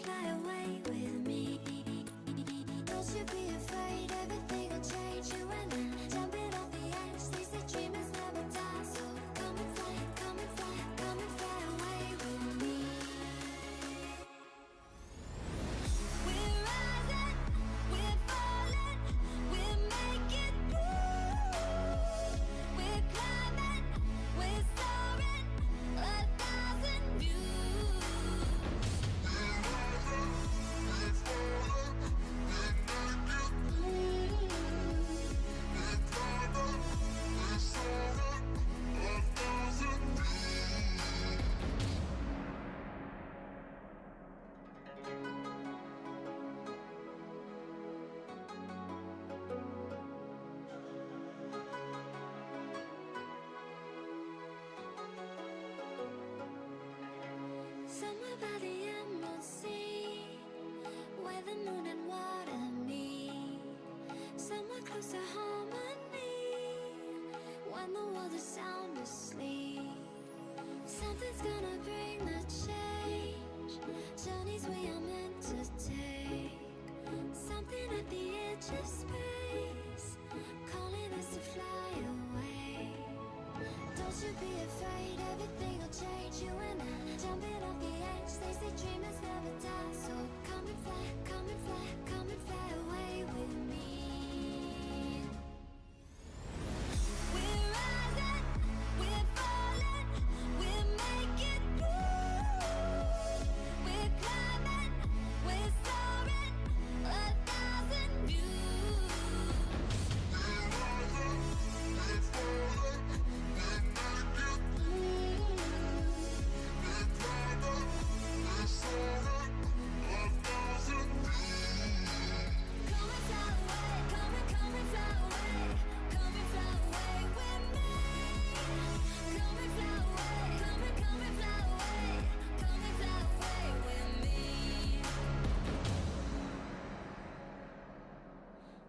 fly away with me. Don't you be afraid, everything will change. You and I, jumping off the edge. They say dreamers never die, so come and fly, come and fly, come and fly away with me. We're rising, we're falling, we're making through. We're climbing, we're soaring, 1,000 views. Somewhere by the emerald sea, where the moon and water meet. Somewhere close to harmony, when the world is sound asleep. Something's gonna bring the change, journeys we are meant to take. Something at the edge of space, calling us to fly away. Don't you be afraid, everything will change. You and I, jumping off the edge. They say dreamers never die, so come and fly, come and fly, come and fly away with me. We're rising, we're falling, we're making through. We're climbing, we're soaring, 1,000 views.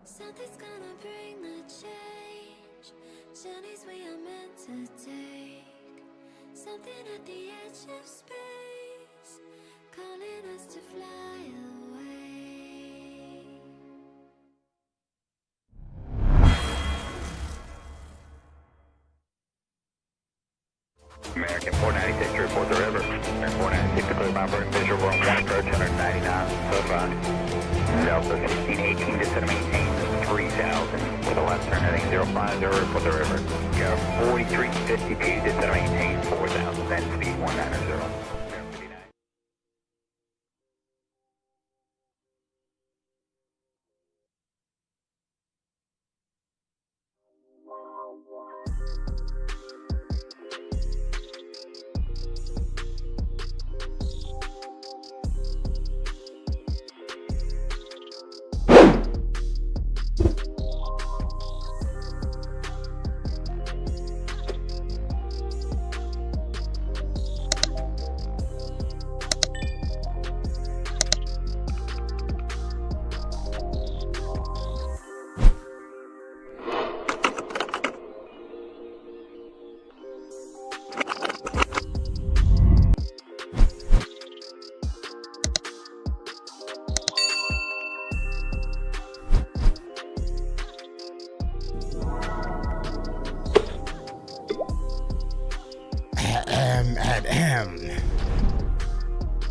Something's gonna bring the change, journeys we are meant to take. Something at the edge of space, calling us to fly away. American 496 to report the river. American 496 to clear by burn visual on 1 approach 199, so far. Delta 1618 to maintain 3000 with a left turn heading 050 report the river. Go 4352 to maintain 4000, then speed 190.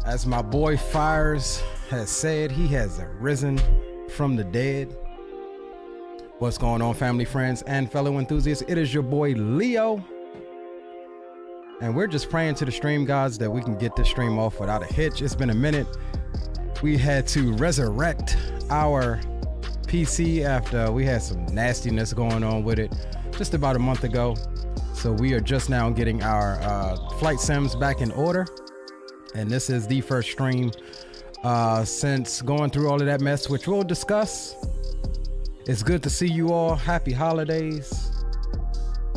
As my boy Fires has said, he has risen from the dead. What's going on, family, friends, and fellow enthusiasts? It is your boy Leo, and we're just praying to the stream gods that we can get this stream off without a hitch. It's been a minute. We had to resurrect our PC after we had some nastiness going on with it just about a month ago. So we are just now getting our flight sims back in order. And this is the first stream since going through all of that mess, which we'll discuss. It's good to see you all. Happy holidays.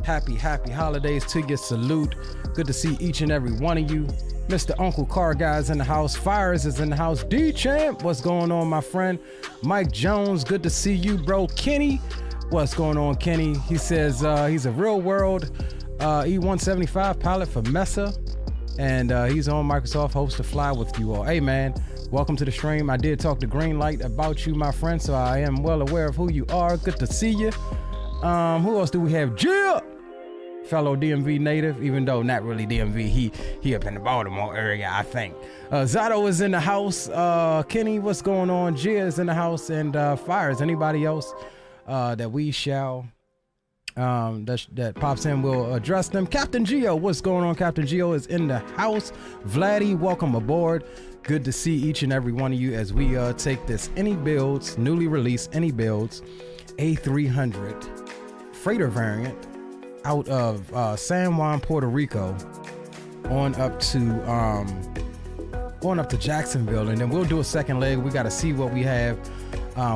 Happy holidays to you. Salute. Good to see each and every one of you. Mr. Uncle Car Guy's in the house. Fires is in the house. D-Champ, what's going on, my friend? Mike Jones, good to see you, bro. Kenny, what's going on, Kenny? He says he's a real world E175 pilot for Mesa. and he's on Microsoft Host to Fly with you all. Hey man, welcome to the stream. I did talk to Greenlight about you, my friend, so I am well aware of who you are. Good to see you. Who else do we have? Jill, fellow DMV native, even though not really DMV. He up in the Baltimore area, I think. Zato is in the house. Kenny, what's going on? Gia is in the house, and Fires. Anybody else that we shall that pops in, we'll address them. Captain Geo, what's going on? Captain Geo is in the house. Vladdy, welcome aboard. Good to see each and every one of you as we take this IniBuilds, newly released IniBuilds A300 freighter variant out of San Juan, Puerto Rico, on up to Jacksonville, and then we'll do a second leg. We got to see what we have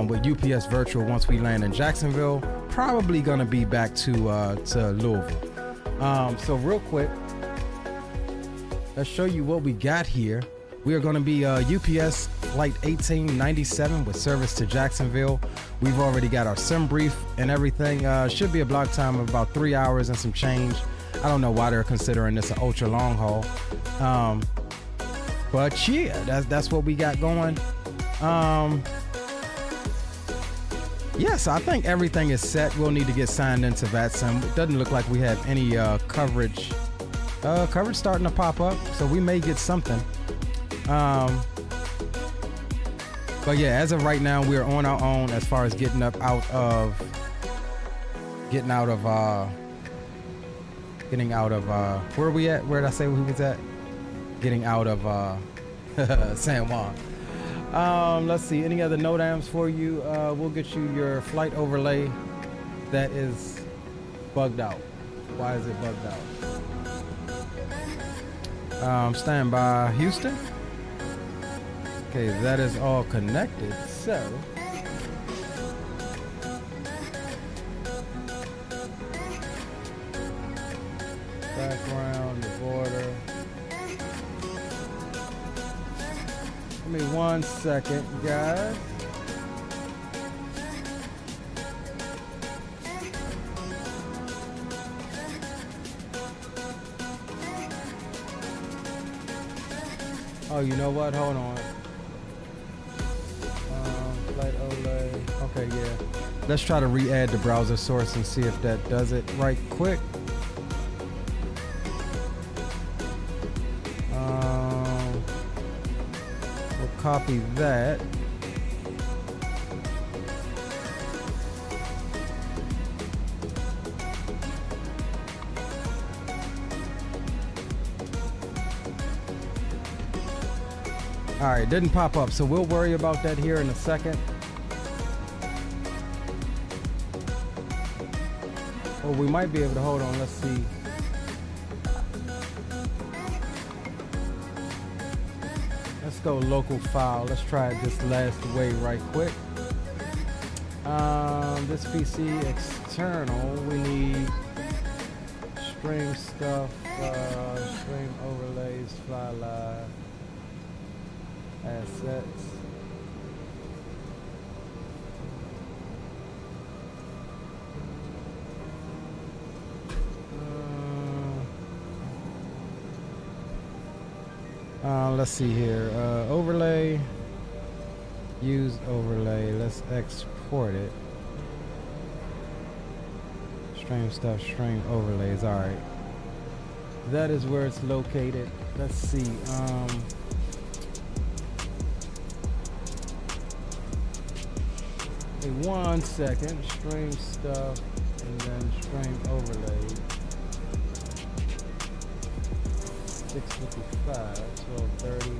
with UPS Virtual once we land in Jacksonville. Probably gonna be back to Louisville. So real quick, let's show you what we got here. We are going to be UPS Flight 1897 with service to Jacksonville. We've already got our sim brief and everything. Should be a block time of about 3 hours and some change. I don't know why they're considering this an ultra long haul. But yeah, that's what we got going. Yes, I think everything is set. We'll need to get signed into VATSIM. It doesn't look like we have any coverage. Coverage starting to pop up, so we may get something. But yeah, as of right now, we're on our own as far as getting out of where are we at? Where did I say we was at? Getting out of San Juan. Let's see, any other NOTAMs for you? We'll get you your flight overlay that is bugged out. Why is it bugged out? Stand by, Houston. Okay, that is all connected, so background, the border. Give me 1 second, guys. Oh, you know what? Hold on. Flight overlay. Okay, yeah. Let's try to re-add the browser source and see if that does it right quick. We'll copy that. All right, didn't pop up, so we'll worry about that here in a second. Or we might be able to, hold on, let's see. Let's go local file. Let's try it this last way right quick. This PC external, we need stream stuff, stream overlays, fly live. Assets. Let's see here. Overlay. Use overlay. Let's export it. Stream stuff. Stream overlays. All right. That is where it's located. Let's see. 1 second, stream stuff, and then stream overlay. 655, 1230.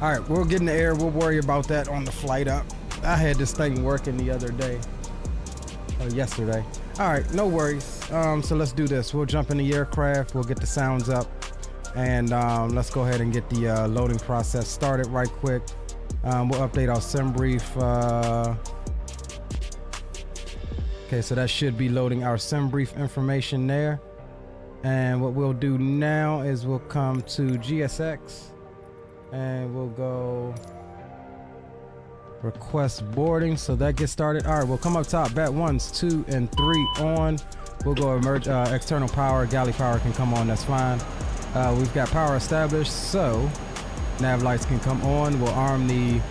All right, we'll get in the air. We'll worry about that on the flight up. I had this thing working the other day, or yesterday. All right, no worries. So let's do this. We'll jump in the aircraft. We'll get the sounds up, and let's go ahead and get the loading process started right quick. We'll update our sim brief. Okay, so that should be loading our sim brief information there. And what we'll do now is we'll come to GSX and we'll go request boarding. So that gets started. All right, we'll come up top. Bet 1s, 2, and 3 on. We'll go emerge external power. Galley power can come on. That's fine. We've got power established, so nav lights can come on. We'll arm the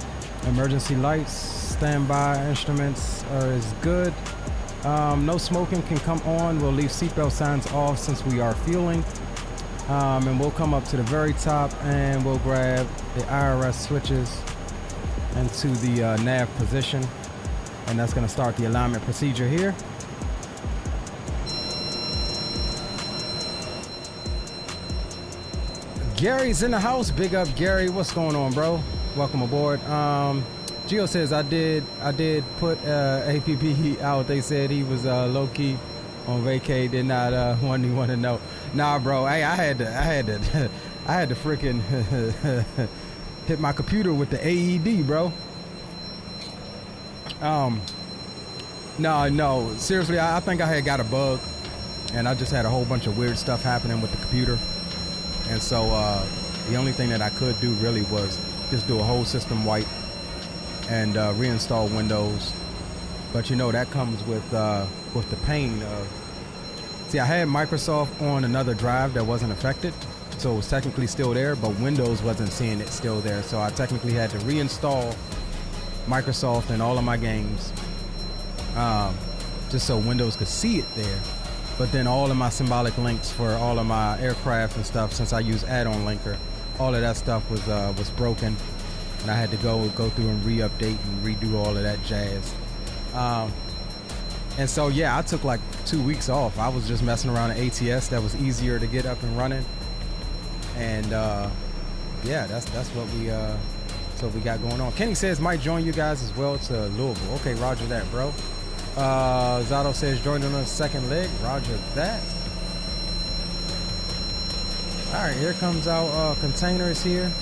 emergency lights. Standby instruments is good. No smoking can come on. We'll leave seatbelt signs off since we are fueling. And we'll come up to the very top and we'll grab the IRS switches into the nav position. And that's going to start the alignment procedure here. Gary's in the house. Big up, Gary. What's going on, bro? Welcome aboard. Gio says I did put APP out. They said he was low key on vacay. Did not want to know. Nah, bro. Hey, I had to freaking hit my computer with the AED, bro. No. Seriously, I think I had got a bug, and I just had a whole bunch of weird stuff happening with the computer. And so the only thing that I could do really was just do a whole system wipe and reinstall Windows. But you know, that comes with the pain of, see, I had Microsoft on another drive that wasn't affected, so it was technically still there, but Windows wasn't seeing it still there. So I technically had to reinstall Microsoft and all of my games just so Windows could see it there. But then all of my symbolic links for all of my aircraft and stuff, since I use add-on linker, all of that stuff was broken, and I had to go through and re-update and redo all of that jazz. And so yeah, I took like 2 weeks off. I was just messing around in ATS. That was easier to get up and running. And yeah, that's what we got going on. Kenny says might join you guys as well to Louisville. Okay, roger that, bro. Zato says joined on the second leg. Roger that. All right, here comes our containers here.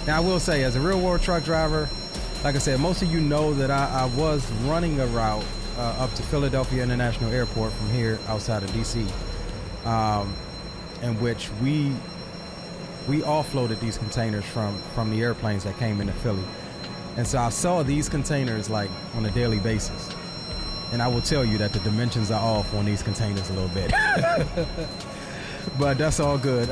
Now I will say, as a real world truck driver, like I said, most of you know that I was running a route up to Philadelphia International Airport from here outside of DC, in which we offloaded these containers from the airplanes that came into Philly. And so I saw these containers like on a daily basis. And I will tell you that the dimensions are off on these containers a little bit. But that's all good.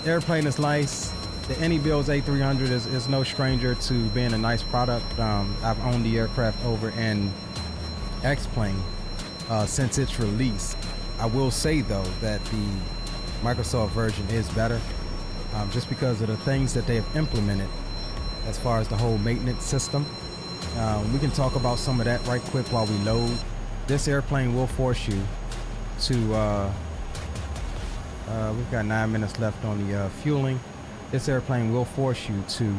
Airplane is nice. The IniBuilds A300 is no stranger to being a nice product. I've owned the aircraft over in X-Plane since its release. I will say though that the Microsoft version is better, just because of the things that they have implemented as far as the whole maintenance system. We can talk about some of that right quick while we load. This airplane will force you to, we've got 9 minutes left on the fueling. This airplane will force you to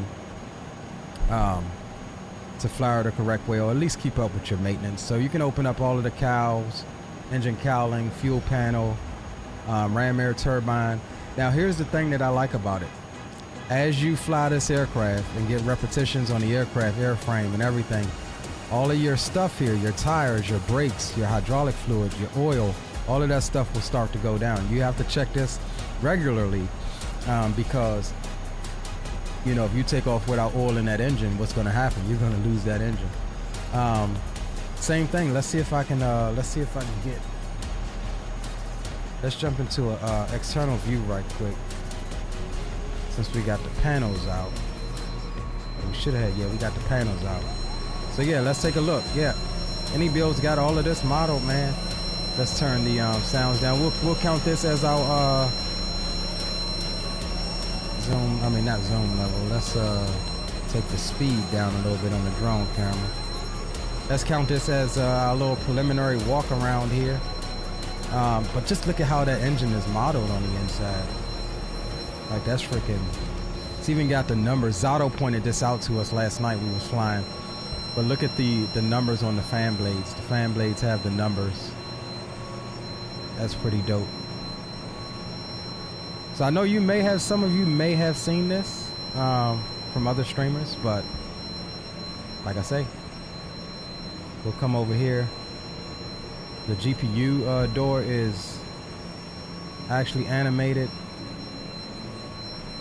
fly the correct way, or at least keep up with your maintenance. So you can open up all of the cowls, engine cowling, fuel panel, ram air turbine. Now here's the thing that I like about it. As you fly this aircraft and get repetitions on the aircraft airframe and everything, all of your stuff here, your tires, your brakes, your hydraulic fluid, your oil, all of that stuff will start to go down. You have to check this regularly because, you know, if you take off without oil in that engine, what's going to happen? You're going to lose that engine. Same thing. Let's see if I can get. Let's jump into a external view right quick. Since we got the panels out. We should have, yeah, we got the panels out. So yeah, let's take a look. Yeah, IniBuilds got all of this modeled, man. Let's turn the sounds down. We'll count this as our zoom, I mean not zoom level. Let's take the speed down a little bit on the drone camera. Let's count this as our little preliminary walk around here. But just look at how that engine is modeled on the inside. Like that's freaking, it's even got the numbers. Zato pointed this out to us last night we was flying. But look at the numbers on the fan blades. The fan blades have the numbers. That's pretty dope. So I know some of you may have seen this from other streamers, but like I say, we'll come over here. The GPU door is actually animated.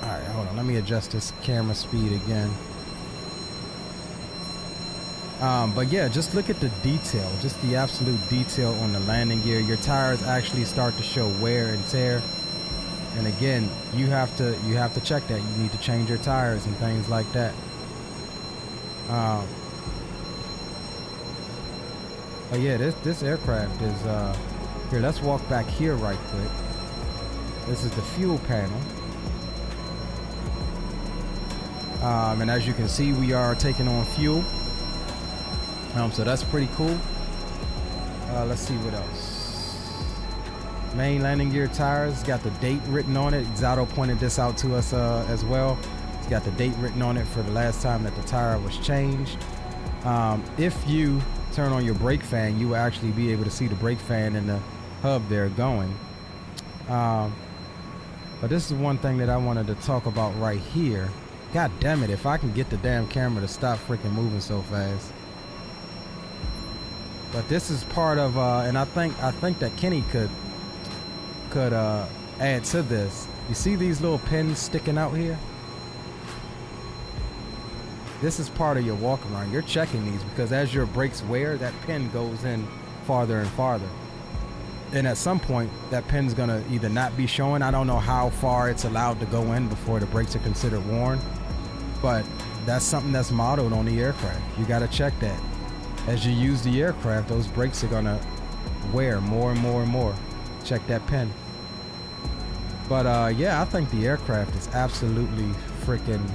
All right, hold on. Let me adjust this camera speed again. But yeah, just look at the detail, just the absolute detail on the landing gear. Your tires actually start to show wear and tear. And again, you have to check that. You need to change your tires and things like that. But yeah, this aircraft is here. Let's walk back here right quick. This is the fuel panel. And as you can see, we are taking on fuel. So that's pretty cool. Let's see what else. Main landing gear tires, got the date written on it. Zato pointed this out to us as well. It's got the date written on it for the last time that the tire was changed. If you turn on your brake fan, you will actually be able to see the brake fan and the hub there going. But this is one thing that I wanted to talk about right here. God damn it, if I can get the damn camera to stop freaking moving so fast. But this is part of, and I think that Kenny could add to this. You see these little pins sticking out here? This is part of your walk around. You're checking these because as your brakes wear, that pin goes in farther and farther. And at some point, that pin's gonna either not be showing. I don't know how far it's allowed to go in before the brakes are considered worn. But that's something that's modeled on the aircraft. You gotta check that. As you use the aircraft, those brakes are gonna wear more and more and more. Check that pin. But yeah, I think the aircraft is absolutely freaking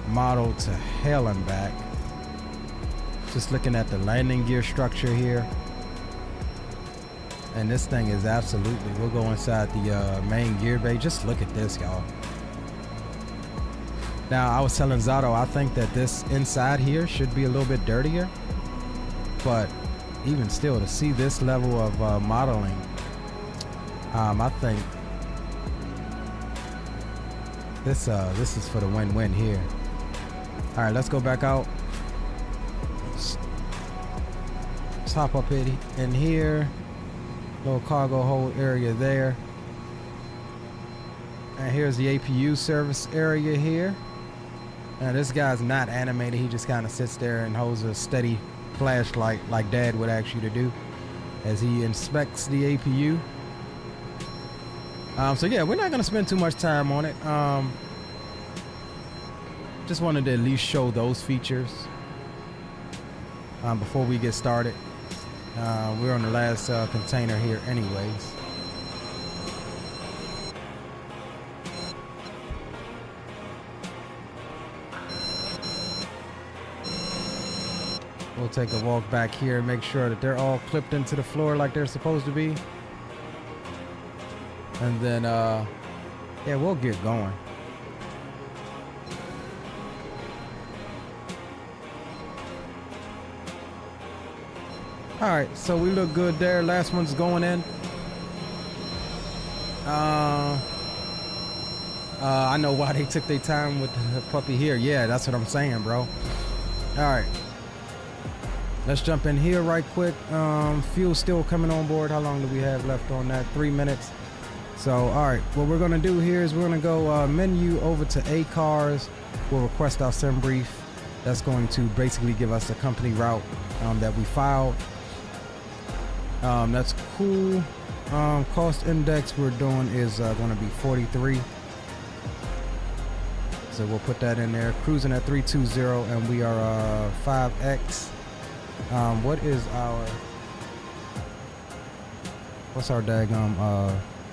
modeled to hell and back. Just looking at the landing gear structure here. And this thing is absolutely, we'll go inside the main gear bay. Just look at this, y'all. Now, I was telling Zato, I think that this inside here should be a little bit dirtier. But even still, to see this level of modeling, I think this is for the win-win here. All right, let's go back out. Let's hop up in here. Little cargo hold area there. And here's the APU service area here. Now this guy's not animated. He just kind of sits there and holds a steady flashlight like Dad would ask you to do as he inspects the APU. So yeah, we're not gonna spend too much time on it. Just wanted to at least show those features before we get started. We're on the last container here anyways. We'll take a walk back here and make sure that they're all clipped into the floor like they're supposed to be. And then, yeah, we'll get going. All right, so we look good there. Last one's going in. I know why they took their time with the puppy here. Yeah, that's what I'm saying, bro. All right. Let's jump in here right quick. Fuel still coming on board. How long do we have left on that? 3 minutes. So, all right, what we're gonna do here is we're gonna go menu over to ACARS. We'll request our sim brief. That's going to basically give us a company route that we filed. That's cool. Cost index we're doing is gonna be 43. So we'll put that in there. Cruising at 320 and we are 5X. What is what's our daggum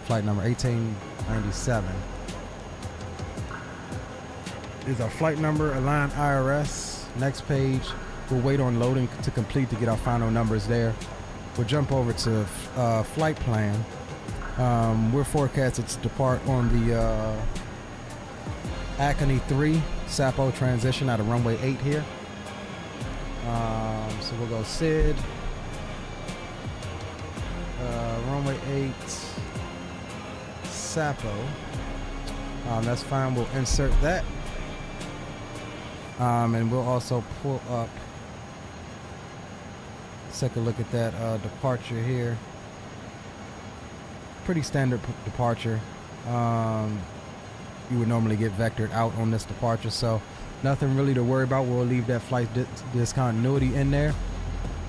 flight number? 1897 is our flight number. Align IRS. Next page. We'll wait on loading to complete to get our final numbers there. We'll jump over to flight plan. We're forecasted to depart on the Acme 3 Sapo transition out of runway 8 here. So we'll go SID, runway 8, Sapo. That's fine. We'll insert that. And we'll also pull up. Let's take a look at that departure here. pretty standard departure. You would normally get vectored out on this departure, so nothing really to worry about. We'll leave that flight discontinuity in there.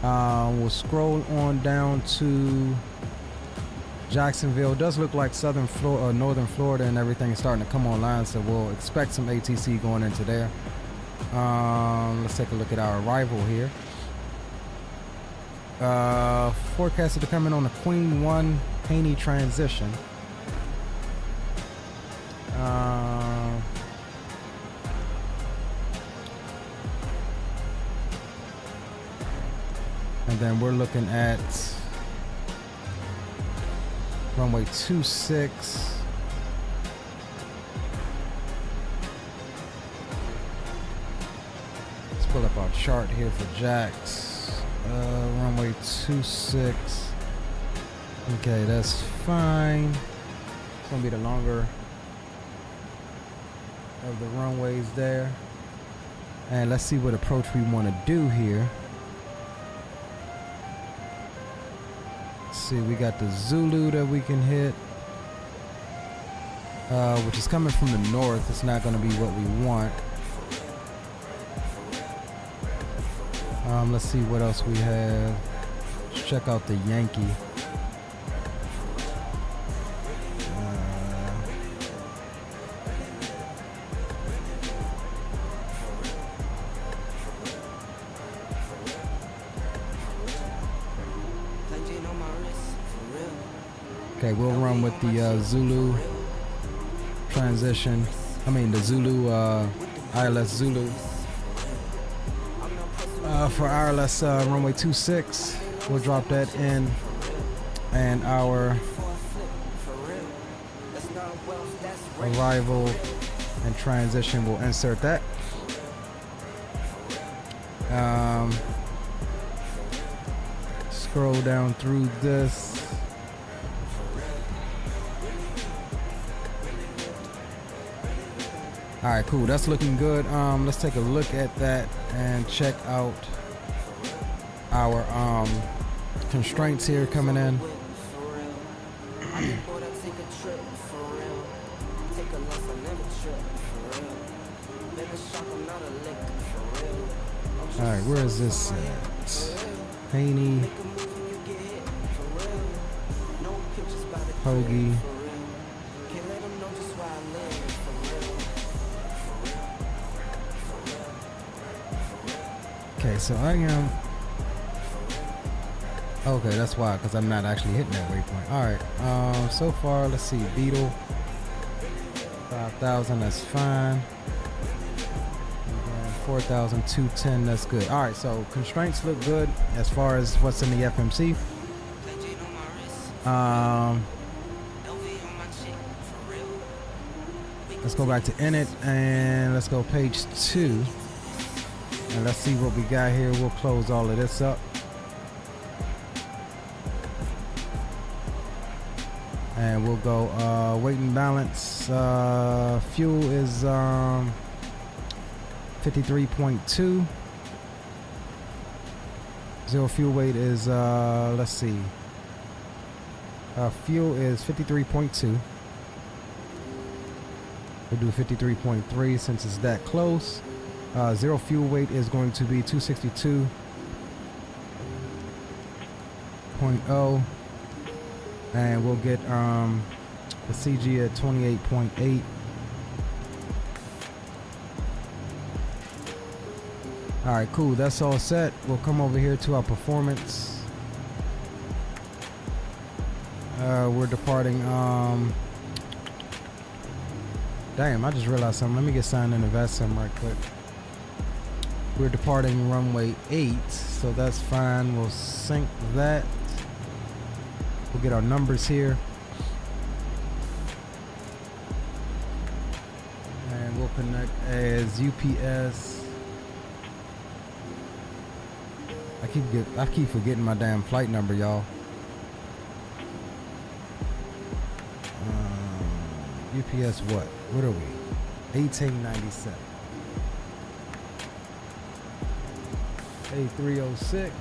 We'll scroll on down to Jacksonville. It does look like northern Florida and everything is starting to come online, so we'll expect some ATC going into there. Let's take a look at our arrival here. Forecasted to come in on a Queen 1 Haney transition. And then we're looking at runway 26. Let's pull up our chart here for Jax. Runway 26. Okay, that's fine. It's gonna be the longer of the runways there. And let's see what approach we want to do here. Let's see, we got the Zulu that we can hit, which is coming from the north. It's not going to be what we want. Let's see what else we have. Let's check out the Yankee. Okay, we'll run with the Zulu transition. I mean the Zulu, ILS Zulu. For ILS runway 26, we'll drop that in, and our arrival and transition, we'll insert that. Scroll down through this. All right, cool. That's looking good. Let's take a look at that and check out our constraints here coming in. All right, where is this at? Haney, Hoagie. Okay, so I am. Okay, that's why, because I'm not actually hitting that waypoint. All right. So far, let's see. Beetle 5,000. That's fine. 4,210. That's good. All right. So constraints look good as far as what's in the FMC. Let's go back to init and let's go page 2. And let's see what we got here. We'll close all of this up. And we'll go weight and balance. Fuel is 53.2. Zero fuel weight is, let's see. Fuel is 53.2. We'll do 53.3 since it's that close. Zero fuel weight is going to be 262.0, and we'll get the CG at 28.8. All right, cool. That's all set. We'll come over here to our performance. We're departing. Damn, I just realized something. Let me get signed in the VASM right quick. We're departing runway 8, so that's fine. We'll sync that. We'll get our numbers here. And we'll connect as UPS. I keep forgetting my damn flight number, y'all. UPS what? What are we? 1897. A306.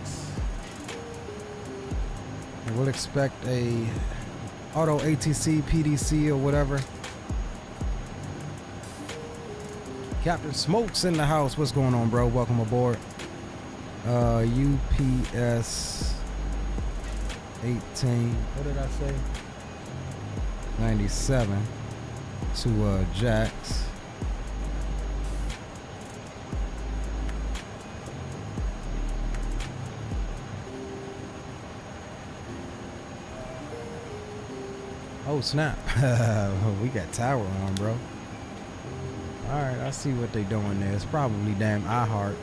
And we'll expect a auto ATC, PDC, or whatever. Captain Smokes in the house. What's going on, bro? Welcome aboard. UPS 18. What did I say? 97 to Jax. Oh snap. We got tower on, bro. Alright, I see what they doing there. It's probably damn iHeart.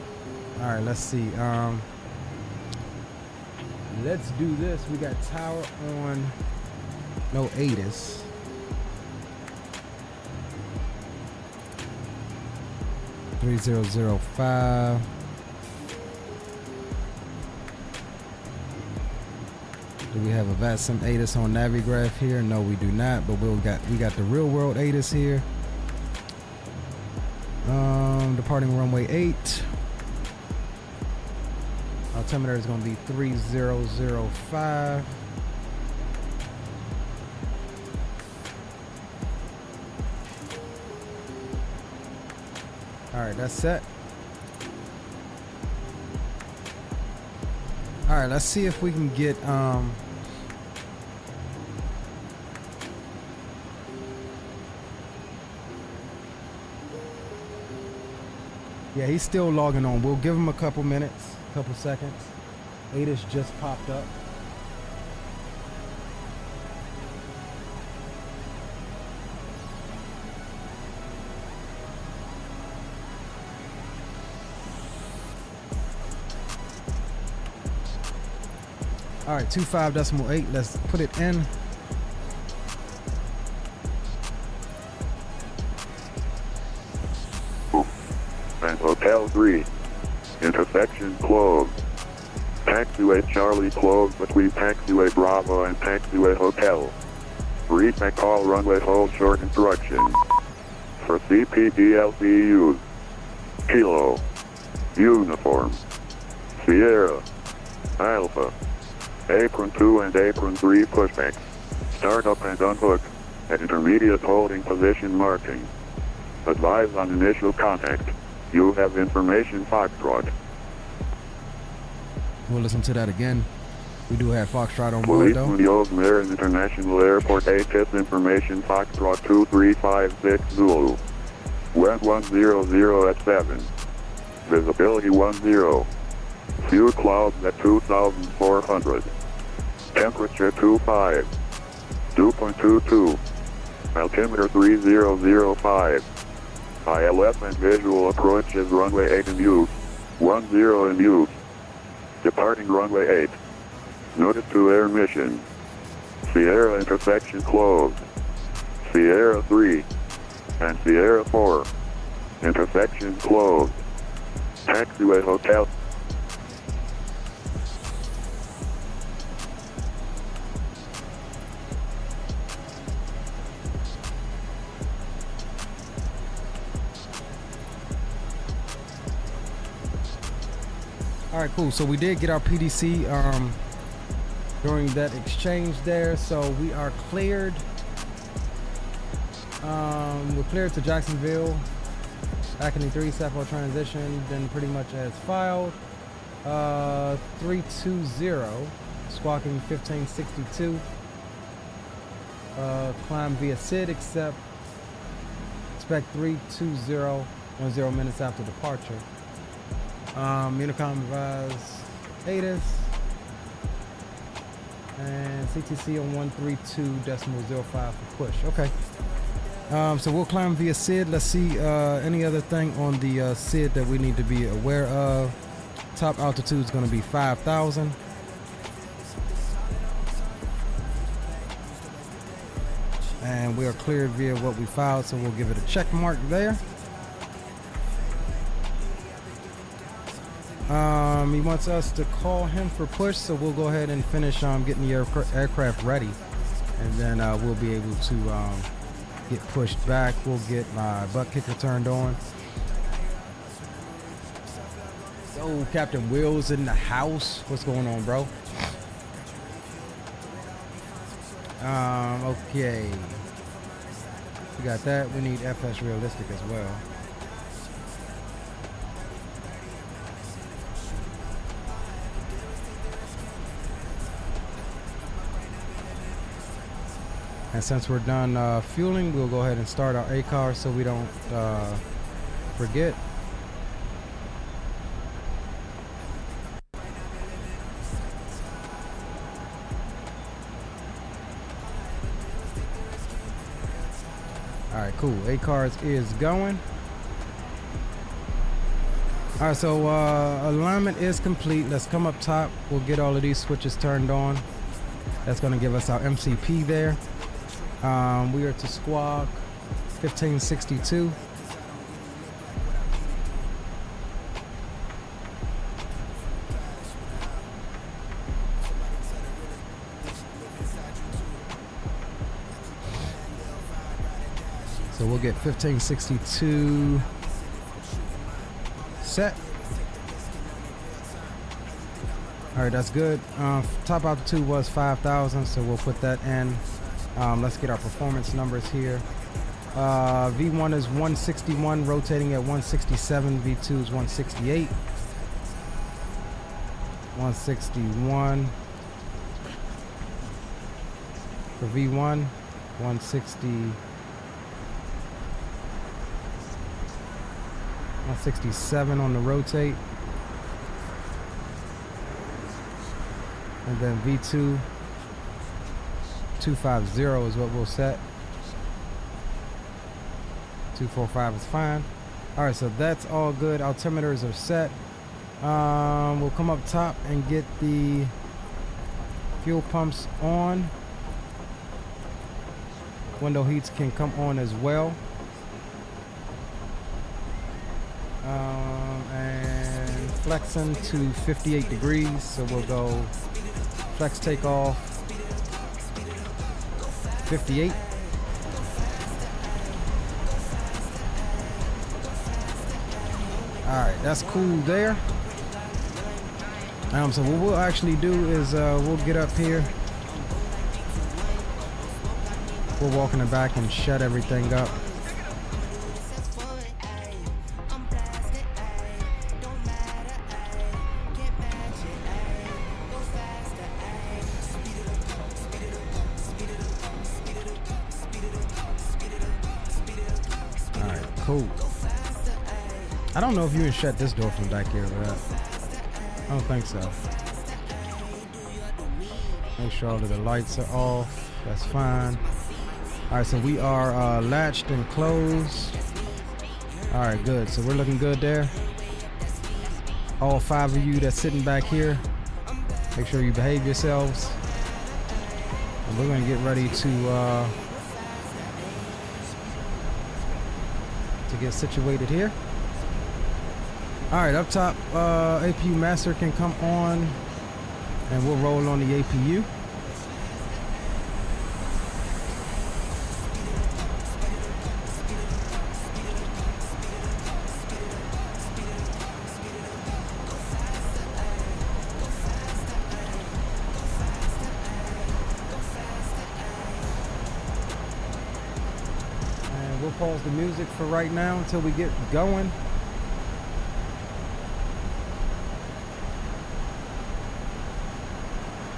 Alright, let's see. Let's do this. We got tower on. No Asus. $3005. Do we have a VATSIM Asus on Navigraph here? No, we do not. But we got the real world Asus here. Departing runway 8. Altimeter is going to be 3005. All right, that's set. All right, let's see if we can get yeah, he's still logging on. We'll give him a couple minutes, couple seconds. Asus just popped up. All right, 25.8. Let's put it in. And Hotel 3. Intersection closed. Taxiway Charlie closed between Taxiway Bravo and Taxiway Hotel. Recheck all runway hold short instructions. For CPDLCUs. Kilo. Uniform. Sierra. Alpha. Apron 2 and Apron 3 pushback. Start up and unhook at intermediate holding position marking. Advise on initial contact. You have information Foxtrot. We'll listen to that again. We do have Foxtrot on board though. Police Marin International Airport ATIS information Foxtrot 2356 Zulu. Wind 100 at 7. Visibility 10. Few clouds at 2,400. Temperature 25. 2.22. Altimeter 3005. ILS and visual approach is runway 8 in use. 10 in use. Departing runway 8. Notice to air mission. Sierra intersection closed. Sierra 3 and Sierra 4. Intersection closed. Taxiway Hotel. All right, cool. So we did get our PDC during that exchange there. So we are cleared. We're cleared to Jacksonville. Academy 3, Sapphire transition, then pretty much as filed. 320, squawking 1562. Climb via SID, expect 320, 10 minutes after departure. Unicom advise Asus and CTC on 132.05 for push. Okay. So we'll climb via SID. Let's see any other thing on the SID that we need to be aware of. Top altitude is going to be 5,000. And we are cleared via what we filed, so we'll give it a check mark there. He wants us to call him for push, so we'll go ahead and finish getting the aircraft ready, and then we'll be able to get pushed back. We'll get my butt kicker turned on. Yo, Captain Will's in the house. What's going on, bro? Okay. We got that. We need FS realistic as well. And since we're done fueling, we'll go ahead and start our ACAR so we don't forget. Alright, cool. ACARS is going. Alright, so alignment is complete. Let's come up top. We'll get all of these switches turned on. That's going to give us our MCP there. We are to squawk 1562. So we'll get 1562 set. All right, that's good. Top altitude was 5,000, so we'll put that in. Let's get our performance numbers here. V1 is 161, rotating at 167. V2 is 168. 161 for V1, 167 on the rotate. And then V2 250 is what we'll set. 245 is fine. All right, so that's all good. Altimeters are set. We'll come up top and get the fuel pumps on. Window heats can come on as well. And flexing to 58 degrees, so we'll go flex takeoff 58. Alright, that's cool there. So what we'll actually do is we'll get up here. We'll walk in the back and shut everything up. Cool. I don't know if you can shut this door from back here, but I don't think so. Make sure all of the lights are off. That's fine. All right, so we are latched and closed. All right, good. So we're looking good there. All 5 of you that's sitting back here, make sure you behave yourselves. And we're gonna get ready to get situated here. All right, up top, APU master can come on, and we'll roll on the APU. We'll pause the music for right now until we get going.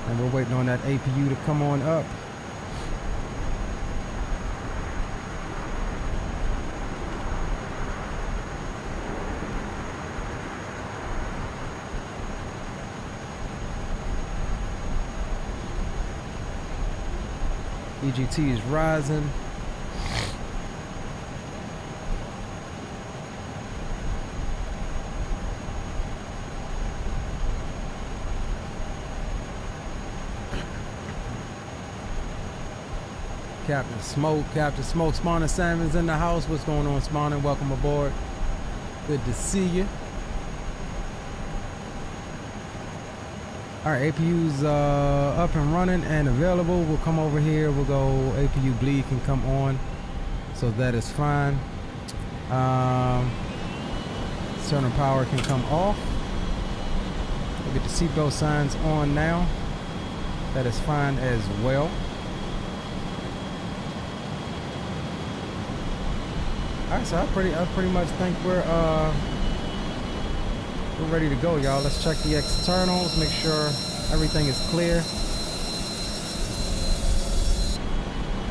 And we're waiting on that APU to come on up. EGT is rising. Captain Smoke, Spawning Salmon's in the house. What's going on, Spawning? Welcome aboard. Good to see you. All right, APU's up and running and available. We'll come over here. We'll go APU bleed can come on, so that is fine. Certain power can come off. We'll get the seatbelt signs on now. That is fine as well. All right, so I pretty much think we're ready to go, y'all. Let's check the externals, make sure everything is clear,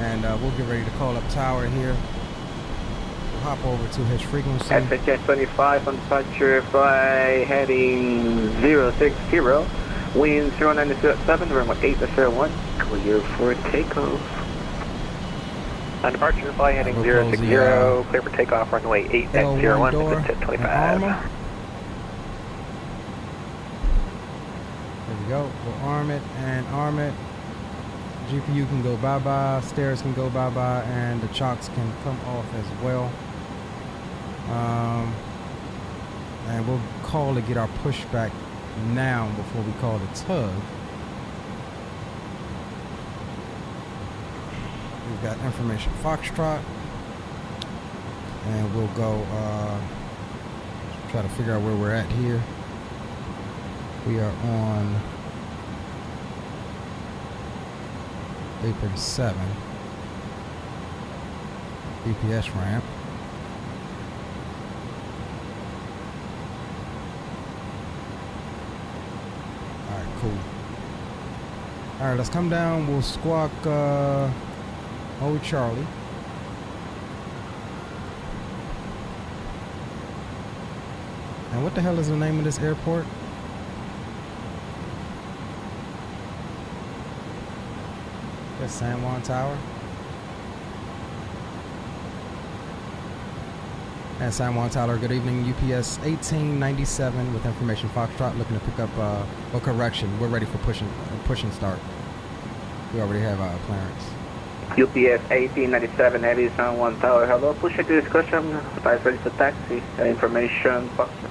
and we'll get ready to call up tower here. We'll hop over to his frequency. SHS 25 on departure, fly heading 060, wind 0907, runway 801, clear for takeoff. On departure, fly heading 060, clear for takeoff, runway 801, door, 1025. There we go. We'll arm it and arm it. GPU can go bye-bye, stairs can go bye-bye, and the chocks can come off as well. And we'll call to get our pushback now before we call the tug. We've got information Foxtrot, and we'll go try to figure out where we're at here. We are on apron 7, BPS ramp. All right, cool. All right, let's come down. We'll squawk Old Charlie. And what the hell is the name of this airport? That's San Juan Tower. And San Juan Tower, good evening. UPS 1897 with information Foxtrot, looking to pick up a correction. We're ready for push and start. We already have our clearance. UPS 1897, that is San Juan Tower. Hello, push it to discussion. Flight ready for taxi. Information Foxtrot.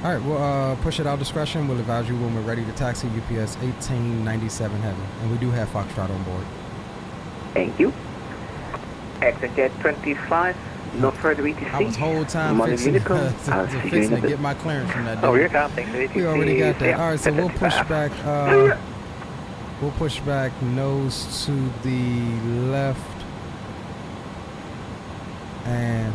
All right, we'll push it out discretion. We'll advise you when we're ready to taxi. UPS 1897 heavy, and we do have Foxtrot on board. Thank you. Exit jet 25, no further ETC. I was whole time fixing to get my clearance from that dude. Oh, you're counting. We already got that. All right, so we'll push back. We'll push back nose to the left, and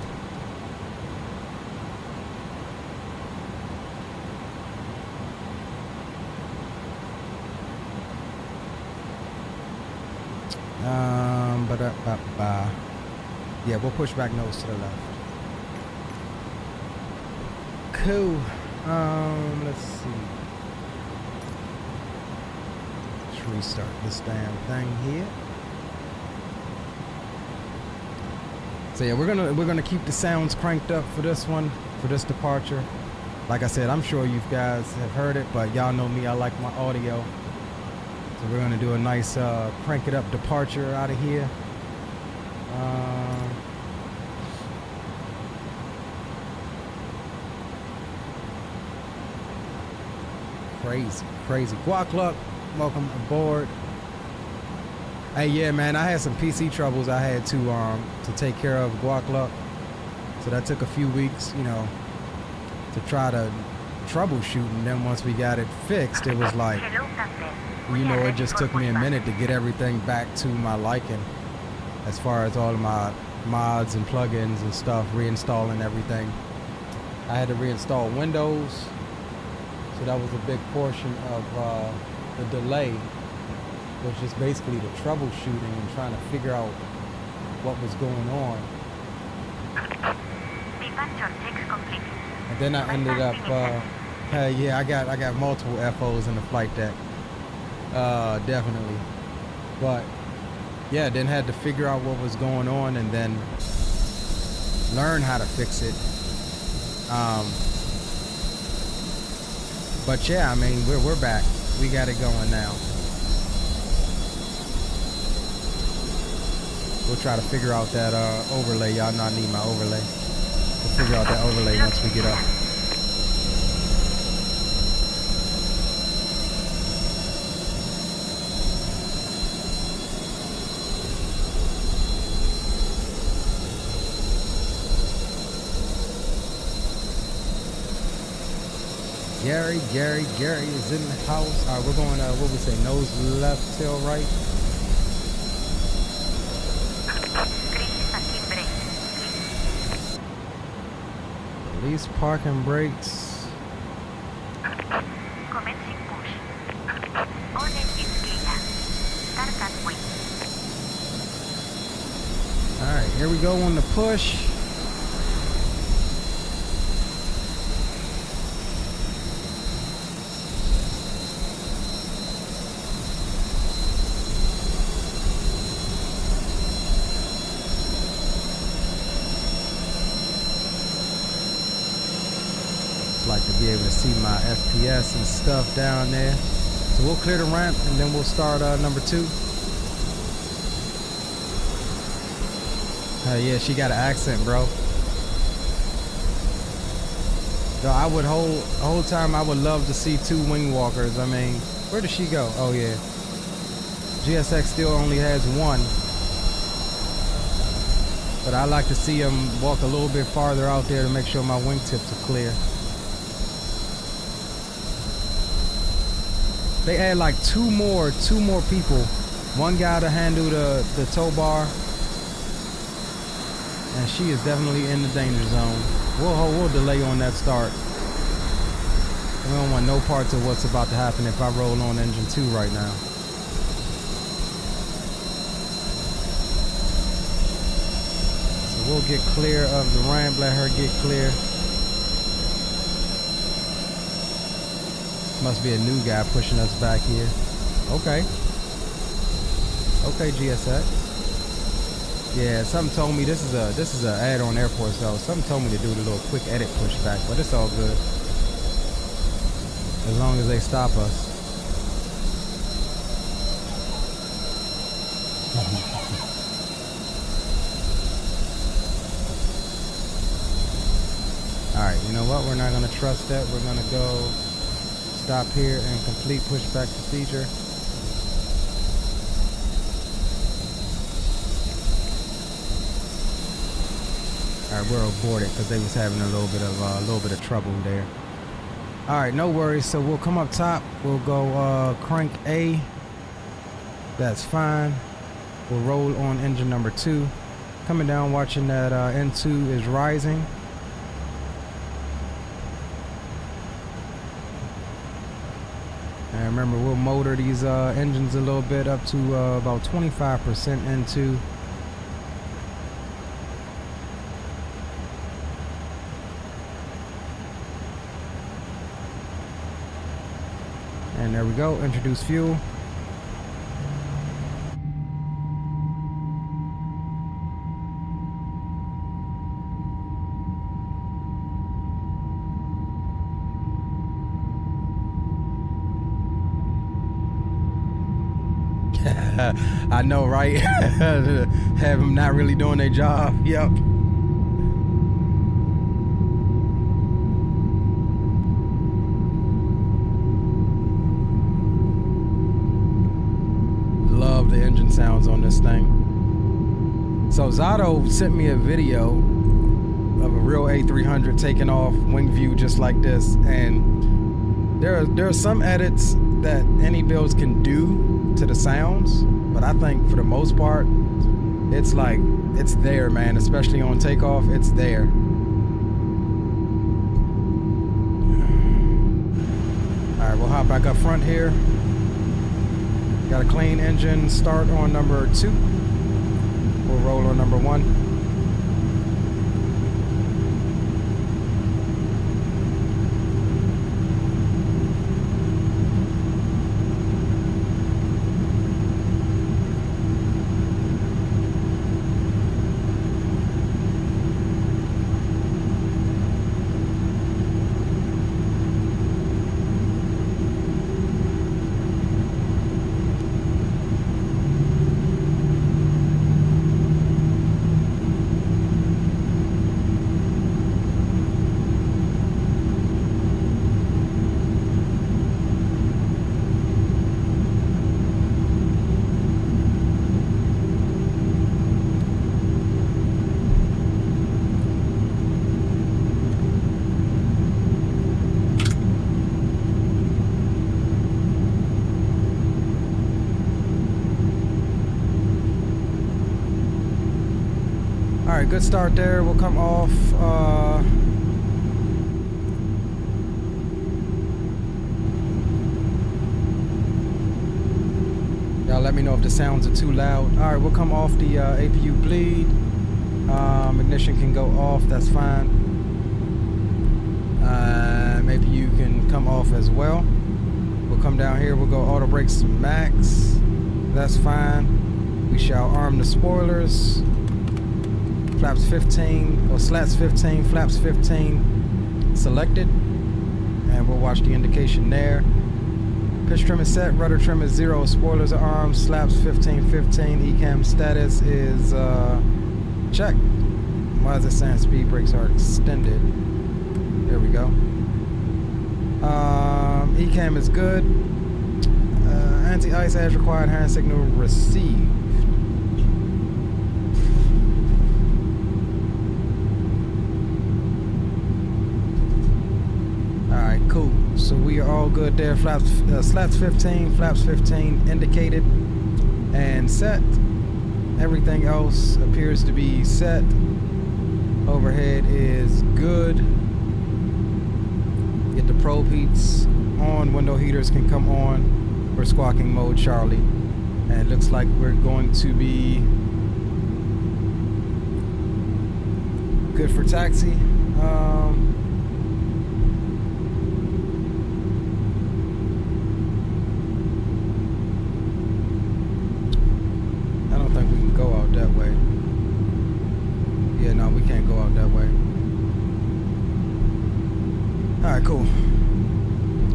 yeah, we'll push back nose to the left. Cool. Let's see. Let's restart this damn thing here. So yeah, we're gonna keep the sounds cranked up for this one, for this departure. Like I said, I'm sure you guys have heard it, but y'all know me, I like my audio. So we're gonna do a nice crank it up departure out of here. Crazy. Guac Luck, welcome aboard. Hey, yeah, man, I had some PC troubles I had to take care of, Guac Luck. So that took a few weeks, you know, to try to troubleshoot. And then once we got it fixed, it was like, you know, it just took me a minute to get everything back to my liking as far as all of my mods and plugins and stuff, reinstalling everything. I had to reinstall Windows, so that was a big portion of the delay, was just basically the troubleshooting and trying to figure out what was going on. And then I ended up, yeah, I got multiple FOs in the flight deck, definitely. But yeah, then had to figure out what was going on and then learn how to fix it. But yeah, I mean, we're back. We got it going now. We'll try to figure out that overlay. Y'all know I need my overlay. We'll figure out that overlay once we get up. Gary is in the house. All right, we're going, what we say, nose left, tail right. Release parking brakes. Commencing push. On engine scalar. Start at point. Alright, here we go on the push. Like to be able to see my FPS and stuff down there. So we'll clear the ramp and then we'll start number 2. Yeah, she got an accent, bro. Though I would whole time I would love to see 2 wing walkers. I mean, where does she go? Oh yeah. GSX still only has 1. But I like to see them walk a little bit farther out there to make sure my wingtips are clear. They add like two more people. One guy to handle the tow bar. And she is definitely in the danger zone. We'll delay on that start. We don't want no parts of what's about to happen if I roll on engine 2 right now. So we'll get clear of the ramp, let her get clear. Must be a new guy pushing us back here. Okay. Okay, GSX. Yeah, something told me this is a add-on airport, so something told me to do the little quick edit pushback, but it's all good. As long as they stop us. Alright, you know what? We're not gonna trust that. We're gonna go stop here and complete pushback procedure. Alright, we're aborted because they was having a little bit of trouble there. Alright, no worries. So we'll come up top. We'll go crank A. That's fine. We'll roll on engine number 2. Coming down, watching that N2 is rising. And remember, we'll motor these engines a little bit up to about 25% N2. And there we go, introduce fuel. I know, right? Have them not really doing their job. Yep. Love the engine sounds on this thing. So Zato sent me a video of a real A300 taking off wing view just like this, and there are some edits that IniBuilds can do to the sounds, but I think for the most part it's like it's there, man, especially on takeoff. It's there. All right, we'll hop back up front here. Got a clean engine start on number 2. We'll roll on number 1. Alright, good start there. We'll come off Y'all let me know if the sounds are too loud. All right, we'll come off the APU bleed. Ignition can go off, that's fine. Maybe you can come off as well. We'll come down here, we'll go auto brakes max. That's fine. We shall arm the spoilers. Flaps 15, or slats 15, flaps 15 selected. And we'll watch the indication there. Pitch trim is set, rudder trim is 0, spoilers are armed, slaps 15, 15, ECAM status is checked. Why is it saying speed brakes are extended? There we go. ECAM is good. Anti-ice as required, hand signal received. Alright, cool. So we are all good there. Slats 15, flaps 15 indicated and set. Everything else appears to be set. Overhead is good. Get the probe heats on. Window heaters can come on. We're squawking mode Charlie. And it looks like we're going to be good for taxi. I don't think we can go out that way. Yeah, no, we can't go out that way. Alright, cool.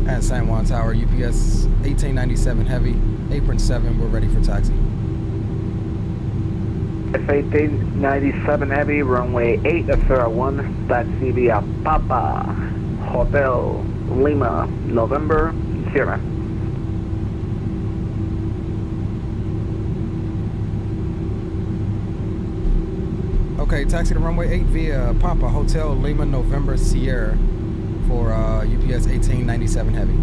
At San Juan Tower, UPS 1897 heavy, apron 7, we're ready for taxi. F1897 heavy, runway 801, taxi via Papa, Hotel Lima, November, Sierra. Okay, taxi to runway 8 via Papa, Hotel Lima, November, Sierra for UPS 1897 heavy.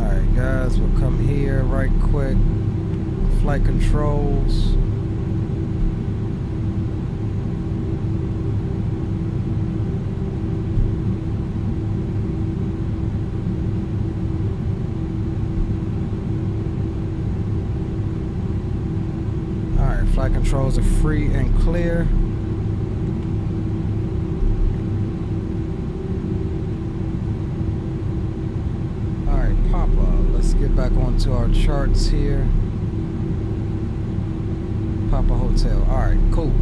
Alright guys, we'll come here right quick. Flight controls. Flight controls are free and clear. Alright, Papa, let's get back onto our charts here. Papa Hotel. Alright, cool.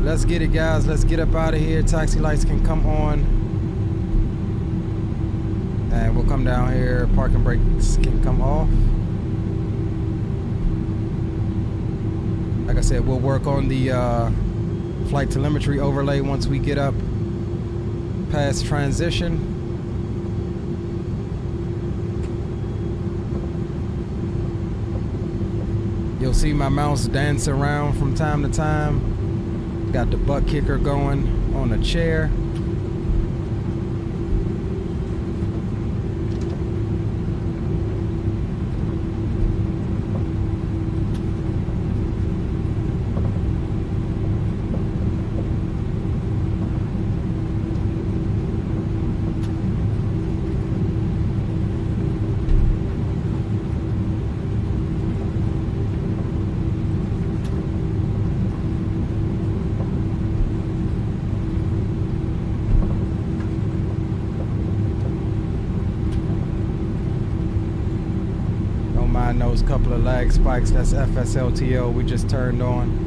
Let's get it, guys. Let's get up out of here. Taxi lights can come on. And we'll come down here. Parking brakes can come off. Like I said, we'll work on the flight telemetry overlay once we get up past transition. You'll see my mouse dance around from time to time. Got the butt kicker going on a chair. Those couple of lag spikes, that's FSLTO we just turned on.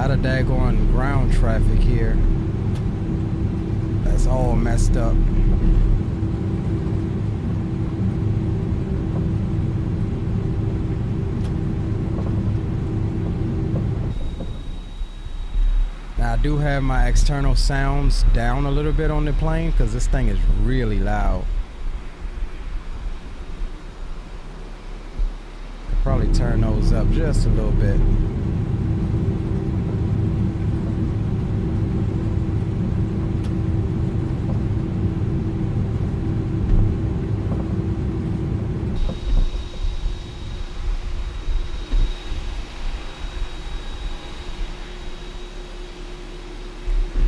Out of daggone ground traffic here. That's all messed up. Now I do have my external sounds down a little bit on the plane because this thing is really loud. Could probably turn those up just a little bit.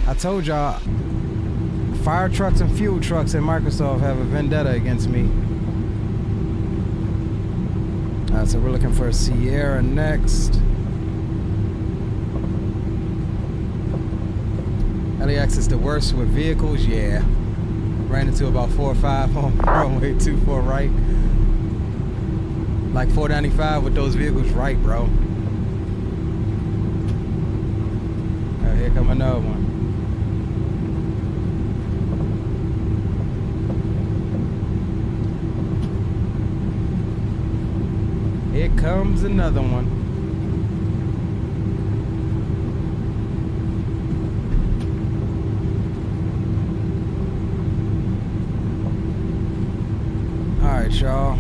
I told y'all, fire trucks and fuel trucks at Microsoft have a vendetta against me. Alright, so we're looking for a Sierra next. LAX is the worst with vehicles, yeah. Ran into about 4 or 5 on runway 24 right. Like 495 with those vehicles right, bro. Alright, here come another one. Here comes another one. All right, y'all.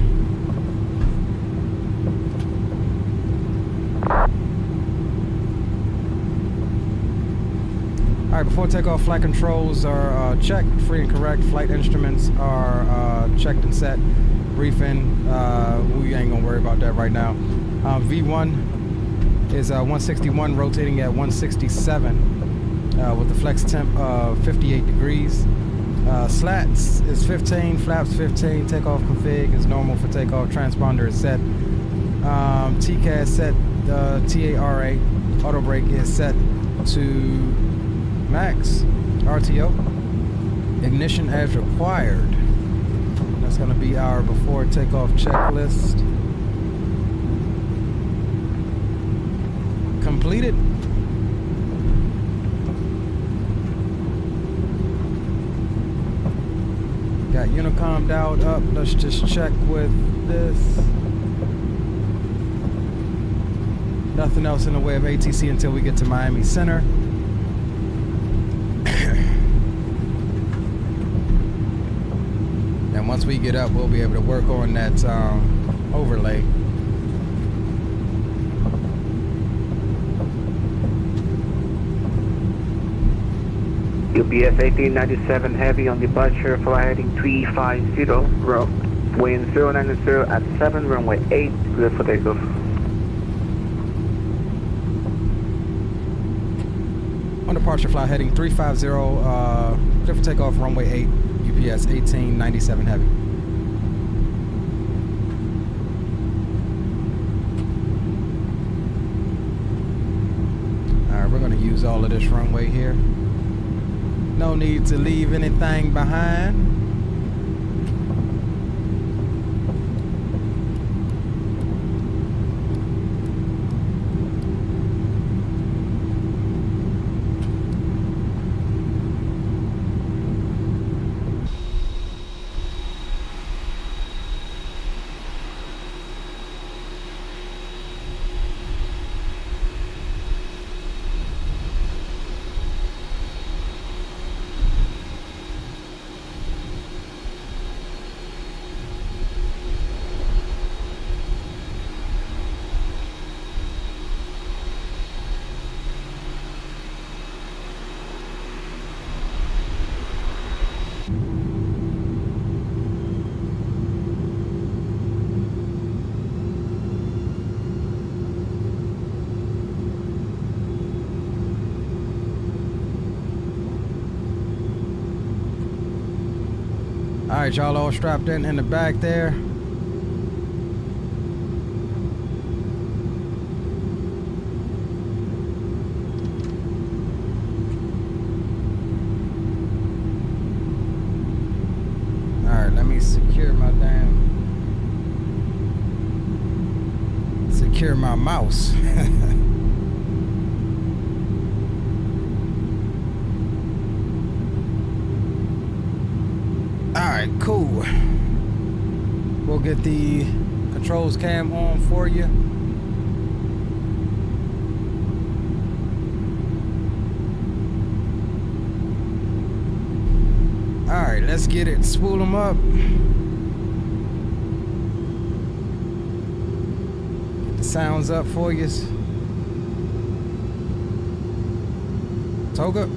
All right, before takeoff, flight controls are checked, free and correct. Flight instruments are checked and set. Briefing, we ain't gonna worry about that right now. V1 is 161, rotating at 167 with the flex temp of 58 degrees. Slats is 15, flaps 15, takeoff config is normal for takeoff, transponder is set. TCAS set, TARA, auto brake is set to max, RTO. Ignition as required. That's going to be our before takeoff checklist. Completed. Got Unicom dialed up. Let's just check with this. Nothing else in the way of ATC until we get to Miami Center. Once we get up, we'll be able to work on that overlay. UPS 1897 heavy on departure, fly heading 350, wind 090 at 7, runway 8, clear for takeoff. On departure, fly heading 350, clear for takeoff, runway 8. UPS 1897 heavy. Alright, we're going to use all of this runway here. No need to leave anything behind. Alright, y'all all strapped in the back there. Alright, let me secure my mouse. Alright, cool. We'll get the controls cam on for you. Alright, let's get it. Spool them up. Get the sounds up for you. Toga.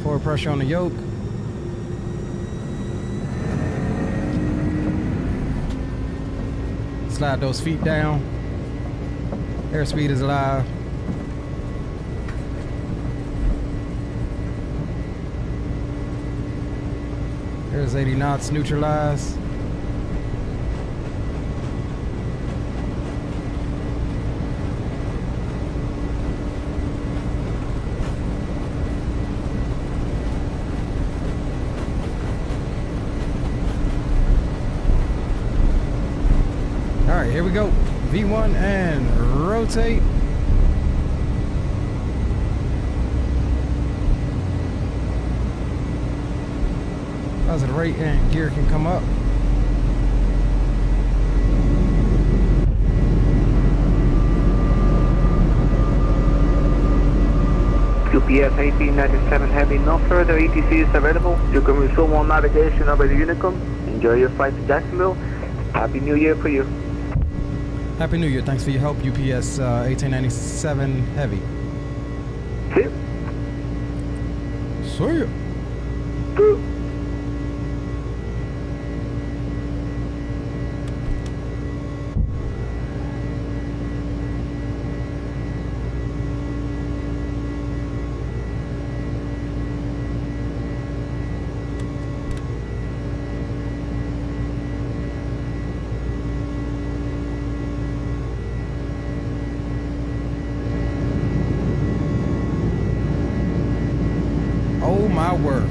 Forward pressure on the yoke. Slide those feet down. Airspeed is alive. There's 80 knots neutralized. All right, here we go. V1 and rotate. As the rate and gear can come up. UPS 1897 Heavy, no further ETC is available. You can resume all navigation over the Unicom. Enjoy your flight to Jacksonville. Happy New Year for you. Happy New Year. Thanks for your help, UPS 1897 Heavy. See you. See ya. Oh my worth.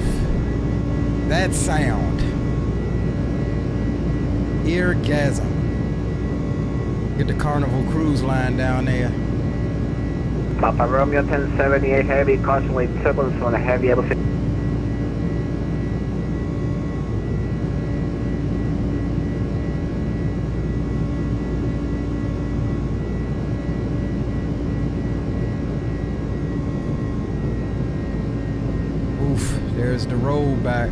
That sound. Eargasm. Get the Carnival Cruise Line down there. Papa Romeo 1078 Heavy, caution wave turbulence on a heavy elevation. There's the road back.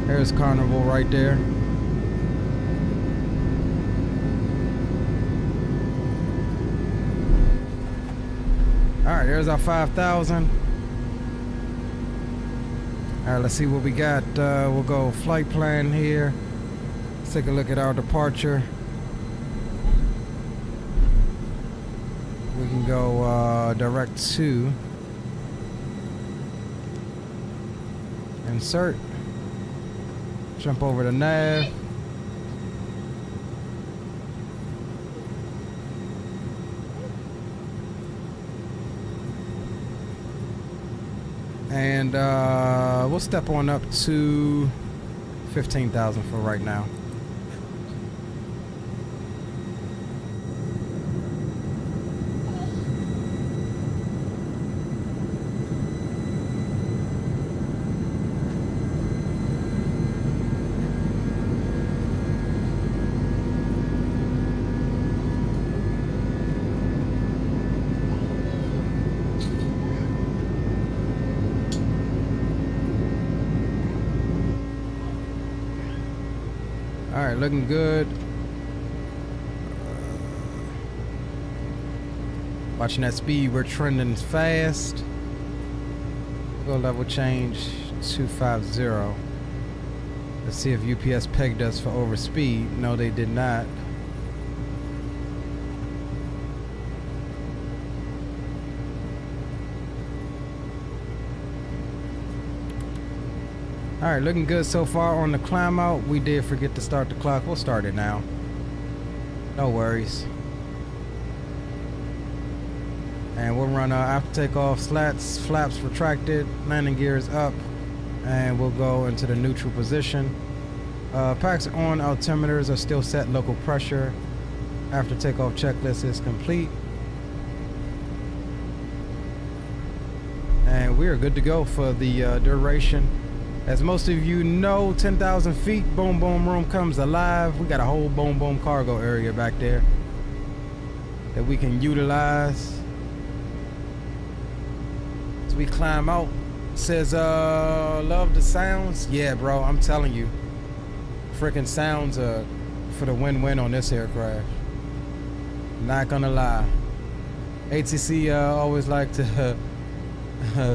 There's Carnival right there. Alright, there's our 5,000. Alright, let's see what we got. We'll go flight plan here. Let's take a look at our departure. We can go direct to insert, jump over to nav, and we'll step on up to 15,000 for right now. Alright, looking good. Watching that speed, we're trending fast. We'll go level change 250. Let's see if UPS pegged us for overspeed. No, they did not. Alright, looking good so far on the climb out. We did forget to start the clock. We'll start it now. No worries. And we'll run after takeoff slats, flaps retracted, landing gears up, and we'll go into the neutral position. Packs on, altimeters are still set, local pressure. After takeoff checklist is complete. And we are good to go for the duration. As most of you know, 10,000 feet, Boom Boom Room comes alive. We got a whole Boom Boom cargo area back there that we can utilize. As we climb out, says, love the sounds. Yeah, bro, I'm telling you. Freaking sounds for the win-win on this aircraft. Not gonna lie. ATC always like to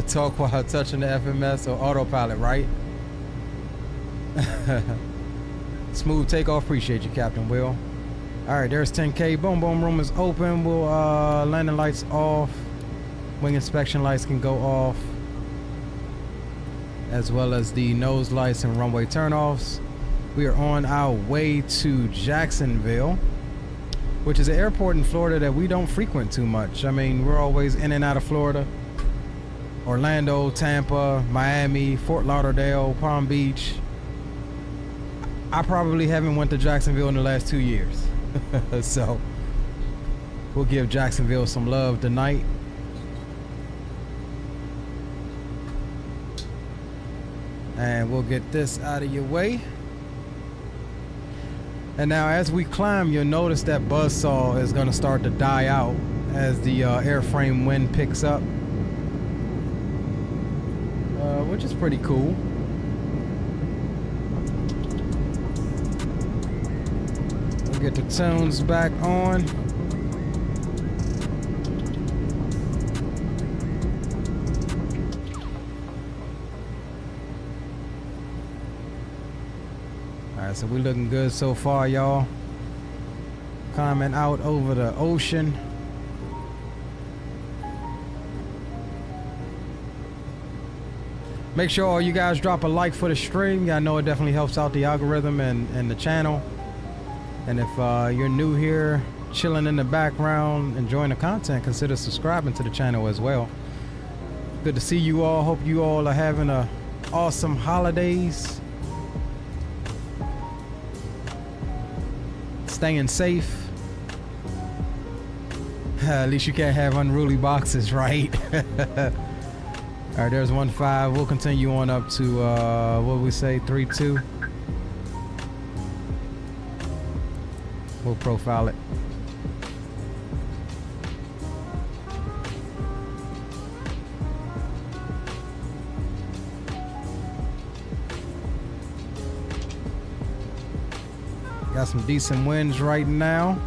talk while touching the FMS or autopilot, right? Smooth takeoff. Appreciate you, Captain Will. All right, there's 10K. Boom Boom Room is open. We'll landing lights off. Wing inspection lights can go off, as well as the nose lights and runway turnoffs. We are on our way to Jacksonville, which is an airport in Florida that we don't frequent too much. I mean, we're always in and out of Florida. Orlando, Tampa, Miami, Fort Lauderdale, Palm Beach. I probably haven't went to Jacksonville in the last 2 years. So we'll give Jacksonville some love tonight. And we'll get this out of your way. And now as we climb, you'll notice that buzzsaw is going to start to die out as the airframe wind picks up, which is pretty cool. We'll get the tunes back on. Alright, so we're looking good so far, y'all. Climbing out over the ocean. Make sure all you guys drop a like for the stream. I know it definitely helps out the algorithm and the channel. And if you're new here, chilling in the background, enjoying the content, consider subscribing to the channel as well. Good to see you all. Hope you all are having a awesome holidays. Staying safe. At least you can't have unruly boxes, right? All right, there's 1-5. We'll continue on up to what we say, 3-2. We'll profile it. Got some decent winds right now.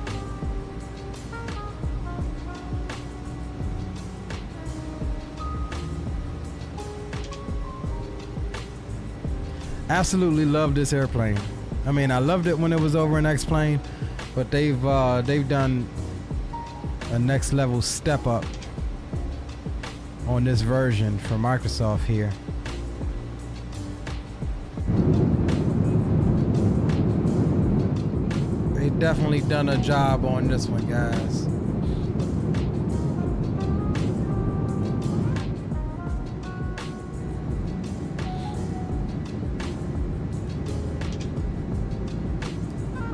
Absolutely love this airplane. I mean, I loved it when it was over in X-Plane, but they've done a next level step up on this version for Microsoft here. They definitely done a job on this one, guys.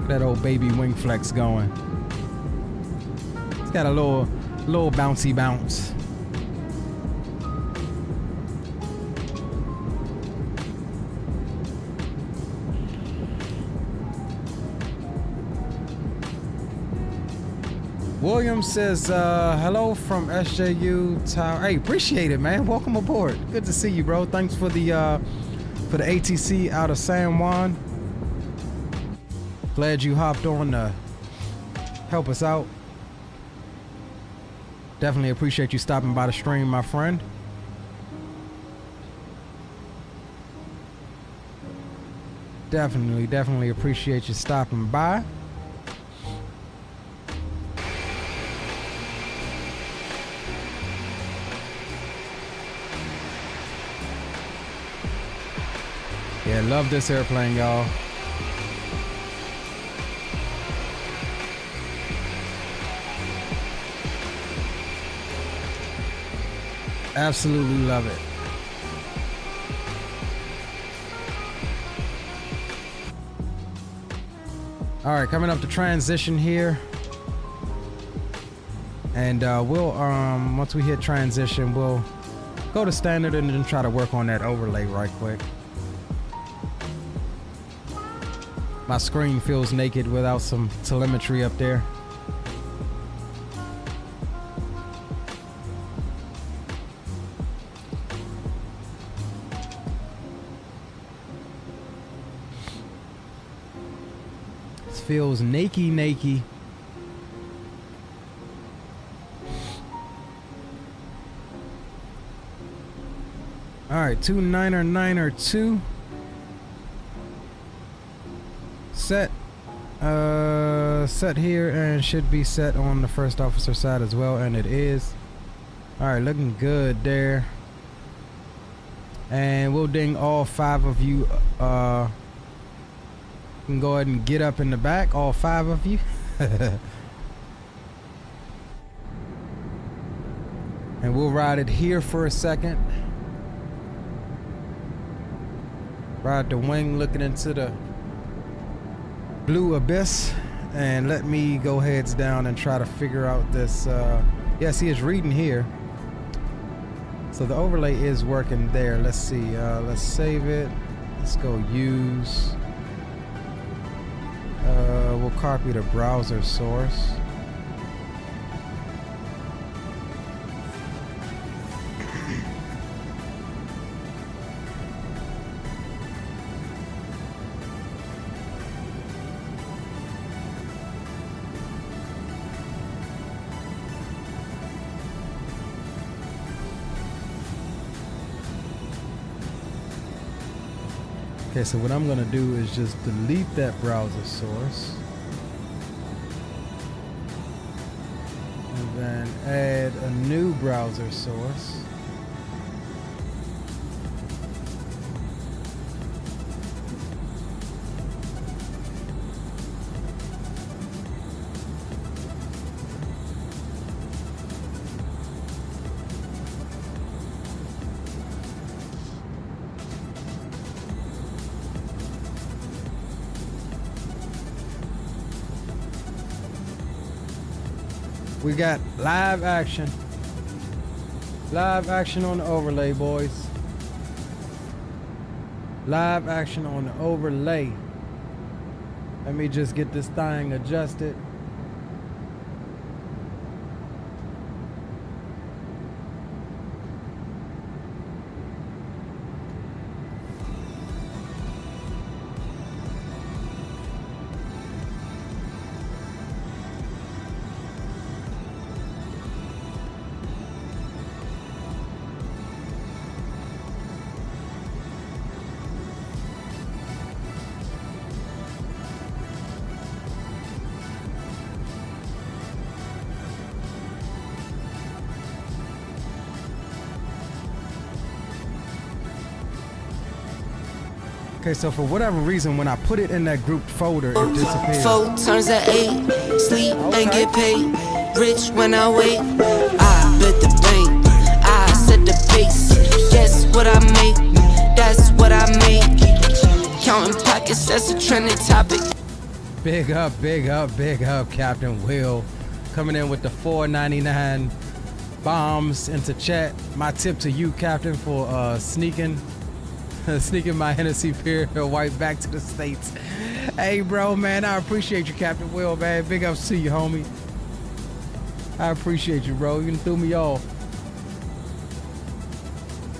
That old baby wing flex going. It's got a little bouncy bounce. William says, hello from SJU Tower. Hey, appreciate it, man. Welcome aboard. Good to see you, bro. Thanks for the ATC out of San Juan. Glad you hopped on to help us out. Definitely appreciate you stopping by the stream, my friend. Definitely appreciate you stopping by. Yeah, love this airplane, y'all. Absolutely love it. All right, coming up to transition here. And we'll, once we hit transition, we'll go to standard and then try to work on that overlay right quick. My screen feels naked without some telemetry up there. This feels naked. All right, 299er2 set here, and should be set on the first officer side as well, and it is. All right, looking good there. And we'll ding all 5 of you. You can go ahead and get up in the back, all 5 of you. And we'll ride it here for a second. Ride the wing looking into the blue abyss, and let me go heads down and try to figure out this. Yeah, see, it's reading here. So the overlay is working there. Let's see. Let's save it. Let's go use. We'll copy the browser source. Okay, so what I'm gonna do is just delete that browser source and then add a new browser source. We got live action. Live action on the overlay, boys. Live action on the overlay. Let me just get this thing adjusted. Okay, so for whatever reason, when I put it in that grouped folder, it disappeared. 4 turns at 8, sleep and get paid. Rich when I wait, I bet the bank. I set the pace. Guess what I make? That's what I make. Counting pockets, that's a trending topic. Big up, Captain Will. Coming in with the $4.99 bombs into chat. My tip to you, Captain, for sneaking my Hennessy Pier white back to the States. Hey, bro, man, I appreciate you, Captain Will, man. Big ups to you, homie. I appreciate you, bro. You threw me off.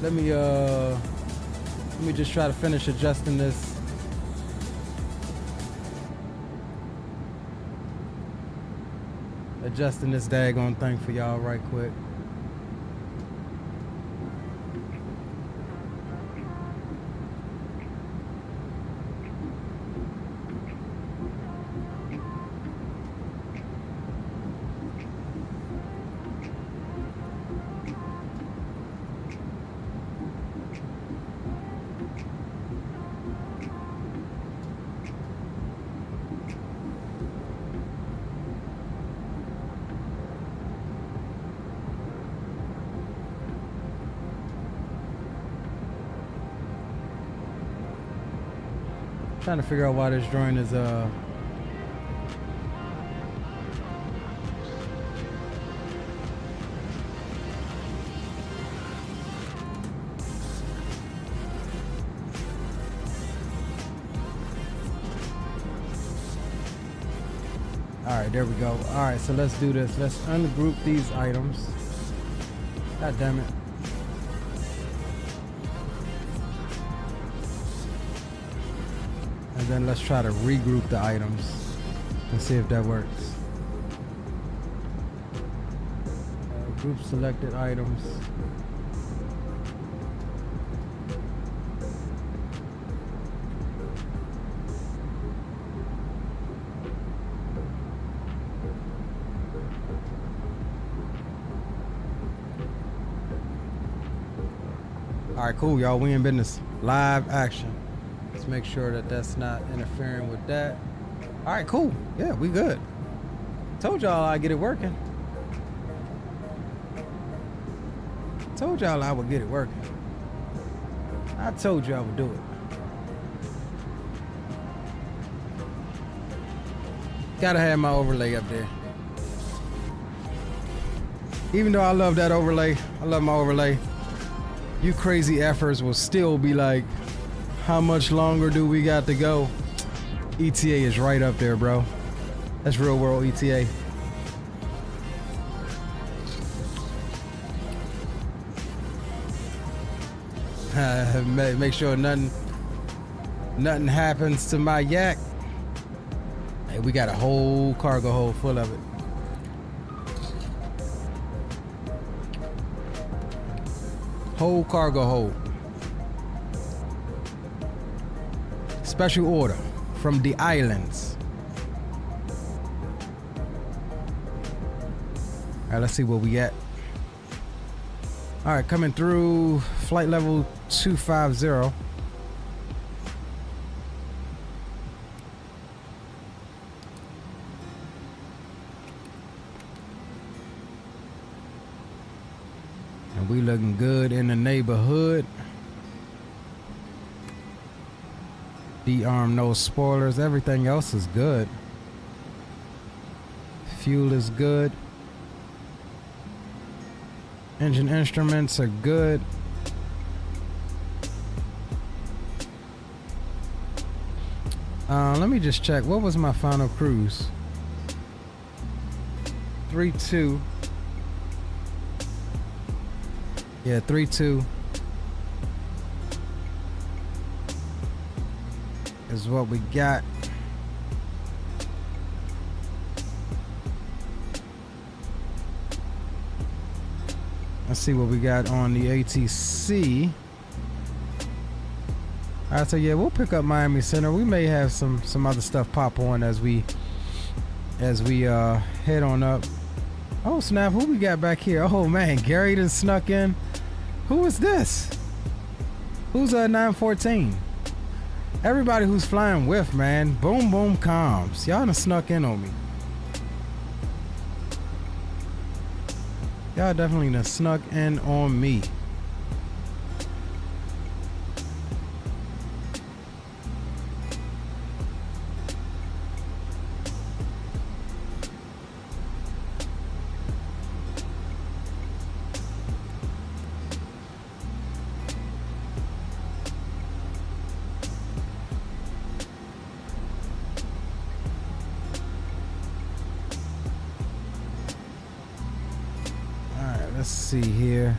Let me just try to finish adjusting this. Adjusting this daggone thing for y'all right quick. Trying to figure out why this drawing is right, there we go. All right, so let's do this. Let's ungroup these items. God damn it. And then let's try to regroup the items and see if that works. Group selected items. All right, cool, y'all. We in business. Live action. Let's make sure that that's not interfering with that. All right, cool. Yeah, we good. Told y'all I'd get it working. Told y'all I would get it working. I told you I would do it. Gotta have my overlay up there. Even though I love that overlay, I love my overlay. You crazy efforts will still be like, how much longer do we got to go? ETA is right up there, bro. That's real world ETA. Make sure nothing happens to my yak. Hey, we got a whole cargo hold full of it. Whole cargo hold. Special order from the islands. All right, let's see what we got. All right, coming through flight level 250. And we looking good in the neighborhood. D-arm, no spoilers. Everything else is good. Fuel is good. Engine instruments are good. Let me just check. What was my final cruise? 3-2. Yeah, 3-2 is what we got. Let's see what we got on the ATC. All right, so yeah, we'll pick up Miami Center. We may have some other stuff pop on as we head on up. Oh snap! Who we got back here? Oh man, Gary done snuck in. Who is this? Who's 914? Everybody who's flying with, man. Boom boom comms. Y'all done snuck in on me. Y'all definitely done snuck in on me. Let's see here.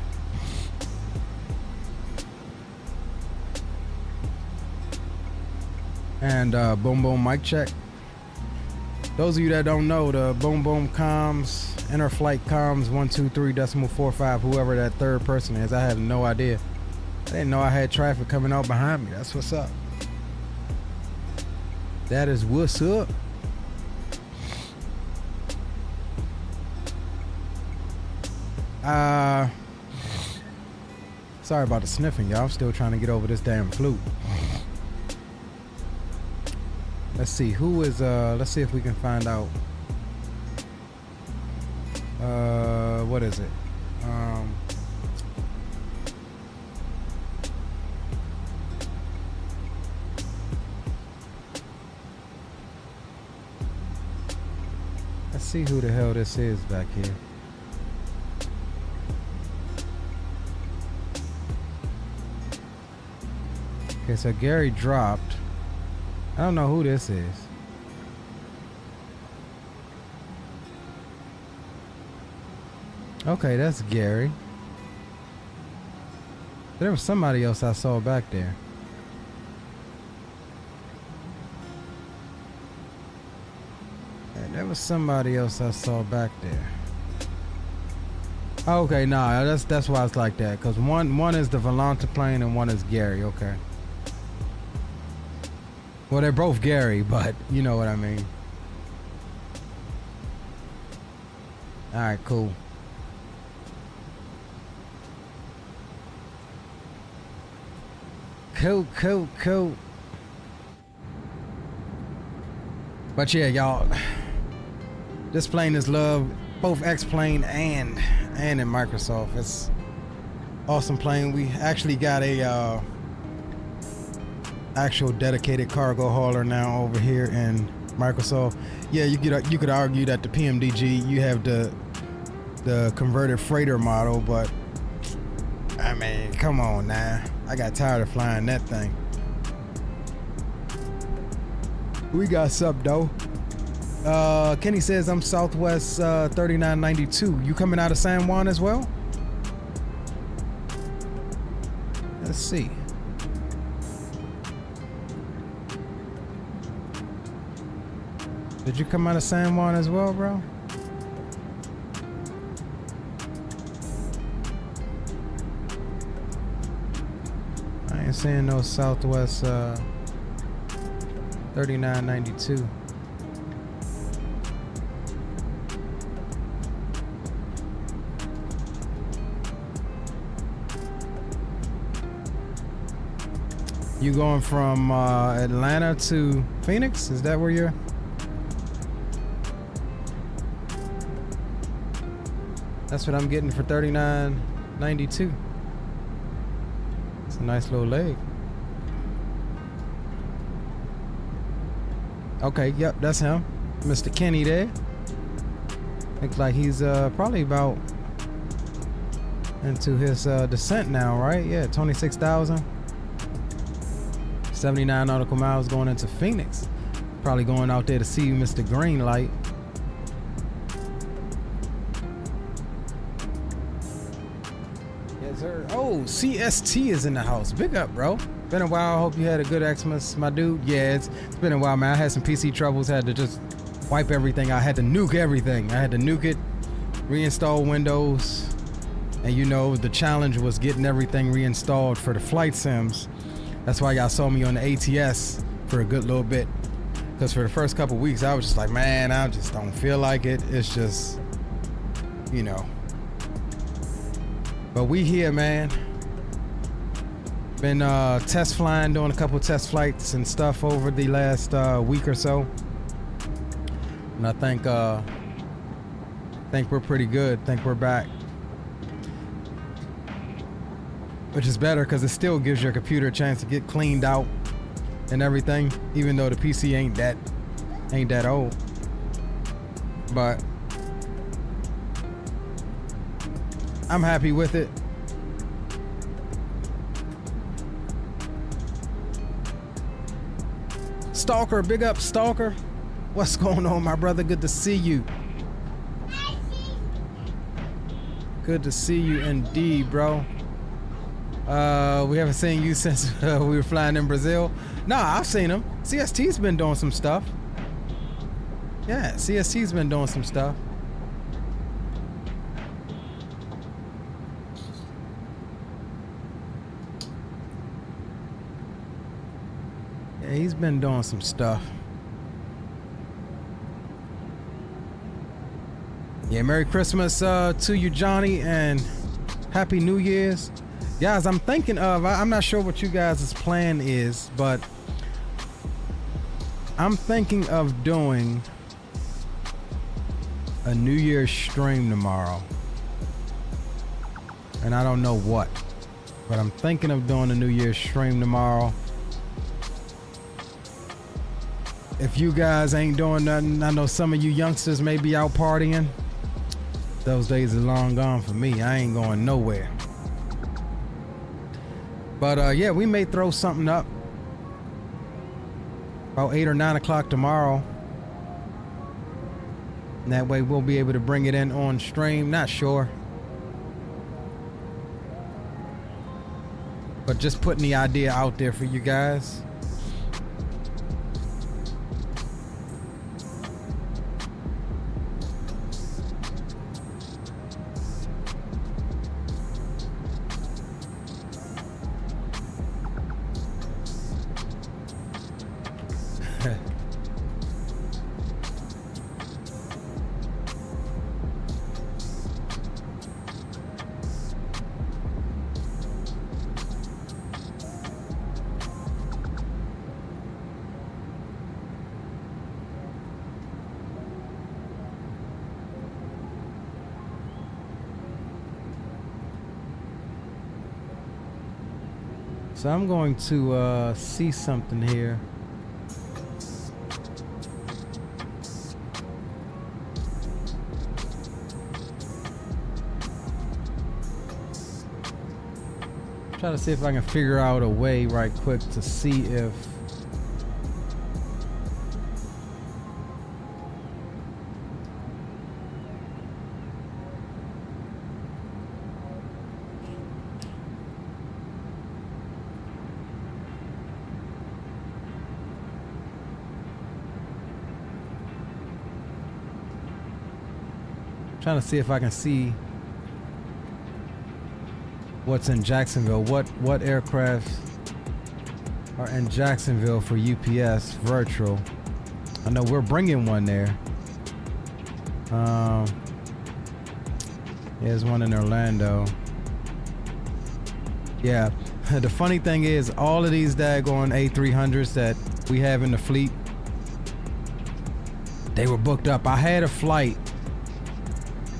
And boom boom mic check. Those of you that don't know, the boom boom comms, interflight comms 123.45, whoever that third person is, I have no idea. I didn't know I had traffic coming out behind me. That's what's up. That is what's up. Sorry about the sniffing, y'all. I'm still trying to get over this damn flu. Let's see who is let's see if we can find out what is it? Let's see who the hell this is back here. Okay, so Gary dropped. I don't know who this is. Okay, that's Gary. There was somebody else I saw back there. Yeah, there was somebody else I saw back there. Okay, nah, that's why it's like that. Cause one is the Volanta plane and one is Gary. Okay. Well, they're both Gary, but you know what I mean. All right, cool. Cool. But yeah, y'all, this plane is loved, both X-Plane and in Microsoft. It's awesome plane. We actually got a actual dedicated cargo hauler now over here in Microsoft. Yeah, you could argue that the PMDG, you have the converted freighter model, but I mean, come on now. I got tired of flying that thing. We got sub though. Kenny says I'm Southwest 3992. You coming out of San Juan as well? Let's see. Did you come out of San Juan as well, bro? I ain't seeing no Southwest 3992. You going from Atlanta to Phoenix? Is that where you're? That's what I'm getting for $39.92. It's a nice little leg. Okay, yep, that's him. Mr. Kenny there. Looks like he's probably about into his descent now, right? Yeah, 26,000. 79 nautical miles going into Phoenix. Probably going out there to see Mr. Green Light. Yes, sir. Oh, CST is in the house. Big up, bro. Been a while. Hope you had a good Xmas, my dude. Yeah, it's been a while, man. I had some PC troubles. Had to just wipe everything. I had to nuke everything. I had to nuke it, reinstall Windows. And you know, the challenge was getting everything reinstalled for the flight sims. That's why y'all saw me on the ATS for a good little bit. Because for the first couple weeks, I was just like, man, I just don't feel like it. It's just, you know. But we here, man. Been test flying, doing a couple test flights and stuff over the last week or so. And I think we're pretty good. Think we're back. Which is better because it still gives your computer a chance to get cleaned out and everything, even though the PC ain't that old. But I'm happy with it. Stalker, big up Stalker. What's going on, my brother? Good to see you. Good to see you indeed, bro. We haven't seen you since we were flying in Brazil. Nah, I've seen him. CST's been doing some stuff. Yeah, CST's been doing some stuff. Yeah, he's been doing some stuff. Yeah, Merry Christmas to you, Johnny, and Happy New Year's. Guys, I'm thinking of, I'm not sure what you guys' plan is, but I'm thinking of doing a New Year's stream tomorrow. And I don't know what, but I'm thinking of doing a New Year's stream tomorrow. If you guys ain't doing nothing, I know some of you youngsters may be out partying. Those days are long gone for me. I ain't going nowhere. But yeah, we may throw something up about 8 or 9 o'clock tomorrow. And that way we'll be able to bring it in on stream. Not sure. but just putting the idea out there for you guys. So I'm going to see something here. Try to see if I can figure out a way right quick to see if trying to see if I can see what's in Jacksonville. What aircraft are in Jacksonville for UPS virtual? I know we're bringing one there. There's one in Orlando. Yeah. The funny thing is, all of these daggone A300s that we have in the fleet, they were booked up. I had a flight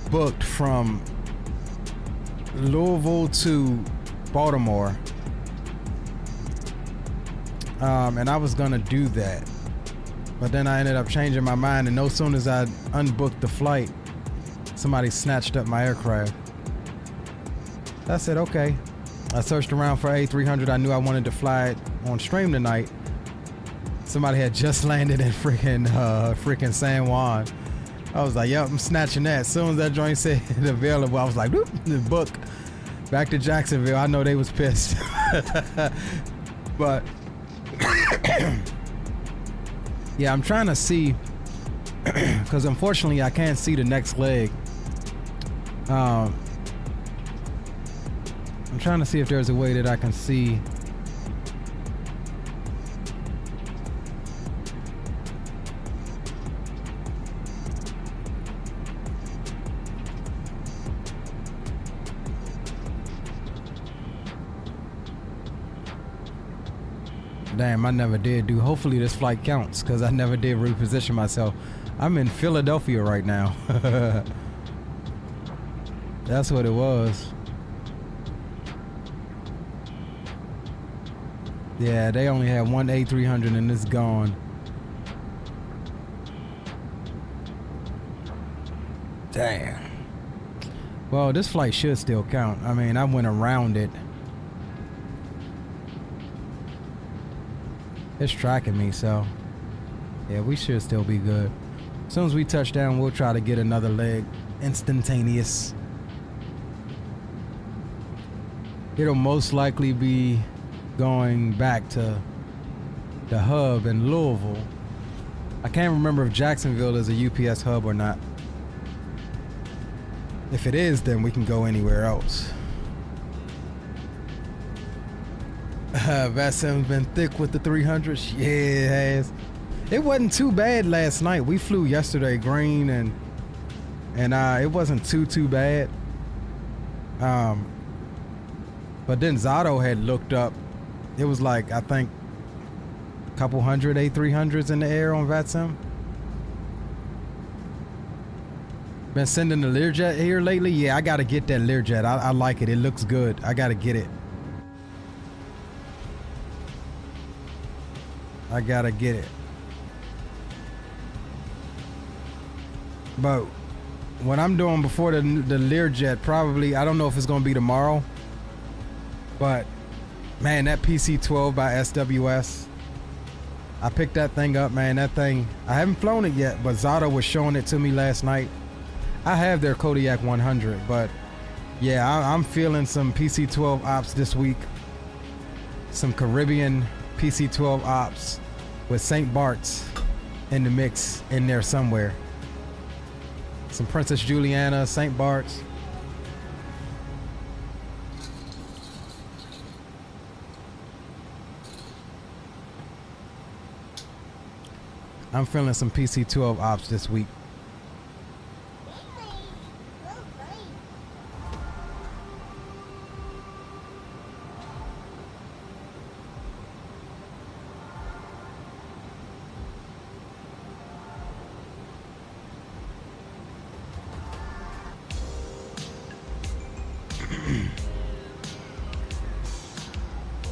booked from Louisville to Baltimore, and I was gonna do that, but then I ended up changing my mind, and no sooner as I unbooked the flight, somebody snatched up my aircraft. I said, okay. I searched around for A300. I knew I wanted to fly it on stream tonight. Somebody had just landed in freaking San Juan. I was like, yep, I'm snatching that. As soon as that joint said available, I was like, whoop, book. Back to Jacksonville. I know they was pissed. But yeah, I'm trying to see, because unfortunately I can't see the next leg. I'm trying to see if there's a way that I can see. Damn, I never did do. Hopefully this flight counts, because I never did reposition myself. I'm in Philadelphia right now. That's what it was. Yeah, they only had one A300 and it's gone. Damn. Well, this flight should still count. I mean, I went around it. It's tracking me, so yeah, we should still be good. As soon as we touch down, we'll try to get another leg instantaneous. It'll most likely be going back to the hub in Louisville. I can't remember if Jacksonville is a UPS hub or not. If it is, then we can go anywhere else. Vassem's been thick with the 300s. Yeah, it has. It wasn't too bad last night. We flew yesterday green, and it wasn't too bad. But then Zato had looked up. It was like, I think, a couple hundred A300s in the air on Vatsem. Been sending the Learjet here lately. Yeah, I gotta get that Learjet. I like it. It looks good. I gotta get it. I gotta get it. But what I'm doing before the Learjet, probably, I don't know if it's gonna be tomorrow, but man, that PC-12 by SWS, I picked that thing up, man. That thing, I haven't flown it yet, but Zato was showing it to me last night. I have their Kodiak 100, but yeah, I'm feeling some PC-12 ops this week. some Caribbean PC-12 ops with St. Bart's in the mix in there somewhere. Some Princess Juliana, St. Bart's. I'm feeling some PC-12 ops this week.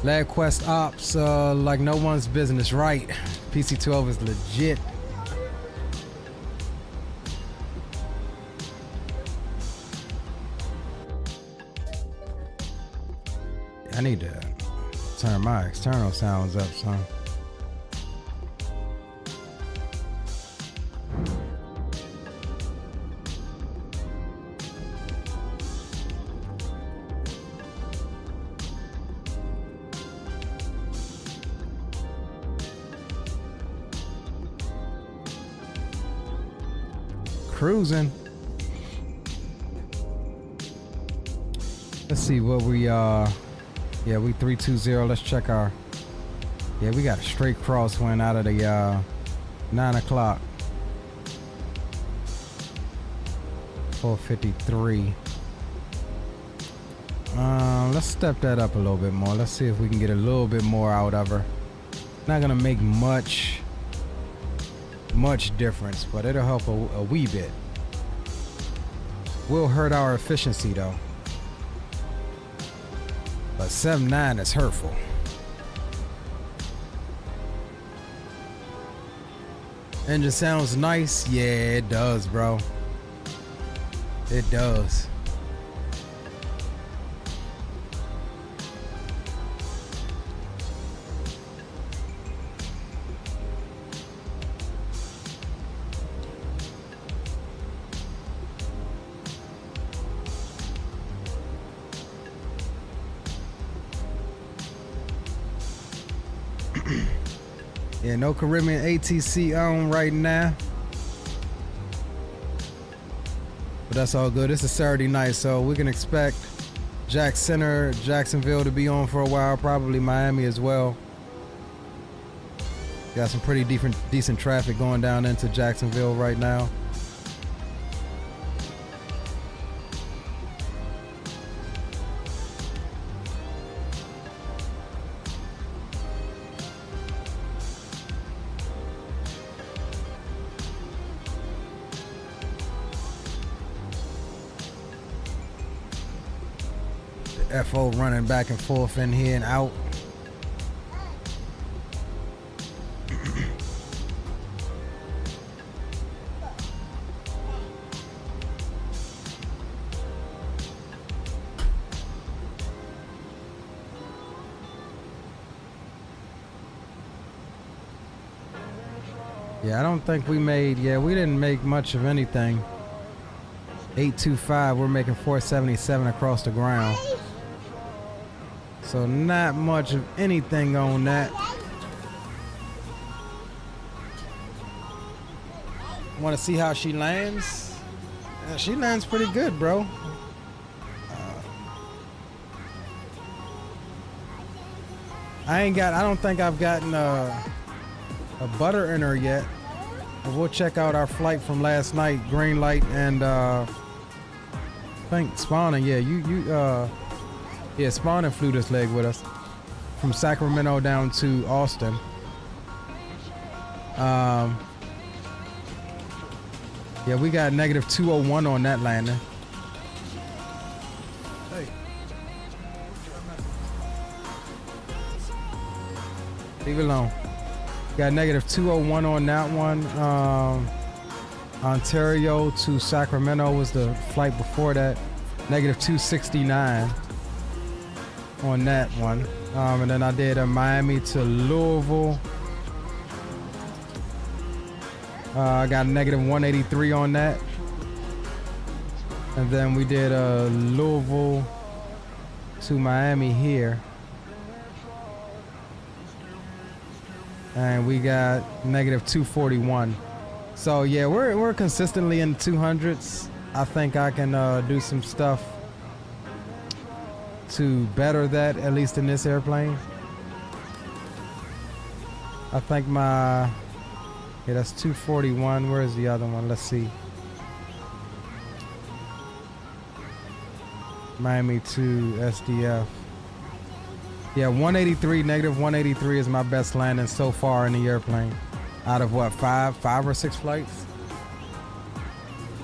Lab Quest ops like no one's business, right? PC-12 is legit. I need to turn my external sounds up, son. Cruising. Let's see what we yeah, we 320. Let's check our, yeah, we got a straight crosswind out of the 9 o'clock. 453. Let's step that up a little bit more. Let's see if we can get a little bit more out of her. Not gonna make much difference, but it'll help a wee bit. Will hurt our efficiency though. But 7.9 is hurtful. Engine sounds nice. Yeah, it does, bro. It does. Yeah, no Caribbean ATC on right now. But that's all good. It's a Saturday night, so we can expect Jack Center, Jacksonville to be on for a while, probably Miami as well. Got some pretty decent traffic going down into Jacksonville right now. FO running back and forth in here and out. Yeah, I don't think we made, yeah, we didn't make much of anything. 825, we're making 477 across the ground. So not much of anything on that. Want to see how she lands? Yeah, she lands pretty good, bro. I don't think I've gotten a butter in her yet. We'll check out our flight from last night, green light and I think spawning. Yeah, yeah, spawning flew this leg with us from Sacramento down to Austin. Yeah, we got negative 201 on that landing. Hey. Leave it alone. Got negative 201 on that one. Ontario to Sacramento was the flight before that. Negative 269 on that one. And then I did a Miami to Louisville. I got a negative 183 on that. And then we did a Louisville to Miami here. And we got negative 241. So yeah, we're consistently in the 200s. I think I can do some stuff to better that, at least in this airplane. I think yeah, that's 241. Where's the other one? Let's see. Miami to SDF. Yeah, 183, negative 183 is my best landing so far in the airplane. Out of what, five or six flights?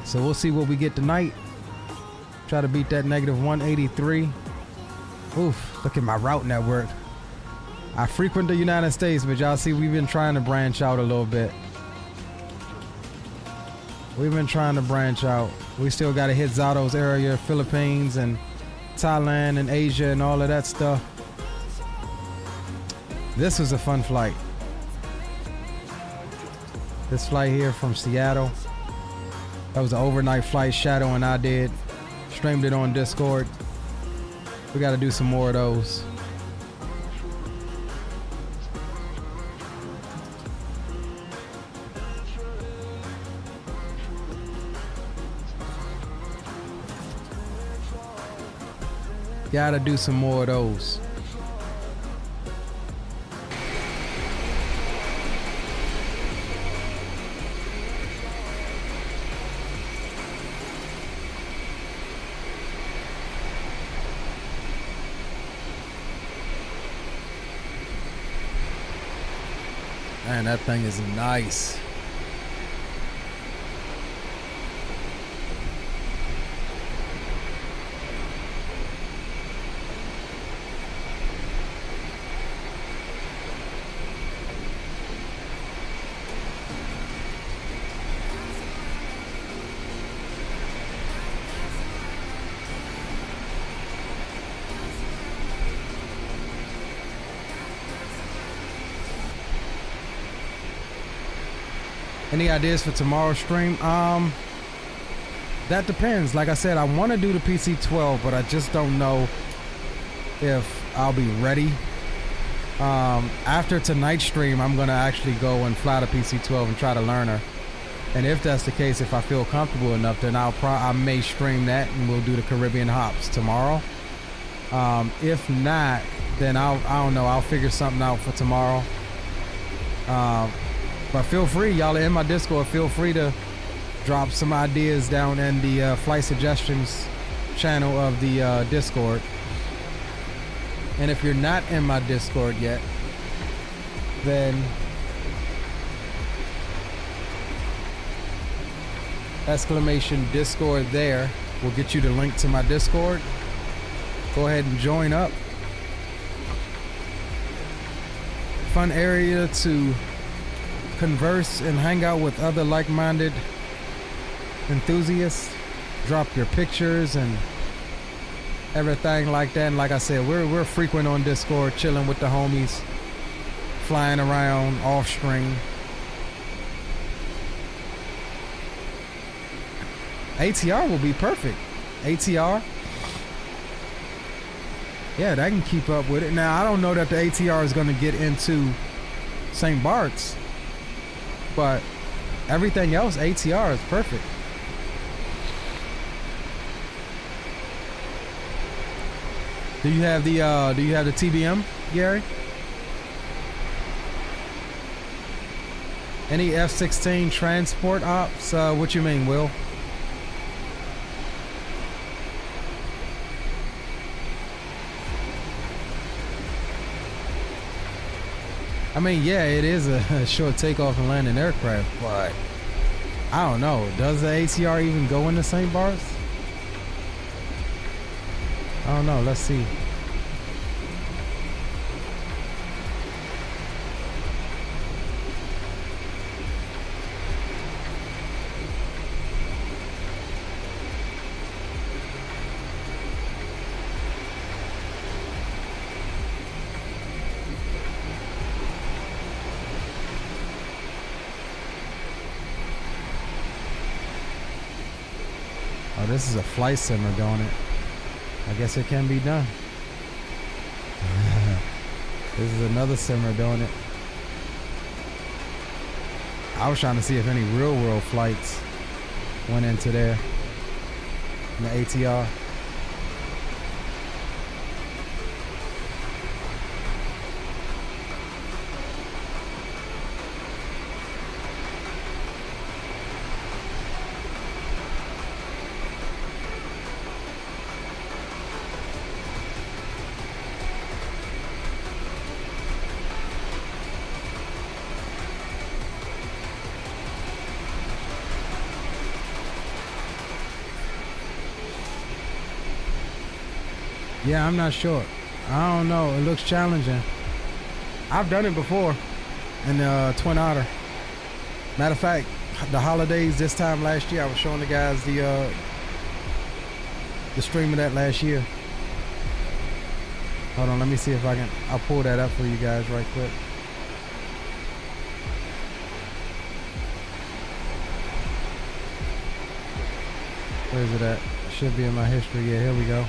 So we'll see what we get tonight. Try to beat that negative 183. Oof, look at my route network. I frequent the United States, but y'all see we've been trying to branch out a little bit. We've been trying to branch out. We still got to hit Zato's area, Philippines and Thailand and Asia and all of that stuff. This was a fun flight. This flight here from Seattle. That was an overnight flight Shadow and I did. Streamed it on Discord. We got to do some more of those. Gotta do some more of those. Man, that thing is nice. Any ideas for tomorrow's stream? That depends. Like I said, I want to do the PC-12, but I just don't know if I'll be ready. After tonight's stream, I'm gonna actually go and fly the PC-12 and try to learn her. And if that's the case, if I feel comfortable enough, then I may stream that and we'll do the Caribbean hops tomorrow. If not, then I don't know. I'll figure something out for tomorrow. But feel free, y'all are in my Discord, feel free to drop some ideas down in the flight suggestions channel of the Discord. And if you're not in my Discord yet, then exclamation Discord there will get you the link to my Discord. Go ahead and join up. Fun area to converse and hang out with other like-minded enthusiasts. Drop your pictures and everything like that. And like I said, we're frequent on Discord, chilling with the homies, flying around off string. ATR will be perfect. ATR, yeah, that can keep up with it. Now I don't know that the ATR is going to get into St. Bart's, but everything else, ATR is perfect. Do you have the TBM, Gary? Any F-16 transport ops? What you mean, Will? I mean, yeah, it is a short takeoff and landing aircraft, but I don't know. Does the ATR even go into St. Bart's? I don't know. Let's see. Oh, this is a flight simmer doing it. I guess it can be done. This is another simmer doing it. I was trying to see if any real world flights went into there in the ATR. Yeah, I'm not sure. I don't know. It looks challenging. I've done it before in the Twin Otter. Matter of fact, the holidays this time last year, I was showing the guys the stream of that last year. Hold on, let me see if I'll pull that up for you guys right quick. Where is it at? It should be in my history. Yeah, here we go.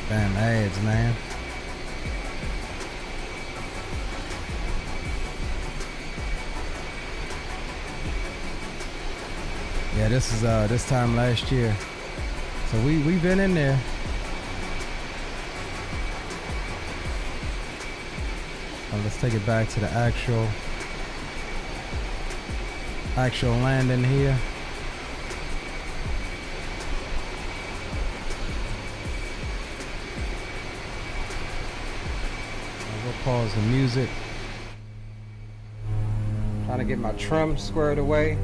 Damn ads, man. Yeah, this is this time last year. So we've been in there. Let's take it back to the actual landing here. Pause the music. Trying to get my trim squared away.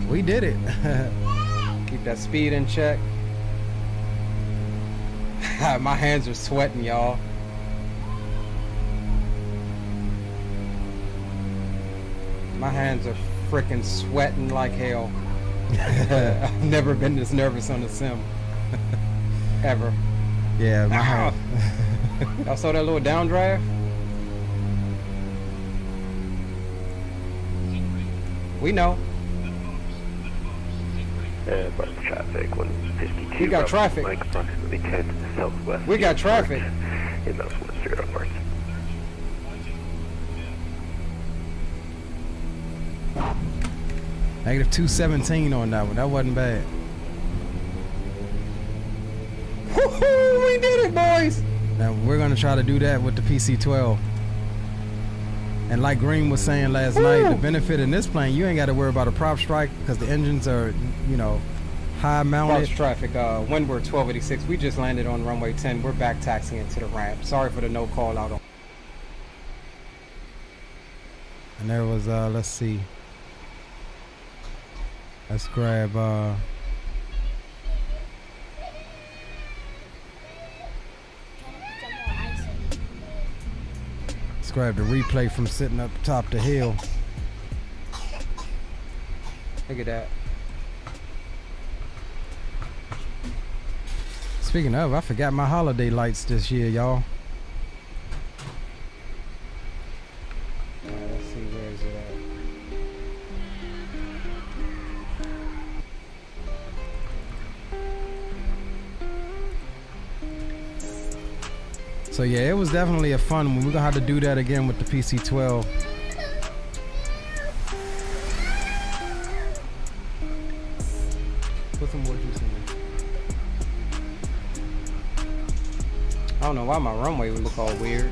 We did it. Keep that speed in check. My hands are sweating, y'all. My hands are freaking sweating like hell. I've never been this nervous on a sim. Ever. Yeah, my hand. Y'all saw that little downdraft? We know. Traffic 152. We got traffic. Like approximately 10 to the southwest. We got traffic. In those 10 upwards. Negative 217 on that one. That wasn't bad. Woohoo! We did it, boys! Now we're gonna try to do that with the PC-12. And like Green was saying last night, the benefit in this plane, you ain't got to worry about a prop strike because the engines are, you know, high mounted. Approach traffic, Windward 1286. We just landed on runway 10. We're back taxiing to the ramp. Sorry for the no call out on. And there was, let's see. Let's grab, grab the replay from sitting up top the hill. Look at that. Speaking of, I forgot my holiday lights this year, y'all. Let's see, where is it at? So yeah, it was definitely a fun one. We're gonna have to do that again with the PC-12. Put some more juice in there. I don't know why my runway would look all weird.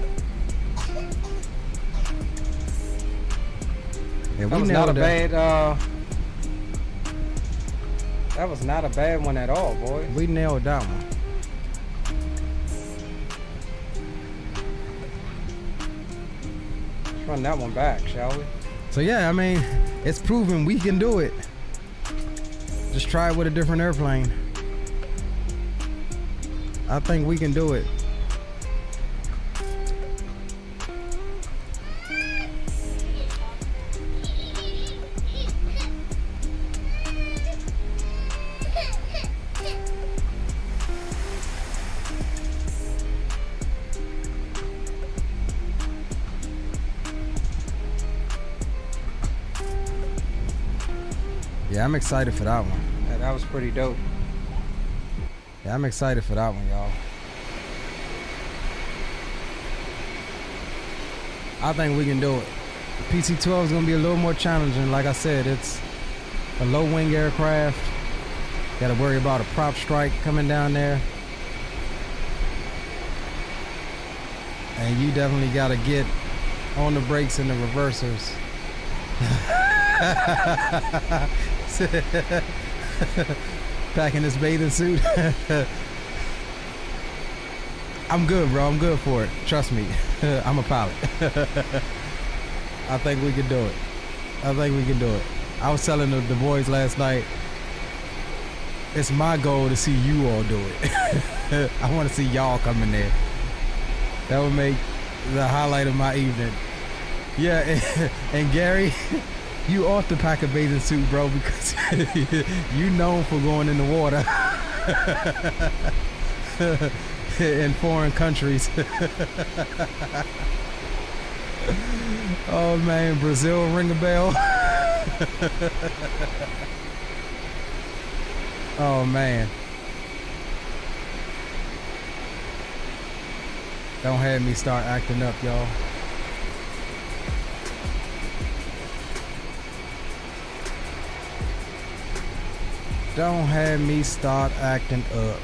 Yeah, That was not a bad, that was not a bad one at all, boy. We nailed that one. Let's run that one back, shall we? So yeah, I mean, it's proven we can do it. Just try it with a different airplane. I think we can do it. Yeah, I'm excited for that one. Yeah, that was pretty dope. Yeah, I'm excited for that one, y'all. I think we can do it. The PC-12 is gonna be a little more challenging. Like I said, it's a low wing aircraft. Got to worry about a prop strike coming down there. And you definitely got to get on the brakes and the reversers. Packing this bathing suit. I'm good, bro. I'm good for it. Trust me. I'm a pilot. I think we can do it. I think we can do it. I was telling the boys last night, it's my goal to see you all do it. I want to see y'all come in there. That would make the highlight of my evening. Yeah, and Gary, you ought to pack a bathing suit, bro, because you known for going in the water in foreign countries. Oh man, Brazil ring a bell. Oh man. Don't have me start acting up, y'all. Don't have me start acting up.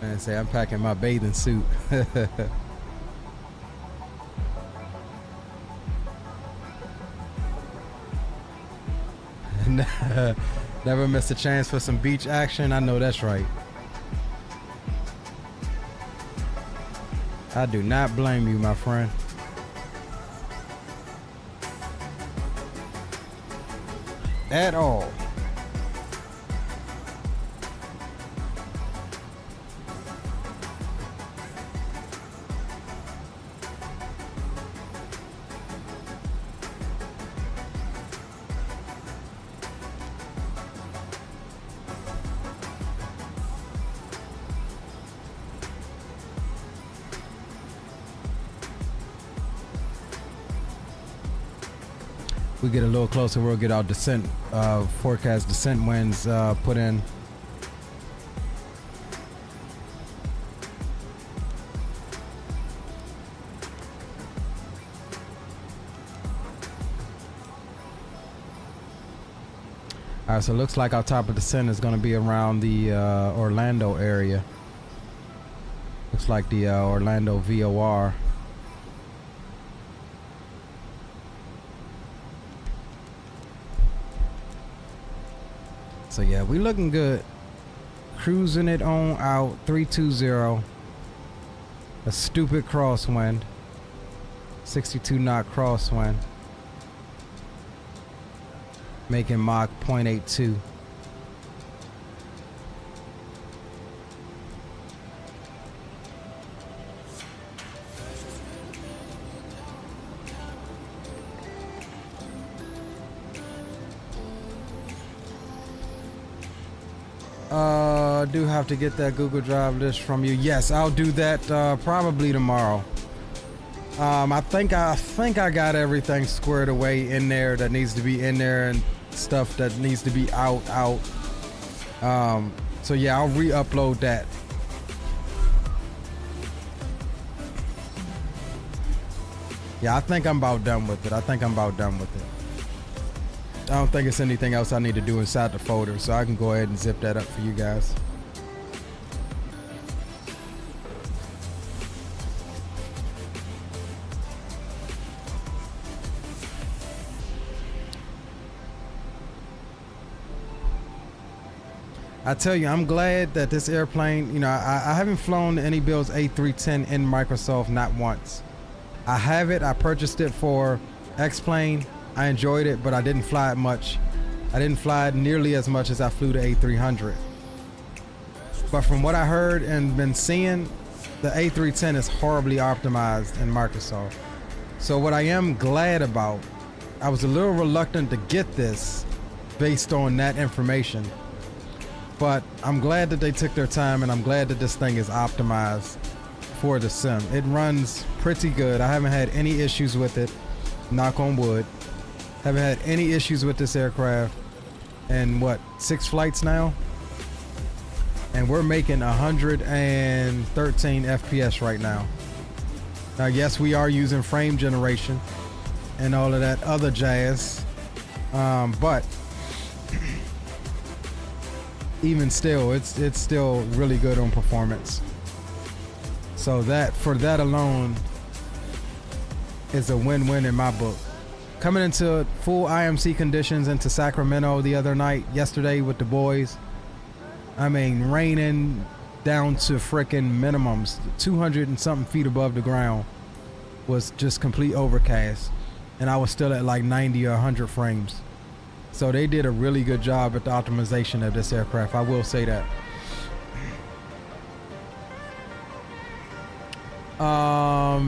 Man, say I'm packing my bathing suit. Never missed a chance for some beach action. I know that's right. I do not blame you, my friend. At all. We get a little closer, we'll get our descent forecast descent winds put in. All right, so it looks like our top of descent is going to be around the Orlando area. Looks like the Orlando VOR. So yeah, we looking good. Cruising it on out, 320. A stupid crosswind. 62 knot crosswind. Making Mach 0.82. Do have to get that Google Drive list from you. Yes, I'll do that probably tomorrow. I think I got everything squared away in there that needs to be in there and stuff that needs to be out. So yeah, I'll re-upload that. Yeah, I think I'm about done with it. I don't think it's anything else I need to do inside the folder, so I can go ahead and zip that up for you guys. I tell you, I'm glad that this airplane, you know, I haven't flown the IniBuilds A310 in Microsoft, not once. I have it, I purchased it for X-Plane. I enjoyed it, but I didn't fly it much. I didn't fly it nearly as much as I flew the A300. But from what I heard and been seeing, the A310 is horribly optimized in Microsoft. So what I am glad about, I was a little reluctant to get this based on that information. But I'm glad that they took their time, and I'm glad that this thing is optimized for the sim. It runs pretty good. I haven't had any issues with it, knock on wood. Haven't had any issues with this aircraft. And what, 6 flights now? And we're making 113 FPS right now. Now, yes, we are using frame generation and all of that other jazz, but even still, it's still really good on performance. So that, for that alone, is a win-win in my book. Coming into full IMC conditions into Sacramento yesterday with the boys. I mean, raining down to frickin' minimums, 200 and something feet above the ground, was just complete overcast, and I was still at like 90 or 100 frames. So they did a really good job at the optimization of this aircraft, I will say that.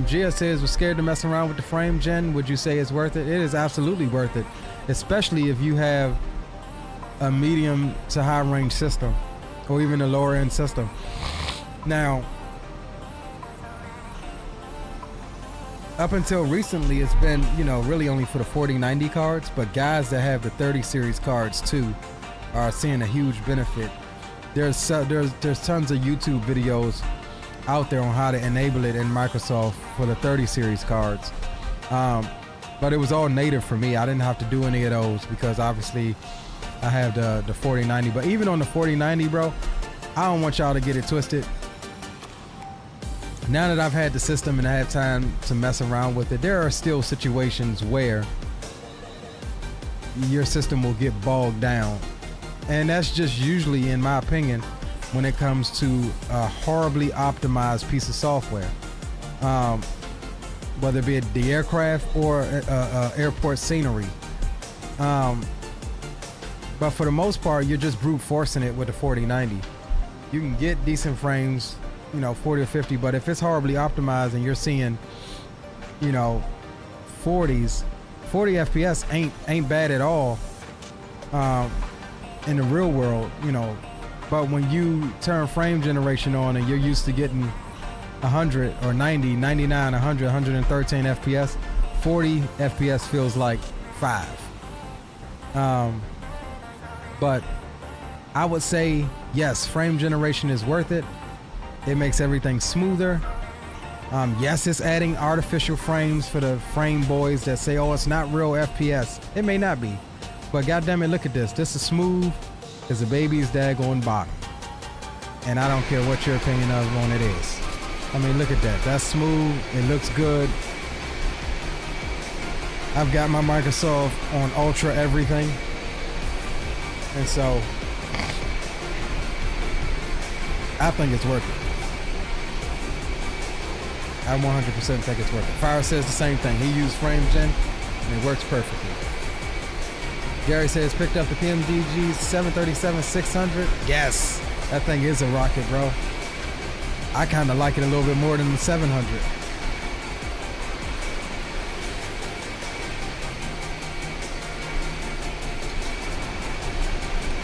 Gia says, was scared to mess around with the frame gen. Would you say it's worth it? It is absolutely worth it, especially if you have a medium to high range system, or even a lower end system. Now, up until recently, it's been, you know, really only for the 4090 cards, but guys that have the 30 series cards too are seeing a huge benefit. There's tons of YouTube videos out there on how to enable it in Microsoft for the 30 series cards. But it was all native for me. I didn't have to do any of those because obviously I have the 4090. But even on the 4090, bro, I don't want y'all to get it twisted. Now that I've had the system and I had time to mess around with it, there are still situations where your system will get bogged down. And that's just usually, in my opinion, when it comes to a horribly optimized piece of software. Whether it be the aircraft or airport scenery. But for the most part, you're just brute forcing it with the 4090. You can get decent frames, you know, 40 or 50, but if it's horribly optimized and you're seeing, you know, 40 FPS ain't bad at all in the real world, you know. But when you turn frame generation on and you're used to getting 100 or 90, 99, 100, 113 FPS, 40 FPS feels like 5. But I would say, yes, frame generation is worth it. It makes everything smoother. Yes, it's adding artificial frames for the frame boys that say, oh, it's not real FPS. It may not be. But goddamn it, look at this. This is smooth as a baby's daggone bottom. And I don't care what your opinion of on it is. I mean, look at that. That's smooth. It looks good. I've got my Microsoft on Ultra everything. And so I think it's worth it. I 100% think it's worth it. Fire says the same thing. He used frame gen and it works perfectly. Gary says picked up the PMDG 737-600. Yes, that thing is a rocket, bro. I kind of like it a little bit more than the 700.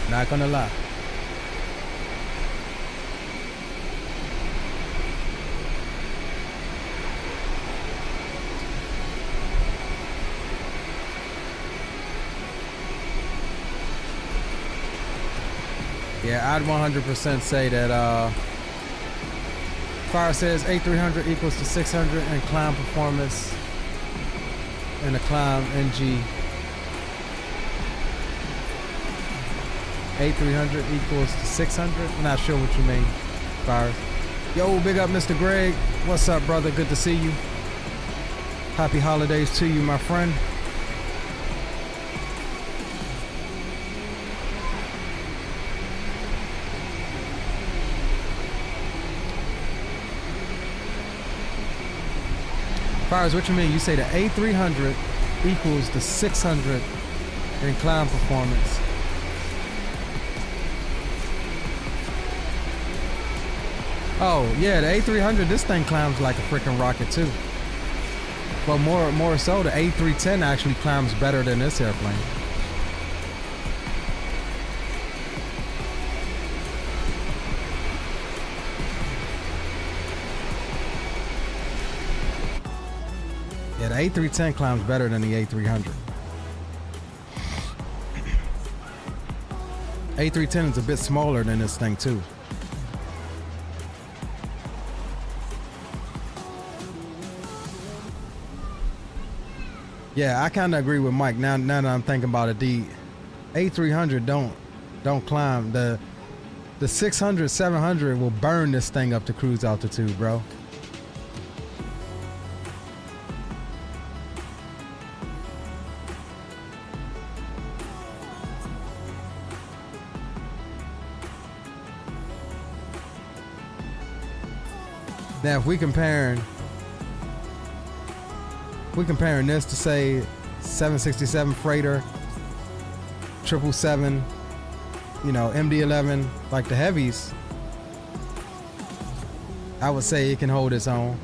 Not gonna lie. Yeah, I'd 100% say that Fire says A300 equals to 600 in climb performance in the climb NG. A300 equals to 600? I'm not sure what you mean, Fires. Yo, big up Mr. Greg. What's up, brother? Good to see you. Happy holidays to you, my friend. Fires, what you mean? You say the A300 equals the 600 in climb performance. Oh, yeah, the A300, this thing climbs like a freaking rocket too. But more so, the A310 actually climbs better than this airplane. Yeah, the A310 climbs better than the A300. A310 is a bit smaller than this thing too. Yeah, I kind of agree with Mike. Now that I'm thinking about it, the A300 don't climb. The 600, 700 will burn this thing up to cruise altitude, bro. Now, if we comparing this to say 767 freighter, 777, you know, MD-11, like the heavies, I would say it can hold its own.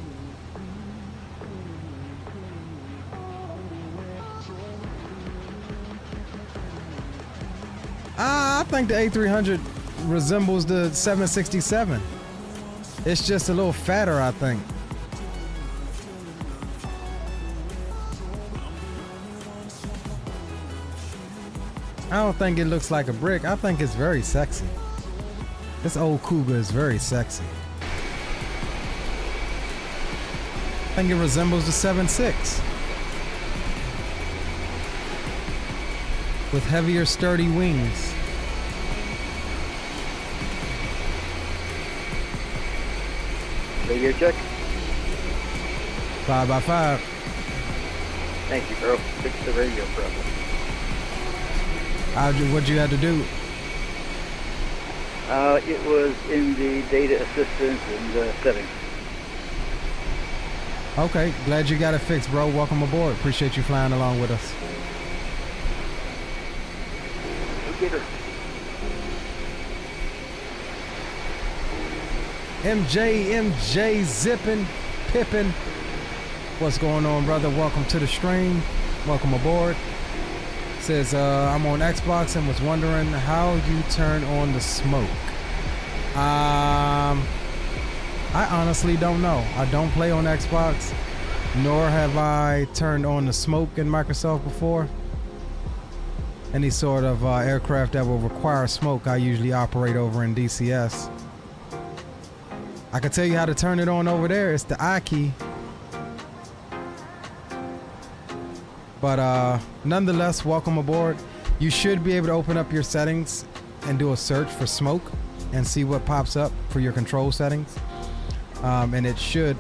I think the A300 resembles the 767. It's just a little fatter, I think. I don't think it looks like a brick. I think it's very sexy. This old Cougar is very sexy. I think it resembles the 7.6 with heavier, sturdy wings. Radio check. 5x5. Thank you, bro. Fix the radio problem. What'd you have to do? It was in the data assistance and the settings. Okay, glad you got it fixed, bro. Welcome aboard. Appreciate you flying along with us. Go get her. MJ zipping, pipping. What's going on, brother? Welcome to the stream. Welcome aboard. Says, I'm on Xbox and was wondering how you turn on the smoke. I honestly don't know. I don't play on Xbox, nor have I turned on the smoke in Microsoft before. Any sort of aircraft that will require smoke, I usually operate over in DCS. I can tell you how to turn it on over there. It's the I key. But nonetheless, welcome aboard. You should be able to open up your settings and do a search for smoke and see what pops up for your control settings. And it should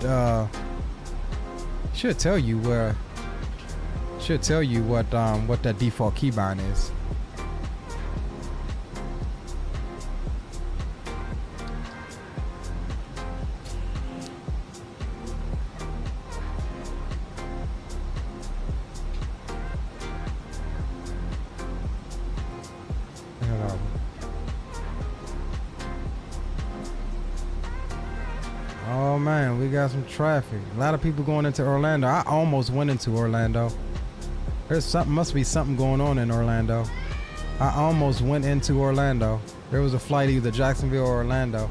tell you what that default keybind is. Oh man, we got some traffic. A lot of people going into Orlando. I almost went into Orlando. Must be something going on in Orlando. I almost went into Orlando. There was a flight either Jacksonville or Orlando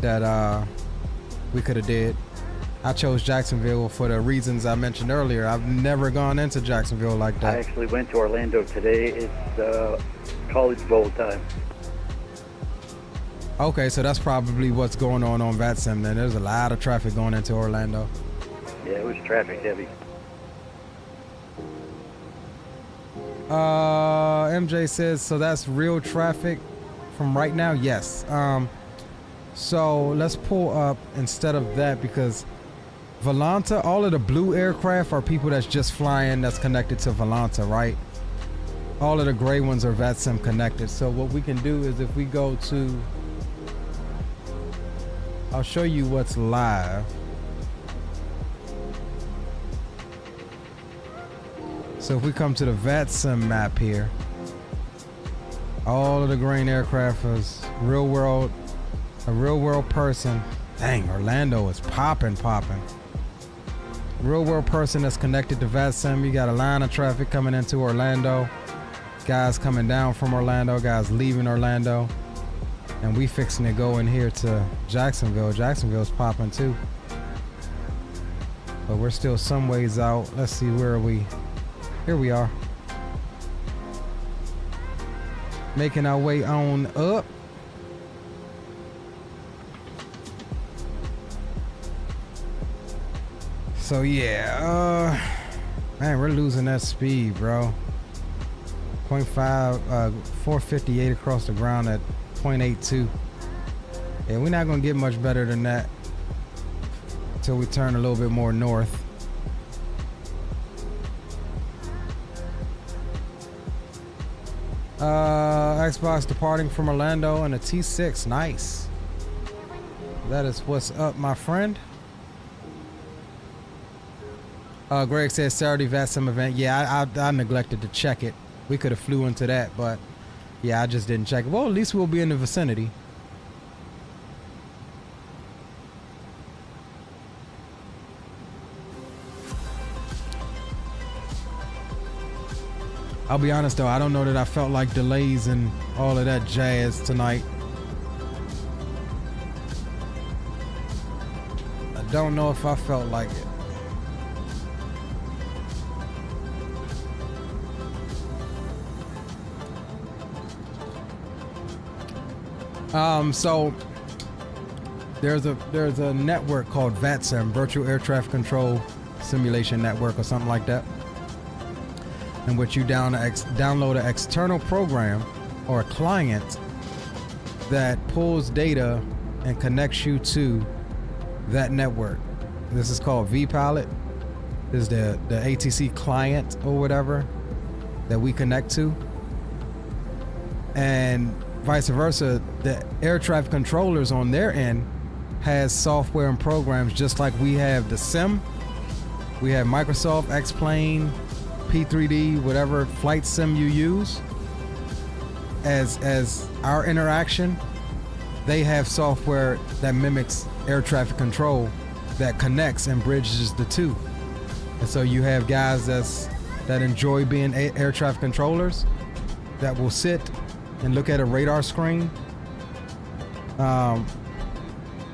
that we could have did. I chose Jacksonville for the reasons I mentioned earlier. I've never gone into Jacksonville like that. I actually went to Orlando today. It's college bowl time. Okay, so that's probably what's going on VATSIM then. There's a lot of traffic going into Orlando. Yeah, it was traffic heavy. MJ says, so that's real traffic from right now? Yes. So let's pull up instead of that, because Volanta, all of the blue aircraft are people that's just flying that's connected to Volanta, right? All of the gray ones are VATSIM connected. So what we can do is if we go to, I'll show you what's live. So if we come to the VATSIM map here, all of the green aircraft is a real world person. Dang, Orlando is popping. Real world person that's connected to VATSIM. You got a line of traffic coming into Orlando. Guys coming down from Orlando, guys leaving Orlando. And we fixing to go in here to Jacksonville. Jacksonville's popping too. but we're still some ways out. Let's see, where are we? Here we are. Making our way on up. So yeah, man, we're losing that speed, bro. 0.5, 458 across the ground at 0.82. Yeah, we're not gonna get much better than that until we turn a little bit more north. Xbox departing from Orlando in a T6, nice. That is what's up, my friend. Greg says Saturday VATSIM event. Yeah, I neglected to check it. We could have flew into that, but yeah, I just didn't check it. Well, at least we'll be in the vicinity. I'll be honest though, I don't know that I felt like delays and all of that jazz tonight. I don't know if I felt like it. So there's a network called VATSIM, Virtual Air Traffic Control Simulation Network or something like that, in which you download an external program or a client that pulls data and connects you to that network. This is called vPilot. This is the ATC client or whatever that we connect to. And vice versa, the air traffic controllers on their end has software and programs just like we have the sim. We have Microsoft X-Plane, P3D, whatever flight sim you use as our interaction. They have software that mimics air traffic control that connects and bridges the two. And so you have guys that enjoy being air traffic controllers that will sit and look at a radar screen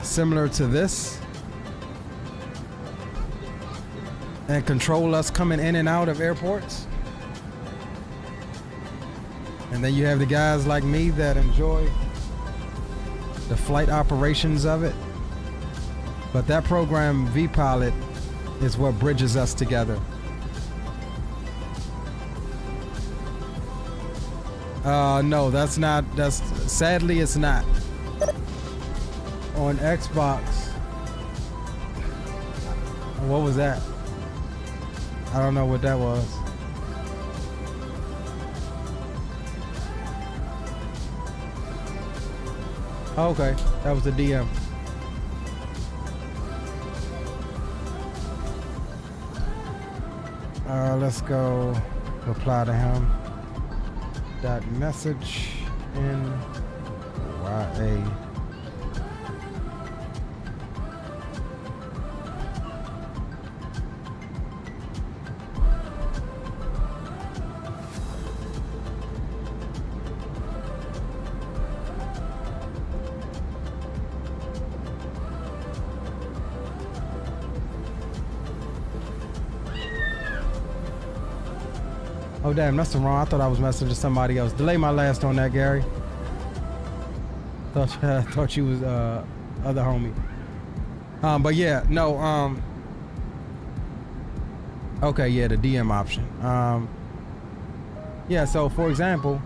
similar to this and control us coming in and out of airports. And then you have the guys like me that enjoy the flight operations of it. But that program, vPilot, is what bridges us together. No, sadly it's not. On Xbox. What was that? I don't know what that was. Oh, okay, that was the DM. Let's go reply to him. That message in YA. Oh damn, that's the wrong. I thought I was messaging somebody else. Delay my last on that, Gary. Thought you was other homie. But yeah, no. Okay, yeah, the DM option. Yeah, so for example,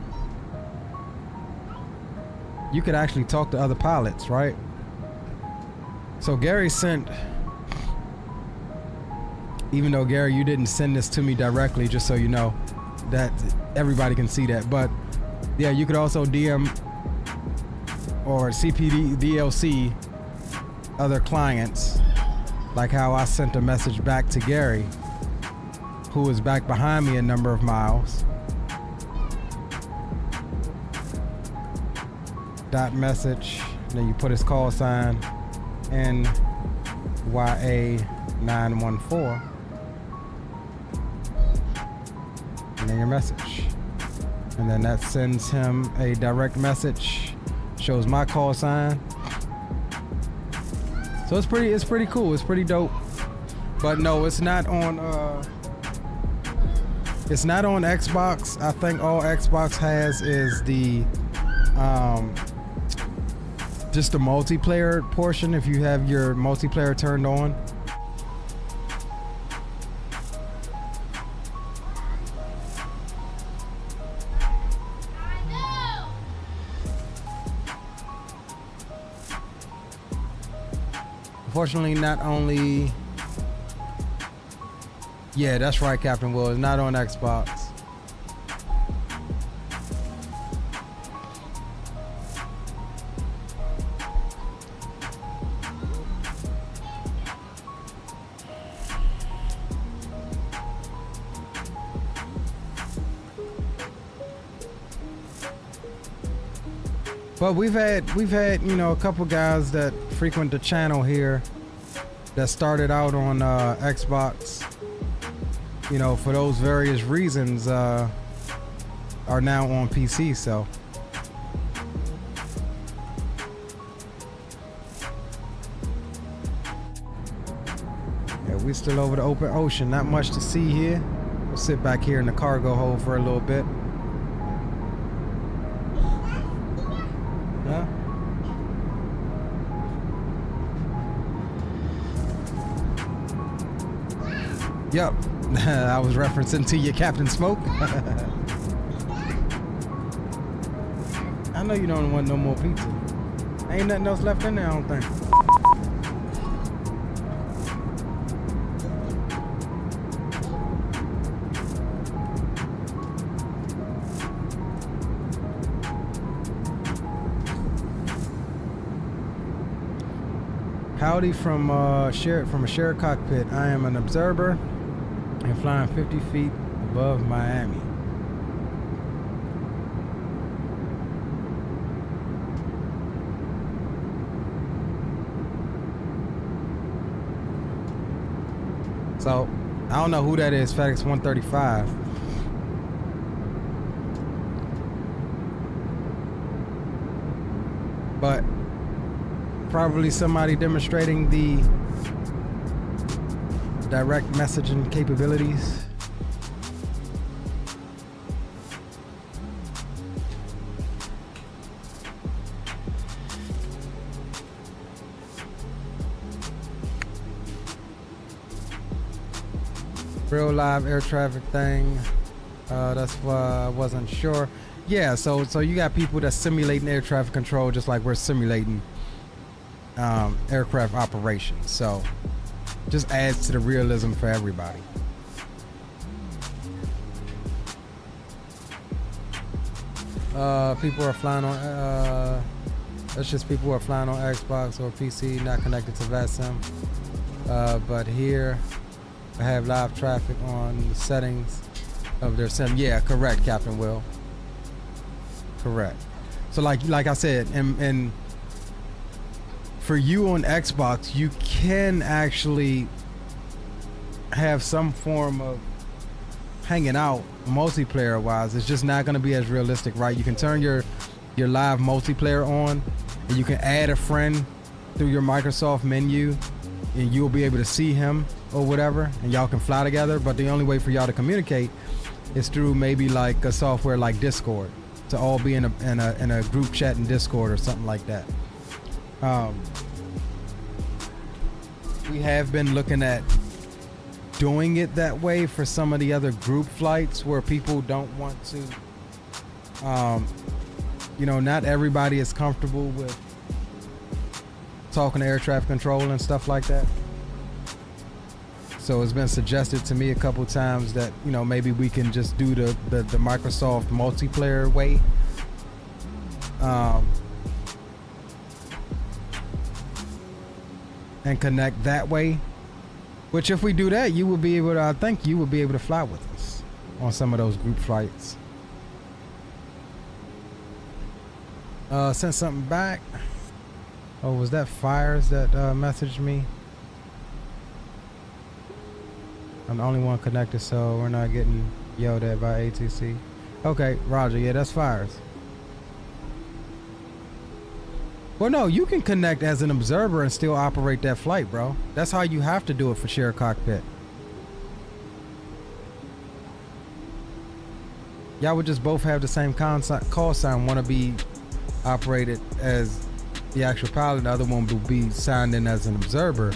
you could actually talk to other pilots, right? So Gary sent. Even though Gary, you didn't send this to me directly, just so you know. That everybody can see that, but yeah, you could also DM or CPD DLC other clients, like how I sent a message back to Gary, who was back behind me a number of miles. Dot message, then you put his call sign NYA914. And then your message, and then that sends him a direct message, shows my call sign. So it's pretty cool. It's pretty dope. But no, it's not on Xbox. I think all Xbox has is the just the multiplayer portion if you have your multiplayer turned on. Unfortunately, not only... Yeah, that's right, Captain Will. It's not on Xbox. But we've had, you know, a couple guys that frequent the channel here that started out on Xbox, you know, for those various reasons, are now on PC, so. Yeah, we still over the open ocean. Not much to see here. We'll sit back here in the cargo hold for a little bit. Yeah. Yep. I was referencing to you, Captain Smoke. I know you don't want no more pizza. Ain't nothing else left in there, I don't think. Howdy from a shared cockpit. I am an observer and flying 50 feet above Miami. So, I don't know who that is, FedEx 135. But probably somebody demonstrating the direct messaging capabilities. Real live air traffic thing. That's why I wasn't sure. Yeah, so you got people that's simulating air traffic control just like we're simulating aircraft operations. So just adds to the realism for everybody. People are flying on that's just people who are flying on Xbox or PC not connected to VATSIM. But here I have live traffic on the settings of their sim. Yeah, correct, Captain Will. Correct. So like I said, and for you on Xbox, you can actually have some form of hanging out multiplayer wise. It's just not going to be as realistic, right? You can turn your live multiplayer on and you can add a friend through your Microsoft menu and you'll be able to see him or whatever and y'all can fly together. But the only way for y'all to communicate is through maybe like a software like Discord, to all be in a group chat in Discord or something like that. We have been looking at doing it that way for some of the other group flights where people don't want to, you know, not everybody is comfortable with talking to air traffic control and stuff like that. So it's been suggested to me a couple times that, you know, maybe we can just do the Microsoft multiplayer way. And connect that way. Which if we do that, you will be able to, I think you will be able to fly with us on some of those group flights. Sent something back. Oh, was that Fires that messaged me? I'm the only one connected, so we're not getting yelled at by ATC. Okay, Roger. Yeah, that's Fires. Well, no, you can connect as an observer and still operate that flight, bro. That's how you have to do it for shared cockpit. Y'all would just both have the same call sign. One to be operated as the actual pilot, the other one will be signed in as an observer.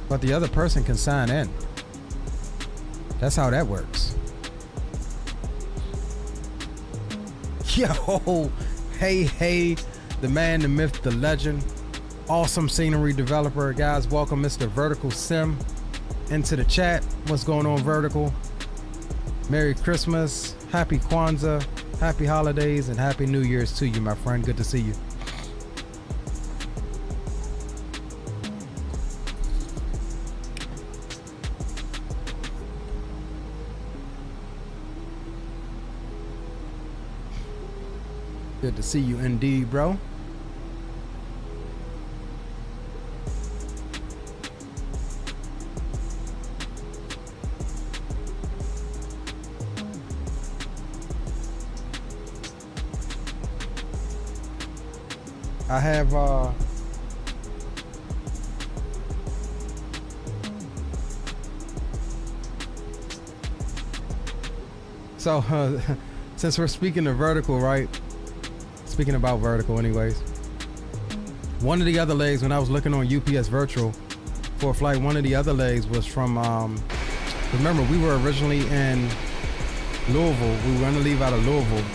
But the other person can sign in. That's how that works. Yo, hey, the man, the myth, the legend, awesome scenery developer. Guys, welcome Mr. Vertical Sim into the chat. What's going on, Vertical? Merry Christmas, Happy Kwanzaa, Happy Holidays, and Happy New Year's to you, my friend. Good to see you. Good to see you indeed, bro. I have since we're speaking of vertical, right? Speaking about vertical anyways, one of the other legs, when I was looking on UPS Virtual for a flight, one of the other legs was from, remember we were originally in Louisville. We were going to leave out of Louisville.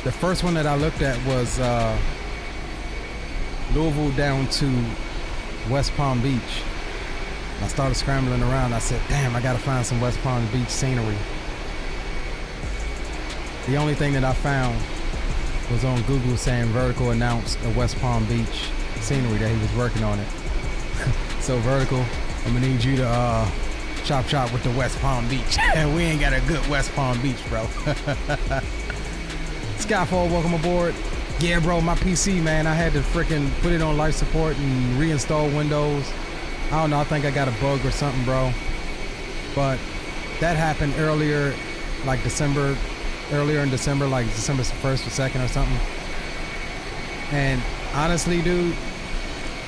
The first one that I looked at was Louisville down to West Palm Beach. I started scrambling around. I said, damn, I gotta find some West Palm Beach scenery. The only thing that I found was on Google saying Vertical announced a West Palm Beach scenery that he was working on it. So Vertical, I'm gonna need you to chop with the West Palm Beach. We ain't got a good West Palm Beach, bro. Skyfall, welcome aboard. Yeah, bro, my PC, man, I had to freaking put it on life support and reinstall Windows. I don't know, I think I got a bug or something, bro. But that happened earlier, like earlier in December, like December 1st or 2nd or something. And honestly, dude,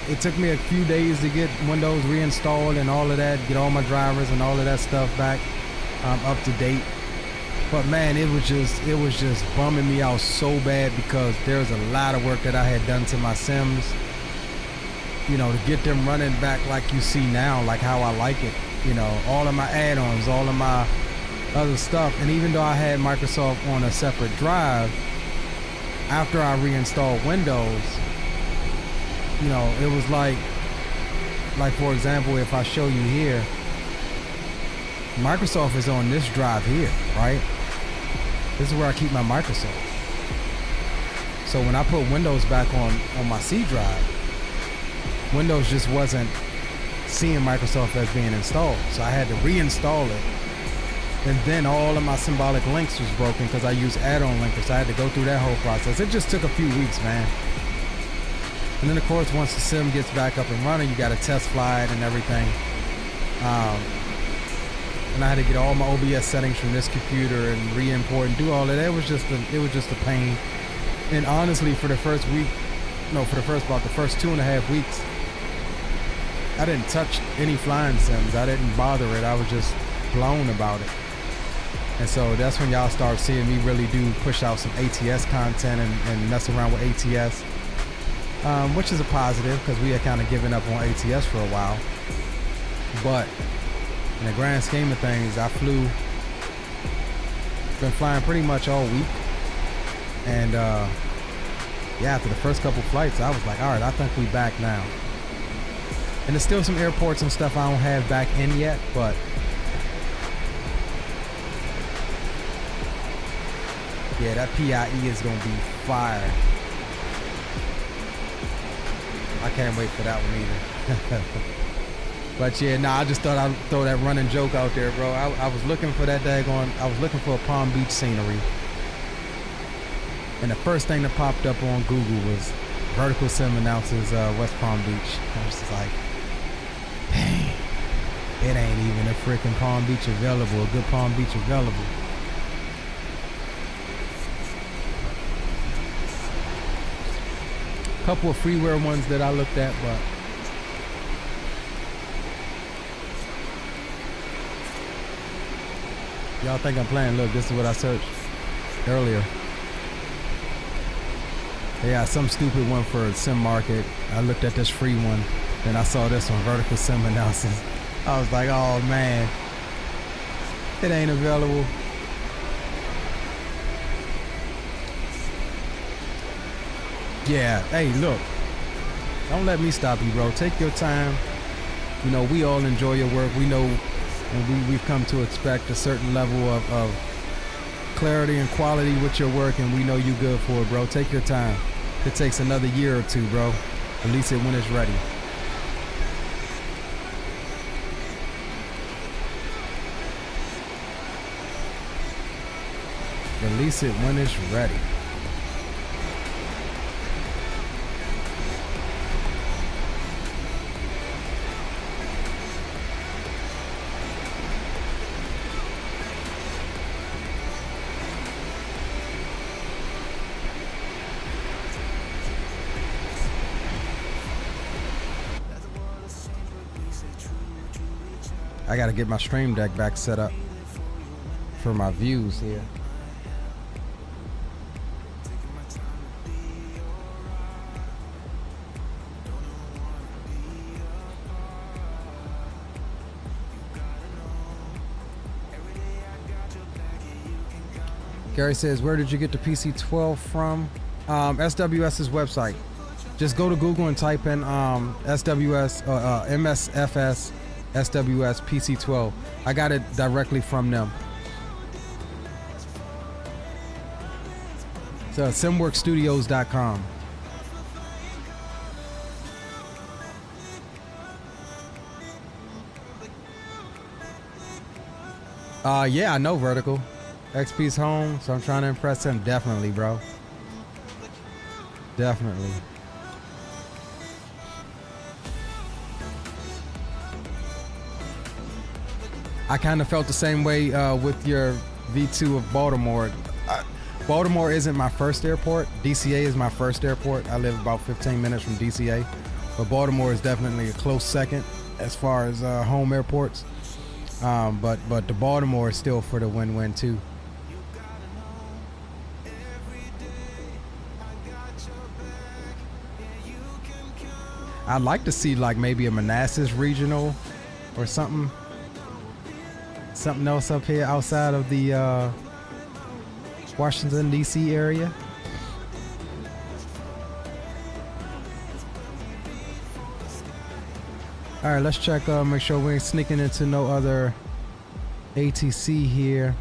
it took me a few days to get Windows reinstalled and all of that, get all my drivers and all of that stuff back up to date. But man, it was just bumming me out so bad because there's a lot of work that I had done to my Sims, you know, to get them running back like you see now, like how I like it, you know, all of my add-ons, all of my other stuff. And even though I had Microsoft on a separate drive, after I reinstalled Windows, you know, it was like for example, if I show you here, Microsoft is on this drive here, right? This is where I keep my Microsoft. So when I put Windows back on my C drive, Windows just wasn't seeing Microsoft as being installed. So I had to reinstall it. And then all of my symbolic links was broken because I use add-on linkers. So I had to go through that whole process. It just took a few weeks, man. And then of course, once the sim gets back up and running, you got to test fly it and everything. And I had to get all my OBS settings from this computer and re-import and do all of that. It was just a pain. And honestly, for the first week, about the first 2.5 weeks, I didn't touch any flying sims. I didn't bother it. I was just blown about it. And so that's when y'all start seeing me really do push out some ATS content and mess around with ATS, which is a positive because we had kind of given up on ATS for a while. But in the grand scheme of things, been flying pretty much all week. And yeah, after the first couple flights, I was like, all right, I think we back now. And there's still some airports and stuff I don't have back in yet, but yeah, that PIE is gonna be fire. I can't wait for that one either. But yeah, nah, I just thought I'd throw that running joke out there, bro. I was looking for that I was looking for a Palm Beach scenery. And the first thing that popped up on Google was Vertical Sim announces West Palm Beach. I was just like, dang, it ain't even a freaking Palm Beach available, a good Palm Beach available. Couple of freeware ones that I looked at, but y'all think I'm playing? Look, this is what I searched earlier. Yeah, some stupid one for sim market. I looked at this free one, then I saw this one, vertical sim analysis. I was like, oh man, it ain't available. Yeah, hey, look, don't let me stop you, bro. Take your time. You know, we all enjoy your work. We know, and we've come to expect a certain level of clarity and quality with your work, and we know you good for it, bro. Take your time. It takes another year or two, bro. Release it when it's ready. Release it when it's ready. I gotta get my stream deck back set up for my views here. Gary says, where did you get the PC-12 from? SWS's website. Just go to Google and type in SWS, MSFS, SWS PC-12. I got it directly from them. So simworkstudios.com. Yeah, I know Vertical. XP's home, so I'm trying to impress him. Definitely, bro. Definitely. I kind of felt the same way with your V2 of Baltimore. Baltimore isn't my first airport. DCA is my first airport. I live about 15 minutes from DCA. But Baltimore is definitely a close second as far as home airports. But the Baltimore is still for the win-win too. I'd like to see like maybe a Manassas regional or something. Something else up here outside of the Washington DC area. All right, let's check, make sure we ain't sneaking into no other ATC here.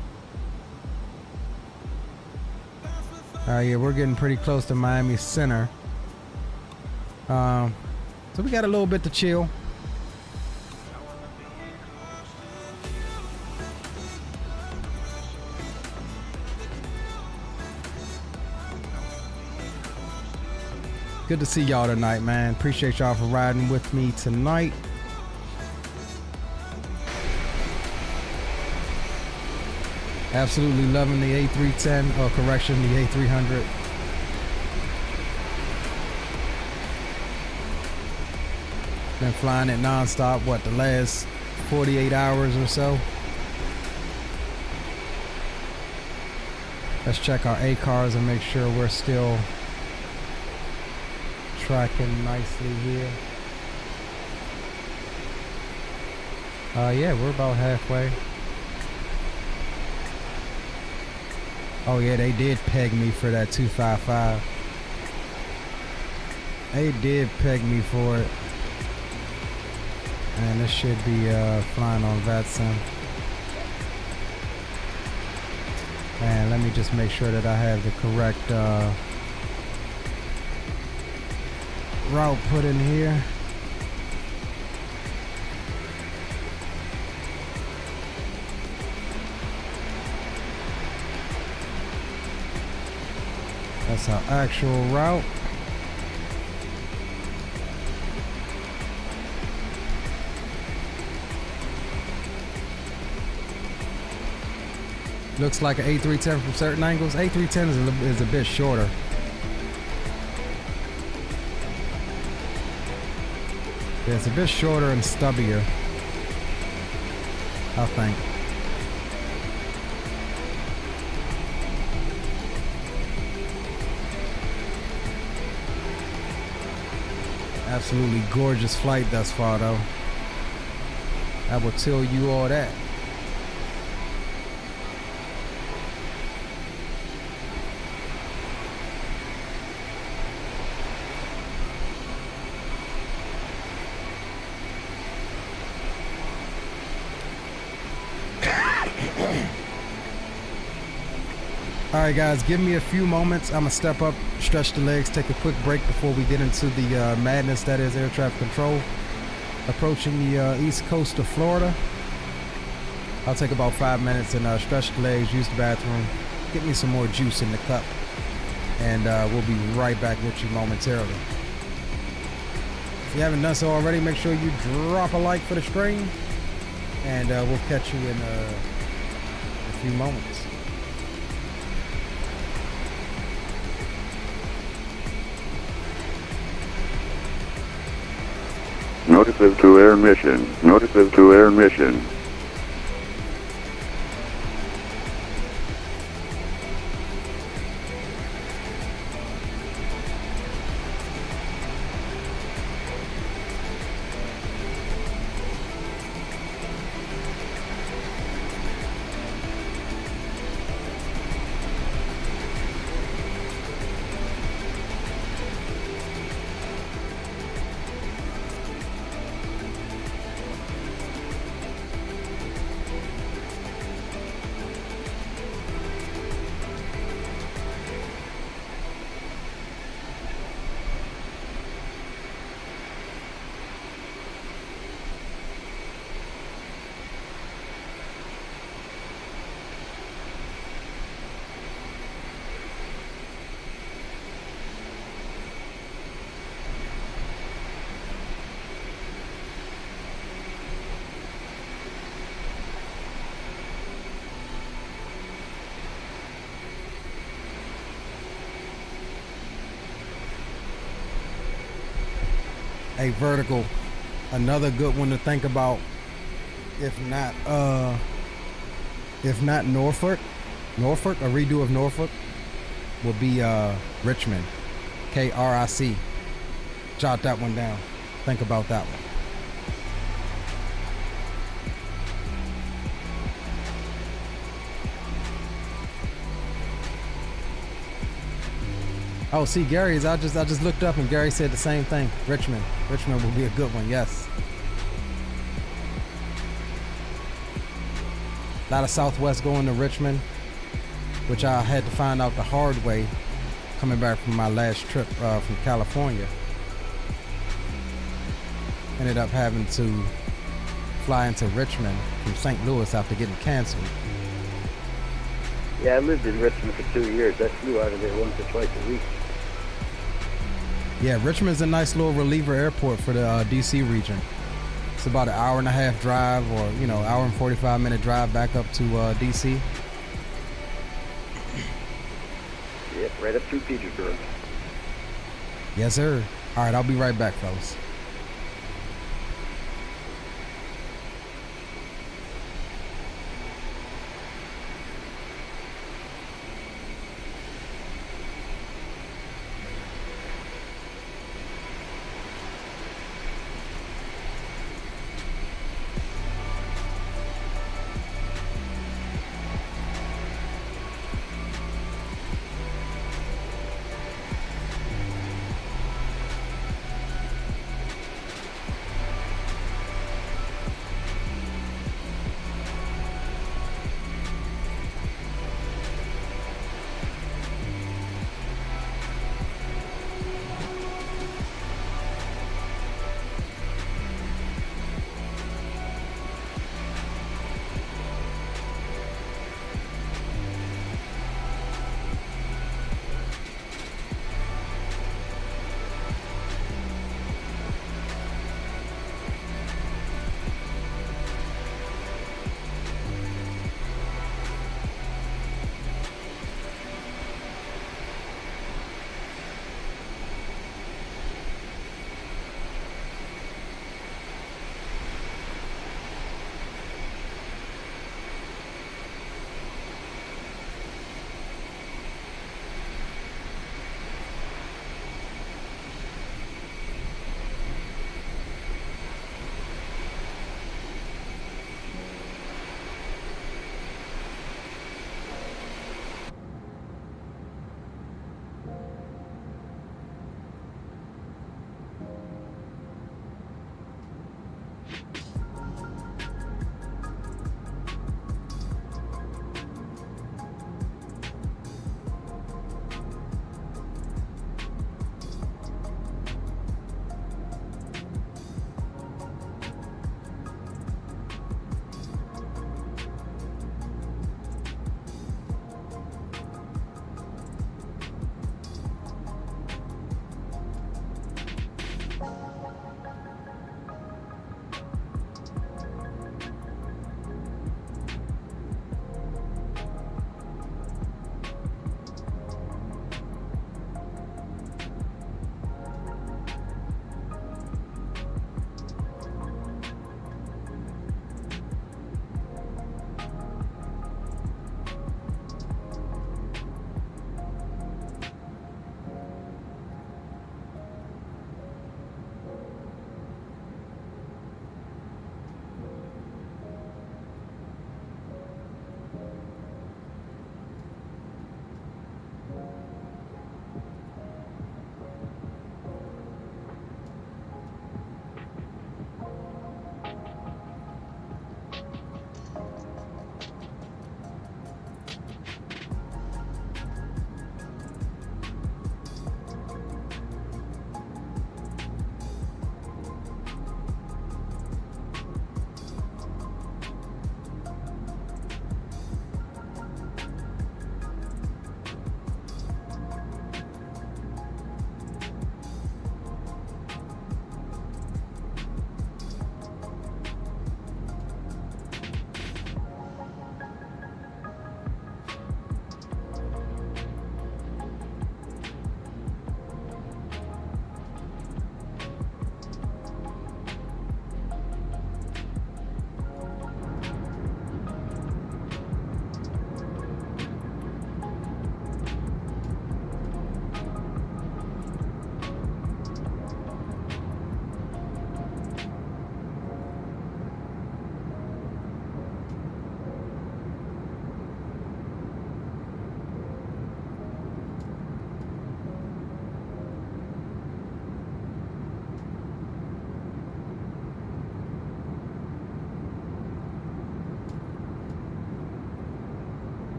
All right, yeah, we're getting pretty close to Miami Center. So we got a little bit to chill. Good to see y'all tonight, man. Appreciate y'all for riding with me tonight. Absolutely loving the A310, or correction, the A300. Been flying it non-stop, what, the last 48 hours or so. Let's check our ACARs and make sure we're still tracking nicely here. Yeah, we're about halfway. Oh yeah, they did peg me for that 255. They did peg me for it. And this should be flying on VATSIM. And let me just make sure that I have the correct route put in here. That's our actual route. Looks like an A310 from certain angles. A310 is a bit shorter. Yeah, it's a bit shorter and stubbier, I think. Absolutely gorgeous flight thus far, though. I will tell you all that. All right, guys, give me a few moments. I'm gonna step up, stretch the legs, take a quick break before we get into the madness that is air traffic control. Approaching the east coast of Florida. I'll take about 5 minutes and stretch the legs, use the bathroom, get me some more juice in the cup, and we'll be right back with you momentarily. If you haven't done so already, make sure you drop a like for the stream, and we'll catch you in a few moments. Notices to air mission. Notices to air mission. A vertical, another good one to think about. If not Norfolk, a redo of Norfolk will be Richmond, KRIC. Jot that one down. Think about that one. Oh, see, Gary's. I just looked up and Gary said the same thing. Richmond will be a good one. Yes. A lot of Southwest going to Richmond, which I had to find out the hard way coming back from my last trip from California. Ended up having to fly into Richmond from St. Louis after getting canceled. Yeah, I lived in Richmond for 2 years. I flew out of there once or twice a week. Yeah, Richmond's a nice little reliever airport for the DC region. It's about an hour and a half drive, or hour and 45-minute drive back up to DC. Yep, right up through Petersburg. Yes, sir. All right, I'll be right back, fellas.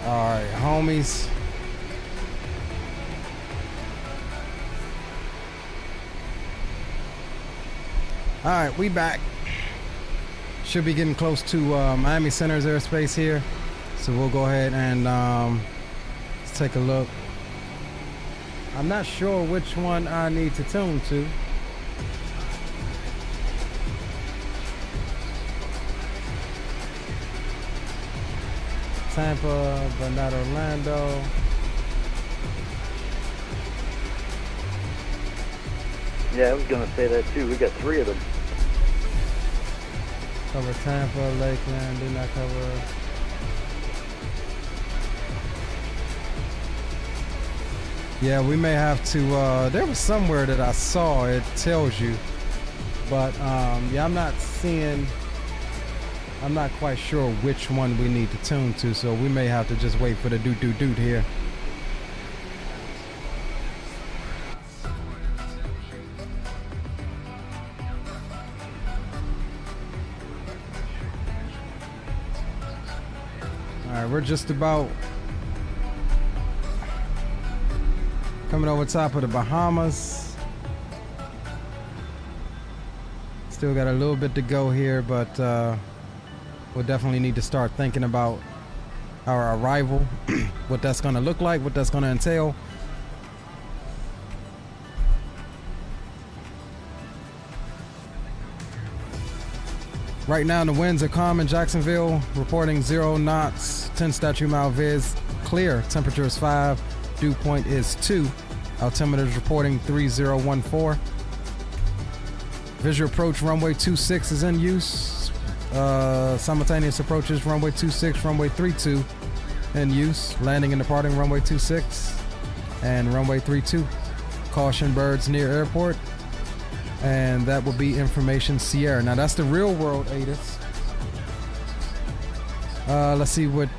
All right, homies. All right, we back. Should be getting close to Miami Center's airspace here. So we'll go ahead and let's take a look. I'm not sure which one I need to tune to. Tampa, but not Orlando. Yeah, I was gonna say that too. We got 3 of them. Cover Tampa, Lakeland, did not cover. Yeah, we may have to, there was somewhere that I saw, it tells you. But yeah, I'm not quite sure which one we need to tune to, so we may have to just wait for the doot here. All right, we're just about coming over top of the Bahamas. Still got a little bit to go here, but we'll definitely need to start thinking about our arrival, what that's going to look like, what that's going to entail. Right now the winds are calm in Jacksonville, reporting 0 knots, 10 statute mile viz, clear, temperature is 5, dew point is 2, altimeter is reporting 3014. Visual approach runway 26 is in use. Simultaneous approaches runway 26, runway 32 in use. Landing and departing runway 26 and runway 32. Caution birds near airport. And that will be information Sierra. Now that's the real world ATIS. Let's see what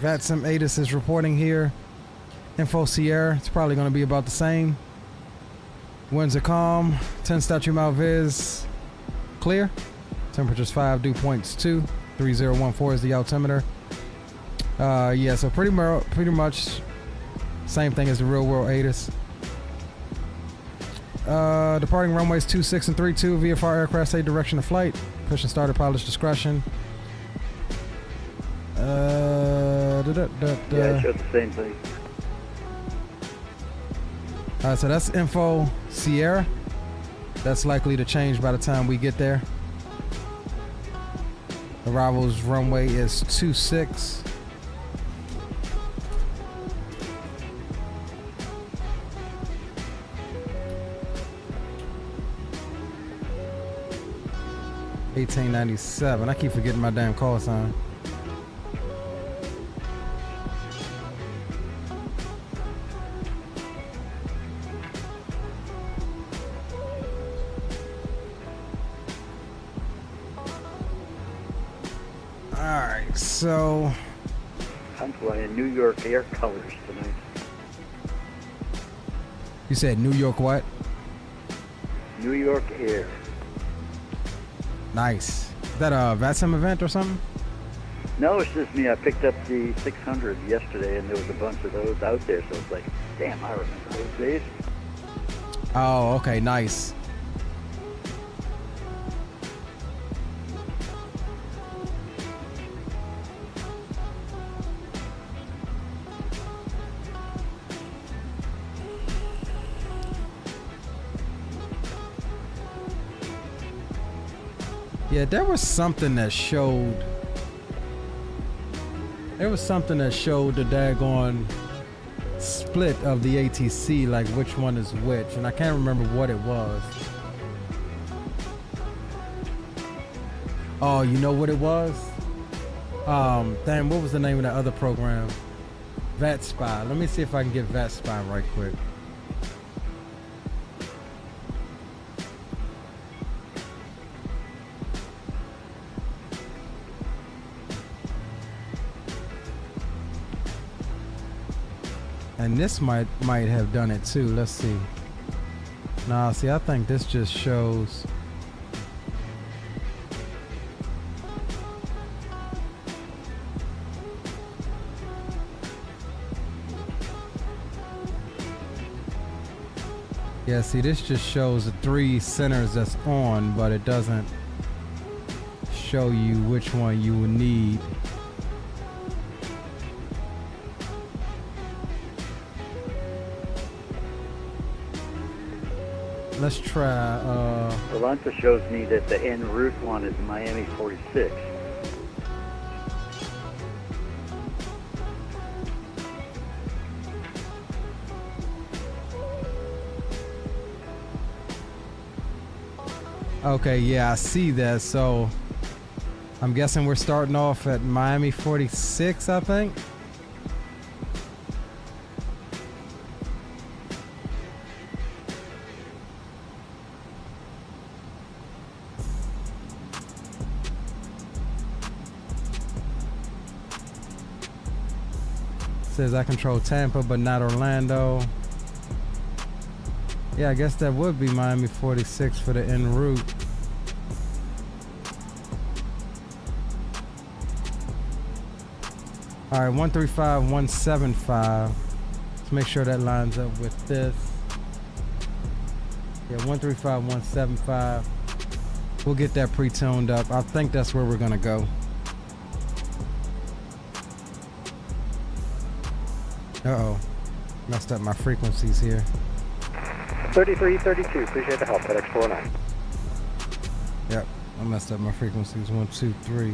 VATSIM ATIS is reporting here. Info Sierra, it's probably going to be about the same. Winds are calm, 10 statute mile viz, clear. Temperature's 5, dew point's 2, 3014 is the altimeter. Yeah, so pretty much same thing as the real world ATIS. Departing runways 26 and 32, VFR aircraft say direction of flight. Push and start at pilot's discretion. Yeah, it shows the same thing. So that's info Sierra. That's likely to change by the time we get there. Arrivals runway is 26. $18.97. I keep forgetting my damn call sign. Alright, so I'm flying New York Air colors tonight. You said New York what? New York Air. Nice. Is that a VATSIM event or something? No, it's just me. I picked up the 600 yesterday, and there was a bunch of those out there, so it's like, damn, I remember those days. Oh, okay, nice. Yeah, there was something that showed. There was something that showed the daggone split of the ATC, like which one is which, and I can't remember what it was. Oh, you know what it was? Damn, what was the name of that other program? VAT Spy. Let me see if I can get VAT Spy right quick. And this might have done it too. Let's see. Nah, see, I think this just shows. Yeah, see, this just shows the 3 centers that's on, but it doesn't show you which one you would need. Let's try. Alonso shows me that the en route one is Miami 46. Okay, yeah, I see that. So I'm guessing we're starting off at Miami 46, I think. Says I control Tampa, but not Orlando. Yeah, I guess that would be Miami 46 for the en route. All right, 135, 175. Let's make sure that lines up with this. Yeah, 135, 175. We'll get that pre-tuned up. I think that's where we're gonna go. Uh-oh, messed up my frequencies here. 3332, appreciate the help, FedEx 409. Yep, I messed up my frequencies. 1, 2, 3.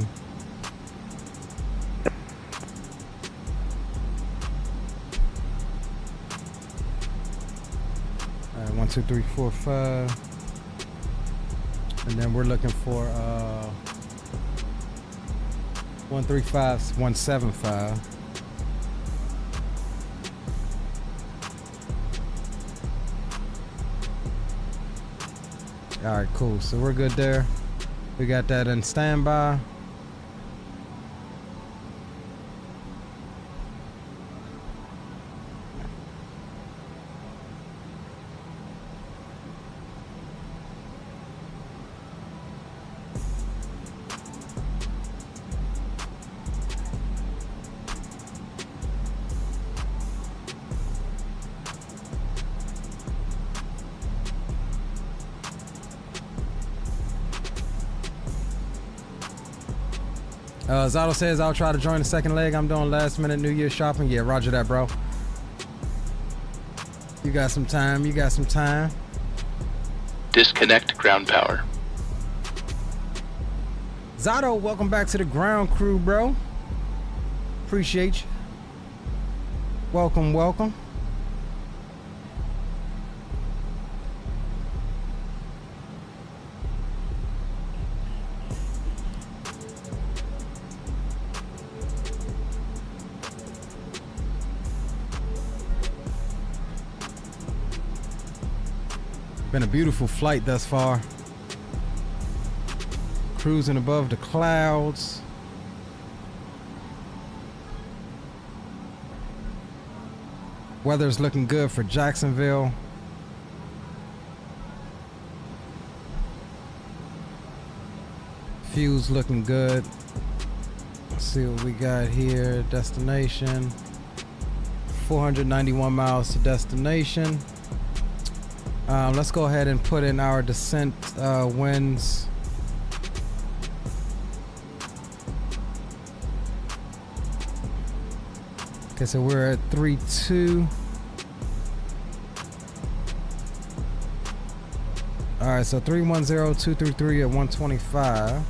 All right, 1, 2, 3, 4, 5. And then we're looking for 135, 175. All right, cool. So we're good there. We got that in standby. Zato says I'll try to join the second leg. I'm doing last minute New Year shopping. Yeah, roger that, bro. You got some time. You got some time. Disconnect ground power. Zato, welcome back to the ground crew, bro. Appreciate you. Welcome, welcome. Been a beautiful flight thus far. Cruising above the clouds. Weather's looking good for Jacksonville. Fuel's looking good. Let's see what we got here. Destination. 491 miles to destination. Let's go ahead and put in our descent winds. Okay, so we're at 3-2. All right, so 310-233 at 125.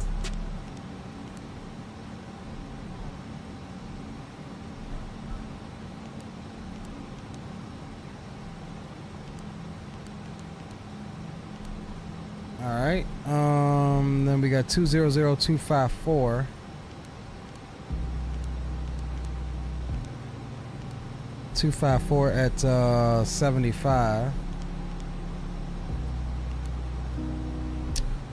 Alright, then we got 200254. At 75.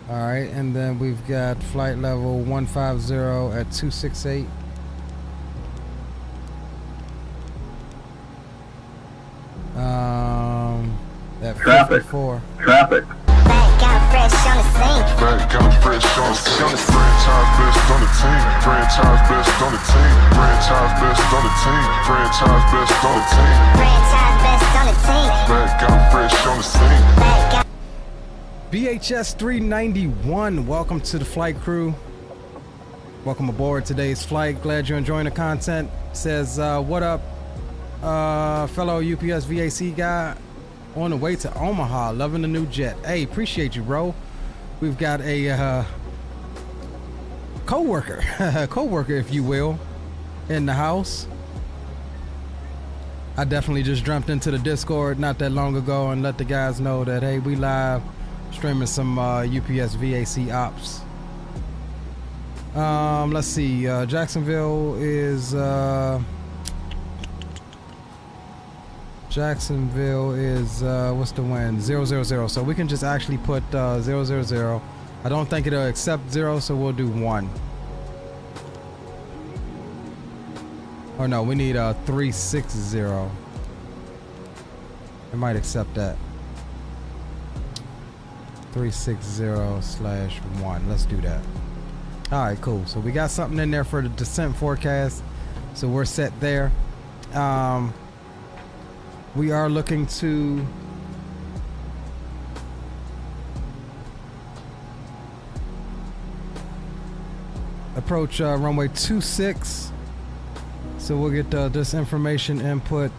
Alright, and then we've got flight level 150 at 268. At 54. Traffic. Fresh on the scene. Franchise best on the team. Franchise best on the team. Franchise best on the team. Franchise best on the team. Franchise best on on the team. Back got fresh on the scene. BHS 391, welcome to the flight crew. Welcome aboard today's flight. Glad you're enjoying the content. Says, what up, fellow UPSVAC guy on the way to Omaha, loving the new jet. Hey, appreciate you, bro. We've got a co-worker, if you will, in the house. I definitely just jumped into the Discord not that long ago and let the guys know that, hey, we live streaming some UPSVAC ops. Let's see, Jacksonville is what's the wind? 000. So we can just actually put 000. I don't think it'll accept 0, so we'll do 1. Or no, we need 360. It might accept that. 360/1. Let's do that. All right, cool. So we got something in there for the descent forecast. So we're set there. We are looking to approach runway 26. So we'll get this information input.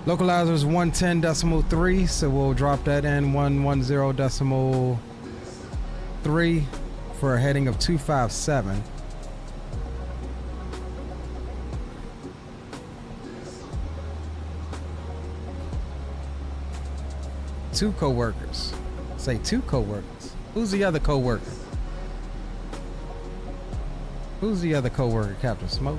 Localizers 110.3, so we'll drop that in 110.3 for a heading of 257. Two co-workers. Say two co-workers. Who's the other co-worker? Who's the other co-worker, Captain Smoke?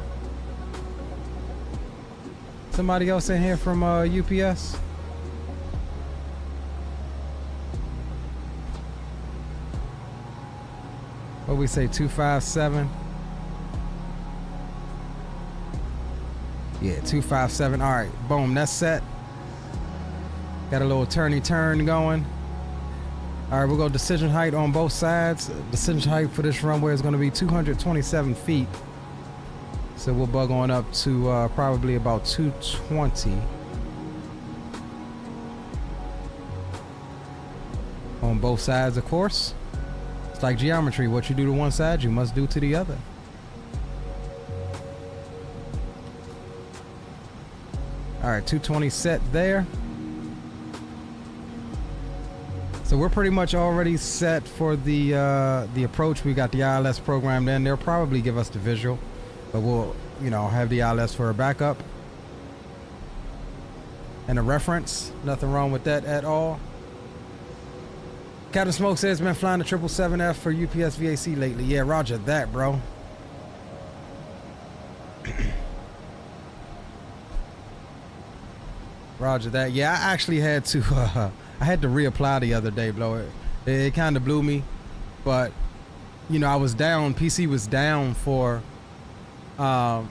Somebody else in here from UPS? What we say, 257? Yeah, 257. All right, boom, that's set. Got a little turn going. All right, we'll go decision height on both sides. Decision height for this runway is going to be 227 feet. So we'll bug on up to probably about 220. On both sides, of course. It's like geometry. What you do to one side, you must do to the other. All right, 220 set there. So we're pretty much already set for the approach. We got the ILS programmed in. They'll probably give us the visual, but we'll, have the ILS for a backup and a reference. Nothing wrong with that at all. Captain Smoke says, been flying the 777F for UPSVAC lately. Yeah, roger that, bro. Roger that. Yeah, I actually had to I had to reapply the other day, bro. It kind of blew me, but I was down. PC was down for the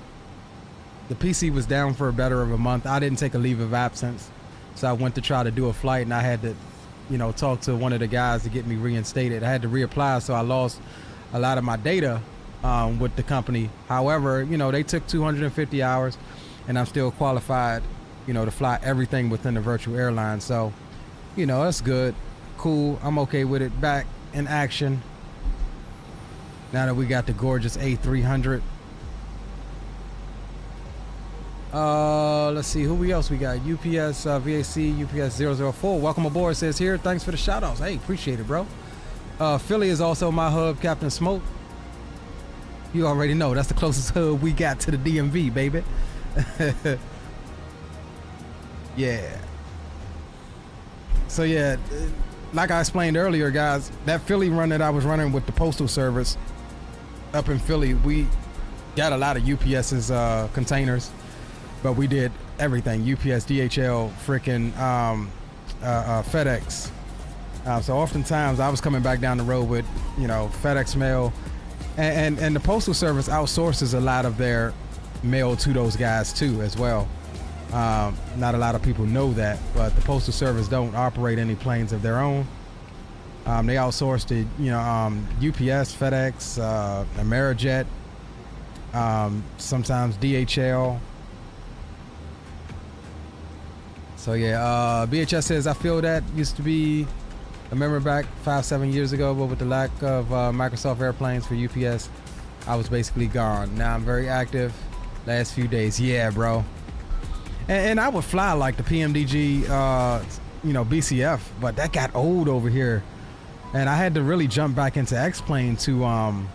PC was down for a better of a month. I didn't take a leave of absence, so I went to try to do a flight, and I had to talk to one of the guys to get me reinstated. I had to reapply, so I lost a lot of my data with the company. However, they took 250 hours, and I'm still qualified to fly everything within the virtual airline. So that's good, cool. I'm okay with it. Back in action now that we got the gorgeous A300. Let's see who else we got. UPS VAC UPS 004. Welcome aboard, says here. Thanks for the shout outs. Hey, appreciate it, bro. Philly is also my hub, Captain Smoke. You already know that's the closest hub we got to the DMV, baby. Yeah. So yeah, like I explained earlier, guys, that Philly run that I was running with the Postal Service up in Philly, we got a lot of UPS's containers, but we did everything: UPS, DHL, freaking FedEx. So oftentimes I was coming back down the road with FedEx mail, and the Postal Service outsources a lot of their mail to those guys too as well. Not a lot of people know that, but the Postal Service don't operate any planes of their own. They outsource to UPS, FedEx, Amerijet, sometimes DHL. So yeah, BHS says, I feel that used to be, I remember back 5-7 years ago, but with the lack of Microsoft airplanes for UPS, I was basically gone. Now I'm very active last few days. Yeah, bro. And I would fly like the PMDG, you know, BCF, but that got old over here. And I had to really jump back into X-Plane to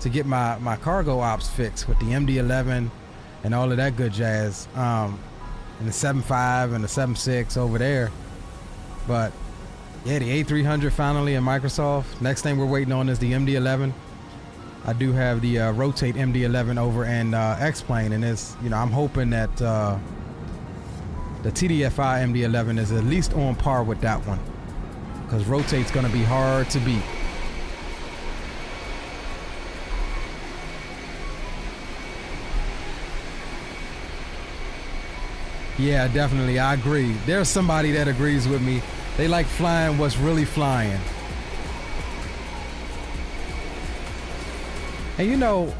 get my cargo ops fixed with the MD-11 and all of that good jazz. And the 7.5 and the 7.6 over there. But yeah, the A300 finally in Microsoft. Next thing we're waiting on is the MD-11. I do have the rotate MD-11 over in X-Plane, and it's, you know, I'm hoping that the TDFI MD-11 is at least on par with that one, because rotate's gonna be hard to beat. Yeah, definitely, I agree. There's somebody that agrees with me. They like flying what's really flying. And you know,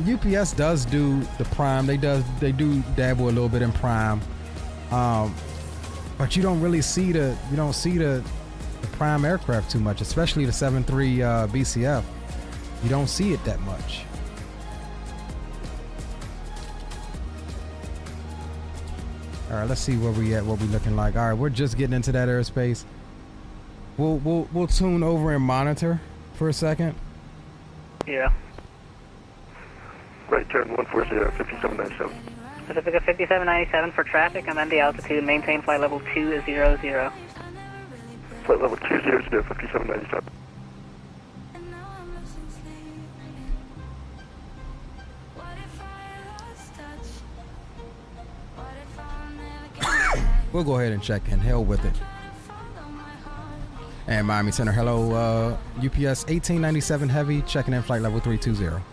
UPS does do the prime. They do dabble a little bit in prime, but you don't really see the prime aircraft too much, especially the 7.3 BCF. You don't see it that much. All right, let's see where we at, what we looking like. All right, we're just getting into that airspace. We'll tune over and monitor for a second. Yeah. Right turn 140, 5797. Pacifica 5797 for traffic, and then the altitude. Maintain flight level 200. Flight level 200, 5797. We'll go ahead and check in. Hell with it. And Miami Center, hello. UPS 1897 Heavy, checking in flight level 320.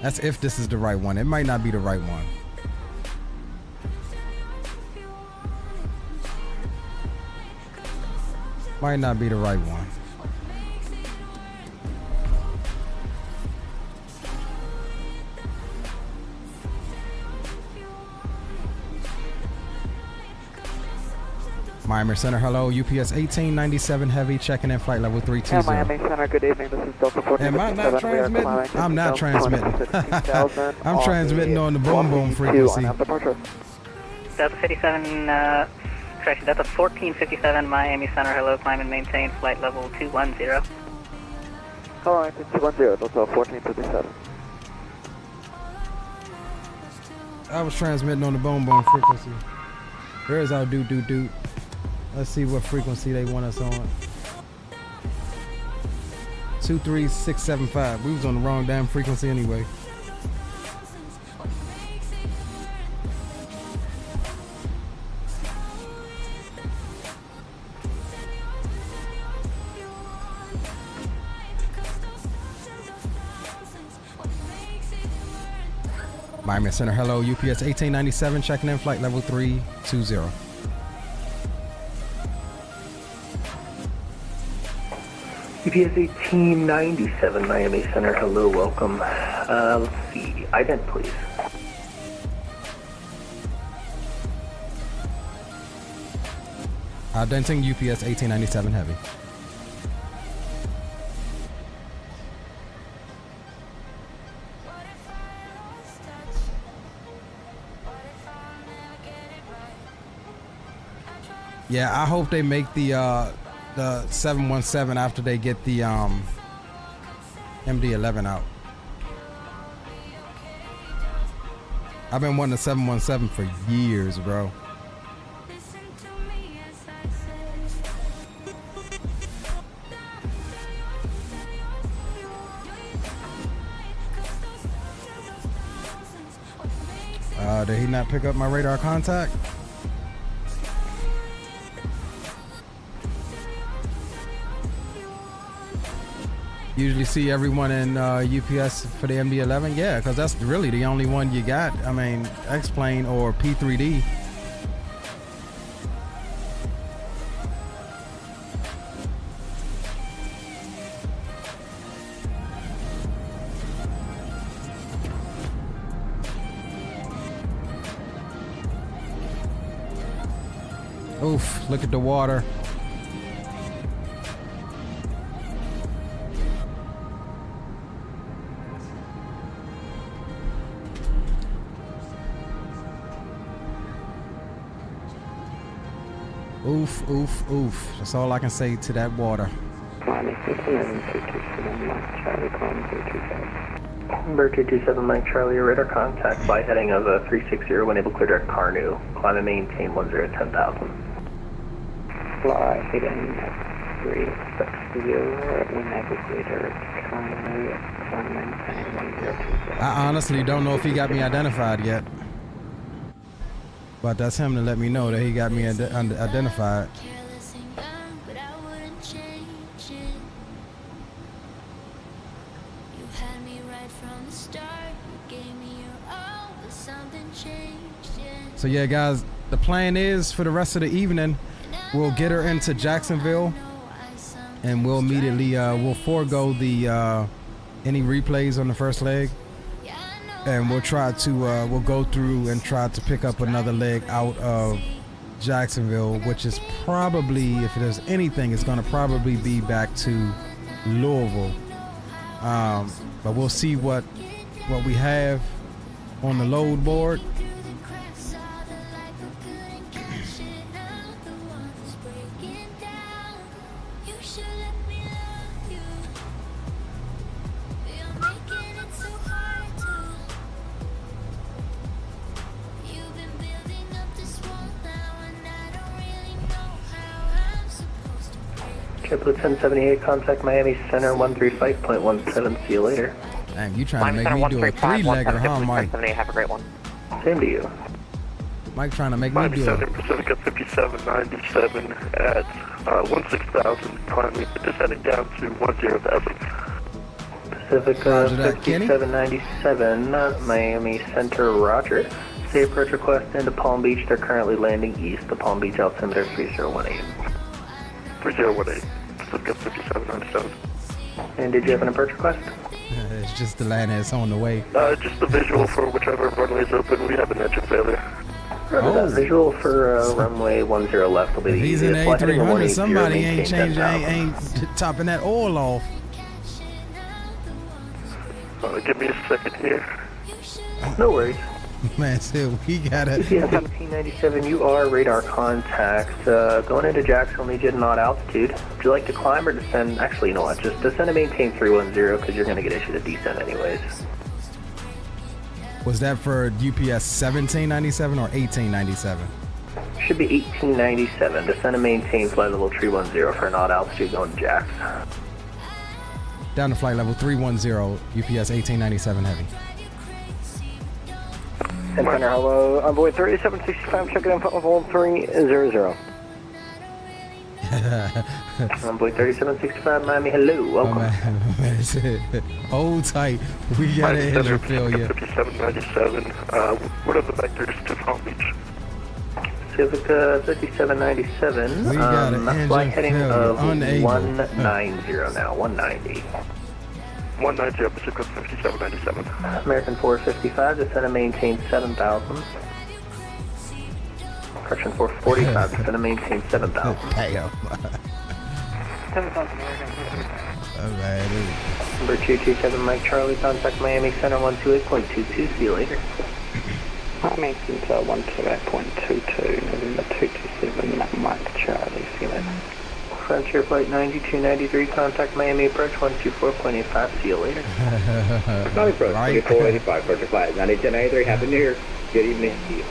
That's if this is the right one. It might not be the right one. Might not be the right one. Miami Center, hello. UPS 1897 Heavy, checking in flight level 320. Miami Center, good evening. This is Delta 14. Am I not transmitting? I'm not transmitting. I'm transmitting on the boom boom frequency. Delta 57, correction, Delta 1457 Miami Center, hello. Climb and maintain flight level 210. Hello, 210, Delta 1457. I was transmitting on the boom boom frequency. Where's our doot. Let's see what frequency they want us on. 23675. We was on the wrong damn frequency anyway. Miami Center, hello. UPS 1897, checking in flight level 320. UPS 1897 Miami Center, hello, welcome. Let's see, ident please. Identing UPS 1897 Heavy. Yeah, I hope they make the 717 after they get the MD-11 out. I've been wanting a 717 for years, bro. Did he not pick up my radar contact? Usually see everyone in UPS for the MD-11. Yeah, because that's really the only one you got. I mean, X-Plane or P3D. Oof, look at the water. Oof, oof, oof. That's all I can say to that water. Number 227 Mike Charlie, your radar contact by heading of 360 when able clear direct Carnu. Climb and maintain 1010,000. Fly heading 360 when able clear direct Carnu. Climb and maintain 1027. I honestly don't know if he got me identified yet. But that's him to let me know that he got me identified. Careless and young, but I wouldn't change it. You had me right from the start. You gave me your all, but something changed it. So yeah, guys, the plan is for the rest of the evening, we'll get her into Jacksonville, and we'll immediately we'll forego the any replays on the first leg. And we'll try to we'll go through and try to pick up another leg out of Jacksonville, which is probably, if there's anything, it's going to probably be back to Louisville. But we'll see what we have on the load board. Blue 1078, contact Miami Center 135.17. See you later. Damn, you trying to make me do a three-legger, huh, Mike? Have a great one. Same to you. Mike trying to make me do it. Pacifica 5797 at 16,000, climbing, descending down to 10,000. Pacifica 5797, Miami Center, roger. Say approach request into Palm Beach. They're currently landing east. The Palm Beach altimeter 3018. 3018, Pacifica 5797. And did you have an approach request? It's just the land that's on the way. Just the visual for whichever runway is open. We have an engine failure. That visual for runway 10 left will be the If he's in easiest. the A300, somebody ain't maintain changing, ain't topping that oil off. Give me a second here. No worries. Man, so we got it. UPS 1897, you are radar contact. Going into Jacksonville, need you at an odd altitude. Would you like to climb or descend? Actually, you know what? Just descend and maintain 310 because you're going to get issued a descent anyways. Was that for UPS 1797 or 1897? Should be 1897. Descend and maintain flight level 310 for an odd altitude going to Jax. Down to flight level 310, UPS 1897 heavy. Center, hello. Envoy 3765, checking in for level 300. Envoy 3765, Miami, hello, welcome. Hold tight, we got an engine failure. 5797, what are the vectors to Palm Beach? Pacifica 5797, we got an engine flight heading of unable. 190 now, 190. 190, Pacifica 5797. American 455, descend and maintain 7,000. Correction 445, descend and maintain 7,000. Damn. Number 227, Mike Charlie, contact Miami Center 128.22, see you later. Miami Center 128.22, November 227, Mike Charlie, see you later. Frontier Flight 9293, contact Miami approach 124.85, see you later. Miami approach 2485, Frontier Flight 9293, happy New Year, good evening to you.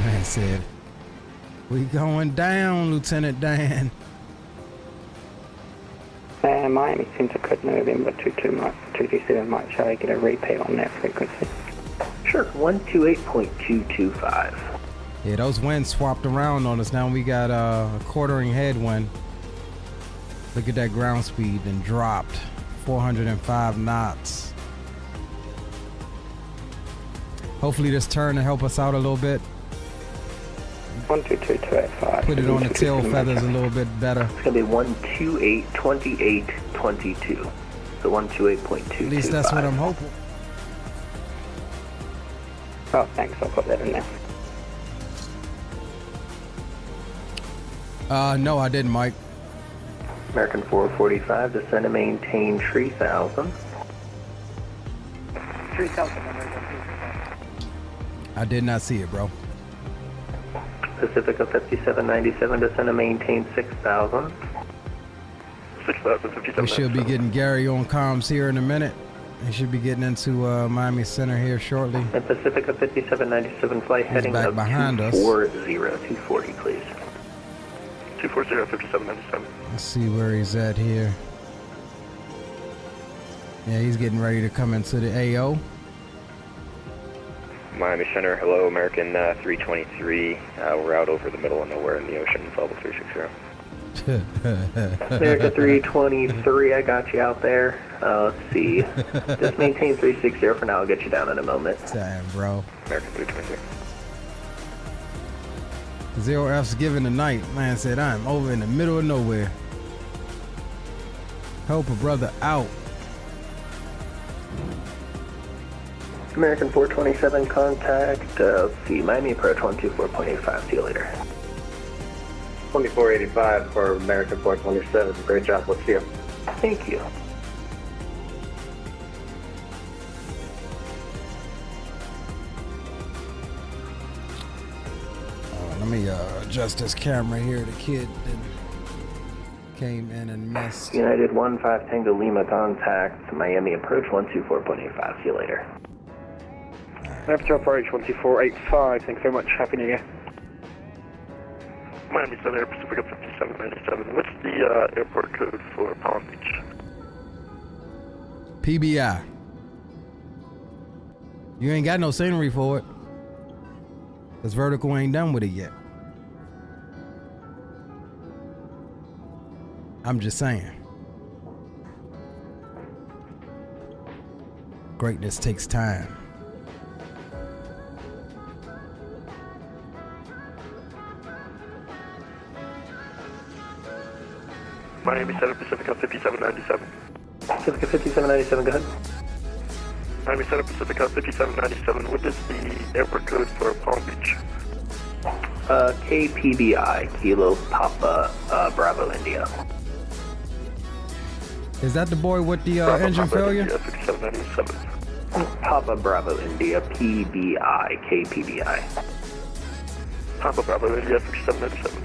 Man said, we going down, Lieutenant Dan. Miami Center code November 227 Mike Charlie, get a repeat on that frequency. Sure, 128.225. Yeah, those winds swapped around on us. Now we got a quartering headwind. Look at that ground speed and dropped 405 knots. Hopefully this turn will help us out a little bit. 122285. Put it on the tail feathers a little bit better. It's going to be 128.28.22. at 128.225. At least that's what I'm hoping. Oh, thanks. I'll put that in there. No, I didn't, Mike. American 445, descend and maintain 3000. 3000. I did not see it, bro. Pacifica 5797, descend and maintain 6000. 6,000, We should be getting Gary on comms here in a minute. He should be getting into Miami Center here shortly. And Pacifica 5797, flight heading back up behind us. 240, please. 240, 5797. Let's see where he's at here. Yeah, he's getting ready to come into the AO. Miami Center, hello, American 323. We're out over the middle of nowhere in the ocean, level 360. America 323, I got you out there. Let's see. Just maintain 360 for now. I'll get you down in a moment. Damn, bro. American 323. 0F's given tonight. Man said, I'm over in the middle of nowhere. Help a brother out. American 427, contact. Let's see. Miami approach 124.85. See you later. 2485 for American 427. Great job. Let's see you. Thank you. Let me adjust this camera here. The kid came in and messed. United 15 Tango Lima, contact. Miami approach 124.85. See you later. Raptor approach 12485. Thanks very much. Happy New Year. Miami Center, Pacifica 5797. What's the airport code for Palm Beach? PBI. You ain't got no scenery for it. Cause Vertical ain't done with it yet. I'm just saying. Greatness takes time. Miami Center, Pacifica 5797. Pacifica 5797, go ahead. Miami Center, Pacifica 5797. What is the airport code for Palm Beach? KPBI, Kilo Papa Bravo India. Is that the boy with the engine failure? India, 5797. Papa Bravo India, PBI, KPBI. Papa Bravo India, 5797.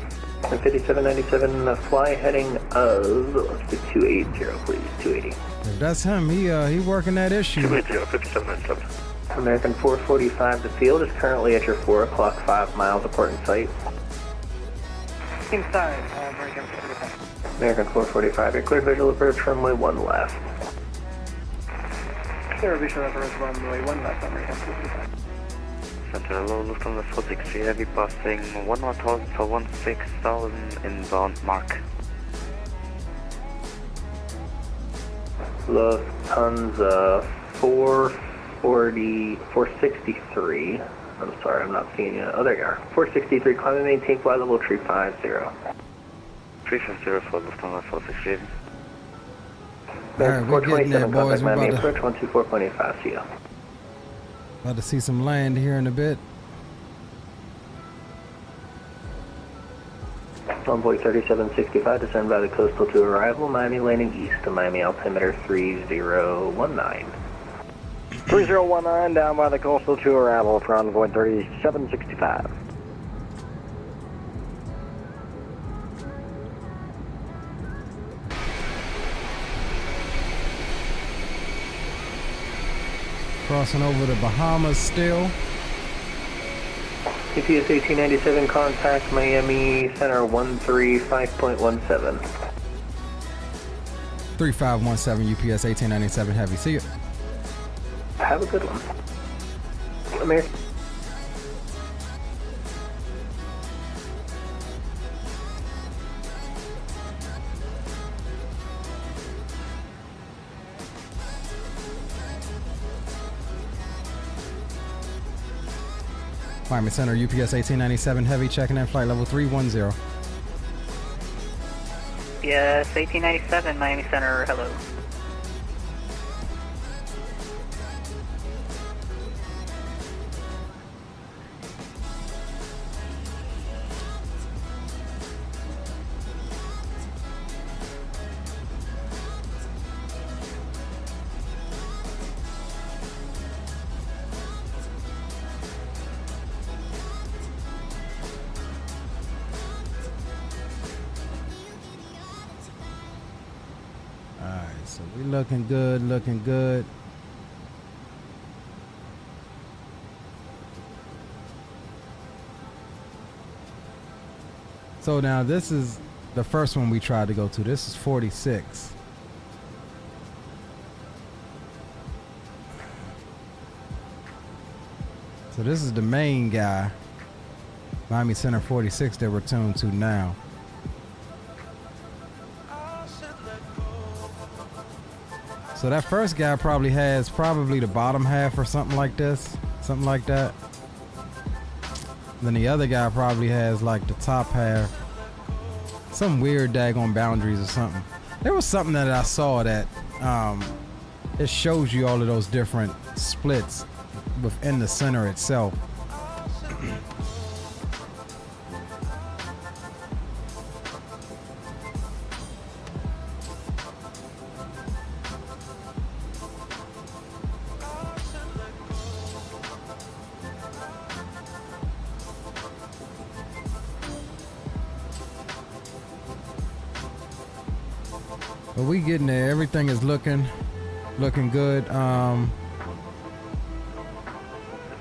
And 5797, fly heading of, let's do 280, please, 280. If that's him, he working that issue. 280, 5797. American 445, the field is currently at your 4 o'clock, 5 miles apart in sight. Inside, American 445. American 445, your clear visual approach runway 1 left. Clear visual approach runway 1 left, American 445. Center, hello, Lufthansa 460 Heavy passing 11000 for 16,000 inbound mark. Lufthansa 463. I'm sorry, I'm not seeing you. Oh, there you are. 463, climb and maintain flight level 350. 350 for Lufthansa 460 Heavy. Alright, we're getting there, boys. We're Miami approach 124.85. See ya. About to see some land here in a bit. Envoy 3765, descend by the coastal to arrival. Miami landing east to Miami altimeter 3019. 3019 down by the coastal to arrival for Envoy 3765. Crossing over the Bahamas still. UPS 1897, contact Miami Center 135.17. 3517 UPS 1897 Heavy. See you. Have a good one. American. Miami Center, UPS 1897 Heavy, checking in, flight level 310. Yes, 1897, Miami Center, hello. Alright, so we looking good, looking good. So now this is the first one we tried to go to. This is 46. So this is the main guy, Miami Center 46, that we're tuned to now. So that first guy probably has the bottom half or something like this, something like that. Then the other guy probably has like the top half, some weird daggone boundaries or something. There was something that I saw that it shows you all of those different splits within the center itself. But we getting there. Everything is looking good.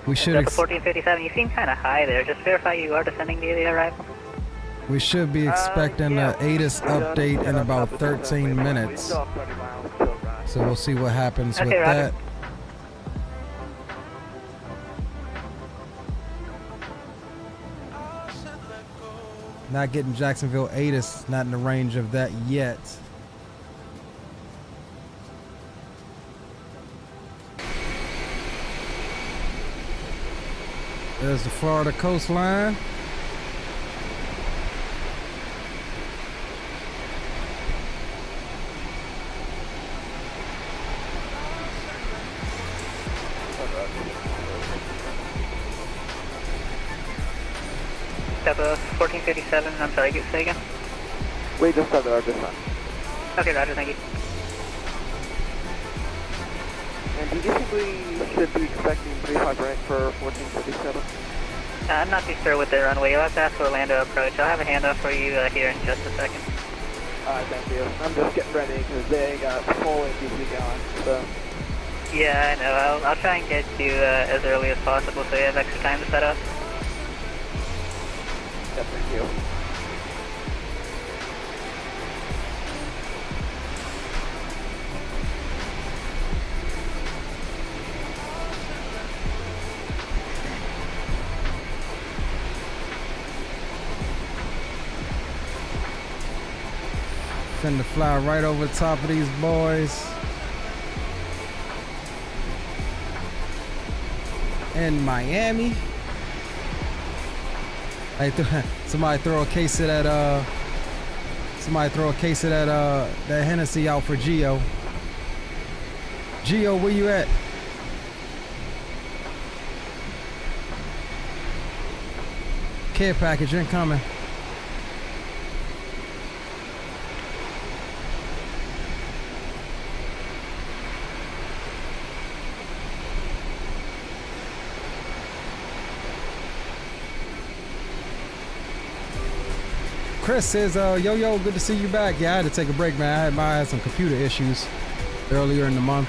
We should. 1457. You seem kind of high there. Just verify you are descending near the arrival. We should be expecting the Asus update in about 13 minutes. So we'll see what happens with that. Not getting Jacksonville Asus, not in the range of that yet. There's the Florida coastline. Delta 1457, I'm sorry, say again? We just started our descent. Okay, roger, thank you. And do you think we should be expecting pretty high rank for 1457? I'm not too sure with the runway. You'll have to ask for Orlando approach. I'll have a handoff for you here in just a second. Alright, thank you. I'm just getting ready because they got full APC going, so... Yeah, I know. I'll try and get you as early as possible so you have extra time to set up. Yeah, thank you. Finna fly right over the top of these boys. In Miami. Hey, somebody throw a case of that that Hennessy out for Gio. Gio, where you at? Care package incoming. Chris says, yo, good to see you back. Yeah, I had to take a break, man. I had some computer issues earlier in the month.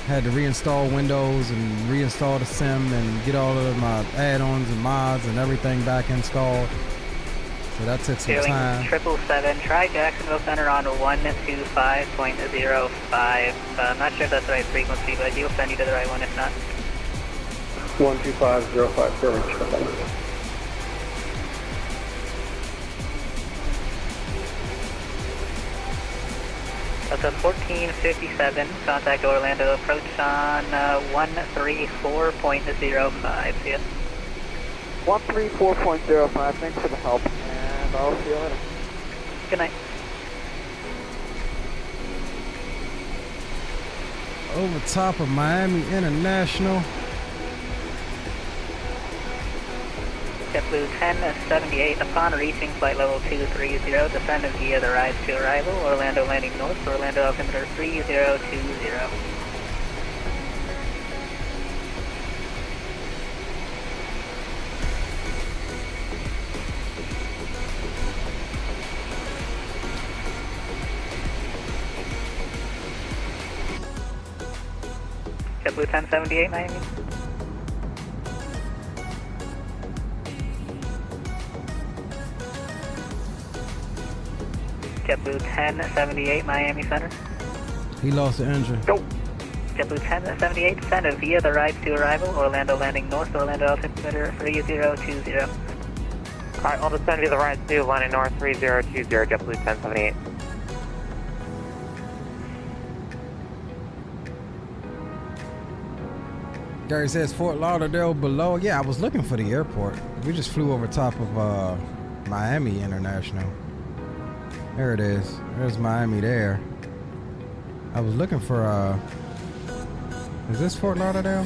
Had to reinstall Windows and reinstall the sim and get all of my add-ons and mods and everything back installed. So that took some time. 777, try Jacksonville Center on 125.05. I'm not sure if that's the right frequency, but he'll send you to the right one if not. 125.05, perfect. That's a 1457, contact Orlando approach on 134.05, see ya. 134.05, thanks for the help, and I'll see you later. Good night. Over top of Miami International. JetBlue 1078, upon reaching flight level 230, descend via the rise to arrival, Orlando landing north, Orlando altimeter 3020. JetBlue 1078 Miami. JetBlue 1078 Miami Center. He lost the engine. Go. JetBlue 1078 Center via the rides to arrival. Orlando landing north, Orlando altimeter 3020. Alright, I'll descend via the rides to landing north 3020, JetBlue 1078. Gary says Fort Lauderdale below. Yeah, I was looking for the airport. We just flew over top of Miami International. There it is. There's Miami there. I was looking for is this Fort Lauderdale?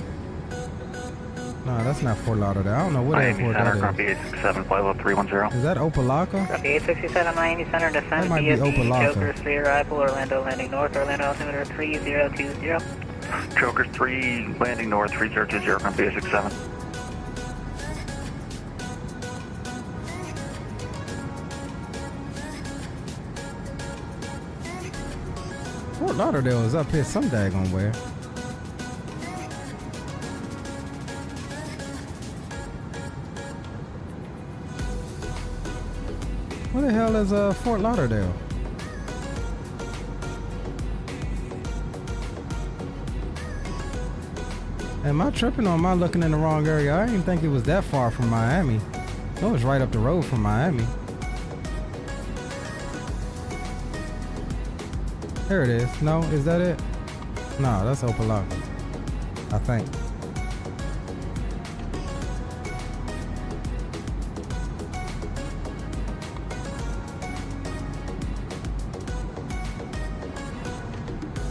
No, that's not Fort Lauderdale. I don't know what Miami airport Center, that copy 867, flight level 310. is. Is that Opelika? Copy 867 Miami Center, descend That might via be the Opelika. Joker 3 arrival, Orlando landing north, Orlando altimeter 3020. Joker 3, landing north 3020, copy 867. Fort Lauderdale is up here some daggone where. Where the hell is Fort Lauderdale? Am I tripping or am I looking in the wrong area? I didn't think it was that far from Miami. It was right up the road from Miami. There it is. No, is that it? No, that's Opelika, I think.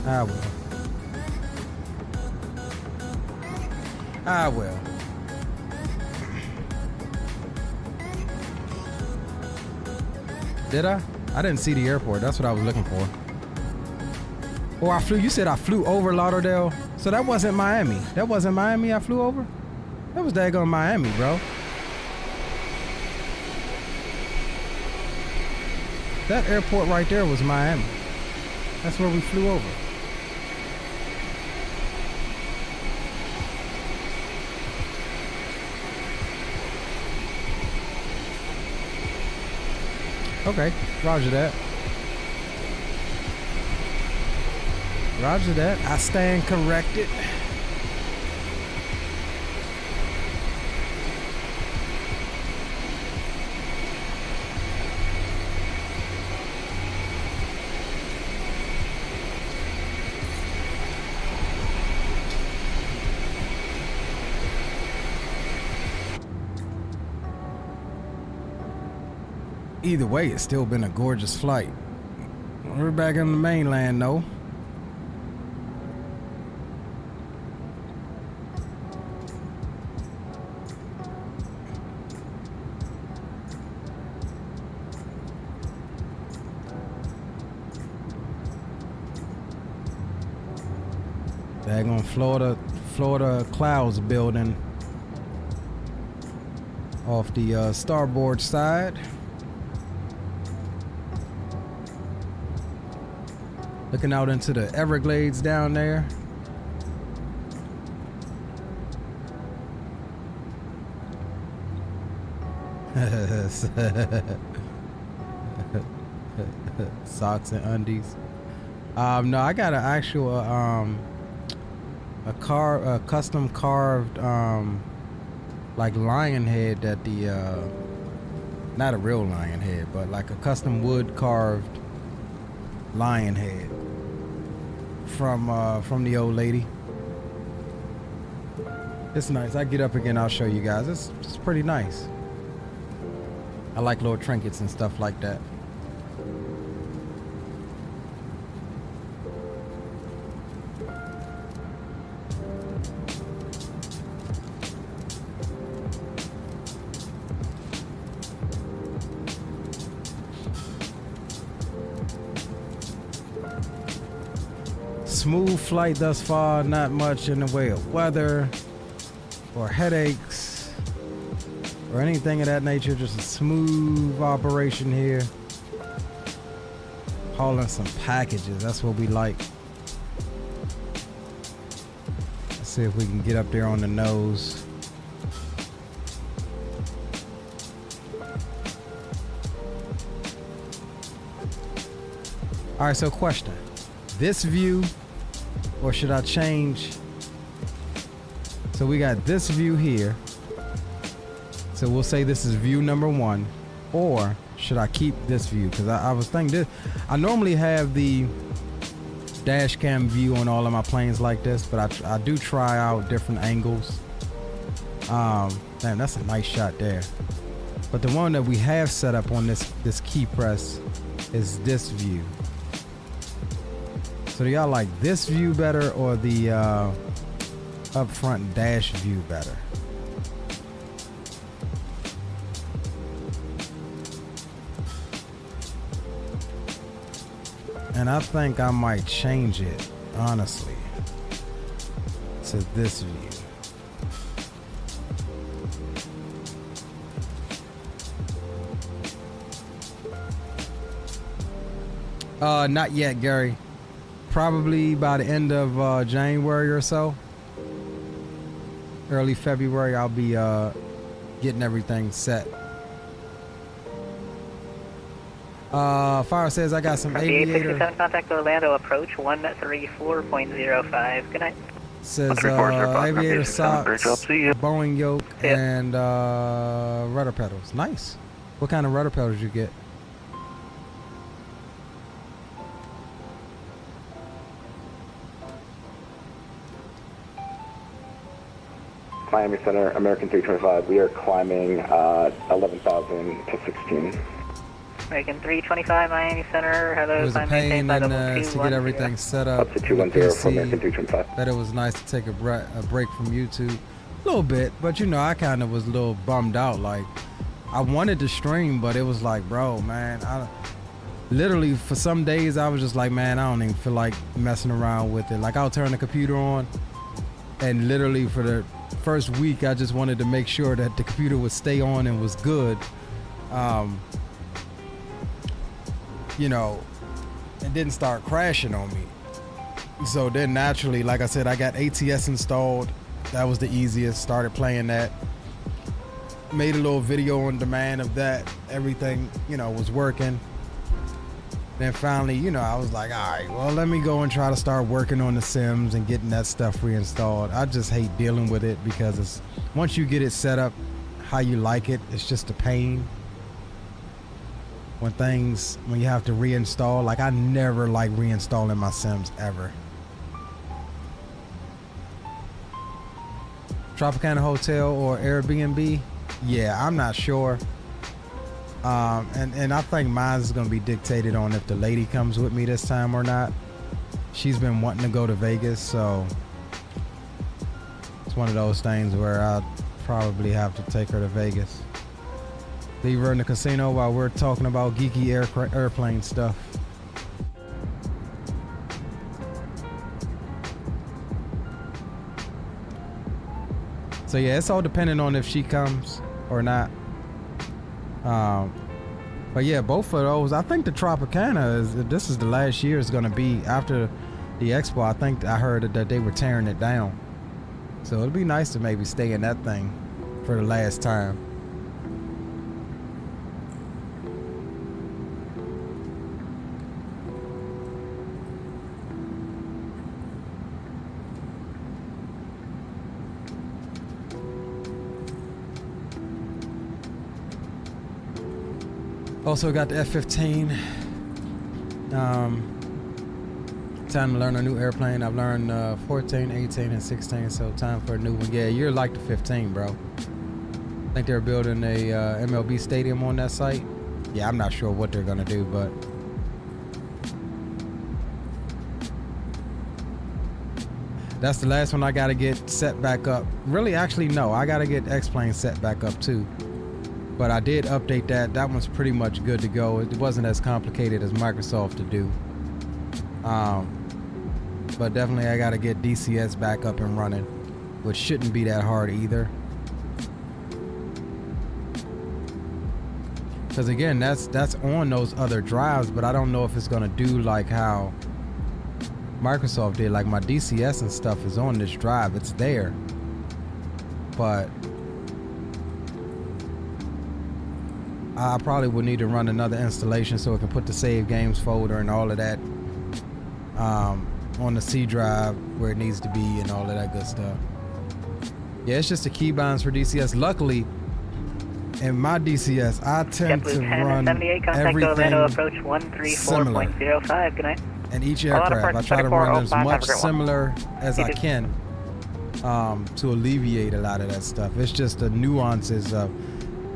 I will. I will. Did I? I didn't see the airport. That's what I was looking for. Oh, I flew. You said I flew over Lauderdale. So that wasn't Miami. That wasn't Miami I flew over? That was daggone Miami, bro. That airport right there was Miami. That's where we flew over. Okay, roger that. Roger that. I stand corrected. Either way, it's still been a gorgeous flight. We're back on the mainland, though. Daggone Florida clouds building off the starboard side. Looking out into the Everglades down there. Socks and undies. No, I got an actual a custom carved like lion head that the not a real lion head, but like a custom wood carved lion head from the old lady. It's nice. I get up again, I'll show you guys. It's pretty nice. I like little trinkets and stuff like that. Smooth flight thus far, not much in the way of weather or headaches or anything of that nature. Just a smooth operation here. Hauling some packages, that's what we like. Let's See if we can get up there on the nose. All right, so question. This view, or should I change? So we got this view here. So we'll say this is view number 1. Or should I keep this view? Because I was thinking this. I normally have the dash cam view on all of my planes like this, but I do try out different angles. Damn, that's a nice shot there. But the one that we have set up on this key press is this view. So do y'all like this view better or the up front dash view better? And I think I might change it, honestly, to this view. Not yet, Gary. Probably by the end of January or so. Early February, I'll be getting everything set. Fire says I got some aviator. 867 contact Orlando approach 134.05. Good night. Says aviator socks, Boeing yoke, and rudder pedals. Nice. What kind of rudder pedals you get? Miami Center, American 325. We are climbing 11,000 to 16. American 325, Miami Center. Hello, it was a pain to get everything set up to 210 for American 325. That it was nice to take a break from YouTube. A little bit, but you know, I kind of was a little bummed out. Like, I wanted to stream, but it was like, bro, man, I literally, for some days, I was just like, man, I don't even feel like messing around with it. Like, I'll turn the computer on, and literally for the first week, I just wanted to make sure that the computer would stay on and was good. You know, it didn't start crashing on me. So then naturally, like I said, I got ATS installed. That was the easiest. Started playing that. Made a little video on demand of that. Everything, you know, was working. Then finally, you know, I was like, all right, well, let me go and try to start working on the Sims and getting that stuff reinstalled. I just hate dealing with it because it's, once you get it set up how you like it, it's just a pain. When you have to reinstall, like I never like reinstalling my Sims ever. Tropicana Hotel or Airbnb? Yeah, I'm not sure. And I think mine is going to be dictated on if the lady comes with me this time or not. She's been wanting to go to Vegas, so it's one of those things where I'll probably have to take her to Vegas. Leave her in the casino while we're talking about geeky airplane stuff. So yeah, it's all dependent on if she comes or not. But yeah, both of those. I think the Tropicana this is the last year it's gonna be after the expo. I think I heard that they were tearing it down. So it'd be nice to maybe stay in that thing for the last time. Also got the F-15. Time to learn a new airplane. I've learned 14, 18, and 16, so time for a new one. Yeah, you're like the 15, bro. I think they're building a MLB stadium on that site. Yeah, I'm not sure what they're gonna do, but that's the last one I gotta get set back up. Really, actually, no, I gotta get X-Plane set back up too. But I did update that. That one's pretty much good to go. It wasn't as complicated as Microsoft to do. But definitely I gotta get DCS back up and running, which shouldn't be that hard either. Because again, that's on those other drives, but I don't know if it's gonna do like how Microsoft did. Like my DCS and stuff is on this drive. It's there. But I probably would need to run another installation so it can put the save games folder and all of that on the C drive where it needs to be and all of that good stuff. Yeah, it's just the keybinds for DCS. Luckily, in my DCS, I tend to run everything approach 134.05. Good night. And each aircraft, I try to run as much similar as I can to alleviate a lot of that stuff. It's just the nuances of,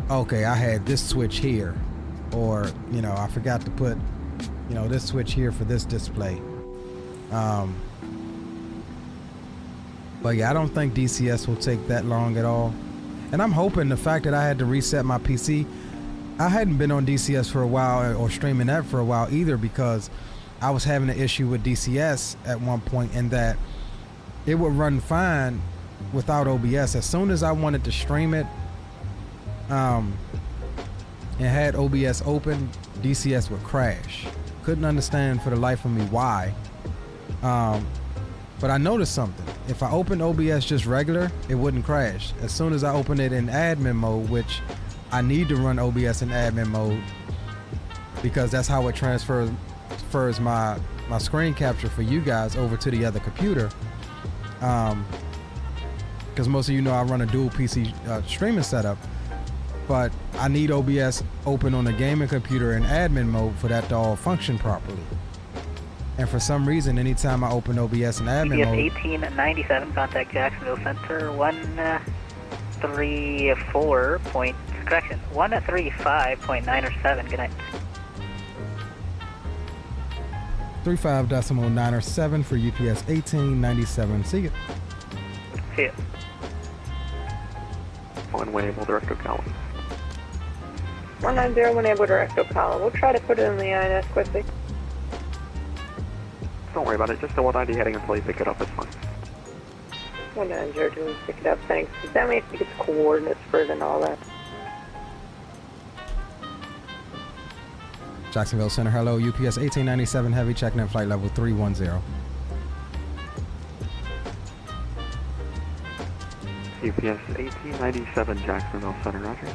okay, I had this switch here, or, you know, I forgot to put, you know, this switch here for this display. But yeah, I don't think DCS will take that long at all. And I'm hoping the fact that I had to reset my PC, I hadn't been on DCS for a while or streaming that for a while either, because I was having an issue with DCS at one point in that it would run fine without OBS. As soon as I wanted to stream it and had OBS open, DCS would crash. Couldn't understand for the life of me why. But I noticed something. If I opened OBS just regular, it wouldn't crash. As soon as I open it in admin mode, which I need to run OBS in admin mode because that's how it transfers my screen capture for you guys over to the other computer. Because most of you know I run a dual PC streaming setup, but I need OBS open on the gaming computer in admin mode for that to all function properly. And for some reason, anytime I open OBS in admin mode... 1897, contact Jacksonville Center, 135.907, good night. 35.907 for UPS 1897, see ya. See ya. One-way able direct column. 190, able direct column. We'll try to put it in the INS quickly. Don't worry about it, just the 190 heading until you pick it up, it's fine. 190, do pick it up, thanks. That means you get the coordinates for it and all that. Jacksonville Center, hello, UPS 1897 Heavy, checking in flight level 310. UPS 1897 Jacksonville Center, roger.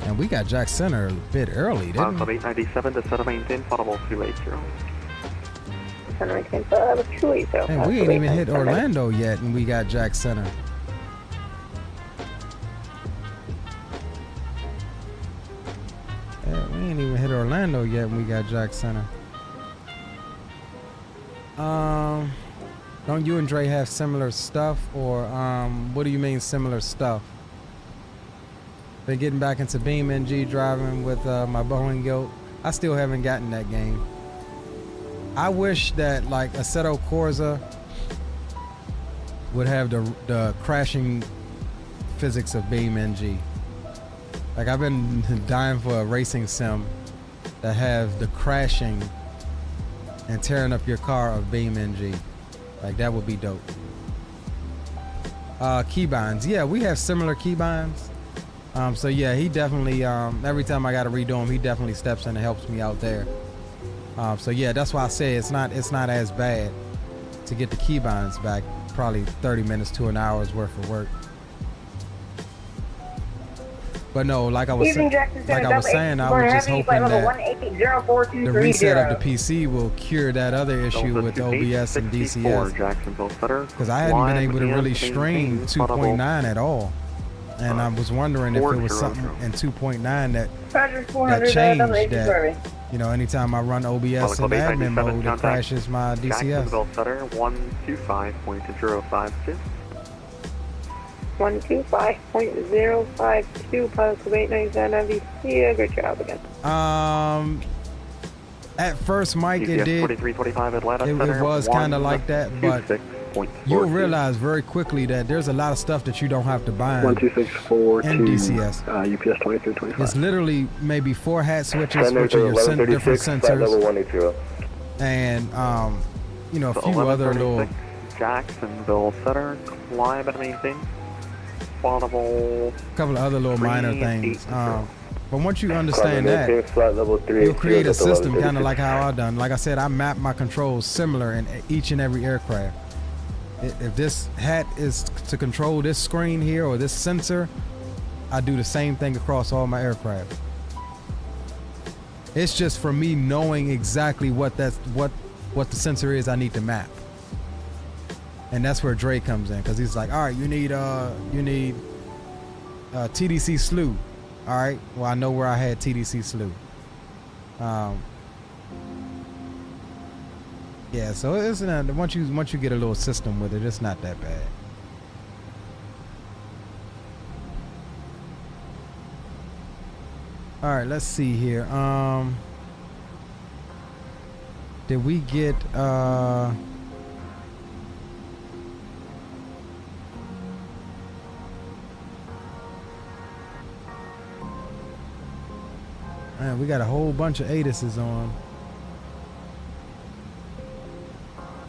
And we got Jack Center a bit early, didn't we? Club 897 to center maintain, audible 280. Center maintain, 280. And we ain't even hit Orlando yet, and we got Jack Center. Yeah, we ain't even hit Orlando yet, and we got Jack Center. Don't you and Dre have similar stuff, or what do you mean similar stuff? Been getting back into Beam NG driving with my Boeing Guild. I still haven't gotten that game. I wish that like Assetto Corsa would have the crashing physics of Beam NG. Like I've been dying for a racing sim that have the crashing and tearing up your car of Beam NG. Like that would be dope. Keybinds, yeah, we have similar keybinds. So yeah, he definitely, every time I got to redo him, he definitely steps in and helps me out there. So yeah, that's why I say it's not as bad to get the keybinds back. Probably 30 minutes to an hour's worth of work. But no, like I was saying, I was just hoping that the reset of the PC will cure that other issue with OBS and DCS. Because I hadn't been able to really stream 2.9 at all. And I was wondering if there was something in 2.9 that changed that, you know, anytime I run OBS in admin mode, it crashes my DCS. Jacksonville Center, 125.052. 125.052, pilot Club 897 NBC, good job again. At first, Mike, it did, 4325 Atlanta it was kind of like that, but you'll realize very quickly that there's a lot of stuff that you don't have to bind 1264 in DCS. UPS 2325. It's literally maybe 4 hat switches, which are your different sensors, and you know, a few other little Jacksonville Center, climb and maintain, audible. Couple of other little minor things. But once you understand that, you'll create a system kind of like how I done. Like I said, I map my controls similar in each and every aircraft. If this hat is to control this screen here or this sensor, I do the same thing across all my aircraft. It's just for me knowing exactly what the sensor is I need to map. And that's where Dre comes in, because he's like, all right, you need TDC slew. All right, well, I know where I had TDC slew. Yeah, so it's not, once you get a little system with it, it's not that bad. All right, let's see here. Did we get man, we got a whole bunch of Asuses on.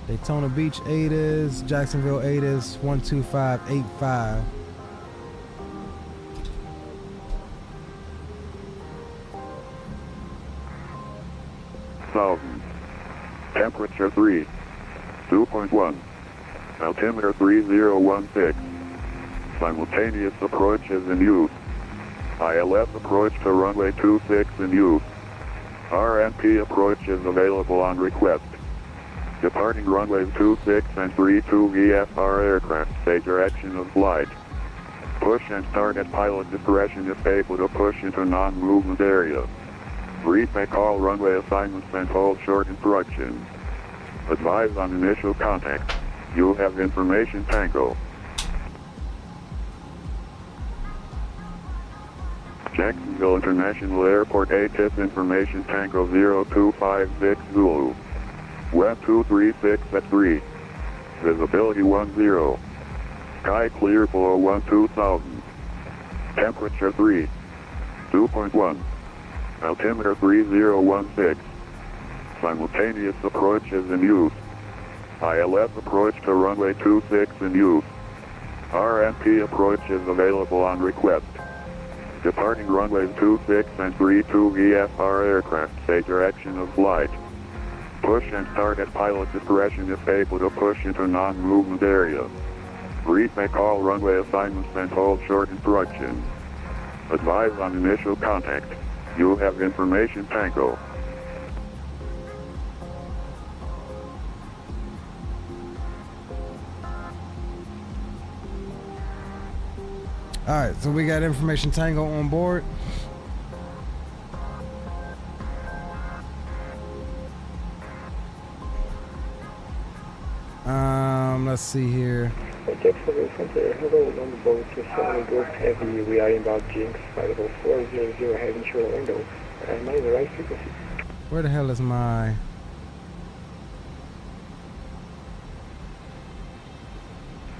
Daytona Beach Asus, Jacksonville Asus 12585. Thousand. Temperature 3. 2.1. Altimeter 3016. Simultaneous approach is in use. ILS approach to runway 26 in use. RNP approach is available on request. Departing runways 26 and 32 VFR aircraft, state direction of flight. Push and start at pilot discretion if able to push into non-movement area. Brief may call runway assignments and hold short instructions. Advise on initial contact. You have information Tango. Jacksonville International Airport ATIS information Tango 0256 Zulu. Web 236 at 3. Visibility 10. Sky clear below 12,000. Temperature 3. 2.1. Altimeter 3016. Simultaneous approach is in use. ILS approach to runway 26 in use. RNP approach is available on request. Departing runways 26 and 32 VFR aircraft, state direction of flight. Push and start at pilot discretion if able to push into non-movement area. Brief may call runway assignments and hold short instructions. Advise on initial contact. You have information Tango. All right, so we got information Tango on board. Let's see here. Jacksonville Center, hello, MoBo to 7 Group Heavy, we are inbound Jinx, flight level 400, heading to Orlando. Am I in the right frequency? Where the hell is my...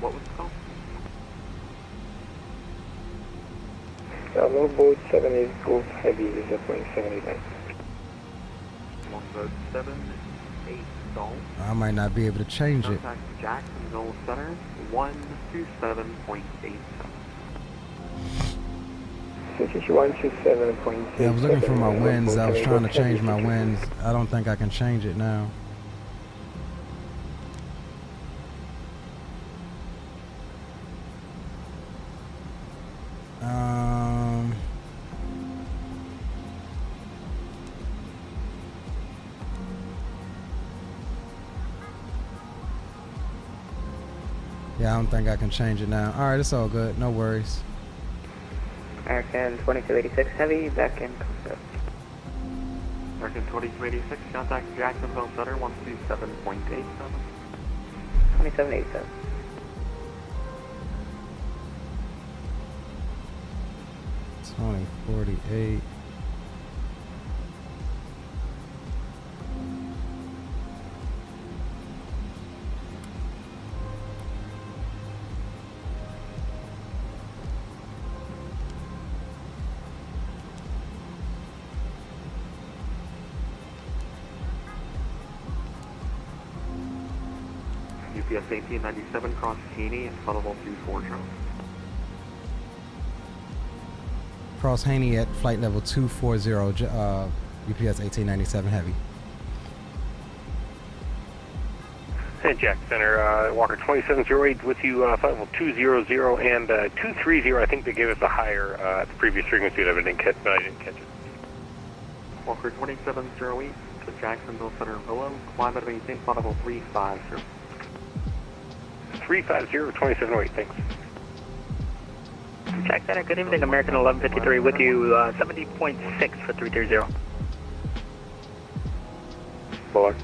What was it called? MoBo 7 Group Heavy is a plane 789. Longboat 7-8 Stall. I might not be able to change it. Contact Jacksonville Center 127.87. Yeah, I was looking for my winds. I was trying to change my winds. I don't think I can change it now. Yeah, I don't think I can change it now. All right, it's all good. No worries. American 2286 Heavy, back in contact. American 2286, contact Jacksonville Center 127.87. 2787. It's only 48. UPS 1897 cross Keeney and funnel 24 drone. Cross Haney at flight level 240, UPS 1897 heavy. And Jack Center, Walker 2708 with you, flight level 200 and 230. I think they gave us a higher at the previous frequency that I didn't catch it. Walker 2708 to Jacksonville Center, below, climb at maintain, flight level 350. 350, 2708, thanks. Jack Center, good evening, American 1153 with you, 70.6 for 330. Fuller.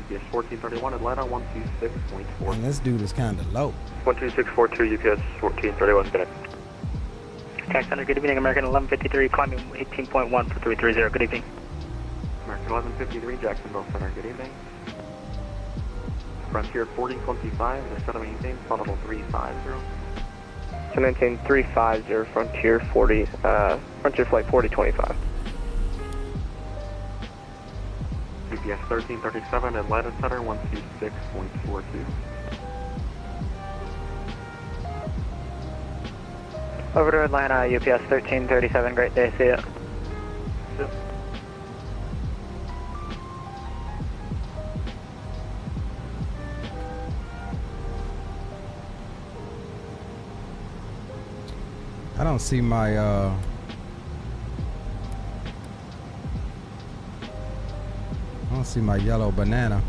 UPS 1431, Atlanta 126.4. And this dude is kind of low. 12642, UPS 1431, connect. Jack Center, good evening, American 1153, climbing 18.1 for 330, good evening. American 1153, Jacksonville Center, good evening. Frontier 4025, the set of maintain, flight level 350. To maintain 350, Frontier 40, Frontier flight 4025. UPS 1337, Atlanta Center 126.42. Over to Atlanta, UPS 1337, great day, see ya. Yep. I don't see my I don't see my yellow banana.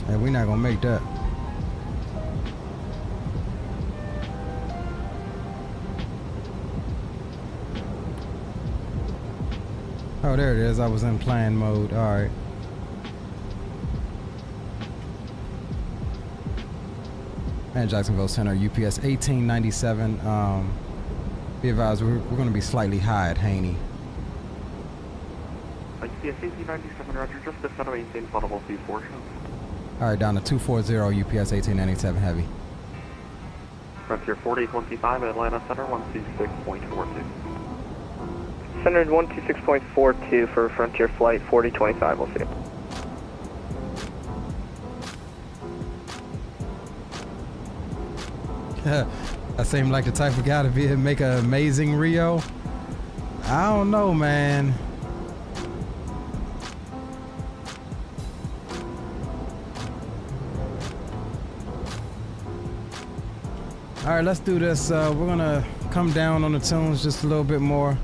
And we're not gonna make that. Oh, there it is. I was in plan mode. All right. And Jacksonville Center, UPS 1897. Be advised, we're going to be slightly high at Haney. UPS 1897, Roger, just the set of maintain, flight level 24. All right, down to 240, UPS 1897 heavy. Frontier 4025, Atlanta Center 126.42. Center 126.42 for Frontier flight 4025, we'll see. I seem like the type of guy to be make an amazing Rio. I don't know, man. All right, let's do this. We're gonna come down on the tunes just a little bit more.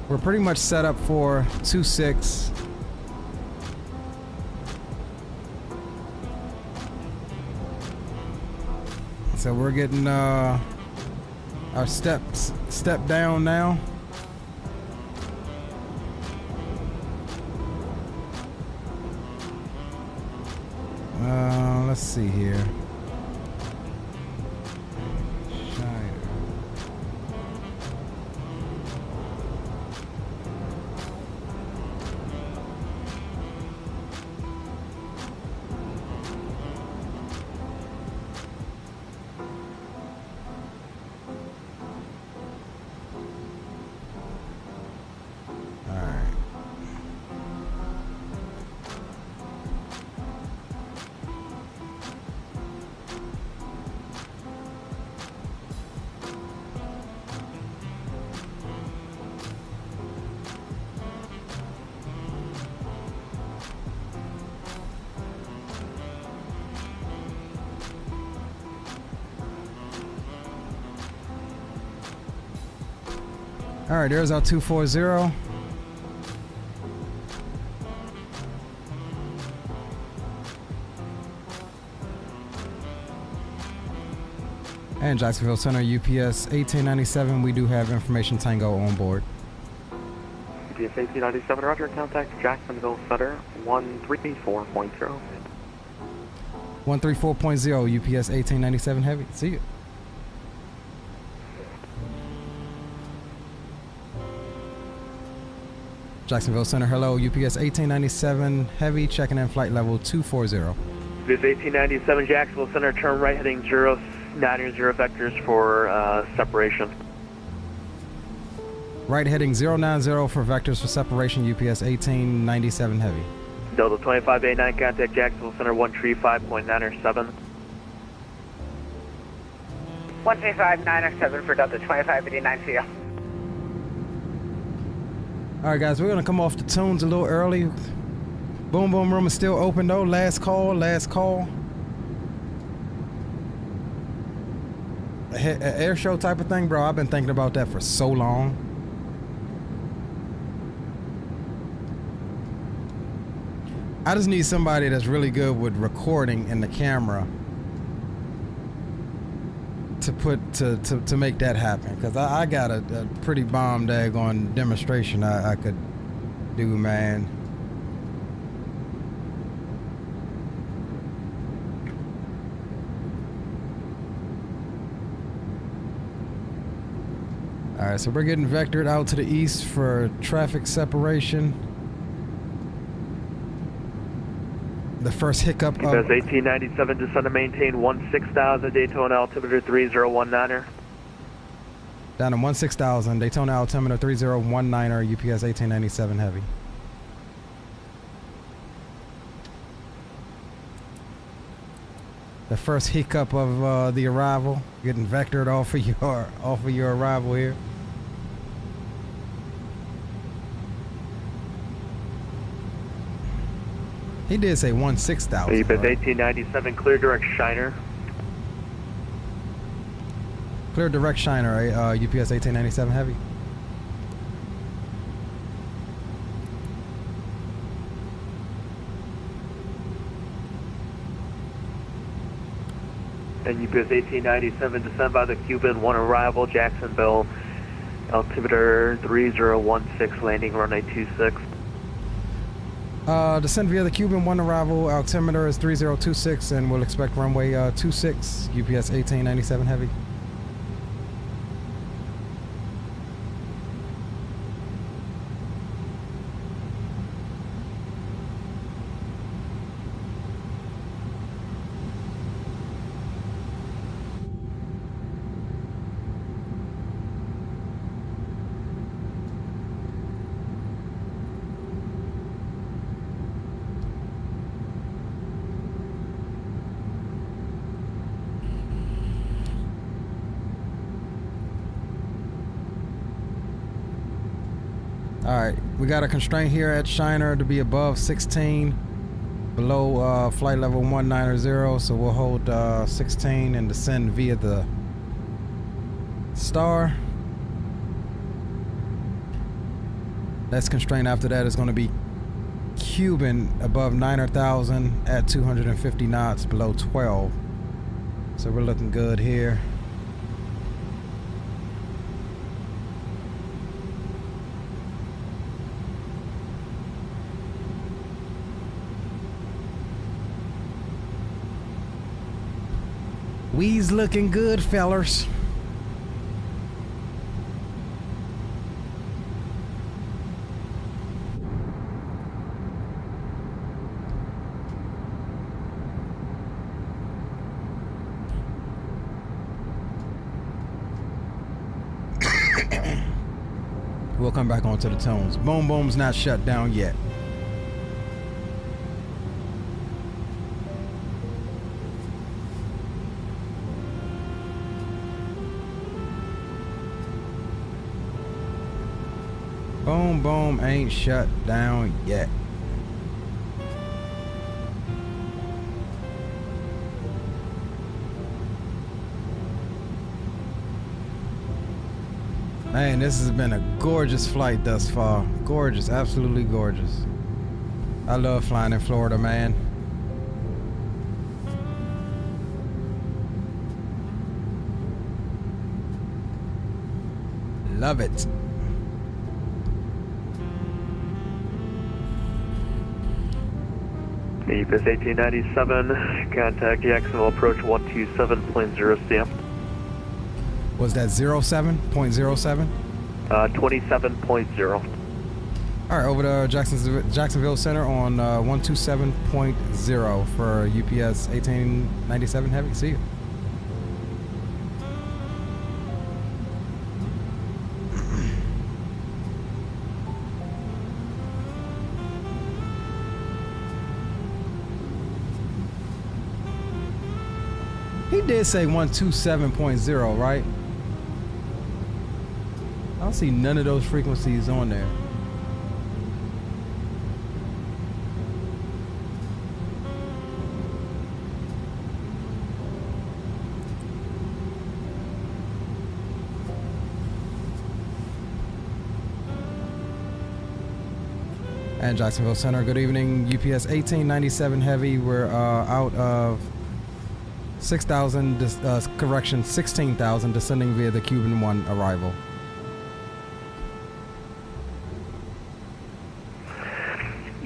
We're pretty much set up for 2.6. So we're getting our step down now. Let's see here. All right, there's our 240. And Jacksonville Center, UPS 1897. We do have information Tango on board. UPS A300-600, Roger, contact Jacksonville Center 134.0. 134.0, UPS 1897 Heavy. See you. Jacksonville Center, hello, UPS 1897 Heavy, checking in flight level 240. UPS 1897 Jacksonville Center, turn right heading 090 vectors for separation. Right heading 090 for vectors for separation, UPS 1897 Heavy. Delta 2589, contact Jacksonville Center 135.907. 135.907 for Delta 2589 for you. All right, guys, we're going to come off the tunes a little early. Boom Boom Room is still open, though. Last call, last call. An air show type of thing, bro. I've been thinking about that for so long. I just need somebody that's really good with recording in the camera to make that happen, because I got a pretty bomb daggone demonstration I could do, man. All right, so we're getting vectored out to the east for traffic separation. The first hiccup UPS 1897, descend to maintain 16,000, Daytona altimeter 3019er. Down to 16,000, Daytona altimeter 3019er, UPS 1897 Heavy. The first hiccup of the arrival, getting vectored off of your arrival here. He did say 16,000. UPS 1897, clear direct Shiner. Clear direct Shiner, UPS 1897 Heavy. And UPS 1897, descend by the Cuban, 1 arrival, Jacksonville, altimeter 3016, landing runway 26. Descend via the Cuban, 1 arrival, altimeter is 3026, and we'll expect runway 26, UPS 1897 Heavy. Alright, we got a constraint here at Shiner to be above 16, below flight level 190, so we'll hold 16 and descend via the star. Next constraint after that is going to be Cuban above 9,000 at 250 knots, below 12. So we're looking good here. We's looking good, fellers. We'll come back onto the tones. Boom Boom's not shut down yet. Boom Boom ain't shut down yet. Man, this has been a gorgeous flight thus far. Gorgeous, absolutely gorgeous. I love flying in Florida, man. Love it. UPS 1897, contact Jacksonville approach 127.0 CM. Was that 07.07? 27.0. All right, over to Jacksonville Center on 127.0 for UPS 1897 Heavy. See you. He did say 127.0, right? I don't see none of those frequencies on there. And Jacksonville Center, good evening. UPS 1897 Heavy. We're out of 6,000, 16,000, descending via the Cuban 1 arrival.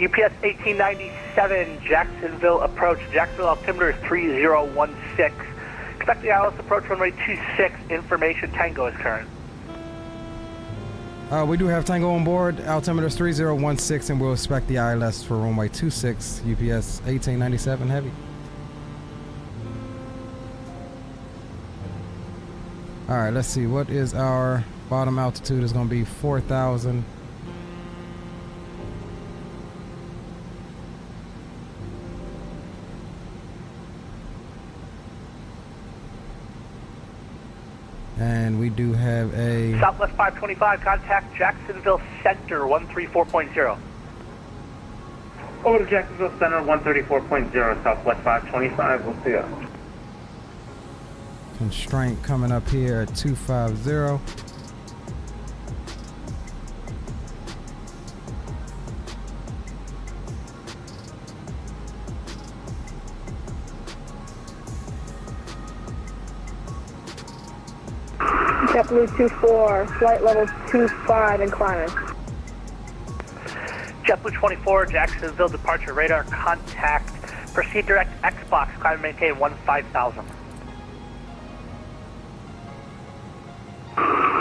UPS 1897, Jacksonville approach. Jacksonville altimeter is 3016. Expecting ILS approach runway 26. Information Tango is current. We do have Tango on board. Altimeter is 3016, and we'll expect the ILS for runway 26. UPS 1897 Heavy. All right, let's see. What is our bottom altitude? Is going to be 4,000. And we do have a Southwest 525, contact Jacksonville Center 134.0. Over to Jacksonville Center 134.0, Southwest 525, we'll see you. Constraint coming up here at 250. JetBlue 24, flight level 25 and climbing. JetBlue 24, Jacksonville departure radar contact. Proceed direct Xbox, climb and maintain 15,000.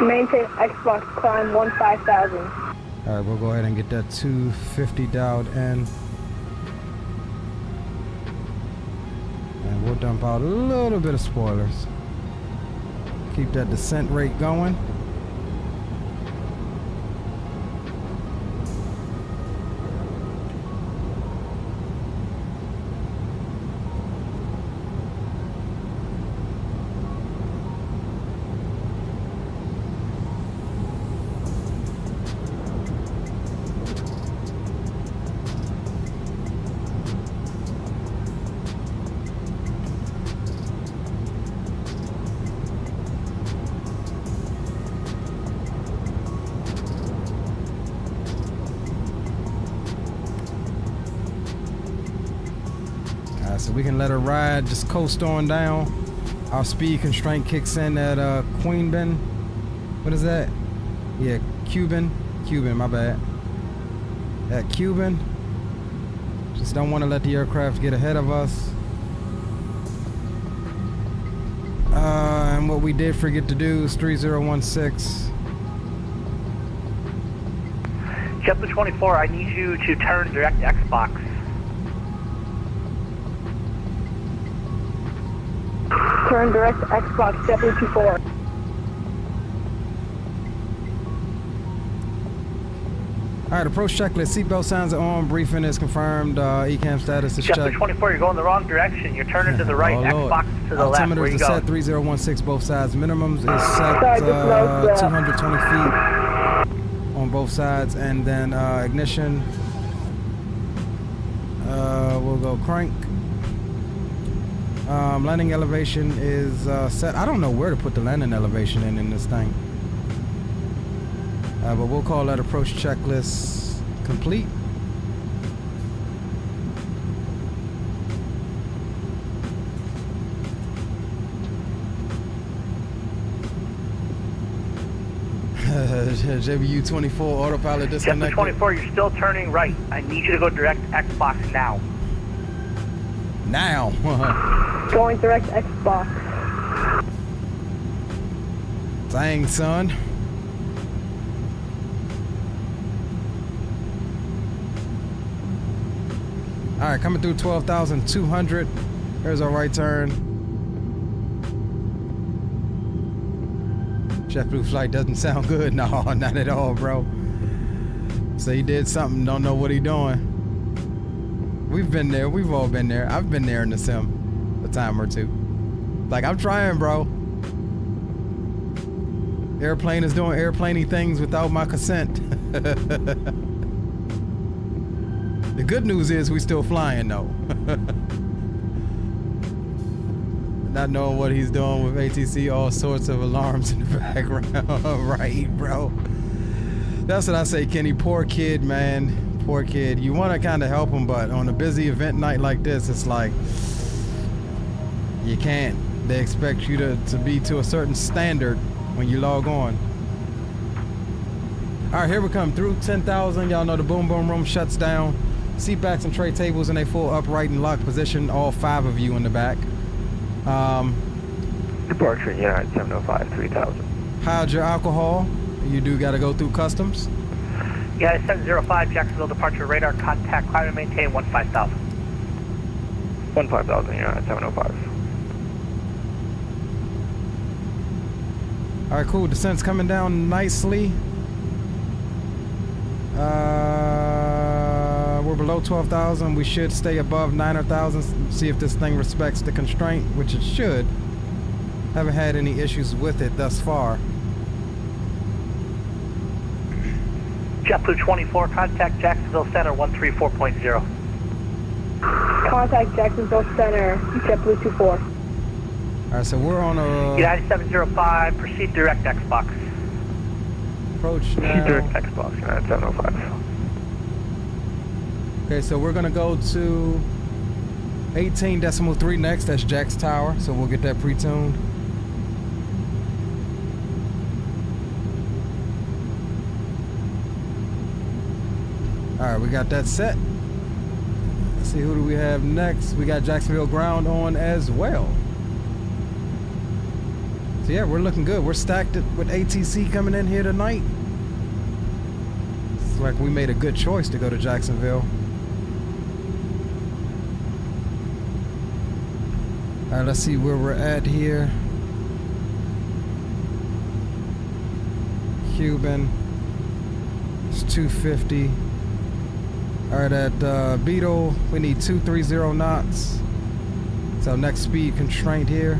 Maintain Xbox, climb 15,000. All right, we'll go ahead and get that 250 dialed in. And we'll dump out a little bit of spoilers. Keep that descent rate going. So we can let her ride, just coast on down. Our speed constraint kicks in at Queenbin. What is that? Yeah, Cuban, my bad. At Cuban. Just don't want to let the aircraft get ahead of us. And what we did forget to do is 3016. JetBlue 24, I need you to turn direct Xbox. Turn direct Xbox, JetBlue 24. All right, approach checklist. Seatbelt signs are on. Briefing is confirmed. ECAM status is checked. JetBlue 24, you're going the wrong direction. You're turning to the right. Xbox to the left. Where Altimeters you are go? set 3016 both sides. Minimums is set 220 feet on both sides. And then ignition. We'll go crank. Landing elevation is set. I don't know where to put the landing elevation in this thing. But we'll call that approach checklist complete. JBU 24 autopilot disconnected. JetBlue 24, you're still turning right. I need you to go direct Xbox now. Now. Going direct Xbox. Dang, son. All right, coming through 12,200. There's our right turn. JetBlue flight doesn't sound good. No, not at all, bro. So he did something, don't know what he doing. We've been there. We've all been there. I've been there in the sim a time or two. Like, I'm trying, bro. Airplane is doing airplaney things without my consent. The good news is we still flying, though. Not knowing what he's doing with ATC, all sorts of alarms in the background. Right, bro. That's what I say, Kenny. Poor kid, man. Poor kid. You want to kind of help him, but on a busy event night like this, it's like you can't. They expect you to be to a certain standard when you log on. All right, here we come through 10,000. Y'all know the boom boom room shuts down. Seat backs and tray tables in a full upright and locked position. All 5 of you in the back. Departure United 705 3000. Hide your alcohol. You do got to go through customs. United 705 Jacksonville departure radar contact climb and maintain 15,000. 15,000 United 705. All right, cool. Descent's coming down nicely. We're below 12,000. We should stay above 9,000. See if this thing respects the constraint, which it should. Haven't had any issues with it thus far. JetBlue 24, contact Jacksonville Center 134.0. Contact Jacksonville Center, JetBlue 24. All right, so we're on a... United 705, proceed direct Xbox. Approach now. Direct Xbox, United 705. Okay, so we're gonna go to 18.3 next. That's Jack's Tower, so we'll get that pre-tuned. All right, we got that set. Let's see, who do we have next? We got Jacksonville ground on as well. So yeah, we're looking good. We're stacked with ATC coming in here tonight. It's like we made a good choice to go to Jacksonville. All right, let's see where we're at here. Cuban. It's 250. All right, at Beetle, we need 230 knots. So next speed constraint here.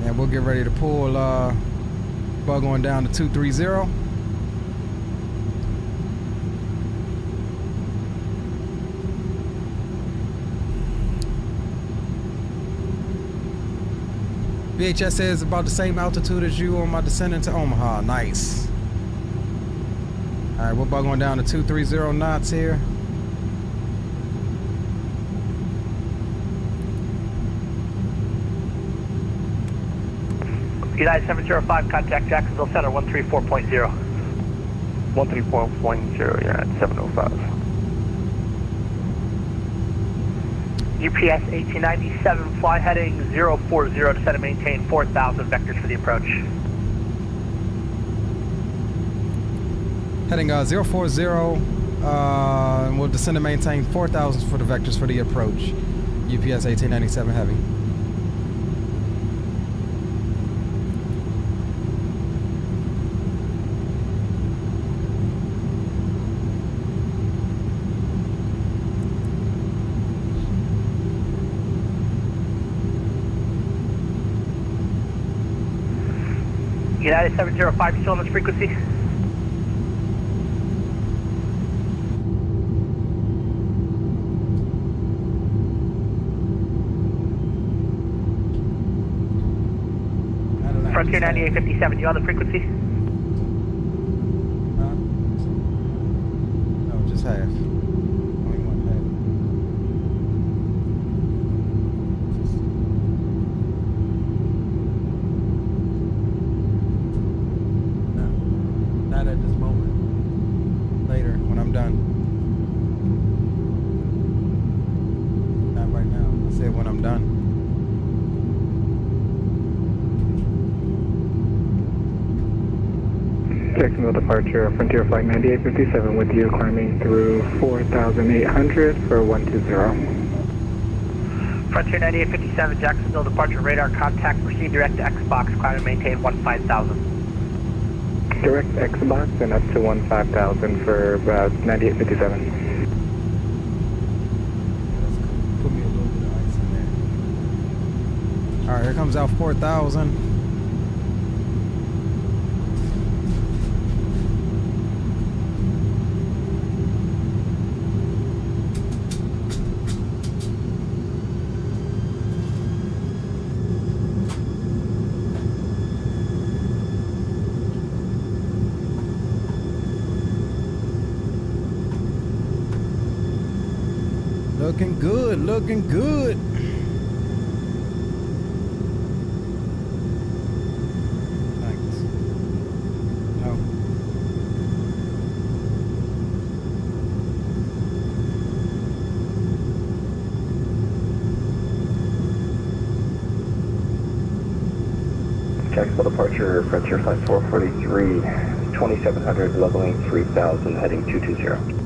And we'll get ready to pull bug on down to 230. VHS is about the same altitude as you on my descent into Omaha. Nice. All right, we're bug on down to 230 knots here. United 705, contact Jacksonville Center 134.0. 134.0, United 705. UPS 1897, fly heading 040, descend and maintain 4,000 vectors for the approach. Heading 040, and we'll descend and maintain 4,000 for the vectors for the approach. UPS 1897 heavy. United 705, still on this frequency? Frontier 9857, you on the frequency? No, just half. Only one Jacksonville departure, Frontier Flight 9857 with you, climbing through 4,800 for 120. Frontier 9857, Jacksonville departure, radar contact, proceed direct to Xbox, climb and maintain 15,000. Direct Xbox and up to 15,000 for 9857. Put me a little bit of ice in there. All right, here comes out 4,000. Looking good, looking good. Thanks. No. Jacksonville departure, Frontier Flight 443, 2700, leveling 3000, heading 220.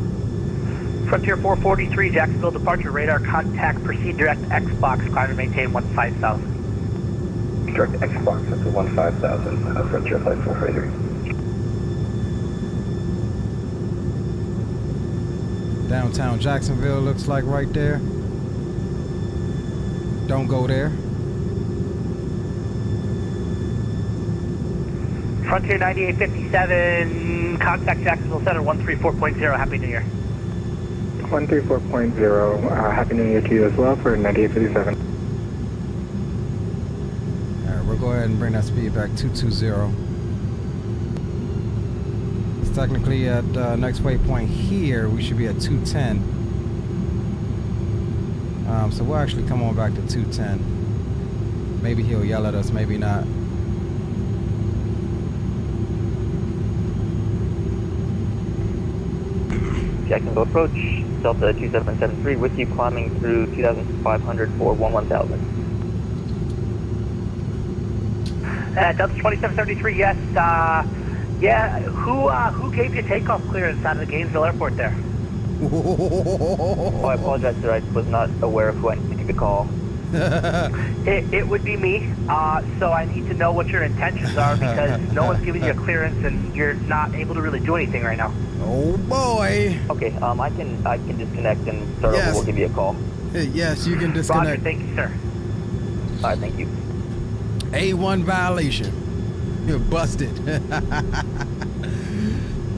Frontier 443, Jacksonville departure, radar contact, proceed direct to Xbox, climb and maintain 15,000. Direct Xbox up to 15,000, Frontier Flight 443. Downtown Jacksonville looks like right there. Don't go there. Frontier 9857, contact Jacksonville Center 134.0, Happy New Year. 134.0, Happy New Year to you as well for 9857. All right, we'll go ahead and bring that speed back 220. It's technically at next waypoint here. We should be at 210. So we'll actually come on back to 210. Maybe he'll yell at us, maybe not. Jacksonville approach, Delta 2773 with you, climbing through 2,500 for 11,000. Delta 2773, yes. Yeah, who gave you takeoff clearance out of the Gainesville airport there? Oh, I apologize, sir. I was not aware of who I needed to call. It would be me, so I need to know what your intentions are because no one's giving you a clearance and you're not able to really do anything right now. Oh boy. Okay, I can disconnect and start over. We'll give you a call. Yes, you can disconnect. Roger, thank you, sir. All right, thank you. A1 violation. You're busted.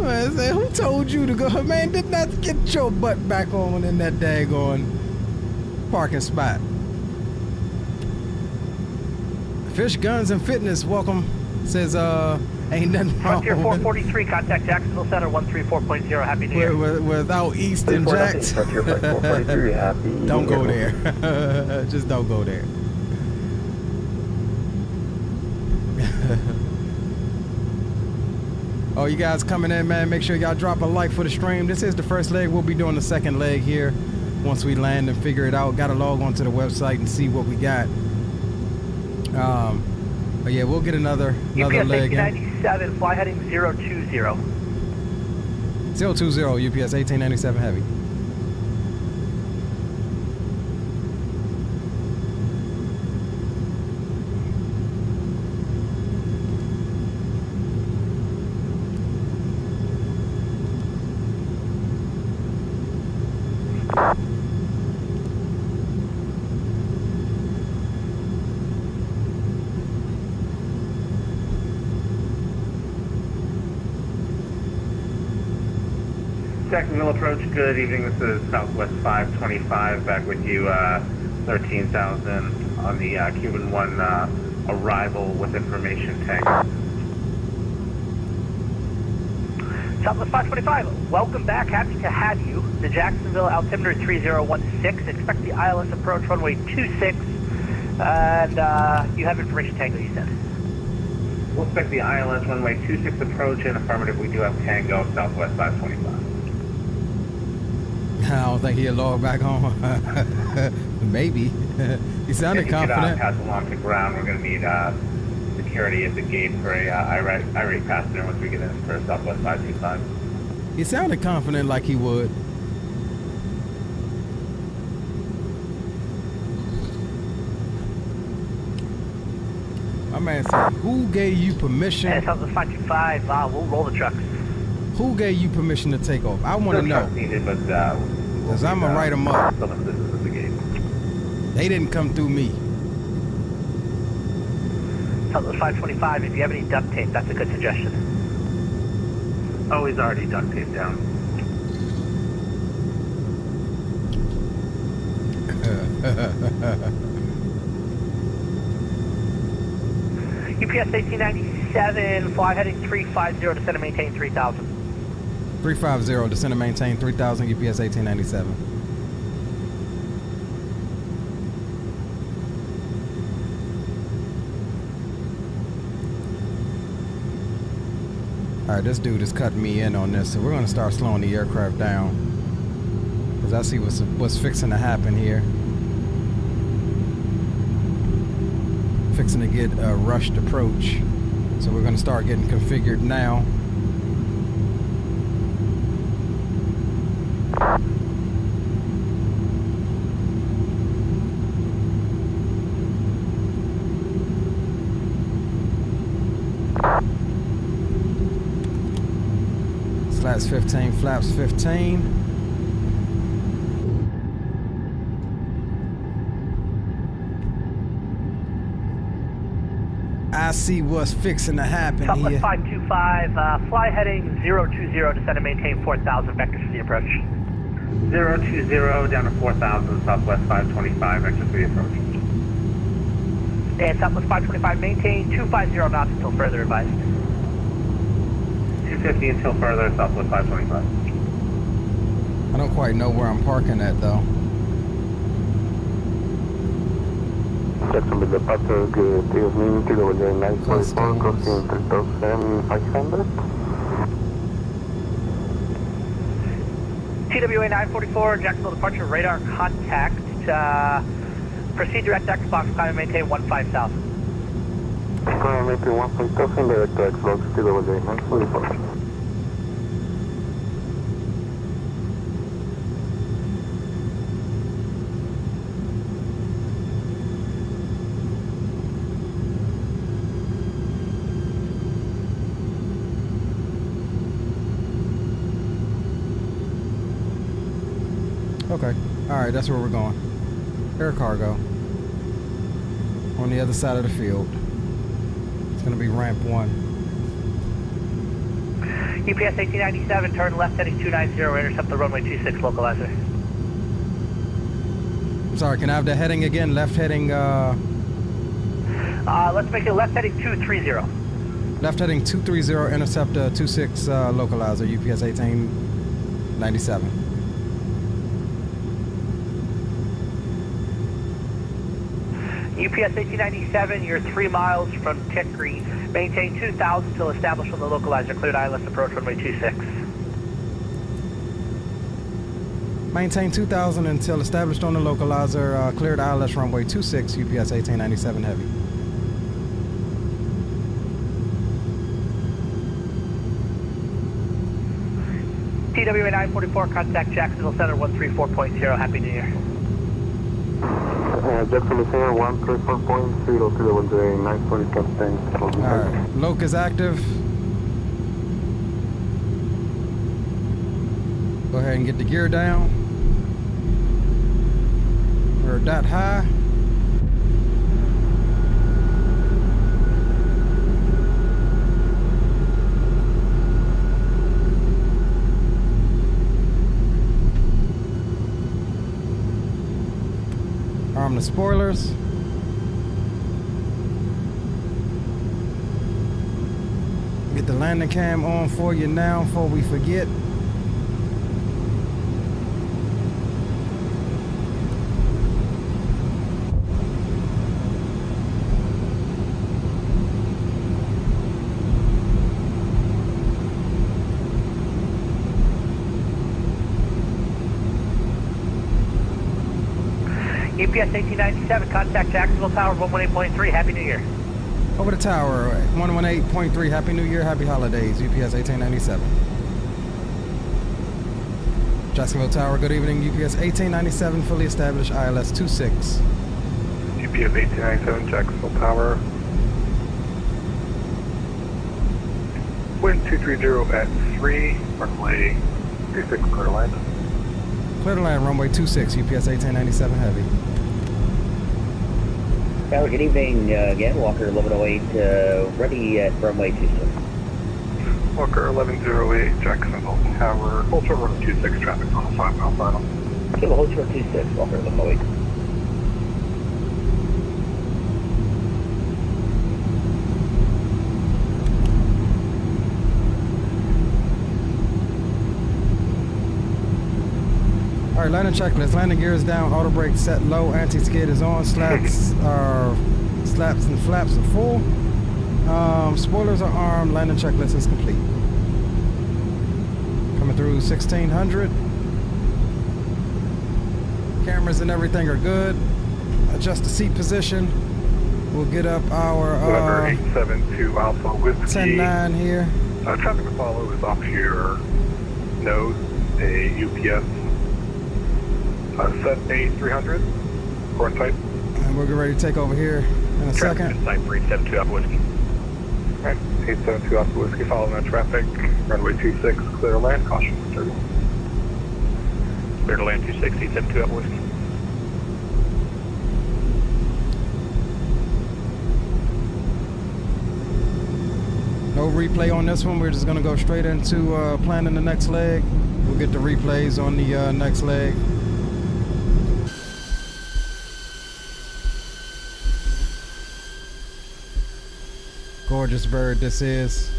I said, who told you to go? Man, did not get your butt back on in that daggone parking spot. Fish, Guns, and Fitness, welcome. Says, ain't nothing wrong. Frontier 443, contact Jacksonville Center 134.0, Happy New Year. Without Easton Jacks. Frontier Flight 443, happy. Don't go there. Just don't go there. Oh, you guys coming in, man, make sure y'all drop a like for the stream. This is the first leg. We'll be doing the second leg here once we land and figure it out. Gotta log on to the website and see what we got. But yeah, we'll get another leg in. UPS 1897, fly heading 020. 020, UPS 1897 heavy. Jacksonville approach, good evening. This is Southwest 525, back with you, 13,000 on the Cuban 1 arrival with information tank. Southwest 525, welcome back. Happy to have you. The Jacksonville altimeter 3016. Expect the ILS approach runway 26. And you have information tango, you said. We'll expect the ILS runway 26 approach, and affirmative, we do have tango, Southwest 525. I don't think he'll log back on. Maybe. He sounded confident. Pass along to ground. We're going to need security at the gate for a irate passenger once we get in for Southwest 525. He sounded confident like he would. My man said, who gave you permission? Yeah, Southwest 525, we'll roll the trucks. Who gave you permission to take off? I want to know. Needed, but, because I'm going to write them up. Some assistance at the gate. They didn't come through me. Southwest 525, if you have any duct tape, that's a good suggestion. Oh, he's already duct taped down. UPS 1897, fly heading 350, descend and maintain 3000. 350, descend and maintain 3000, UPS 1897. Alright, this dude is cutting me in on this, so we're going to start slowing the aircraft down. Because I see what's fixing to happen here. Fixing to get a rushed approach. So we're going to start getting configured now. Flaps 15, flaps 15. I see what's fixing to happen Southwest here. 525, fly heading 020, descend and maintain 4000, vectors for the approach. 020 down to 4000, Southwest 525, vector for the approach. And Southwest 525, maintain 250 knots until further advised. 250 until further, Southwest 525. I don't quite know where I'm parking at though. Jacksonville departure, good evening, TW944, crossing 3500. TWA 944, Jacksonville departure, radar contact. Proceed direct Xbox, climb and maintain 15,000. Climb and maintain 15,000, direct Xbox, TWA 944. Okay, alright, that's where we're going. Air cargo. On the other side of the field. It's going to be ramp 1. UPS 1897, turn left heading 290, intercept the runway 26 localizer. I'm sorry, can I have the heading again? Left heading, let's make it left heading 230. Left heading 230, intercept 26 localizer, UPS 1897. UPS 1897, you're 3 miles from Tickery. Maintain 2000 till established on the localizer. Cleared ILS approach runway 26. Maintain 2000 until established on the localizer. Cleared ILS runway 26, UPS 1897 heavy. TWA 944, contact Jacksonville Center 134.0. Happy New Year. Jacksonville Center 134.0 to the 940 Alright, loc is active. Go ahead and get the gear down. We're that high. Arm the spoilers. Get the landing cam on for you now before we forget. UPS 1897, contact Jacksonville Tower 118.3. Happy New Year. Over the tower, 118.3. Happy New Year, happy holidays. UPS 1897. Jacksonville Tower, good evening. UPS 1897, fully established. ILS 26. UPS 1897, Jacksonville Tower. Wind 230 at 3, runway 36, clear to land. Clear to land, runway 26, UPS 1897 heavy. Tower, good evening again. Walker 1108, ready at runway 26. Walker 1108, Jacksonville Tower. Hold short runway 26, traffic on a 5-mile final. Okay, well, hold short 26, Walker 1108. All right, landing checklist. Landing gear is down, auto brake set low, anti-skid is on, slaps and flaps are full. Spoilers are armed, landing checklist is complete. Coming through 1600. Cameras and everything are good. Adjust the seat position. We'll get up our November 872 Alpha Whiskey. 10-9 here. Traffic to follow is off your nose, a UPS set A300, core type. And we'll get ready to take over here in a second. Type 372 Alpha Whiskey. Alright, 872 Alpha Whiskey, following that traffic. Runway 26, clear to land, caution for turbulence. Clear to land 26, 872 Alpha Whiskey. No replay on this one. We're just gonna go straight into planning the next leg. We'll get the replays on the next leg. Gorgeous bird this is.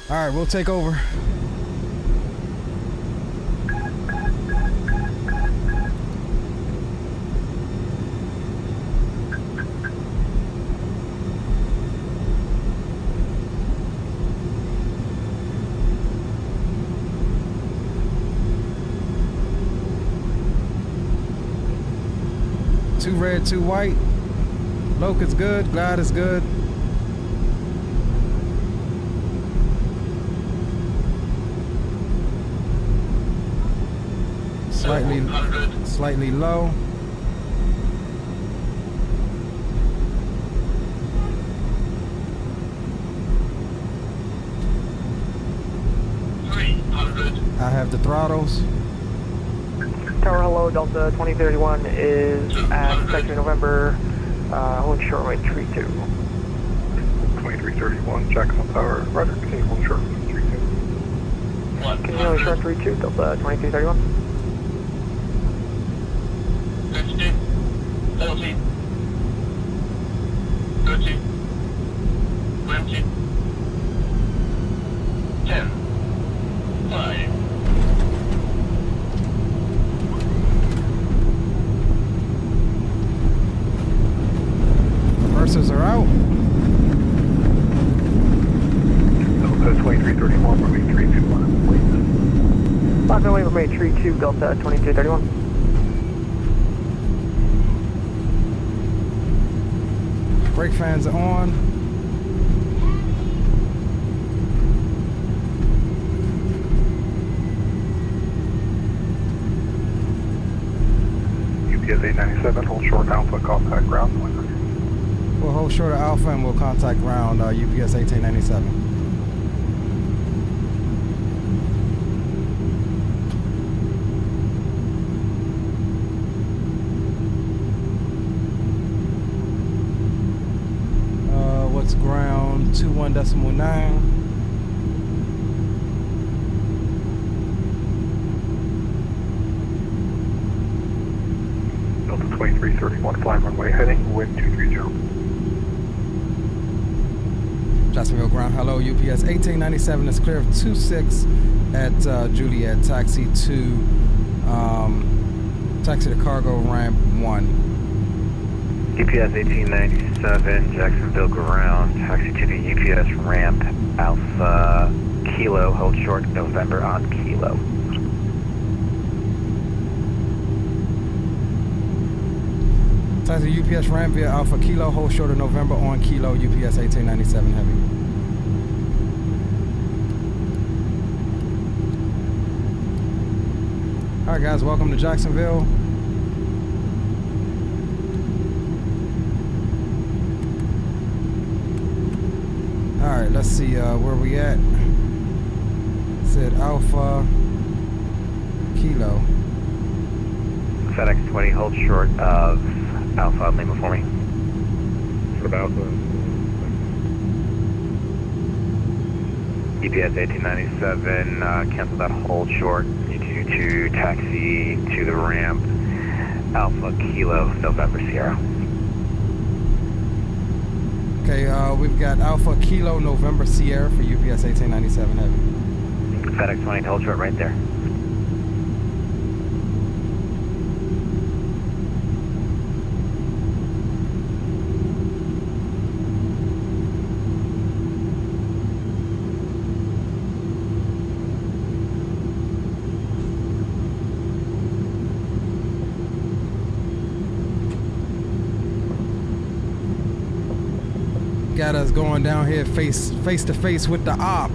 All right, we'll take over. Two red, two white. Loke is good, glide is good. Slightly low. I have the throttles. Tower, hello, Delta 2031 is at Sector November, hold short right 32. 2331, Jacksonville Tower, Roger, continue hold short 32. Continue short 32, Delta 2331. 50, 40, 30, 20, 10, 5. Reversers are out. Delta 2331, runway 321, please. 5 away, runway 32, Delta 2231. Brake fans are on. UPS 897, hold short Alpha, contact ground. We'll hold short of Alpha and we'll contact ground UPS 1897. What's ground? 21.9. Delta 2331, flying runway heading, wind 230. Jacksonville ground, hello, UPS 1897 is clear of 26 at Juliet, taxi to cargo ramp 1. UPS 1897, Jacksonville ground, taxi to the UPS ramp, Alpha Kilo, hold short November on Kilo. Taxi UPS ramp via Alpha Kilo, hold short of November on Kilo, UPS 1897 heavy. Alright guys, welcome to Jacksonville. Alright, let's see where we at. It said Alpha Kilo. FedEx 20, hold short of Alpha Lima for me. Short of Alpha. UPS 1897, cancel that hold short. Need you to taxi to the ramp, Alpha Kilo, November Sierra. Okay, we've got Alpha Kilo November Sierra for UPS 1897 heavy. FedEx 20, hold short right there. Got us going down here face to face with the op.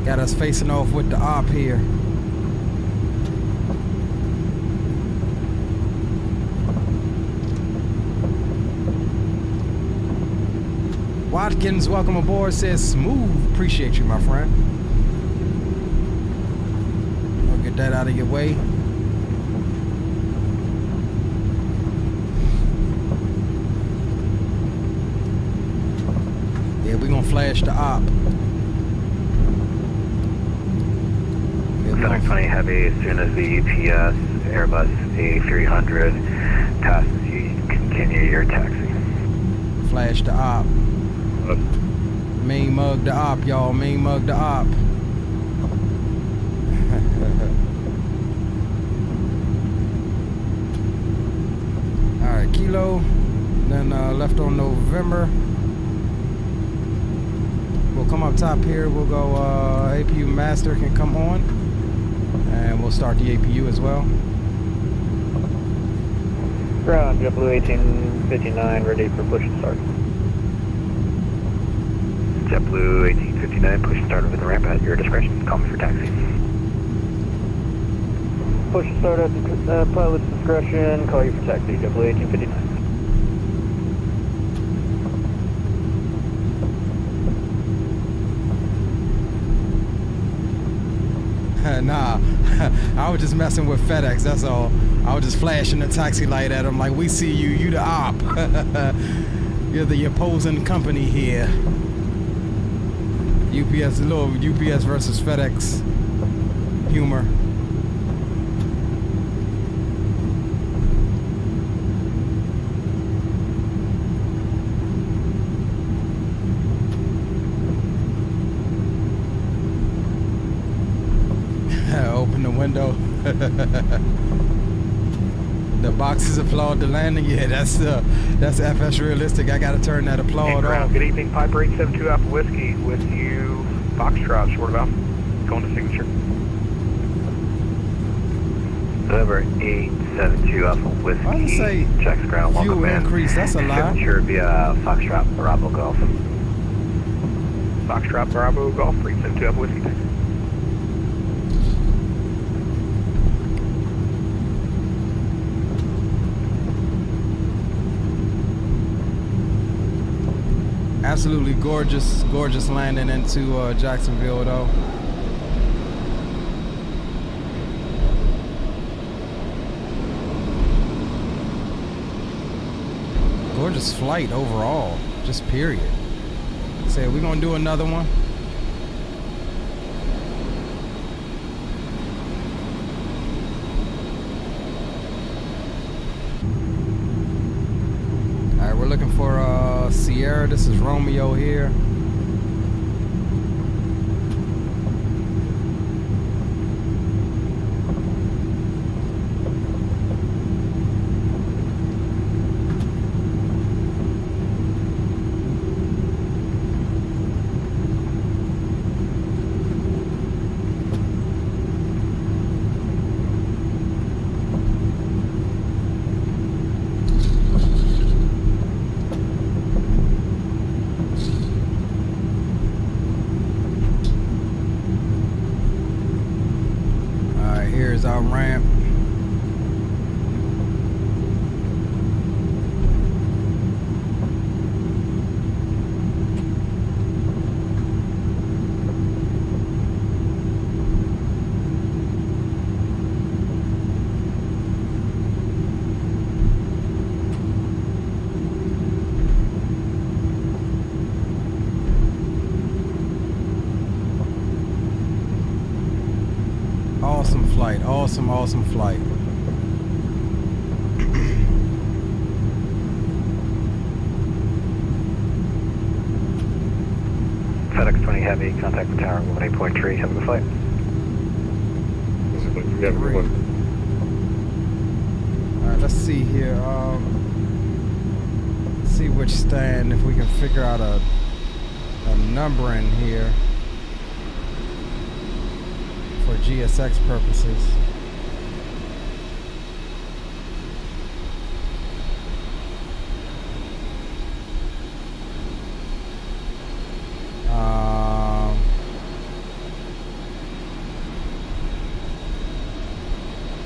Got us facing off with the op here. Watkins, welcome aboard, says smooth. Appreciate you, my friend. I'll get that out of your way. Yeah, we're gonna flash the op. FedEx 20 heavy, as soon as the UPS Airbus A300 passes you, continue your taxi. Flash the op. Main mug the op, y'all. Main mug the op. Alright, Kilo. Then left on November. We'll come up top here. We'll go APU master can come on. And we'll start the APU as well. Ground, JetBlue 1859, ready for push and start. JetBlue 1859, push and start over the ramp at your discretion. Call me for taxi. Push and start at the pilot's discretion. Call you for taxi, JetBlue 1859. Nah, I was just messing with FedEx, that's all. I was just flashing the taxi light at them like, we see you, you the op. You're the opposing company here. UPS, a little UPS versus FedEx humor. Open the window. The boxes applaud the landing. Yeah, that's FS realistic. I gotta turn that applaud off. Good evening, Piper 872 Alpha Whiskey with you, Foxtrot, short of Alpha. Going to signature. November 872 Alpha Whiskey. I would say checks ground. fuel increase. That's a lie. Signature via Foxtrot Bravo Golf. Foxtrot Bravo Golf 872 Alpha Whiskey. Absolutely gorgeous, gorgeous landing into Jacksonville though. Gorgeous flight overall, just period. Say we're gonna do another one. Alright, we're looking for Sierra. This is Romeo here. Here's our ramp. Awesome flight, awesome flight. FedEx 20 Heavy, contact the tower 18.3, have a good flight. Alright, let's see here. See which stand, if we can figure out a numbering here for GSX purposes.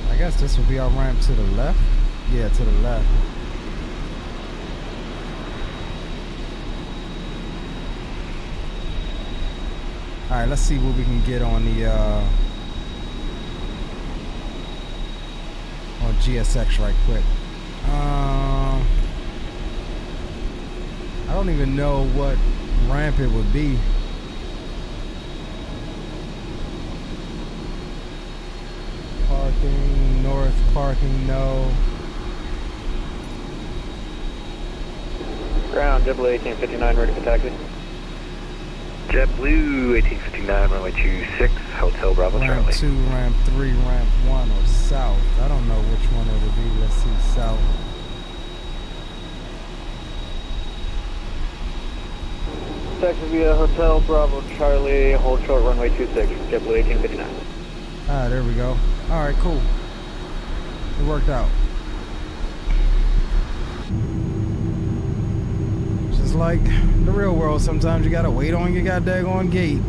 I guess this would be our ramp to the left. Yeah, to the left. All right, let's see what we can get on the on GSX right quick. I don't even know what ramp it would be. Parking, north parking, no. Ground, JetBlue 1859, ready for taxi. JetBlue 1859, runway 26, Hotel Bravo Ramp Charlie. 2, ramp 3, ramp 1, or south. I don't know which one it would be. Let's see, south. Taxi via Hotel Bravo Charlie, hold short runway 26, JetBlue 1859. Ah, there we go. All right, cool. It worked out. Just like the real world, sometimes you gotta wait on your goddamn gate.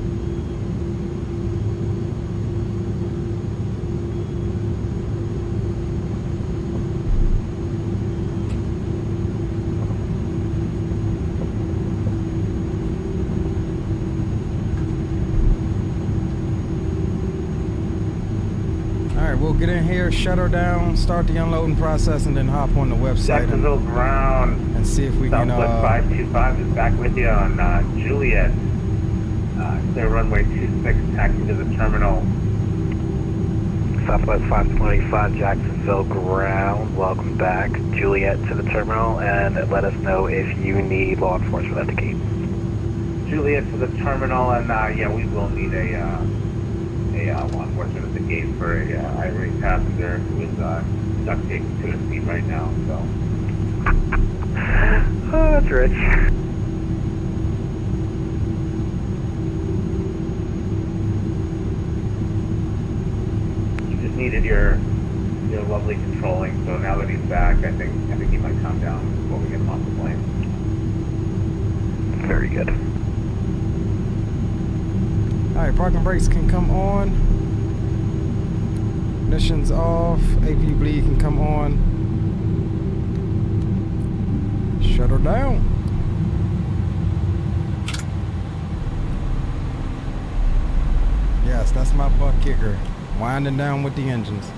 We'll get in here, shut her down, start the unloading process, and then hop on the website Jacksonville ground and see if we can. Southwest 525 is back with you on Juliet. Clear runway 26, taxi to the terminal. Southwest 525, Jacksonville ground, welcome back. Juliet to the terminal, and let us know if you need law enforcement at the gate. Juliet to the terminal, and yeah, we will need a law enforcement at the gate for a irate passenger who is duct taped to his seat right now. So, oh, that's rich. You just needed your lovely controlling. So now that he's back, I think he might calm down before we get him off the plane. Very good. Alright, parking brakes can come on. Ignition's off. AP bleed can come on. Shut her down. Yes, that's my butt kicker. Winding down with the engines.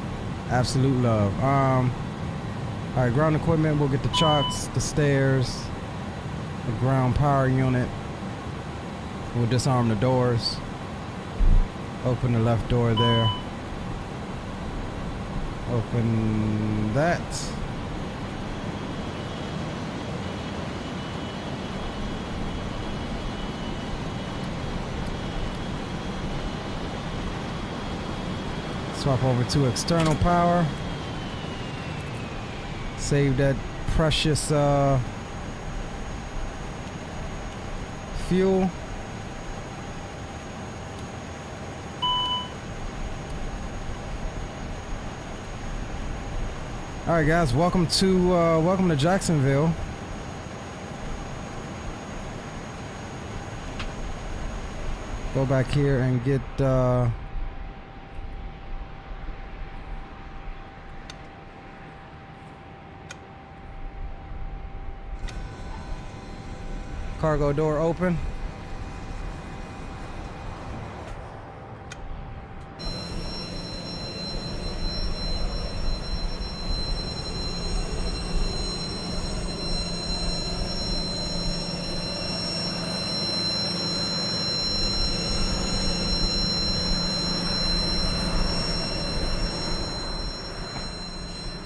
Absolute love. Alright, ground equipment, we'll get the chocks, the stairs, the ground power unit. We'll disarm the doors. Open the left door there. Open that. Swap over to external power. Save that precious fuel. All right, guys, welcome to Jacksonville. Go back here and get cargo door open.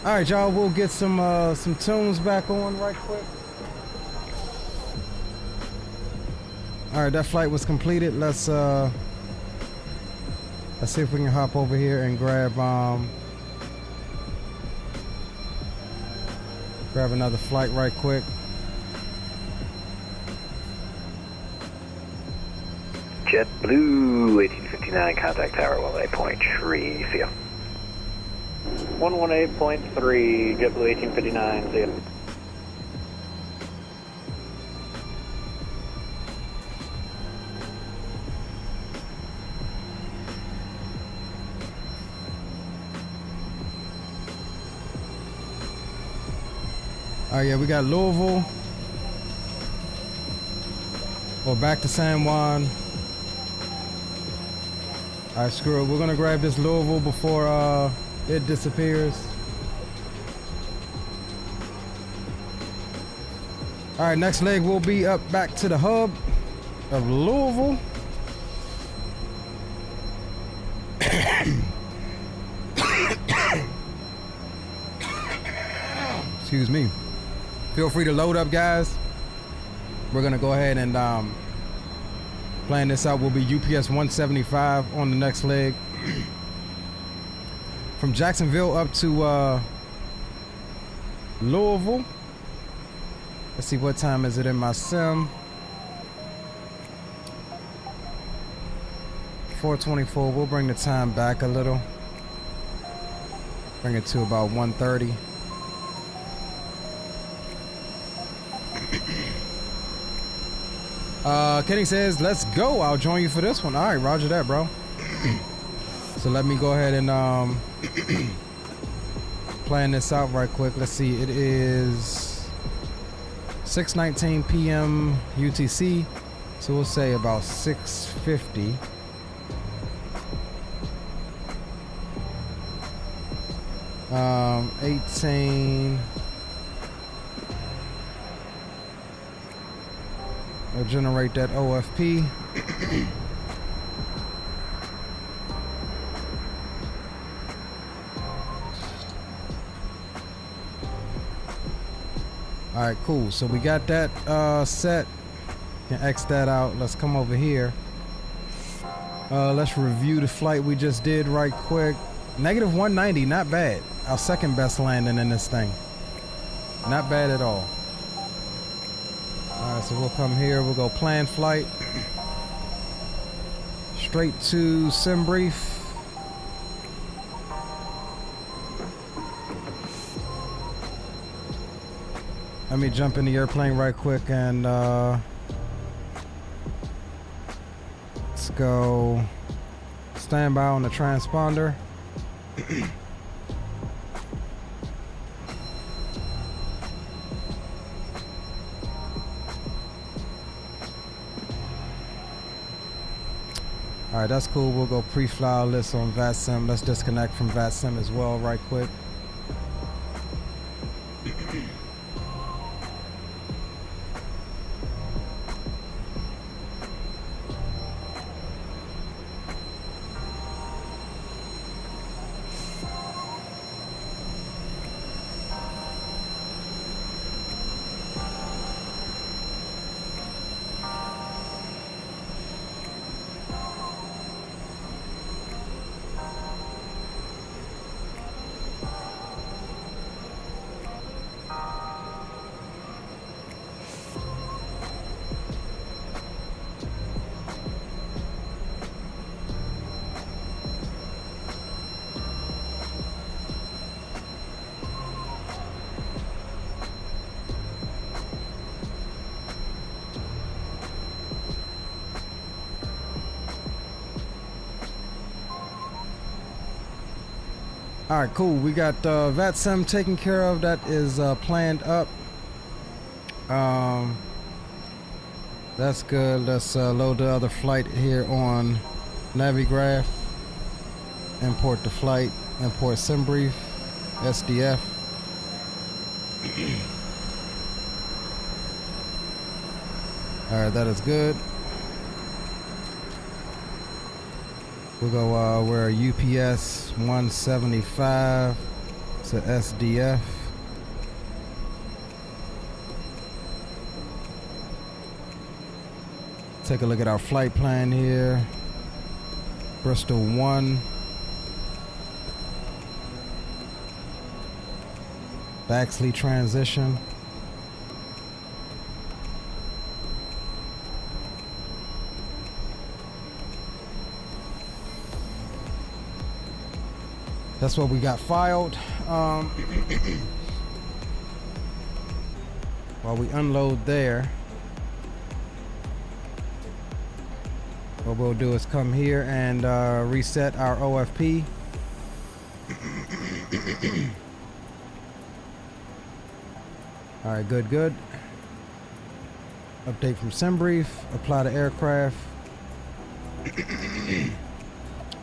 All right, y'all, we'll get some tunes back on right quick. All right, that flight was completed. Let's see if we can hop over here and grab another flight right quick. JetBlue 1859, contact tower 118.3, see ya. 118.3, JetBlue 1859, see ya. All right, yeah, we got Louisville. Well, back to San Juan. All right, screw it. We're gonna grab this Louisville before it disappears. All right, next leg will be up back to the hub of Louisville. Excuse me. Feel free to load up, guys. We're gonna go ahead and plan this out. Will be UPS 175 on the next leg. From Jacksonville up to Louisville. Let's see, what time is it in my sim? 4:24. We'll bring the time back a little. Bring it to about 1:30. Kenny says, let's go. I'll join you for this one. All right, roger that, bro. So let me go ahead and plan this out right quick. Let's see, it is 6:19 p.m. UTC. So we'll say about 6:50. Um, 18. I'll generate that OFP. All right, cool. So we got that set. Can X that out. Let's come over here. Let's review the flight we just did right quick. Negative 190, not bad. Our second best landing in this thing. Not bad at all. All right, so we'll come here. We'll go plan flight. Straight to sim brief. Let me jump in the airplane right quick and let's go stand by on the transponder. All right, that's cool. We'll go pre-fly list on VATSIM. Let's disconnect from VATSIM as well right quick. All right, cool. We got VATSIM taken care of. That is planned up. That's good. Let's load the other flight here on Navigraph. Import the flight. Import SimBrief. SDF. Alright, that is good. We'll go, we're UPS 175 to SDF. Take a look at our flight plan here. Bristol 1. Baxley transition. That's what we got filed. While we unload there, what we'll do is come here and reset our OFP. All right, good. Update from SimBrief. Apply to aircraft.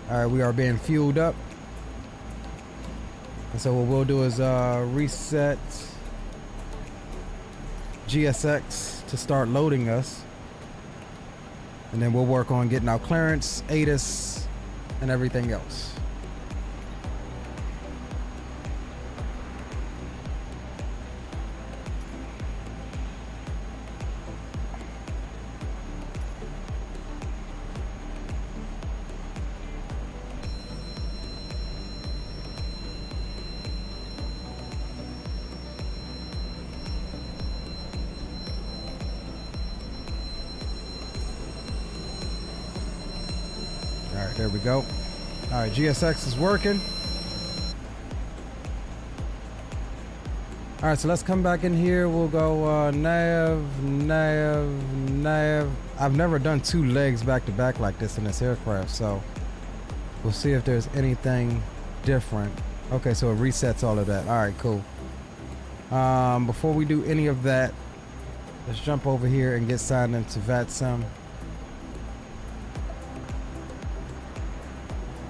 All right, we are being fueled up. And so what we'll do is reset GSX to start loading us. And then we'll work on getting our clearance, ATIS, and everything else. There we go. All right, GSX is working. All right, so let's come back in here. We'll go nav. I've never done two legs back to back like this in this aircraft, so we'll see if there's anything different. Okay, so it resets all of that. All right, cool. Before we do any of that, let's jump over here and get signed into VATSIM.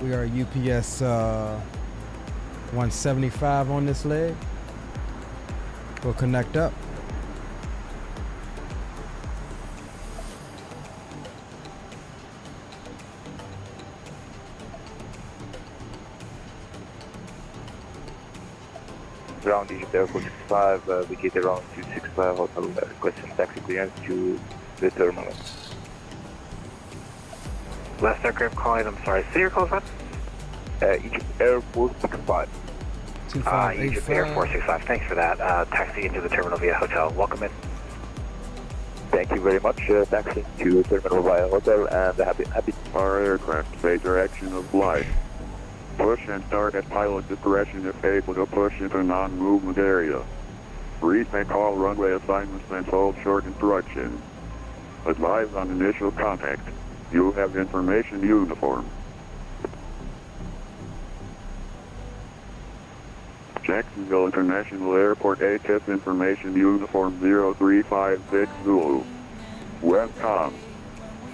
We are UPS 175 on this leg. We'll connect up. Ground digit airport 65, we get around 265 hotel, requesting taxi clearance to the terminal. Last aircraft calling, I'm sorry. City or call sign? Egypt Air Force 65. Egypt Air Force 65. Thanks for that. Taxi into the terminal via hotel. Welcome in. Thank you very much. Taxi to terminal via hotel and happy. Our aircraft stay direction of flight. Push and start at pilot discretion if able to push into non-movement area. Retake all runway assignments and hold short instructions. Advise on initial contact. You have information uniform. Jacksonville International Airport ATIS information uniform 0356 Zulu. Webcom.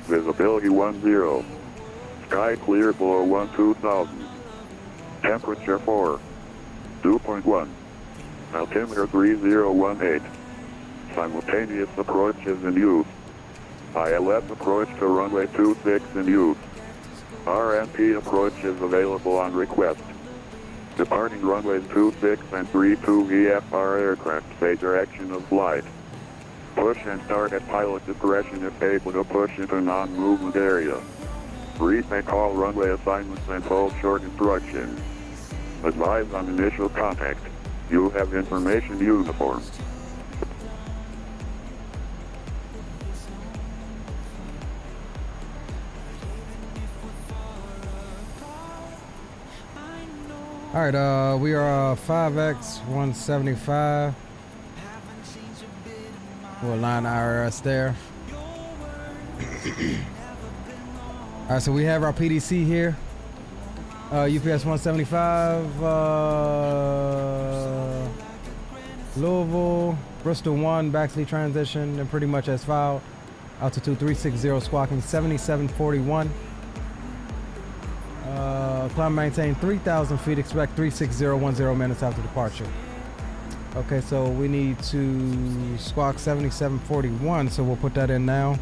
Visibility 10. Sky clear below 12,000. Temperature 4. 2.1. Altimeter 3018. Simultaneous approach is in use. ILS approach to runway 26 in use. RNP approach is available on request. Departing runways 26 and 32 VFR aircraft stay direction of flight. Push and start at pilot discretion if able to push into non-movement area. Retake all runway assignments and hold short instructions. Advise on initial contact. You have information uniform. All right, we are 5X 175. We'll align IRS there. All right, so we have our PDC here. UPS 175, Louisville, Bristol 1, Baxley transition, and pretty much as filed. Altitude 360, squawking 7741. Climb maintain 3,000 feet, expect 36010 minutes after departure. Okay, so we need to squawk 7741, so we'll put that in now.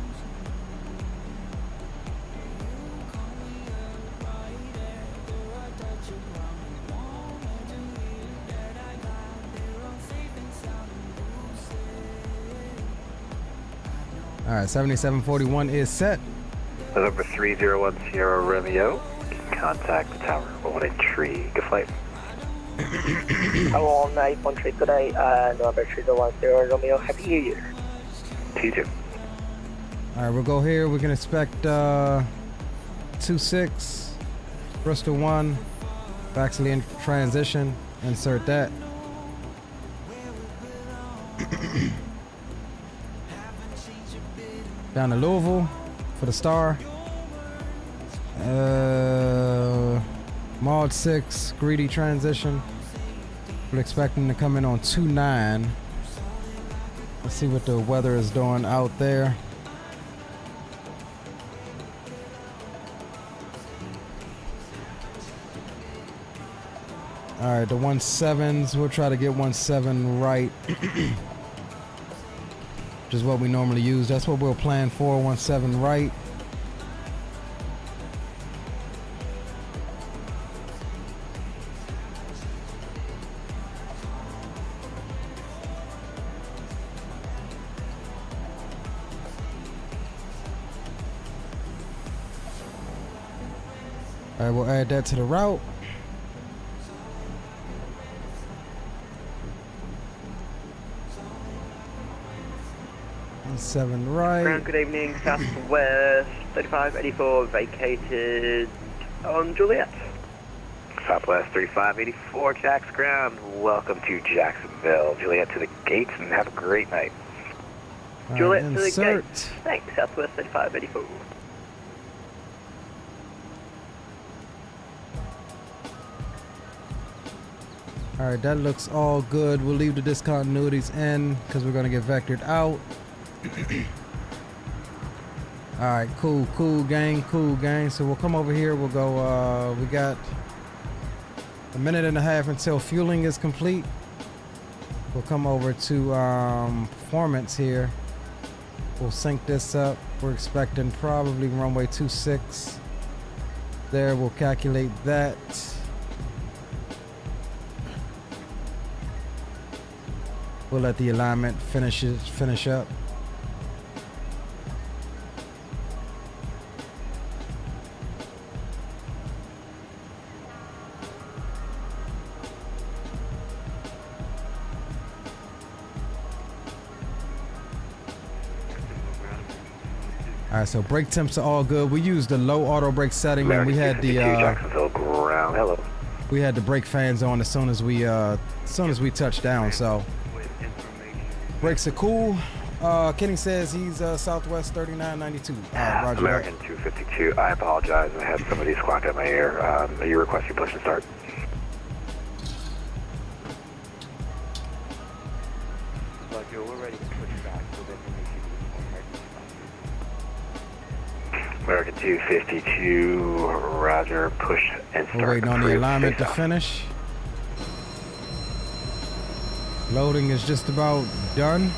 All right, 7741 is set. November 3010 Romeo, contact the tower on a tree. Good flight. Hello, 913 today, November 3010 Romeo, Happy New Year. T2. All right, we'll go here. We can expect 26, Bristol 1, Baxley in transition. Insert that. Down to Louisville for the star. Mod 6, greedy transition. We're expecting to come in on 29. Let's see what the weather is doing out there. All right, the 17s, we'll try to get 17 right. Which is what we normally use. That's what we'll plan for, 17 right. All right, we'll add that to the route. Seven right. Ground, good evening, Southwest 3584 vacated on Juliet. Southwest 3584 Jax ground. Welcome to Jacksonville. Juliet to the gates and have a great night. Juliet to the gates. Thanks, Southwest 3584. All right, that looks all good. We'll leave the discontinuities in because we're going to get vectored out. All right, cool gang. So we'll come over here. We'll go, we got a minute and a half until fueling is complete. We'll come over to performance here. We'll sync this up. We're expecting probably runway 26. There, we'll calculate that. We'll let the alignment finish up. All right, so brake temps are all good. We used the low auto brake setting, and we had the Jacksonville ground. Hello. We had the brake fans on as soon as we touched down. So brakes are cool. Kenny says he's Southwest 3992. Roger. American 252. I apologize. I had somebody squawk at my ear. Are you requesting push and start? We're ready to push back so that American 252, Roger, push and start. We're waiting on the alignment to finish. Loading is just about done.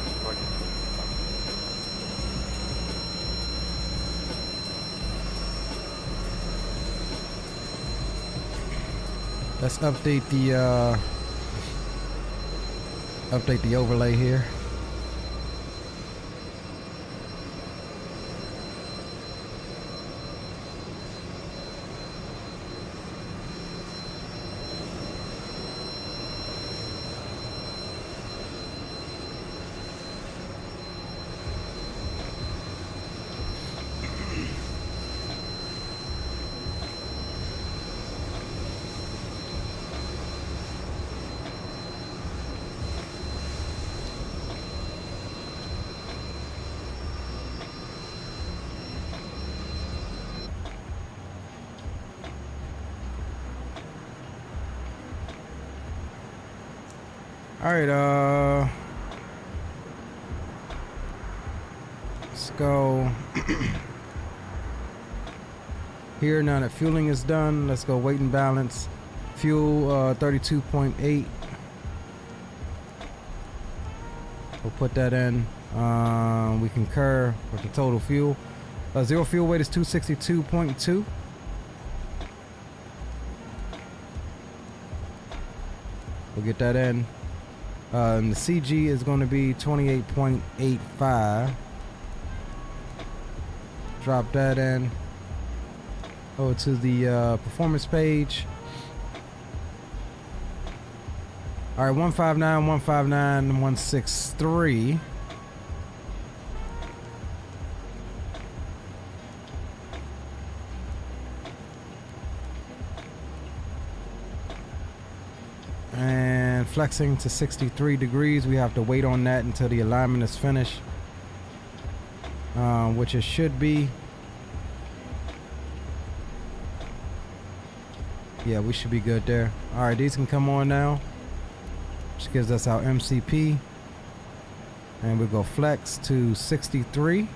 Let's update the overlay here. All right, Let's go. Here, now that fueling is done, let's go weight and balance. Fuel 32.8. We'll put that in. We concur with the total fuel. Zero fuel weight is 262.2. We'll get that in. And the CG is going to be 28.85. Drop that in. Over to the performance page. All right, 159, 159, 163. And flexing to 63 degrees. We have to wait on that until the alignment is finished, which it should be. Yeah, we should be good there. All right, these can come on now. Which gives us our MCP. And we'll go flex to 63.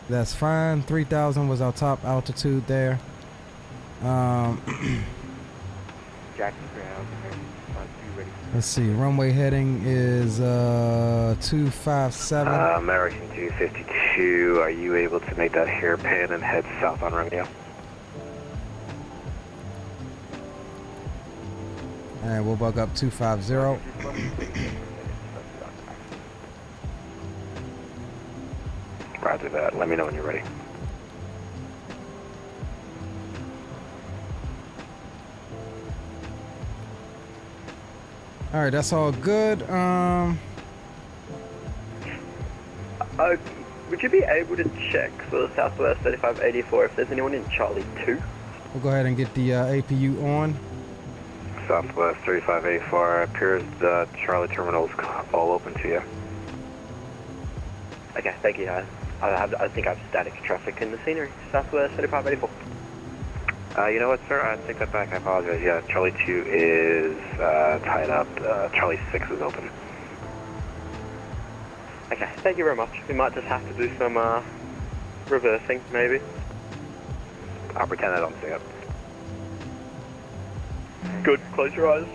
That's fine. 3,000 was our top altitude there. Let's see, runway heading is 257. American 252, are you able to make that hairpin and head south on Romeo? And we'll bug up 250. Roger that. Let me know when you're ready. All right, that's all good. Would you be able to check for the Southwest 3584 if there's anyone in Charlie 2? We'll go ahead and get the APU on. Southwest 3584, appears the Charlie terminal's all open to you. Okay, thank you. I think I have static traffic in the scenery. Southwest 3584. You know what, sir? I take that back. I apologize. Yeah, Charlie 2 is tied up. Charlie 6 is open. Okay, thank you very much. We might just have to do some reversing, maybe. I'll pretend I don't see it. Good. Close your eyes.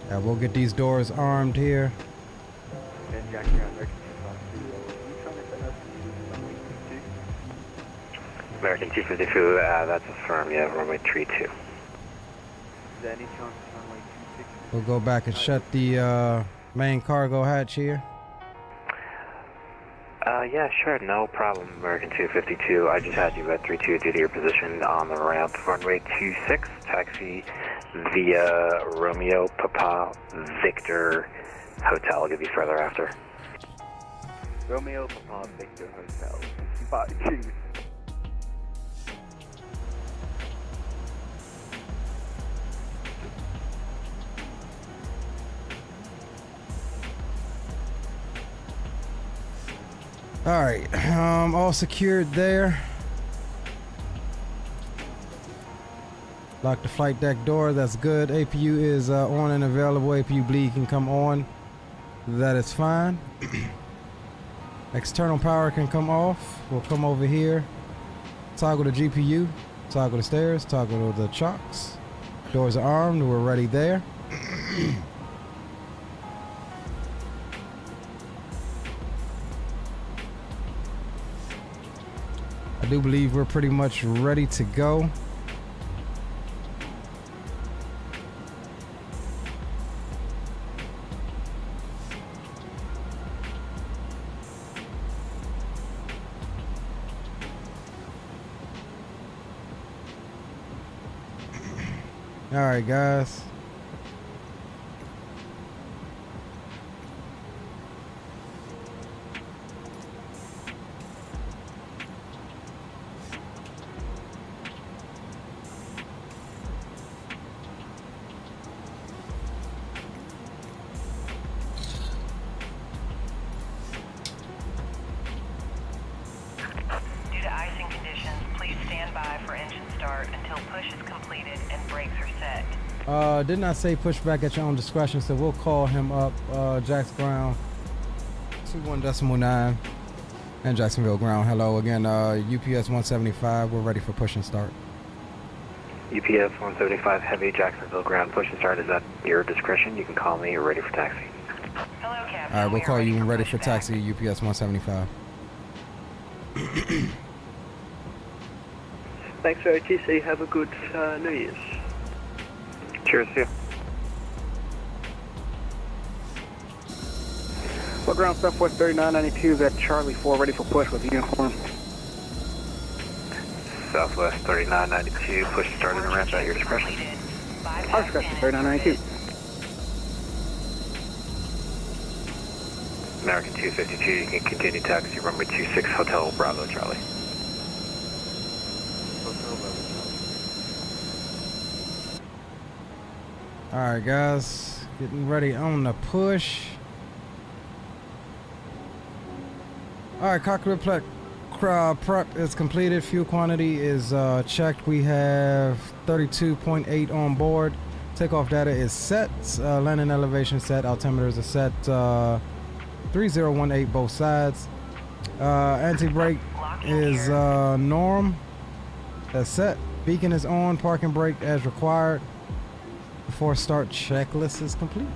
Yeah, we'll get these doors armed here. American 252, that's affirmed. Yeah, runway 32. We'll go back and shut the main cargo hatch here. Yeah, sure, no problem, American 252. I just had you at 32 due to your position on the ramp. Runway 26, taxi via Romeo Papa Victor Hotel. I'll give you further after. Romeo Papa Victor Hotel. 62. All right, all secured there. Lock the flight deck door, that's good. APU is on and available. APU bleed can come on. That is fine. External power can come off. We'll come over here. Toggle the GPU, toggle the stairs, toggle the chocks. Doors are armed, we're ready there. I do believe we're pretty much ready to go. All right, guys. Did not say push back at your own discretion, so we'll call him up, Jax Brown, 21.9 and Jacksonville ground. Hello again, UPS 175. We're ready for push and start. UPS 175 heavy, Jacksonville ground. Push and start is at your discretion. You can call me. You're ready for taxi. All right, we'll call you when ready for taxi, UPS 175. Thanks for OTC. Have a good New Year's. Cheers to you. Well, ground Southwest 3992, that Charlie 4 ready for push with the uniform. Southwest 3992, push and start in the ramp at your discretion. Our discretion, 3992. American 252, you can continue taxi runway 26, Hotel Bravo Charlie. All right, guys, getting ready on the push. All right, cockpit prep is completed. Fuel quantity is checked. We have 32.8 on board. Takeoff data is set. Landing elevation set. Altimeters are set. 3018 both sides. Anti-brake is norm. That's set. Beacon is on. Parking brake as required. Before start checklist is complete.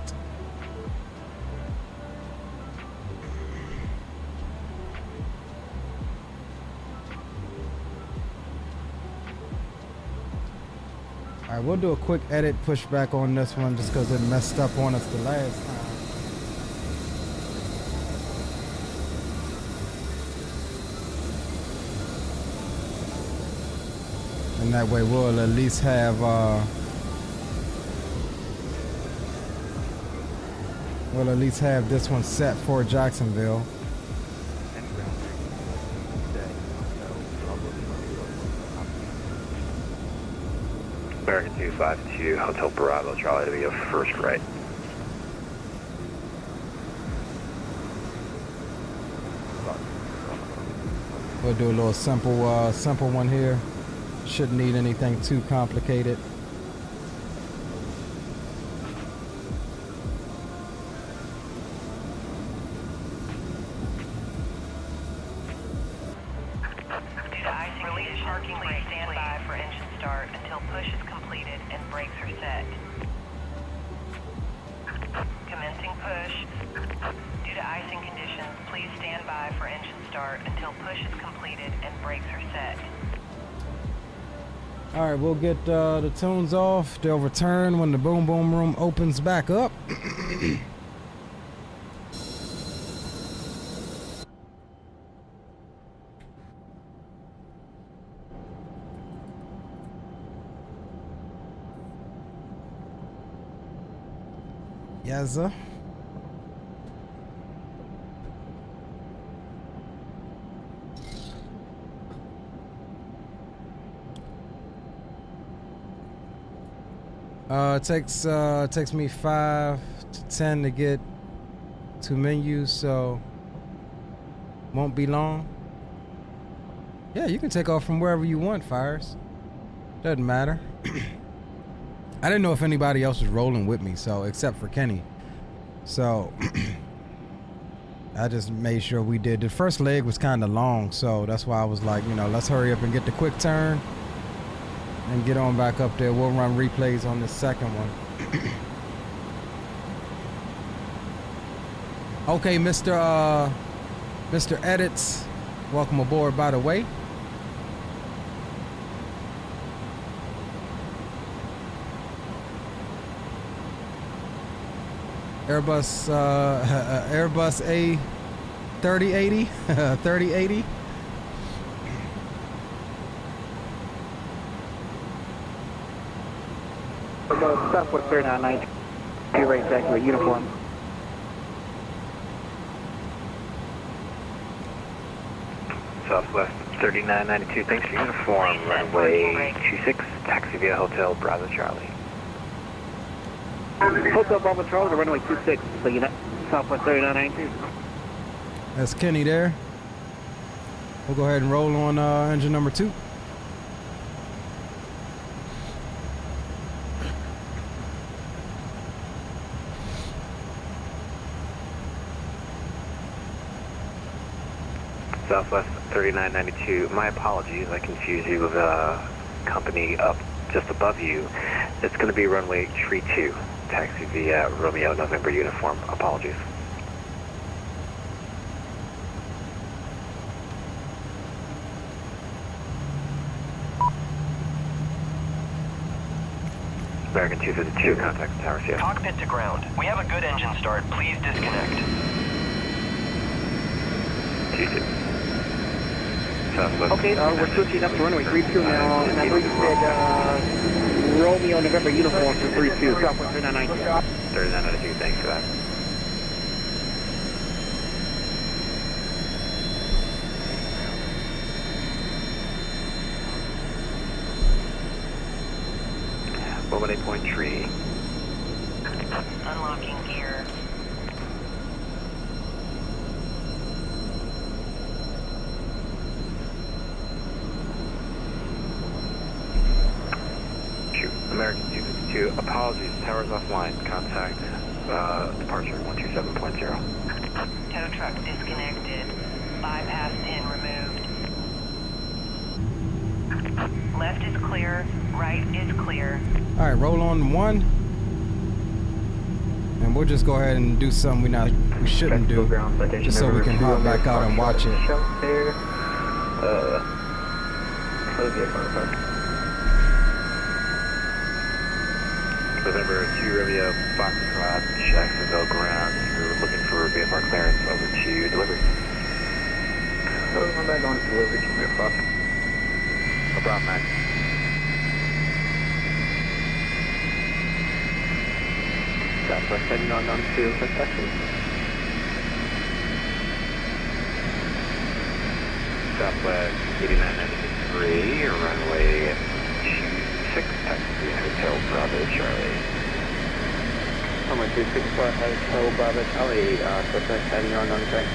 All right, we'll do a quick edit pushback on this one just because it messed up on us the last time. And that way we'll at least have this one set for Jacksonville. American 252, Hotel Bravo Charlie to be a first right. We'll do a little simple one here. Shouldn't need anything too complicated. All right, we'll get the tunes off. They'll return when the boom boom room opens back up. Yes, sir. It takes me 5 to 10 to get to menus, so won't be long. Yeah, you can take off from wherever you want, Fires. Doesn't matter. I didn't know if anybody else was rolling with me, so except for Kenny. So I just made sure we did. The first leg was kind of long, so that's why I was like, you know, let's hurry up and get the quick turn and get on back up there. We'll run replays on the second one. Okay, Mr. Edits, welcome aboard, by the way. Airbus A300-600R 3080. Southwest 3992, right back to a uniform. Southwest 3992, thanks for uniform. Runway 26, taxi via Hotel Bravo Charlie. Hotel Bravo Charlie to runway 26, so you know, Southwest 3992. That's Kenny there. We'll go ahead and roll on engine number 2. Southwest 3992. My apologies, I confused you with a company up just above you. It's going to be runway 32. Taxi via Romeo November uniform. Apologies. American 252, contact the tower, yeah. Cockpit to ground. We have a good engine start. Please disconnect. 22. Southwest. Okay, we're switching up to runway 32 now, and I believe you said Romeo November uniform for 32, Southwest 3992. 3992, thanks for that. Moment 8.3. Unlocking gear. Shoot. American 252. Apologies. Tower's offline. Contact departure 127.0. Tow truck disconnected. Bypass pin removed. Left is clear. Right is clear. All right, roll on 1. And we'll just go ahead and do something we shouldn't do, just so we can hop back out and watch it. November 2 Romeo Foxtrot, Jacksonville ground. You're looking for VFR clearance over to delivery. I'm back on delivery to your Fox. No problem, Max. Southwest heading on to Kentucky. Southwest 8993, runway 26, taxi Hotel Bravo Charlie. Runway 26, Hotel Bravo Charlie, Southwest heading on track.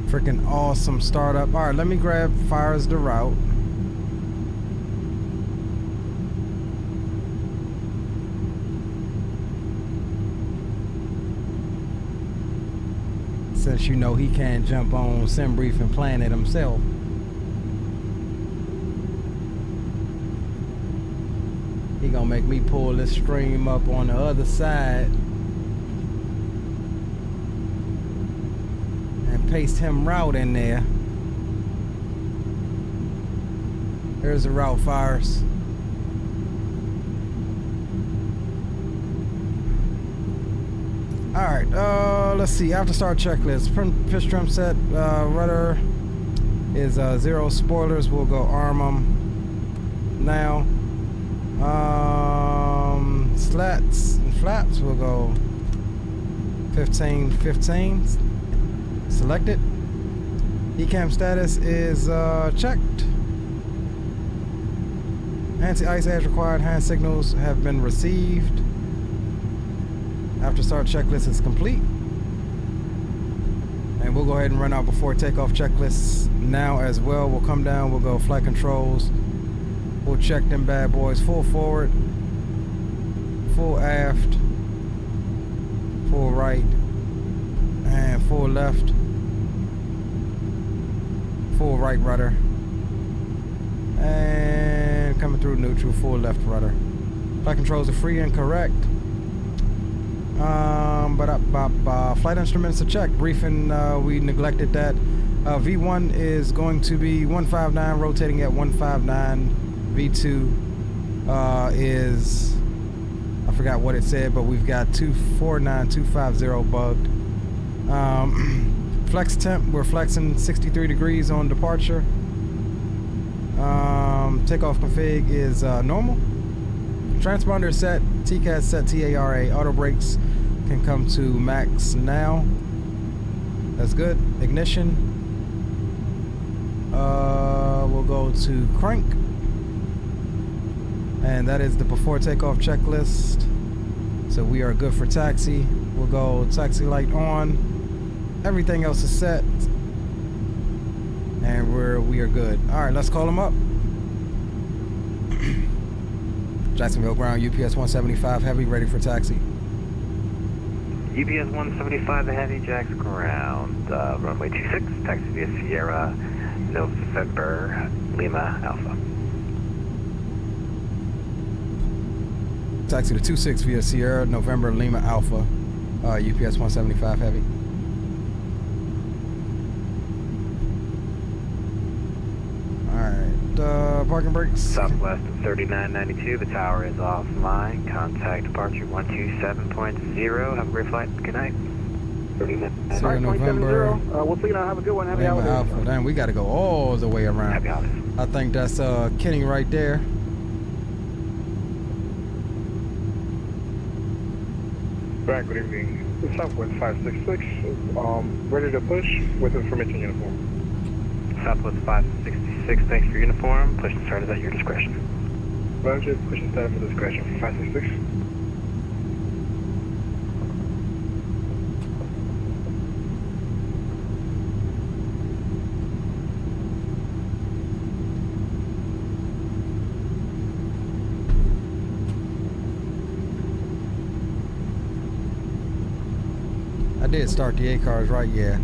Freaking awesome startup. All right, let me grab fires the route. Since you know he can't jump on SimBrief and plan it himself. He gonna make me pull this stream up on the other side. Paste him route in there. There's the route fires. Alright, let's see. After start checklist. Fish trim set, rudder is 0 spoilers. We'll go arm them now. Slats and flaps, we'll go 15. Selected. Ecam status is checked. Anti-ice as required. Hand signals have been received. After start checklist is complete. And we'll go ahead and run out before takeoff checklists now as well. We'll come down. We'll go flight controls. We'll check them bad boys. Full forward. Full aft. Full right. And full left. Full right rudder. And coming through neutral, full left rudder. Flight controls are free and correct. Flight instruments are checked. Briefing, we neglected that. V1 is going to be 159, rotating at 159. V2 is, I forgot what it said, but we've got 249250 bugged. Flex temp, we're flexing 63 degrees on departure. Takeoff config is normal. Transponder set, TCAS set TARA. Auto brakes can come to max now. That's good. Ignition. We'll go to crank. And that is the before takeoff checklist. So we are good for taxi. We'll go taxi light on. Everything else is set. And we are good. All right, let's call them up. Jacksonville ground, UPS 175 heavy, ready for taxi. UPS 175 the heavy, Jacks ground, runway 26, taxi via Sierra, November, Lima Alpha. Taxi to 26 via Sierra, November, Lima Alpha, UPS 175 heavy. Parking brakes. Southwest 3992, the tower is offline. Contact departure 127.0. Have a great flight. Good night. Sierra, November. We'll see you now. Have a good one. Happy Lima holidays. Alpha. Damn, we got to go all the way around. Happy holidays. I think that's Kenny right there. Back, good evening. Southwest 566, ready to push with information uniform. Southwest 566, thanks for your uniform. Push and start is at your discretion. Roger, push and start for discretion for 566. I did start the A cars right, yeah.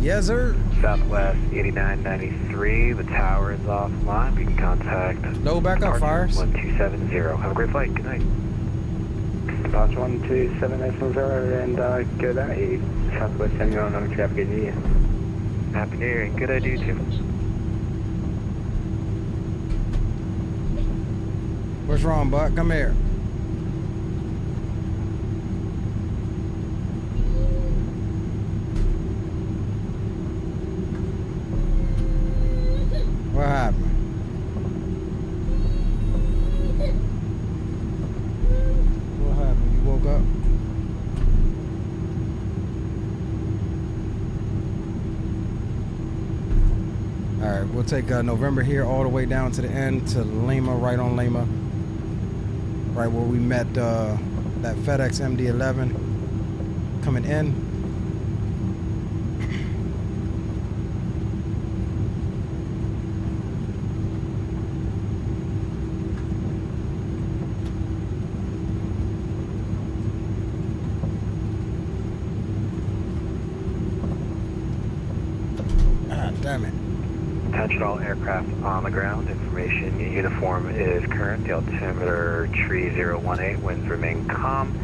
Yes, sir. Southwest 8993, the tower is offline. We can contact. Low backup fires. 1270. Have a great flight. Good night. Box 12790 and good night. Southwest San Juan on traffic in New Year. Happy New Year and good idea too. What's wrong, Buck? Come here. What happened? What happened? You woke up? All right, we'll take November here all the way down to the end to Lima, right on Lima. Right where we met that FedEx MD-11 coming in. Damn it. Attention all aircraft on the ground. Information uniform is current. The altimeter 3018. Winds remain calm.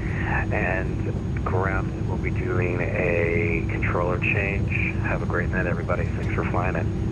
And ground will be doing a controller change. Have a great night, everybody. Thanks for flying in.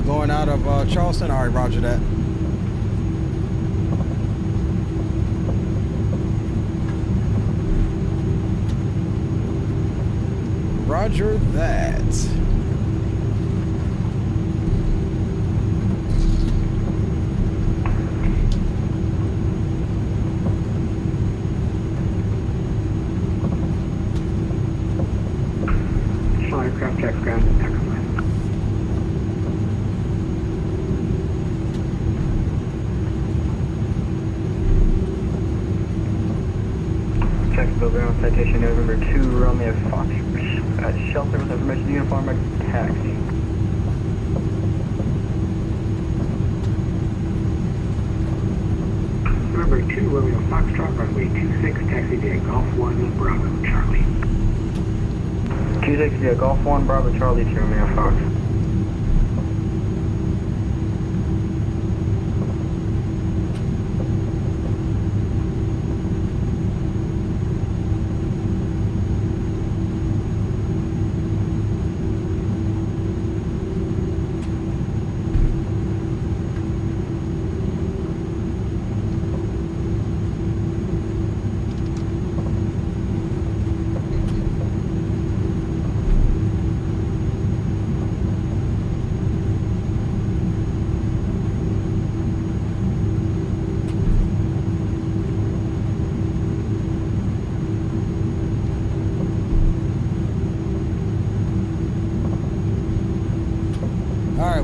Going out of Charleston. All right, roger that. Roger that. Aircraft checks ground. Jacksonville ground, citation November 2, Romeo Fox. Shelter with information uniform, taxi. November 2, Romeo Foxtrot, runway 26, taxi via Golf 1, Bravo, Charlie. 26 via Golf 1, Bravo, Charlie to Romeo Fox.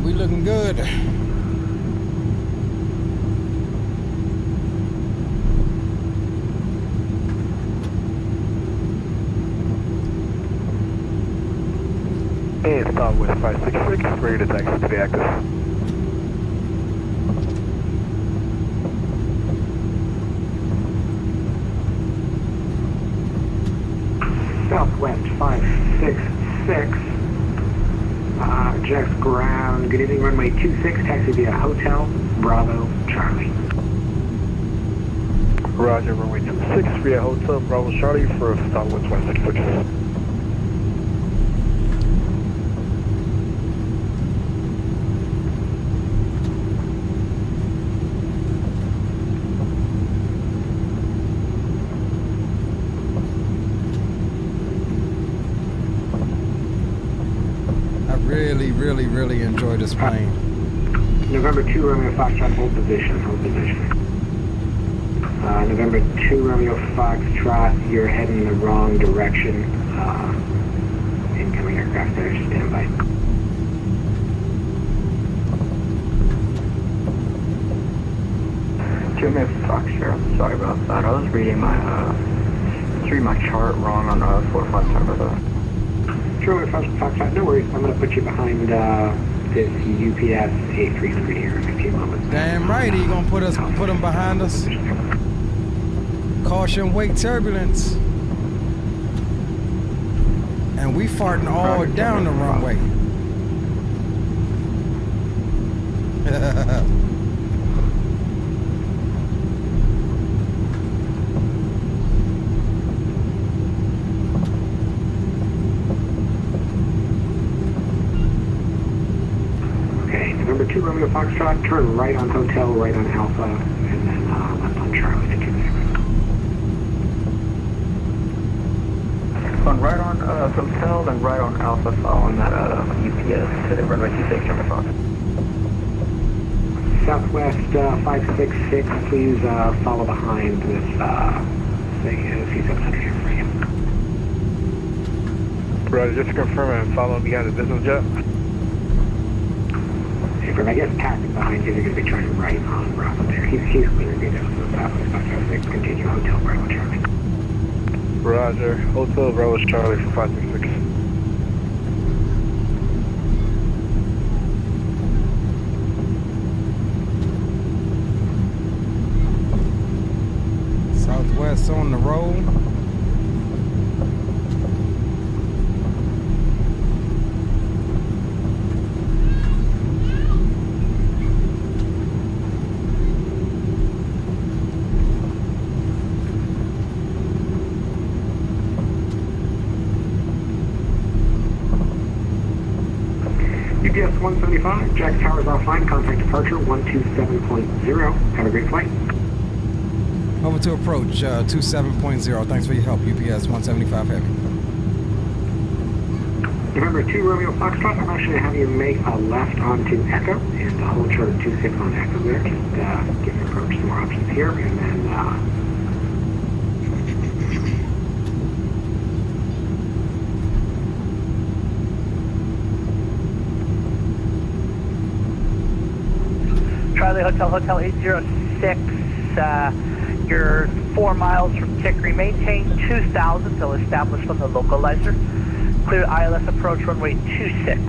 right, we looking good. And Southwest 566, ready to taxi to be active. Southwest 566, Jack's ground. Good evening, runway 26, taxi via Hotel Bravo Charlie. Roger, runway 26 via Hotel Bravo Charlie for Southwest 566. Really enjoy this plane. November 2 Romeo Foxtrot, hold position, hold position. November 2 Romeo Foxtrot, you're heading in the wrong direction. Incoming aircraft there, just stand by. Romeo Foxtrot, sorry about that. I was reading my chart wrong on 4-5, sorry about that. Sure, Foxtrot, no worries. I'm going to put you behind this UPS A300 here in a few moments. Damn right, he gonna put him behind us. Caution, wake turbulence. And we farting all down the runway. Number 2 Romeo Foxtrot, turn right on Hotel, right on Alpha, and then left on Charlie to 26. Going right on Hotel, then right on Alpha, following that UPS to the runway 26, number 5. Southwest 566, please follow behind this C700 here for you. Roger, just to confirm, I'm following behind the business jet. From, I guess, passing behind you, they're going to be turning right on Bravo there. He's clear to go to Southwest 566, continue Hotel Bravo Charlie. Roger, Hotel Bravo Charlie for 566. Southwest on the roll. UPS 175, Jack Tower's offline, contact departure 127.0. Have a great flight. Over to approach 27.0. Thanks for your help, UPS 175 Heavy. November 2 Romeo Foxtrot, I'm actually going to have you make a left onto Echo and hold short of 26 on Echo there. Just give your approach some more options here, and then Charlie Hotel 806, you're 4 miles from Tickery. Maintain 2000 till established from the localizer. Clear ILS approach runway 26.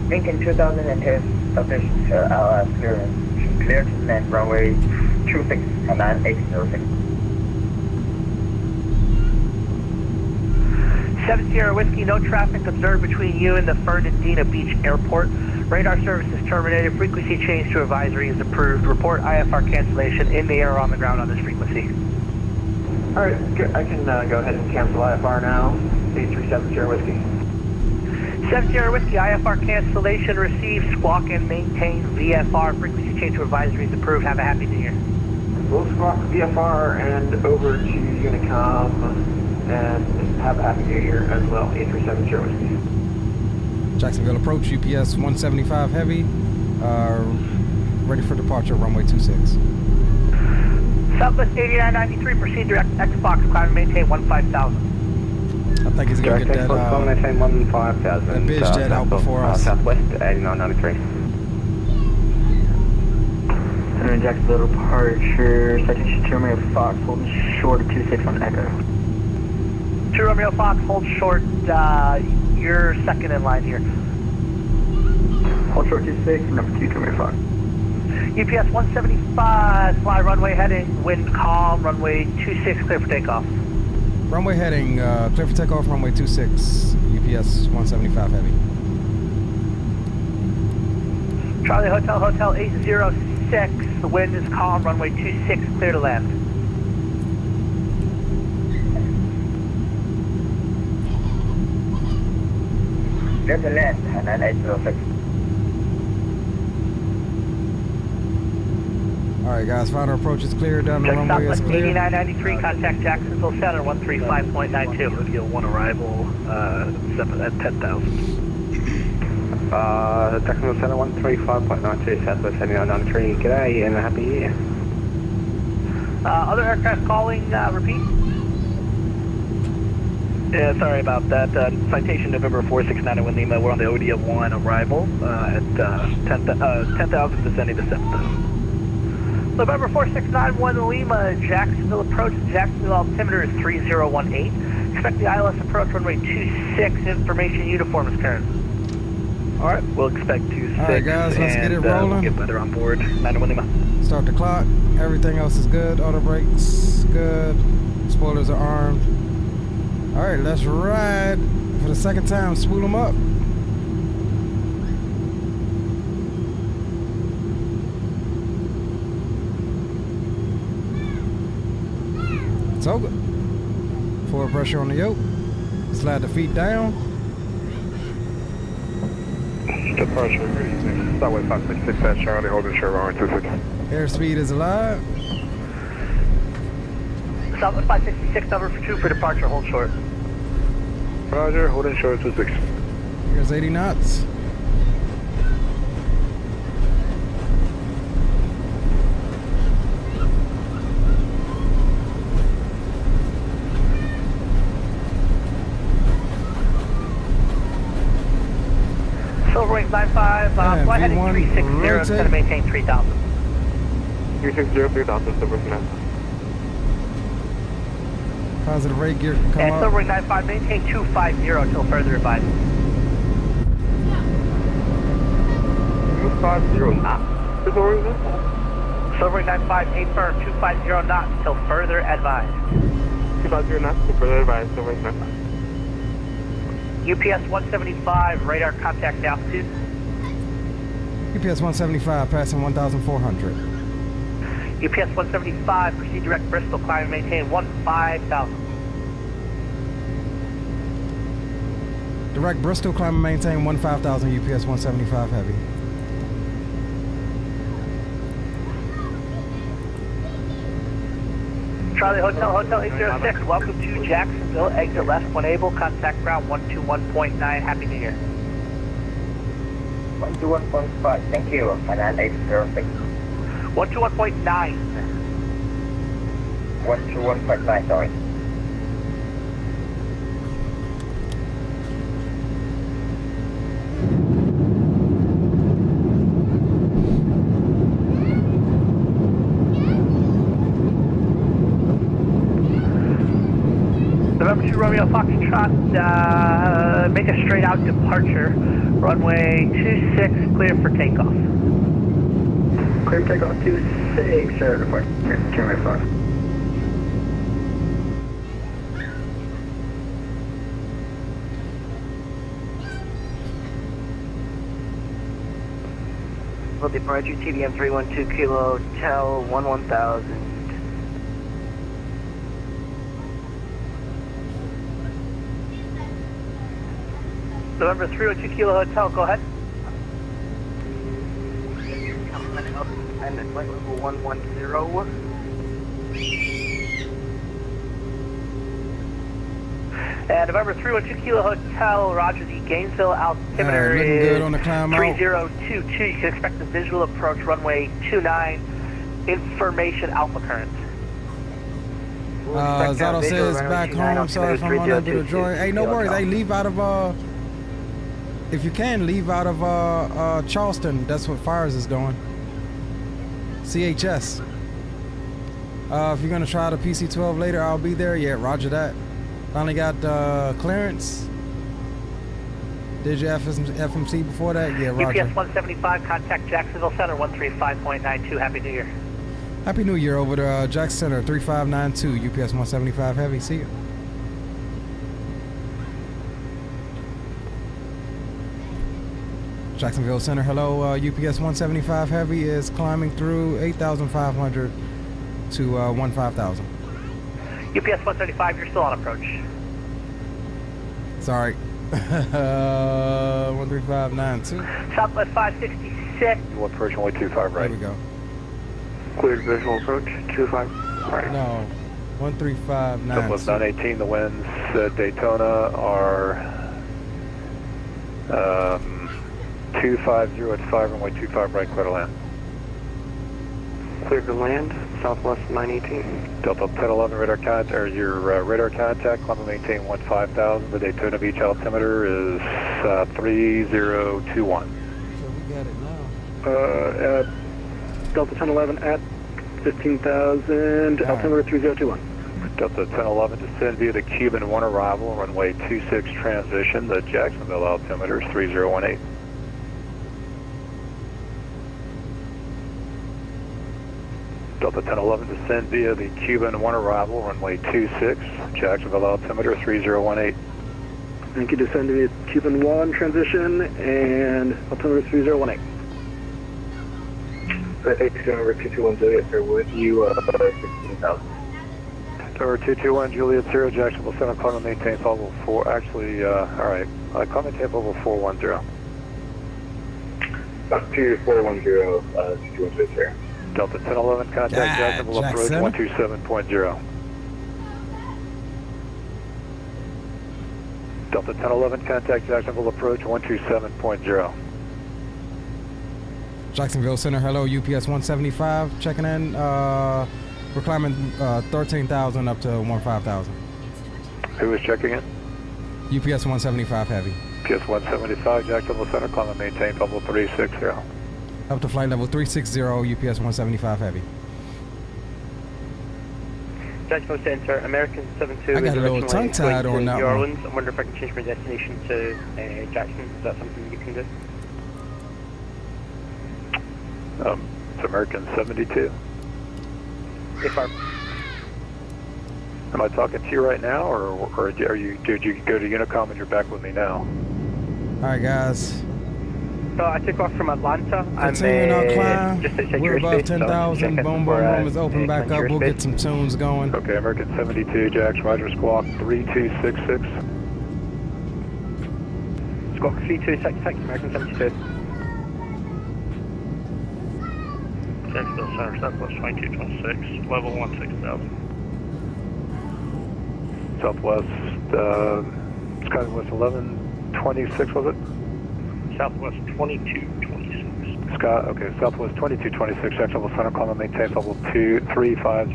Maintain 2000 and establish ILS clearance. Clear to land runway 26 and 9806. 70 Whiskey, no traffic observed between you and the Fernandina Beach Airport. Radar service is terminated. Frequency change to advisory is approved. Report IFR cancellation in the air or on the ground on this frequency. Alright, I can go ahead and cancel IFR now. 8370 Whiskey. 70 Whiskey, IFR cancellation received. Squawk and maintain VFR. Frequency change to advisory is approved. Have a happy New Year. We'll squawk VFR and over to Unicom and have a happy New Year as well. 8370 Whiskey. Jacksonville approach, UPS 175 Heavy. Ready for departure, runway 26. Southwest 8993, proceed direct Xbox, climb and maintain 15,000. think he's gonna get that that biz jet out before us. Southwest 8993. Center in Jacksonville departure, citation 2 Romeo Fox, holding short of 26 on Echo. 2 Romeo Fox, hold short, you're second in line here. Hold short 26, number 2 Romeo Fox. UPS 175, fly runway heading, wind calm, runway 26, clear for takeoff. Runway heading, clear for takeoff, runway 26, UPS 175 heavy. Charlie Hotel, Hotel 806, the wind is calm, runway 26, clear to land. Clear to land, and then 806. Alright guys, final approach is clear, down the runway is clear. 8993, contact Jacksonville Center, 135.92. Louisville 1 arrival, at 10,000. Jacksonville Center 135.92, Southwest 7993. G'day and Happy Year. Other aircraft calling, repeat? Yeah, sorry about that. Citation November 469 Lima. We're on the Odia 1 arrival at 10,000 descending to 7,000. November 4691 Lima, Jacksonville approach, Jacksonville altimeter is 3018. Expect the ILS approach runway 26, information uniform is current. Alright, we'll expect 26. Alright guys, let's get it rolling. We'll get weather on board, 91 Lima. Start the clock, everything else is good, auto brakes, good, spoilers are armed. Alright, let's ride for the second time, spool them up. So good. Forward pressure on the yoke. Slide the feet down. Departure, Southwest 566, Charlie, holding short runway 26. Airspeed is alive. Southwest 566, number 2 for departure, hold short. Roger, holding short 26. Here's 80 knots. Silverwing 95, fly heading 360, it's going to maintain 3000. 360, 3000, Silverwing 9. Positive rate gear can come and up. Silverwing 95, maintain 250 until further advised. 250 knots. Silverwing 95, aim firm, 250 knots until further advised. 250 knots until further advised, Silverwing 95. UPS 175, radar contact altitude. UPS 175, passing 1,400. UPS 175, proceed direct Bristol, climb and maintain 15,000. Direct Bristol, climb and maintain 15,000, UPS 175 heavy. Charlie Hotel, Hotel 806, welcome to Jacksonville, exit left when able, contact ground 121.9, Happy New Year. 121.5, thank you, and then 806. 121.9. 121.9, sorry. November 2 Romeo Foxtrot, make a straight out departure. Runway 26, clear for takeoff. Clear takeoff 26, report. Turn right far. Well, departure TDM 312 Kilo Hotel 11,000. November 302 Kilo Hotel, go ahead. And it's flight level 110. And November 312 Kilo Hotel, Roger, the Gainesville altimeter looking is good on the climb out. 3022. You can expect the visual approach runway 29, information alpha current. Zato says back home. Sorry if I'm unable to join. Hey, no worries. Hey, leave out of if you can, leave out of Charleston. That's what Fires is doing. CHS. If you're gonna try the PC-12 later, I'll be there. Yeah, roger that. Finally got clearance. Did you FMC before that? Yeah, roger. UPS 175, contact Jacksonville Center 135.92. Happy New Year. Happy New Year over to Jackson Center 3592, UPS 175 Heavy. See you. Jacksonville Center, hello. UPS 175 Heavy is climbing through 8,500 to 15,000. UPS 175, you're still on approach. Sorry. 13592. Southwest 566. One approach, only 25 right. There we go. Cleared visual approach, 25 right. No, 13592. Southwest 918, the winds at Daytona are 250 at 5, runway 25 right, clear to land. Cleared to land, Southwest 918. Delta 1011 radar contact, or your radar contact, climb and maintain 15,000. The Daytona Beach altimeter is 3021. So we got it now. Delta 1011 at 15,000, altimeter 3021. Delta 1011 descend via the Cuban 1 arrival, runway 26 transition. The Jacksonville altimeter is 3018. Delta 1011 descend via the Cuban 1 arrival, runway 26, Jacksonville altimeter 3018. Thank you, descend via Cuban 1 transition and altimeter 3018. ATC number 221 Zodiac, sir, with you, 16,000. Number 221 Juliet 0, Jacksonville Center, climb and maintain level 4, actually, alright, climb and maintain level 410. 2410, 221 Zodiac. Delta 1011, contact Jacksonville approach 127.0. Delta 1011, contact Jacksonville approach 127.0. Jacksonville Center, hello, UPS 175, checking in. We're climbing 13,000 up to 15,000. Who is checking in? UPS 175 Heavy. UPS 175, Jacksonville Center, climb and maintain level 360. Up to flight level 360, UPS 175 Heavy. Jacksonville Center, American 72. I got a little tongue-tied on that New one. Orleans. I wonder if I can change my destination to Jackson. Is that something you can do? It's American 72. If I... Am I talking to you right now, or are you? Did you go to Unicom and you're back with me now? All right, guys. So I took off from Atlanta. Continuing our climb. Just to check We're your above space, 10,000. Boom, boom, boom is open back up. We'll get some tunes going. Okay, American 72, Jax, Roger, Squawk 3266. Squawk 3266, American 72. Jacksonville Center, Southwest 2226, level 16,000. Southwest, Skywest 1126, was it? Southwest 2226. Scott, okay, Southwest 2226, Jacksonville Center, climb and maintain level 350.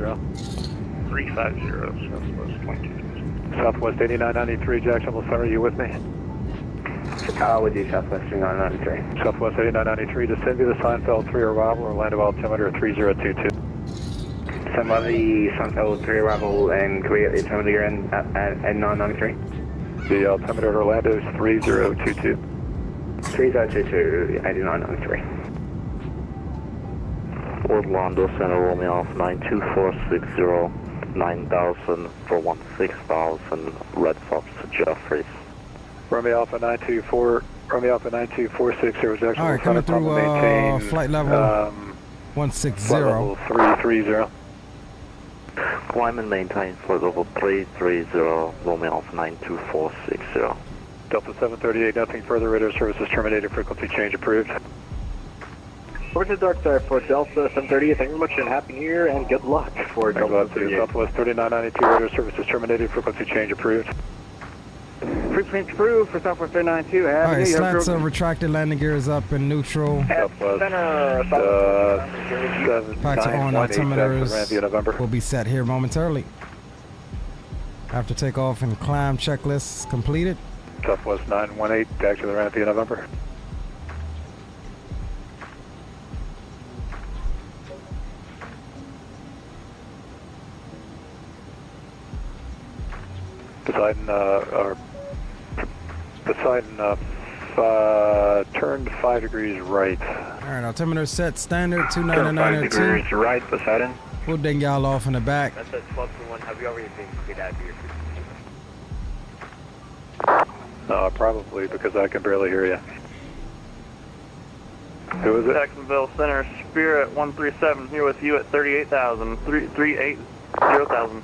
350, Southwest 2226. Southwest 8993, Jacksonville Center, you with me? Chicago with you, Southwest 8993. Southwest 8993, descend via the Seinfeld 3 arrival, Orlando altimeter 3022. Send by the Seinfeld 3 arrival, and can we get the altimeter you're in at 993? The altimeter at Orlando is 3022. 3022, 8993. Orlando Center, Romeo Alpha 92460, 9,000 for 16,000, Red Fox Jeffries. Romeo Alpha 92460, Jacksonville. All right, coming through flight level 160. Flight level 330. Climb and maintain flight level 330, Romeo Alpha 92460. Delta 738, nothing further, radar services terminated, frequency change approved. Over to the dark side for Delta 738, thank you very much and Happy New Year and good luck for Delta 738. Southwest 3992, radar services terminated, frequency change approved. Frequency approved for Southwest 392, Happy All right, New Year. slats are retracted, landing gear is up in neutral. Southwest Packs on altimeters will be set here momentarily. After takeoff and climb checklist completed. Southwest 918, taxi to the ramp via November. Poseidon, turned 5 degrees right. Alright, altimeter set standard 29902. 5 degrees right, Poseidon. We'll ding y'all off in the back. That's at 12-1. Have you already been cleared out of your Probably because I can barely hear you. Who is it? Jacksonville Center, Spirit 137, here with you at 38,000, 380,000.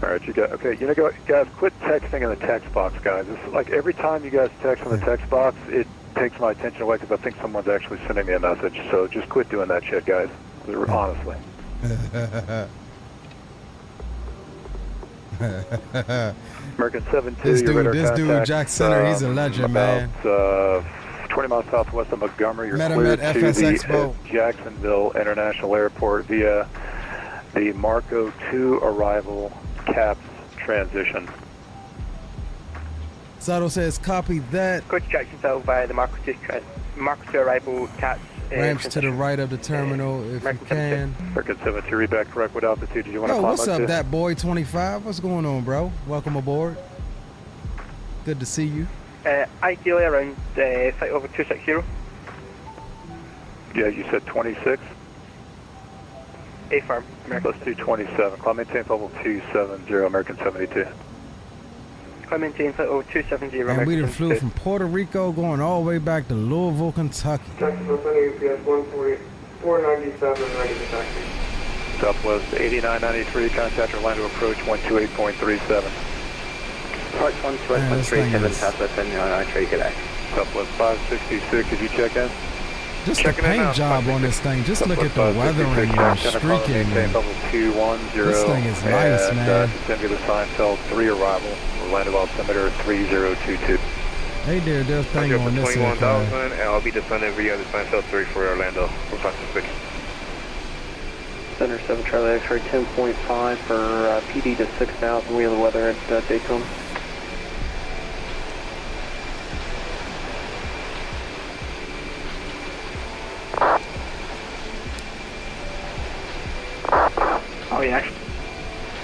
All right, you got, okay, you know, guys, quit texting in the text box, guys. It's like every time you guys text in the text box, it takes my attention away because I think someone's actually sending me a message. So just quit doing that shit, guys. Honestly. American 72. This dude, Jack Center, he's a legend, man. 20 miles southwest of Montgomery. You're Met him cleared at to FS the Expo. Jacksonville International Airport via the Marco 2 arrival CAPS transition. Sato says, copy that. Go to Jacksonville via the Marco 2 arrival CAPS. Ramps to the right of the terminal if you can. American 72, read back correct. What altitude did you want to Yo, climb what's up up, to? that boy 25? What's going on, bro? Welcome aboard. Good to see you. Ideally around flight over 260. Yeah, you said 26? A-firm, American. Let's do 27. Climb maintain level 270, American 72. Climb maintain flight over 270, And American we done 72. flew from Puerto Rico going all the way back to Louisville, Kentucky. Jacksonville Center, UPS 147, ready to taxi. Southwest 8993, contact Orlando approach 128.37. Approach 128.37, Southwest 8993, good day. Southwest 566, did you check in? Just the paint job on this thing. Just look at the weathering and streaking. This thing is nice, man. Send me the Seinfeld 3 arrival, Orlando altimeter 3022. They did their thing on this thing. 21,000, and I'll be descending via the Seinfeld 3 for Orlando for 566. Center 7 Charlie X-ray 10.5 for PD to 6,000. We have the weather at Daytona. Oh, yeah.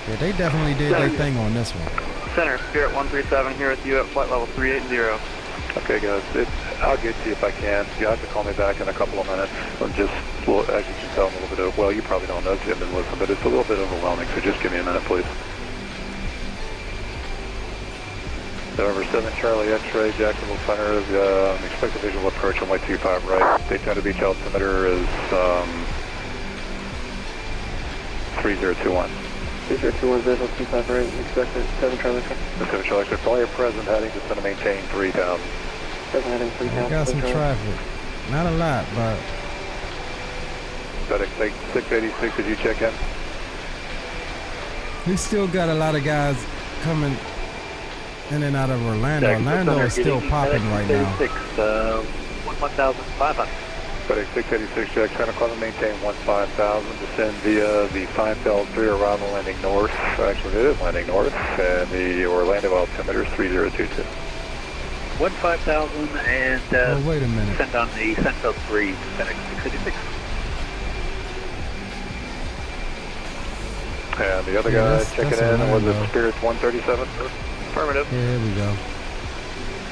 Yeah, they definitely did their thing on this one. Center, Spirit 137, here with you at flight level 380. Okay, guys, I'll get to you if I can. You have to call me back in a couple of minutes. I'm just, well, as you can tell, I'm a little bit of, well, you probably don't know if you haven't listened, but it's a little bit overwhelming, so just give me a minute, please. November 7, Charlie X-ray, Jacksonville Center, expect a visual approach on my 25 right. Daytona Beach altimeter is 3021. 3021, visual 25 right, expect it, 7 Charlie X-ray. 7 Charlie X-ray, fly at present, heading to center maintain 3000. Present heading 3000. Got some traffic. Not a lot, but... FedEx 686, did you check in? We still got a lot of guys coming in and out of Orlando. Orlando is still popping right now. 1,500. FedEx 686, Jack Center, climb and maintain 15,000, descend via the Seinfeld 3 arrival landing north. Actually, it is landing north, and the Orlando altimeter is 3022. 15,000 and oh, wait a minute. send on the Seinfeld 3 FedEx 686. And the other guy checking in was the Spirit 137. Affirmative. Yeah, here we go.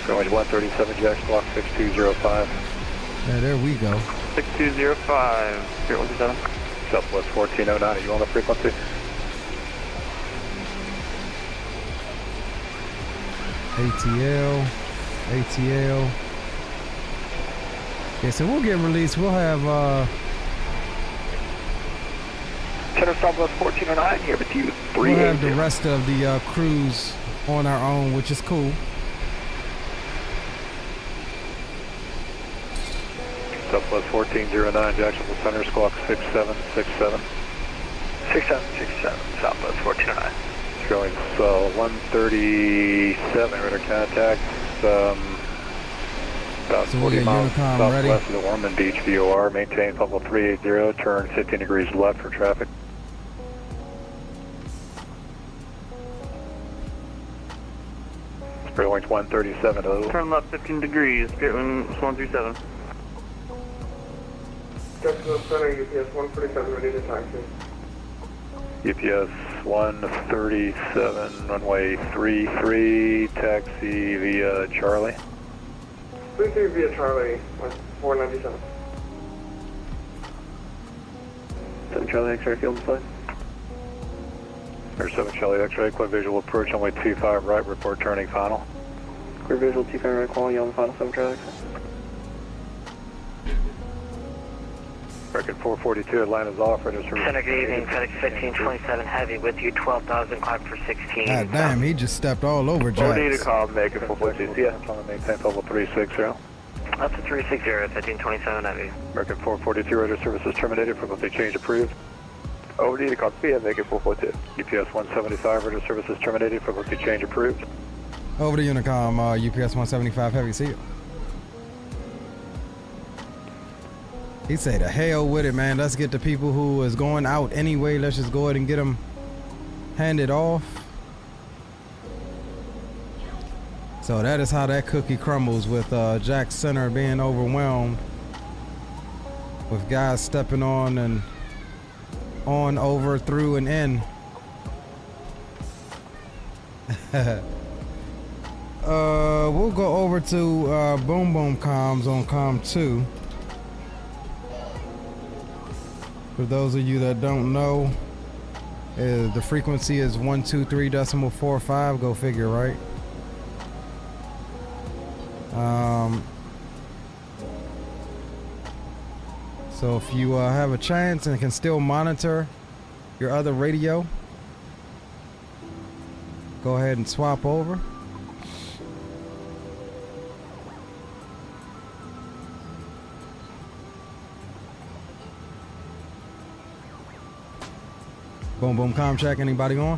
Going 137, Jack Block 6205. Yeah, there we go. 6205, Spirit 137. Southwest 1409, are you on the frequency? ATL. Yeah, so we'll get released. We'll have, Center Southwest 1409, here with you, we'll have the rest of the crews on our own, which is cool. Southwest 1409, Jacksonville Center, squawk 6767. 6767, Southwest 1409. Showing 137, radar contact, about so 40 miles southwest ready. of the Ormond Beach VOR. Maintain level 380, turn 15 degrees left for traffic. Great Wings 137 hello. Turn left 15 degrees, Great Wings 137. Jacksonville Center, UPS 147, ready to taxi. UPS 137, runway 33, taxi via Charlie. 33 via Charlie, 497. 7 Charlie X-ray field inside. Air 7 Charlie X-ray, clear visual approach, runway 25 right, report turning final. Clear visual 25 right, quality on the final 7 Charlie X-ray. Record 442, Atlanta's off, ready to FedEx evening, FedEx 1527 heavy with you, 12,000, climb for 16. God damn, he just stepped all over Jax. OD to calm, make it 442, yeah. Trying to maintain level 360. Up to 360, 1527 heavy. Record 442, radar services terminated, frequency change approved. OD to calm, yeah, make it 442. UPS 175, radar services terminated, frequency change approved. Over to Unicom, UPS 175 heavy, see you. He say, the hell with it, man. Let's get the people who is going out anyway. Let's just go ahead and get them handed off. So that is how that cookie crumbles with Jack Center being overwhelmed with guys stepping on and on, over, through, and in. We'll go over to Boom Boom Comms on Com 2. For those of you that don't know, the frequency is 123.45. Go figure, right? So if you have a chance and can still monitor your other radio, go ahead and swap over. Boom Boom Com check, anybody on?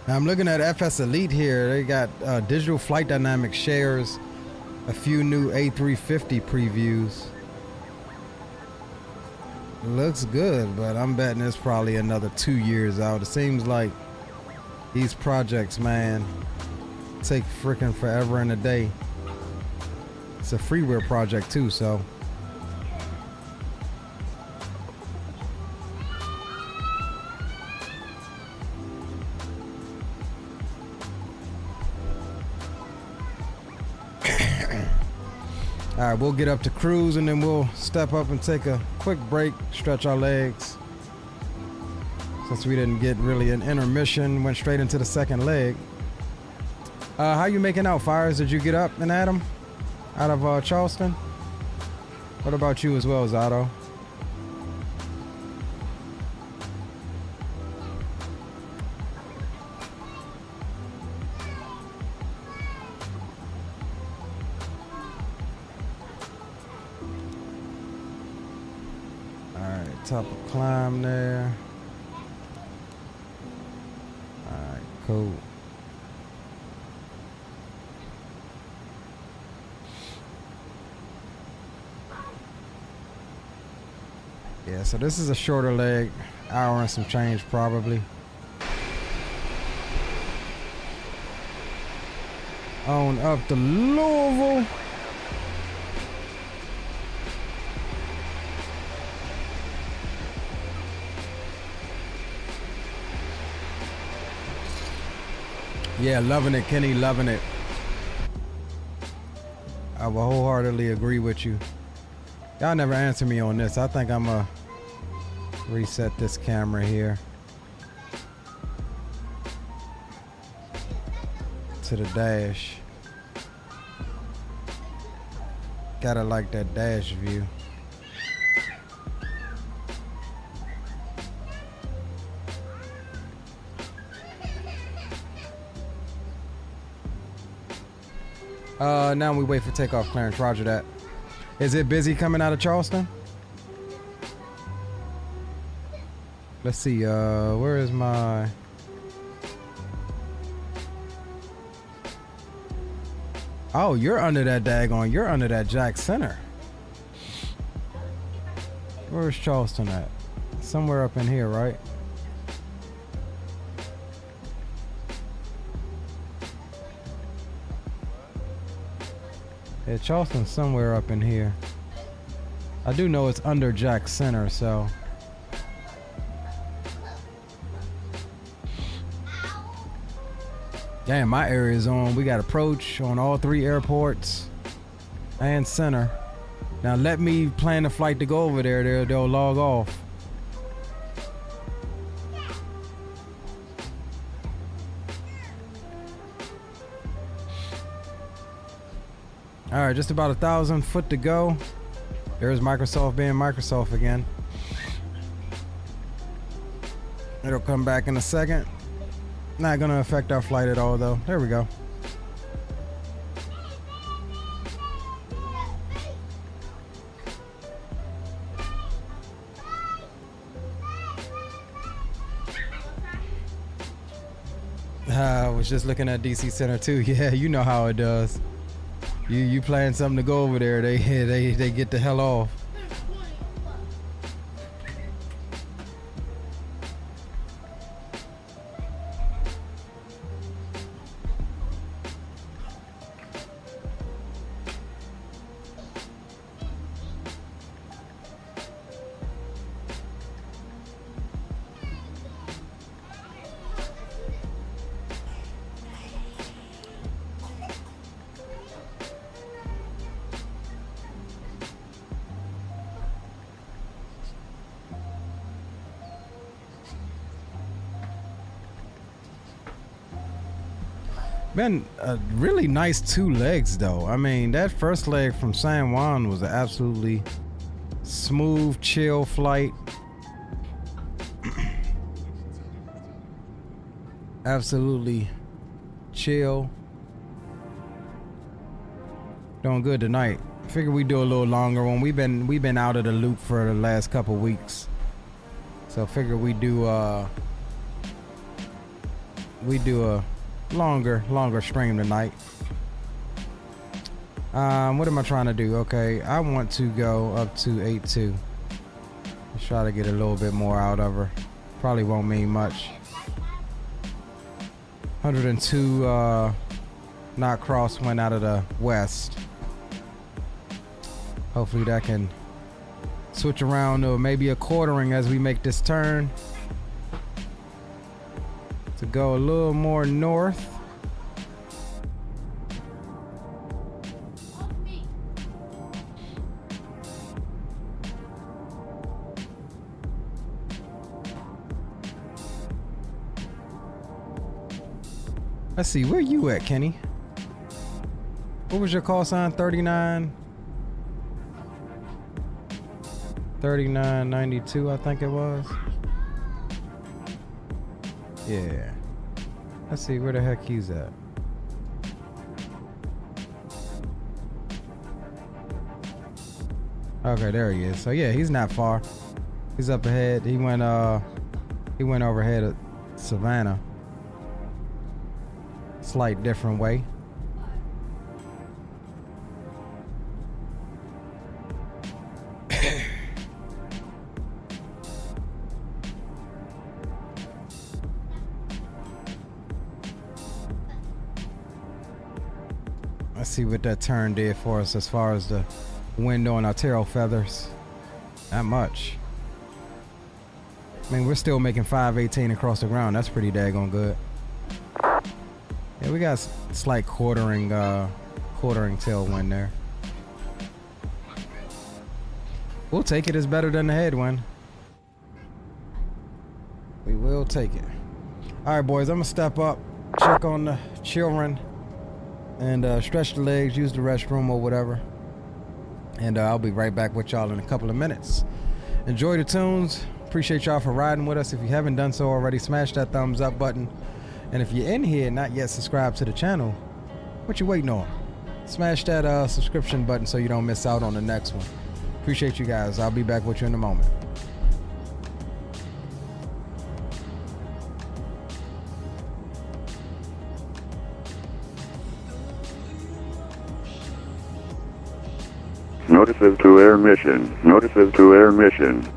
Now I'm looking at FS Elite here. They got digital flight dynamic shares, a few new A350 previews. Looks good, but I'm betting it's probably another 2 years out. It seems like these projects, man, take freaking forever and a day. It's a freeware project too, so. All right, we'll get up to cruise and then we'll step up and take a quick break, stretch our legs. Since we didn't get really an intermission, went straight into the second leg. How you making out, Fires? Did you get up and at 'em out of Charleston? What about you as well, Zato? Top of climb there. Alright, cool. Yeah, so this is a shorter leg, hour and some change probably. On up to Louisville. Yeah, loving it, Kenny, loving it. will wholeheartedly agree with you. Y'all never answer me on this. I think I'm gonna reset this camera here to the dash. Gotta like that dash view. Now we wait for takeoff clearance. Roger that. Is it busy coming out of Charleston? Let's see, where is my... Oh, you're under that daggone. You're under that Jack Center. Where's Charleston at? Somewhere up in here, right? Yeah, Charleston's somewhere up in here. I do know it's under Jack Center, so... Damn, my area is on. We got approach on all 3 airports and center. Now let me plan the flight to go over there. They'll log off. All right, just about 1,000 foot to go. There's Microsoft being Microsoft again. It'll come back in a second. Not gonna affect our flight at all though. There we go. I was just looking at DC Center too. Yeah, you know how it does. You plan something to go over there, they get the hell off. Been a really nice 2 legs though. I mean, that first leg from San Juan was an absolutely smooth, chill flight. Absolutely chill. Doing good tonight. Figure we do a little longer one. We've been out of the loop for the last couple weeks, so figure we do a longer stream tonight. What am I trying to do? Okay, I want to go up to 8.2. Let's try to get a little bit more out of her. Probably won't mean much. 102 knot crosswind out of the west. Hopefully that can switch around to maybe a quartering as we make this turn to go a little more north. Let's see, where you at, Kenny? What was your call sign? 3992, I think it was. Yeah. Let's see where the heck he's at. Okay, there he is. So yeah, he's not far. He's up ahead. He went overhead at Savannah. Slight different way. Let's see what that turn did for us as far as the wind on our tail feathers. Not much. I mean, we're still making 518 across the ground. That's pretty daggone good. Yeah, we got slight quartering tailwind there. We'll take it. It's better than the headwind. We will take it. All right, boys. I'm gonna step up, check on the children, and stretch the legs, use the restroom or whatever. And I'll be right back with y'all in a couple of minutes. Enjoy the tunes. Appreciate y'all for riding with us. If you haven't done so already, smash that thumbs up button. And if you're in here and not yet subscribed to the channel, what you waiting on? Smash that subscription button so you don't miss out on the next one. Appreciate you guys. I'll be back with you in a moment. Notices to air mission. Notices to air mission.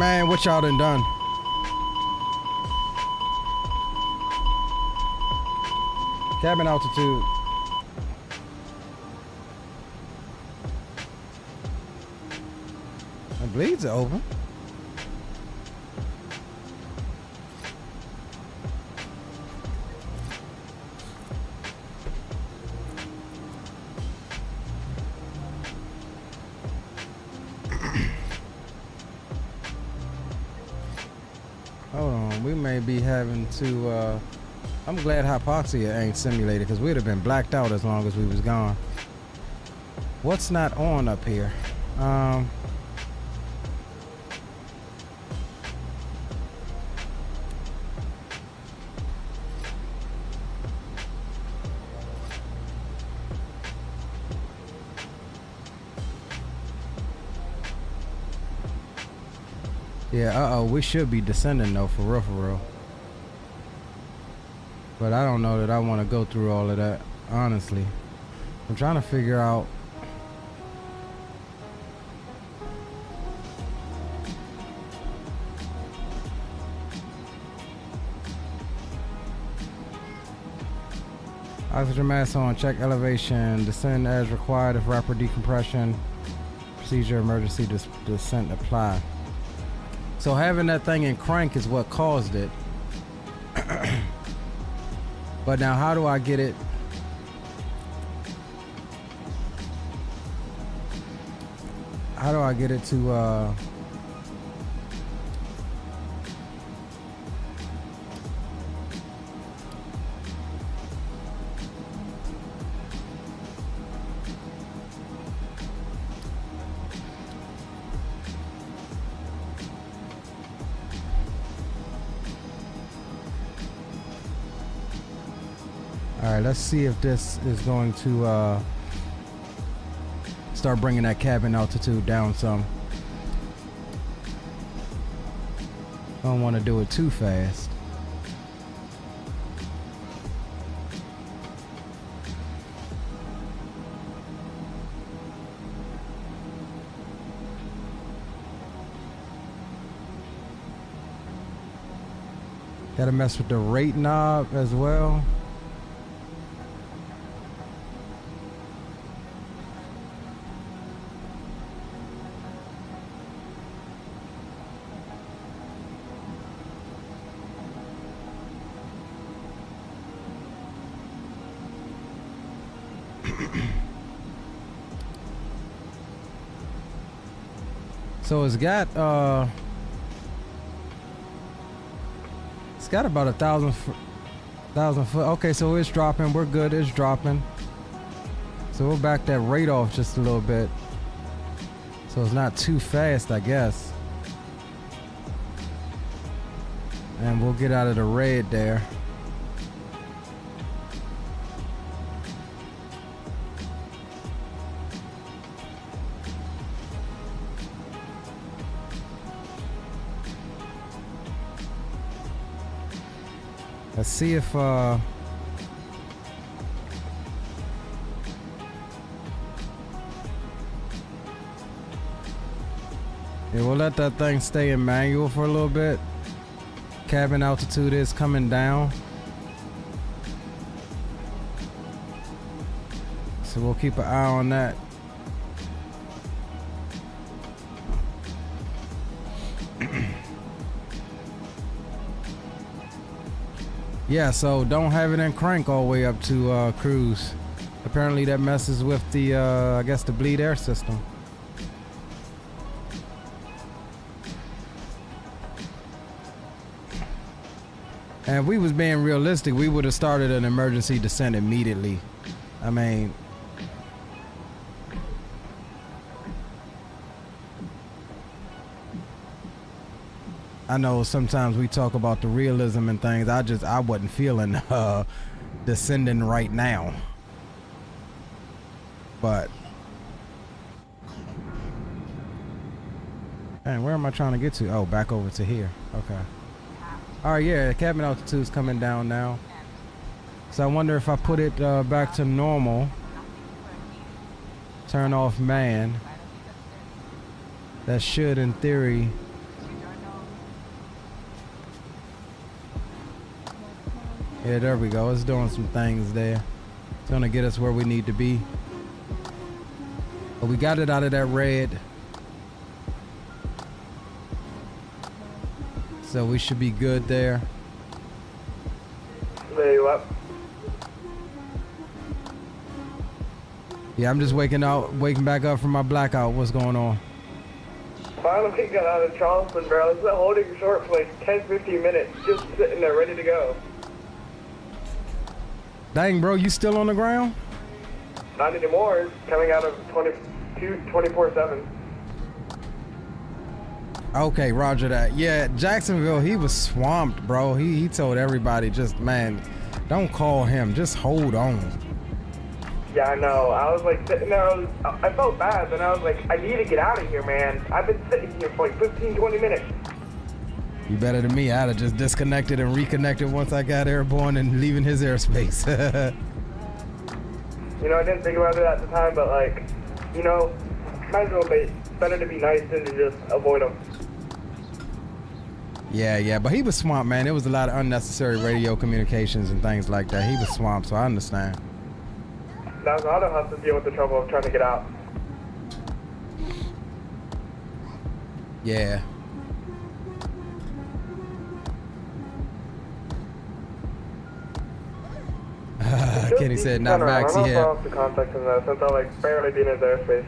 Man, what y'all done? Cabin altitude. The bleeds are open. Hold on, we may be having to, I'm glad hypoxia ain't simulated because we'd have been blacked out as long as we was gone. What's not on up here? Yeah, we should be descending though, for real. But I don't know that I want to go through all of that, honestly. I'm trying to figure out. Oxygen mask on, check elevation, descend as required if Raptor decompression, procedure emergency descent apply. So having that thing in crank is what caused it. But now how do I get it? How do I get it to Alright, let's see if this is going to start bringing that cabin altitude down some. Don't want to do it too fast. Gotta mess with the rate knob as well. So it's got about 1,000 foot. Okay, so it's dropping. We're good. It's dropping. So we'll back that rate off just a little bit, so it's not too fast, I guess. And we'll get out of the red there. Let's see if yeah, we'll let that thing stay in manual for a little bit. Cabin altitude is coming down, so we'll keep an eye on that. Yeah, so don't have it in crank all the way up to cruise. Apparently that messes with the, I guess, the bleed air system. And if we was being realistic, we would have started an emergency descent immediately. I mean, I know sometimes we talk about the realism and things. I wasn't feeling descending right now. But man, where am I trying to get to? Oh, back over to here. Okay. All right, yeah, the cabin altitude's coming down now. So I wonder if I put it back to normal, turn off man, that should in theory Yeah, there we go. It's doing some things there. It's gonna get us where we need to be. But we got it out of that red. So we should be good there. There you up. Yeah, I'm just waking back up from my blackout. What's going on? Finally got out of Charleston, bro. I was holding short for like 10-15 minutes, just sitting there ready to go. Dang, bro, you still on the ground? Not anymore. It's coming out of 24/7. Okay, roger that. Yeah, Jacksonville, he was swamped, bro. He told everybody, just, man, don't call him. Just hold on. Yeah, I know. I was like sitting there. I felt bad, but I was like, I need to get out of here, man. I've been sitting here for like 15-20 minutes. You better than me. I'd have just disconnected and reconnected once I got airborne and leaving his airspace. You know, I didn't think about it at the time, but like, you know, might as well be better to be nice than to just avoid them. Yeah, but he was swamped, man. There was a lot of unnecessary radio communications and things like that. He was swamped, so I understand. Now I don't have to deal with the trouble of trying to get out. Yeah. Kenny said not Max, I'm yeah. off the contact him though, since I like barely been in his airspace.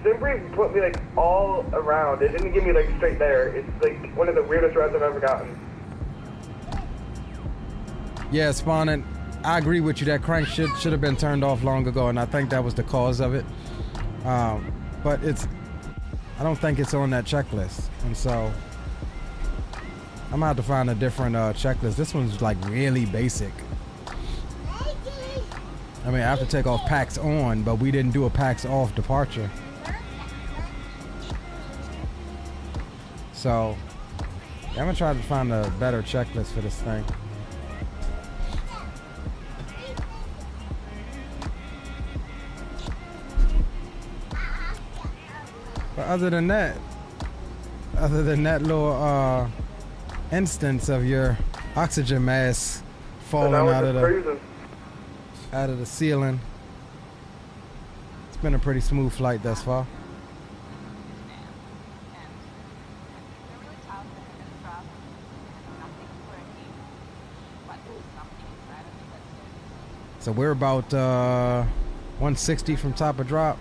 Simply put me like all around. It didn't give me like straight there. It's like one of the weirdest routes I've ever gotten. Yeah, Spawning. I agree with you. That crank should have been turned off long ago, and I think that was the cause of it. But I don't think it's on that checklist, and so I'm gonna have to find a different checklist. This one's like really basic. I mean, I have to take off packs on, but we didn't do a packs off departure. So yeah, I'm gonna try to find a better checklist for this thing. But other than that little instance of your oxygen mask falling out of the ceiling, it's been a pretty smooth flight thus far. So we're about 160 from top of drop.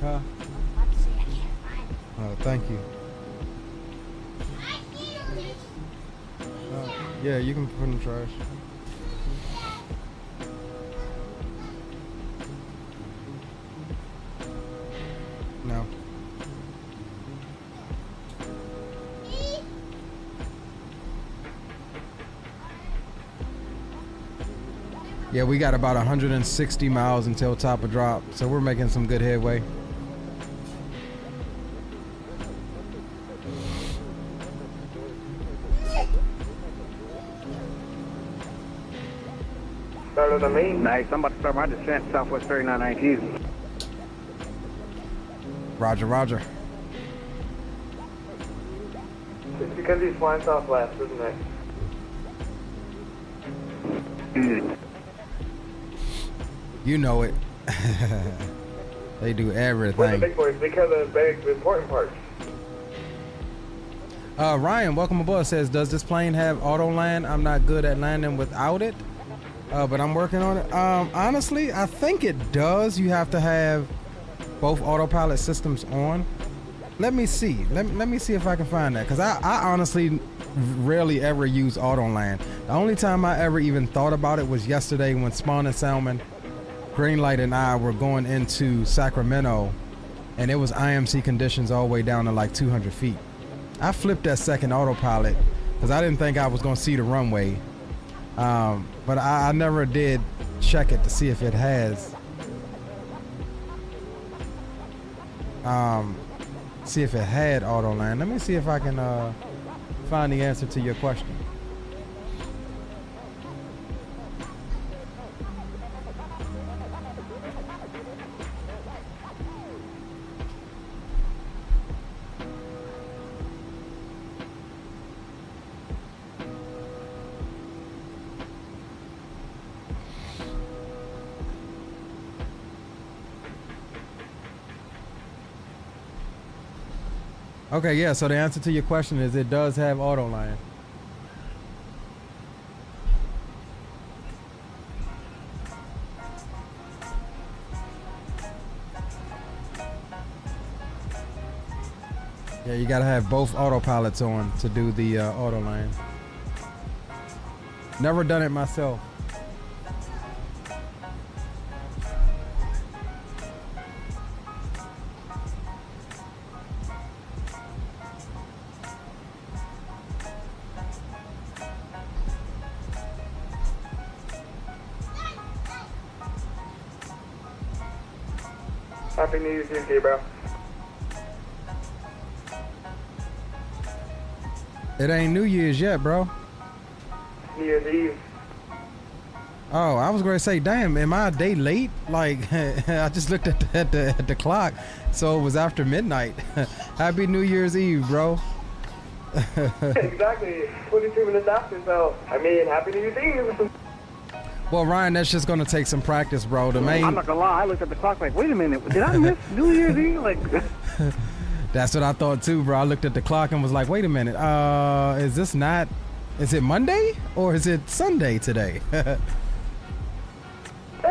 Huh? Oh, thank you. Yeah, you can put in the trash. No. Yeah, we got about 160 miles until top of drop, so we're making some good headway. Better than me. Nice. I'm about to start my descent southwest 3919. Roger, roger. It's because he's flying southwest, isn't it? You know it. They do everything. We're the big boys because of the big important parts. Ryan, welcome aboard. Says, does this plane have auto land? I'm not good at landing without it, but I'm working on it. Honestly, I think it does. You have to have both autopilot systems on. Let me see. Let me see if I can find that, because I honestly rarely ever use auto land. The only time I ever even thought about it was yesterday when Spawn and Salmon, Greenlight, and I were going into Sacramento, and it was IMC conditions all the way down to like 200 feet. I flipped that second autopilot because I didn't think I was going to see the runway, but I never did check it to see if it has. see if it had auto land. Let me see if I can find the answer to your question. Okay, yeah, so the answer to your question is it does have auto line. Yeah, you gotta have both autopilots on to do the auto line. Never done it myself. Happy New Year's Eve to you, bro. It ain't New Year's yet, bro. New Year's Eve. Oh, I was gonna say, damn, am I a day late? Like, I just looked at the clock, so it was after midnight. Happy New Year's Eve, bro. Exactly, 22 minutes after, so, I mean, Happy New Year's Eve. Well, Ryan, that's just gonna take some practice, bro. The main. I'm not gonna lie, I looked at the clock like, wait a minute, did I miss New Year's Eve? Like. That's what I thought too, bro. I looked at the clock and was like, wait a minute, is it Monday or is it Sunday today? I don't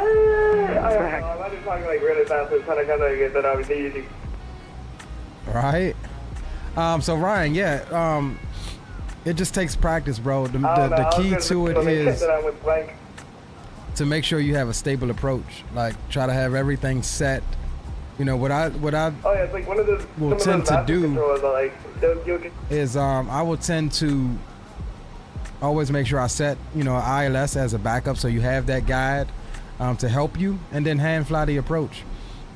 know, I'm just talking like really fast, so it's kind of get that I was easy. Right? So Ryan, yeah, it just takes practice, bro. The key to it is to make sure you have a stable approach. Like, try to have everything set. You know what I oh yeah, it's like one of those will tend to do like, is I will tend to always make sure I set, you know, ILS as a backup, so you have that guide to help you, and then hand fly the approach.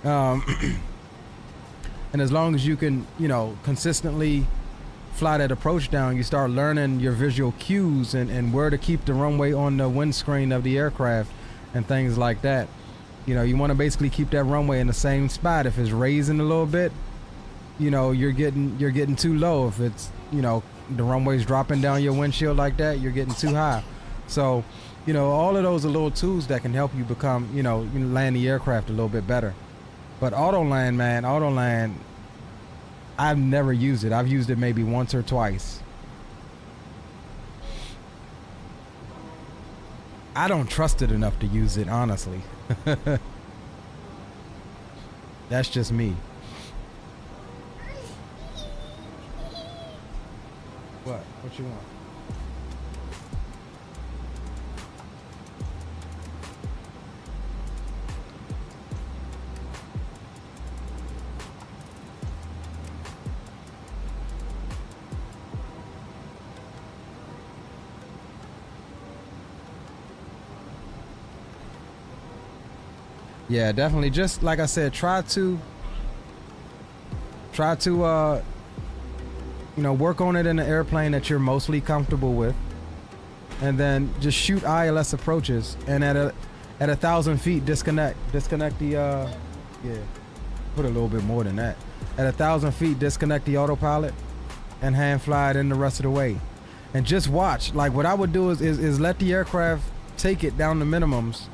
And as long as you can, you know, consistently fly that approach down, you start learning your visual cues and where to keep the runway on the windscreen of the aircraft and things like that. You know, you want to basically keep that runway in the same spot. If it's raising a little bit, you know, you're getting too low. If it's, you know, the runway's dropping down your windshield like that, you're getting too high. So, you know, all of those are little tools that can help you become, you know, land the aircraft a little bit better. But auto land, man, auto land, I've never used it. I've used it maybe once or twice. I don't trust it enough to use it, honestly. That's just me. What you want? Yeah, definitely. Just like I said, try to you know, work on it in an airplane that you're mostly comfortable with, and then just shoot ILS approaches, and at 1,000 feet disconnect the yeah, put a little bit more than that. At 1,000 feet disconnect the autopilot and hand fly it in the rest of the way, and just watch. Like, what I would do is let the aircraft take it down the minimums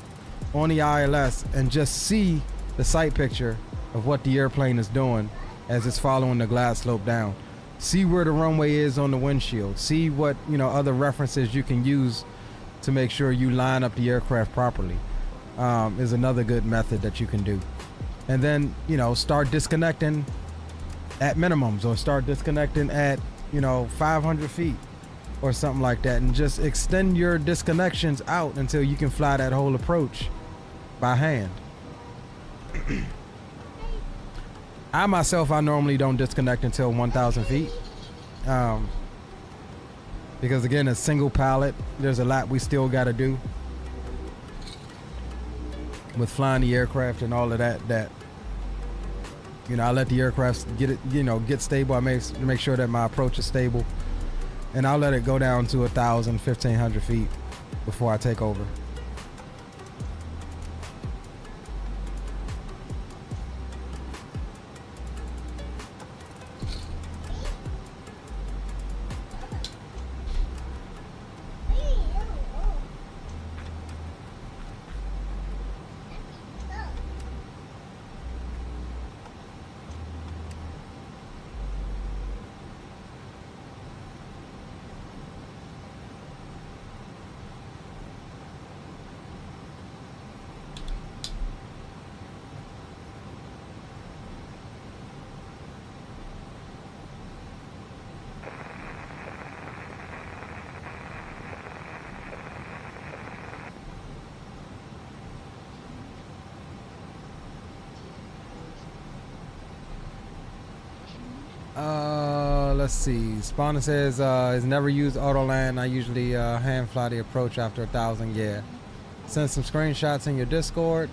on the ILS and just see the sight picture of what the airplane is doing as it's following the glide slope down. See where the runway is on the windshield. See what, you know, other references you can use to make sure you line up the aircraft properly. Is another good method that you can do. And then, you know, start disconnecting at minimums, or start disconnecting at, you know, 500 feet or something like that, and just extend your disconnections out until you can fly that whole approach by hand. I normally don't disconnect until 1,000 feet. Because again, it's single pilot. There's a lot we still got to do with flying the aircraft and all of that You know, I let the aircraft get it, you know, get stable. I make sure that my approach is stable, and I'll let it go down to 1,000, 1,500 feet before I take over. Let's see. Spawner says has never used auto land. I usually hand fly the approach after 1,000. Yeah. Send some screenshots in your Discord.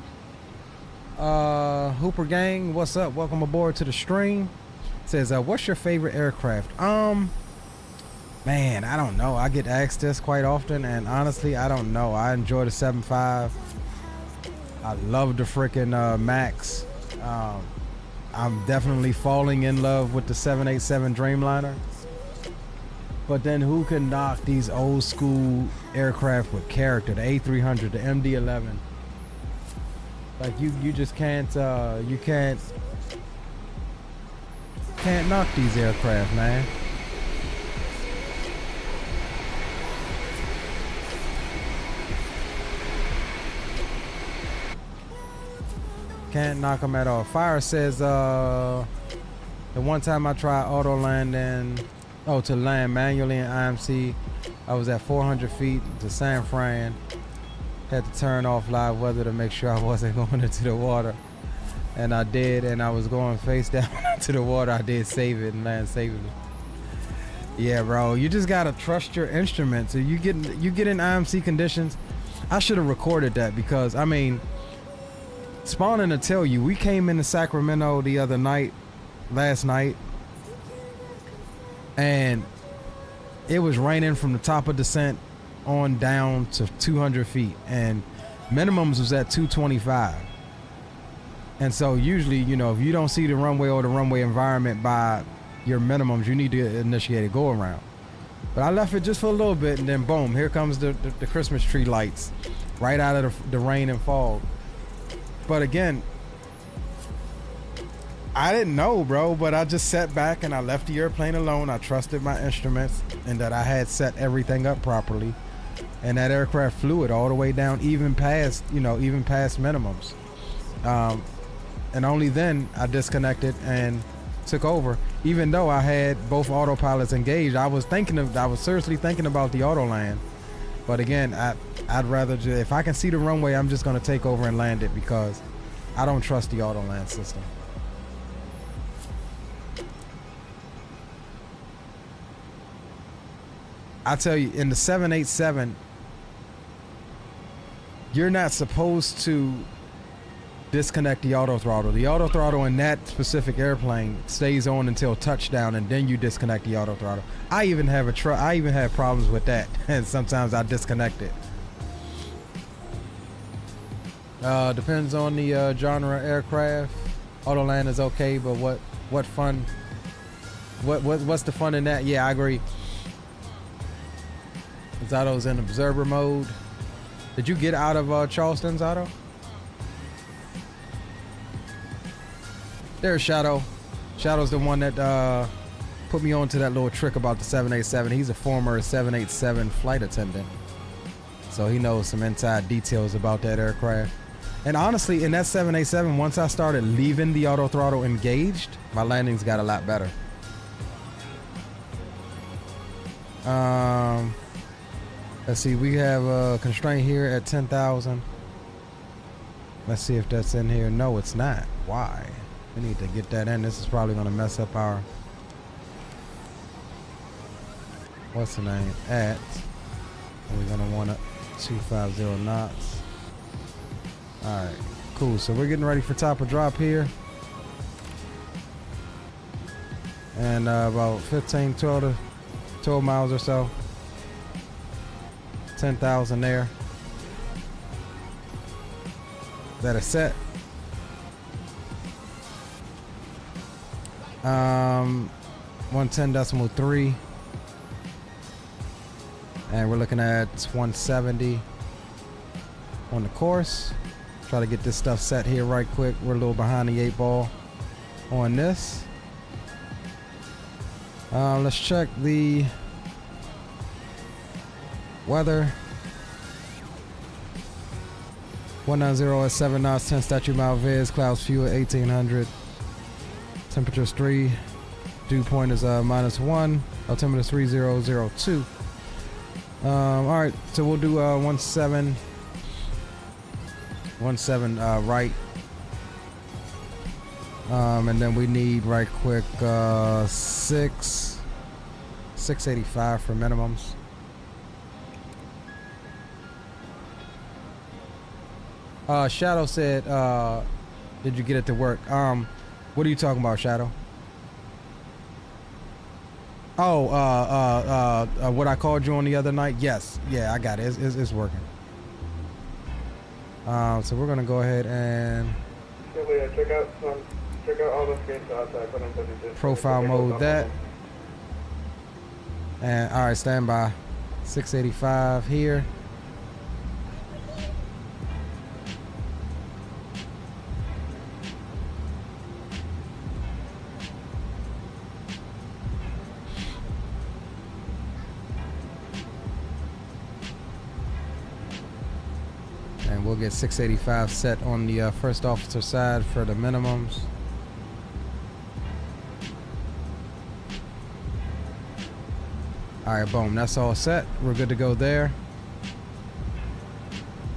Hooper Gang, what's up? Welcome aboard to the stream. Says, what's your favorite aircraft? Man, I don't know. I get asked this quite often, and honestly, I don't know. I enjoy the 7.5. I love the freaking Max. I'm definitely falling in love with the 787 Dreamliner. But then who can knock these old school aircraft with character? The A300, the MD-11. Like you just can't can't knock these aircraft, man. Can't knock them at all. Fire says the one time I tried auto landing, to land manually in IMC, I was at 400 feet to San Fran. Had to turn off live weather to make sure I wasn't going into the water, and I did, and I was going face down into the water. I did save it and land safely. Yeah, bro, you just gotta trust your instruments. So you get in IMC conditions. I should have recorded that, because I mean, spawning to tell you, we came into Sacramento the other night, last night, and it was raining from the top of descent on down to 200 feet, and minimums was at 225. And so usually, you know, if you don't see the runway or the runway environment by your minimums, you need to initiate a go around. But I left it just for a little bit, and then boom, here comes the Christmas tree lights right out of the rain and fog. But again, I didn't know, bro, but I just sat back and I left the airplane alone. I trusted my instruments and that I had set everything up properly. And that aircraft flew it all the way down, even past minimums. And only then I disconnected and took over. Even though I had both autopilots engaged, I was seriously thinking about the auto land. But again, I'd rather just, if I can see the runway, I'm just gonna take over and land it, because I don't trust the auto land system. I tell you, in the 787, you're not supposed to disconnect the auto throttle. The auto throttle in that specific airplane stays on until touchdown, and then you disconnect the auto throttle. I even have problems with that, and sometimes I disconnect it. Depends on the genre aircraft. Autoland is okay, but what fun? What's the fun in that? Yeah, I agree. Zato's in observer mode. Did you get out of Charleston, Zato? There's Shadow. Shadow's the one that put me on to that little trick about the 787. He's a former 787 flight attendant, so he knows some inside details about that aircraft. And honestly, in that 787, once I started leaving the auto throttle engaged, my landings got a lot better. Let's see, we have a constraint here at 10,000. Let's see if that's in here. No, it's not. Why? We need to get that in. This is probably going to mess up our, what's the name, at. And we're going to want it 250 knots. All right, cool. So we're getting ready for top of drop here. and about 12 miles or so. 10,000 there. That is set. 110.3, and we're looking at 170 on the course. Try to get this stuff set here right quick. We're a little behind the 8 ball on this. Let's check the weather. 190 at 7 knots, 10 statute mile viz, clouds few at 1800. Temperature's 3, dew point is -1, altimeter is 3002. Alright, so we'll do 17 right. And then we need right quick 685 for minimums. Shadow said, did you get it to work? What are you talking about, Shadow? Oh, what I called you on the other night? Yes. Yeah, I got it. It's working. So we're gonna go ahead and check out all the screenshots I put into the profile mode that. And all right, stand by. 685 here. And we'll get 685 set on the first officer side for the minimums. All right, boom, that's all set. We're good to go there.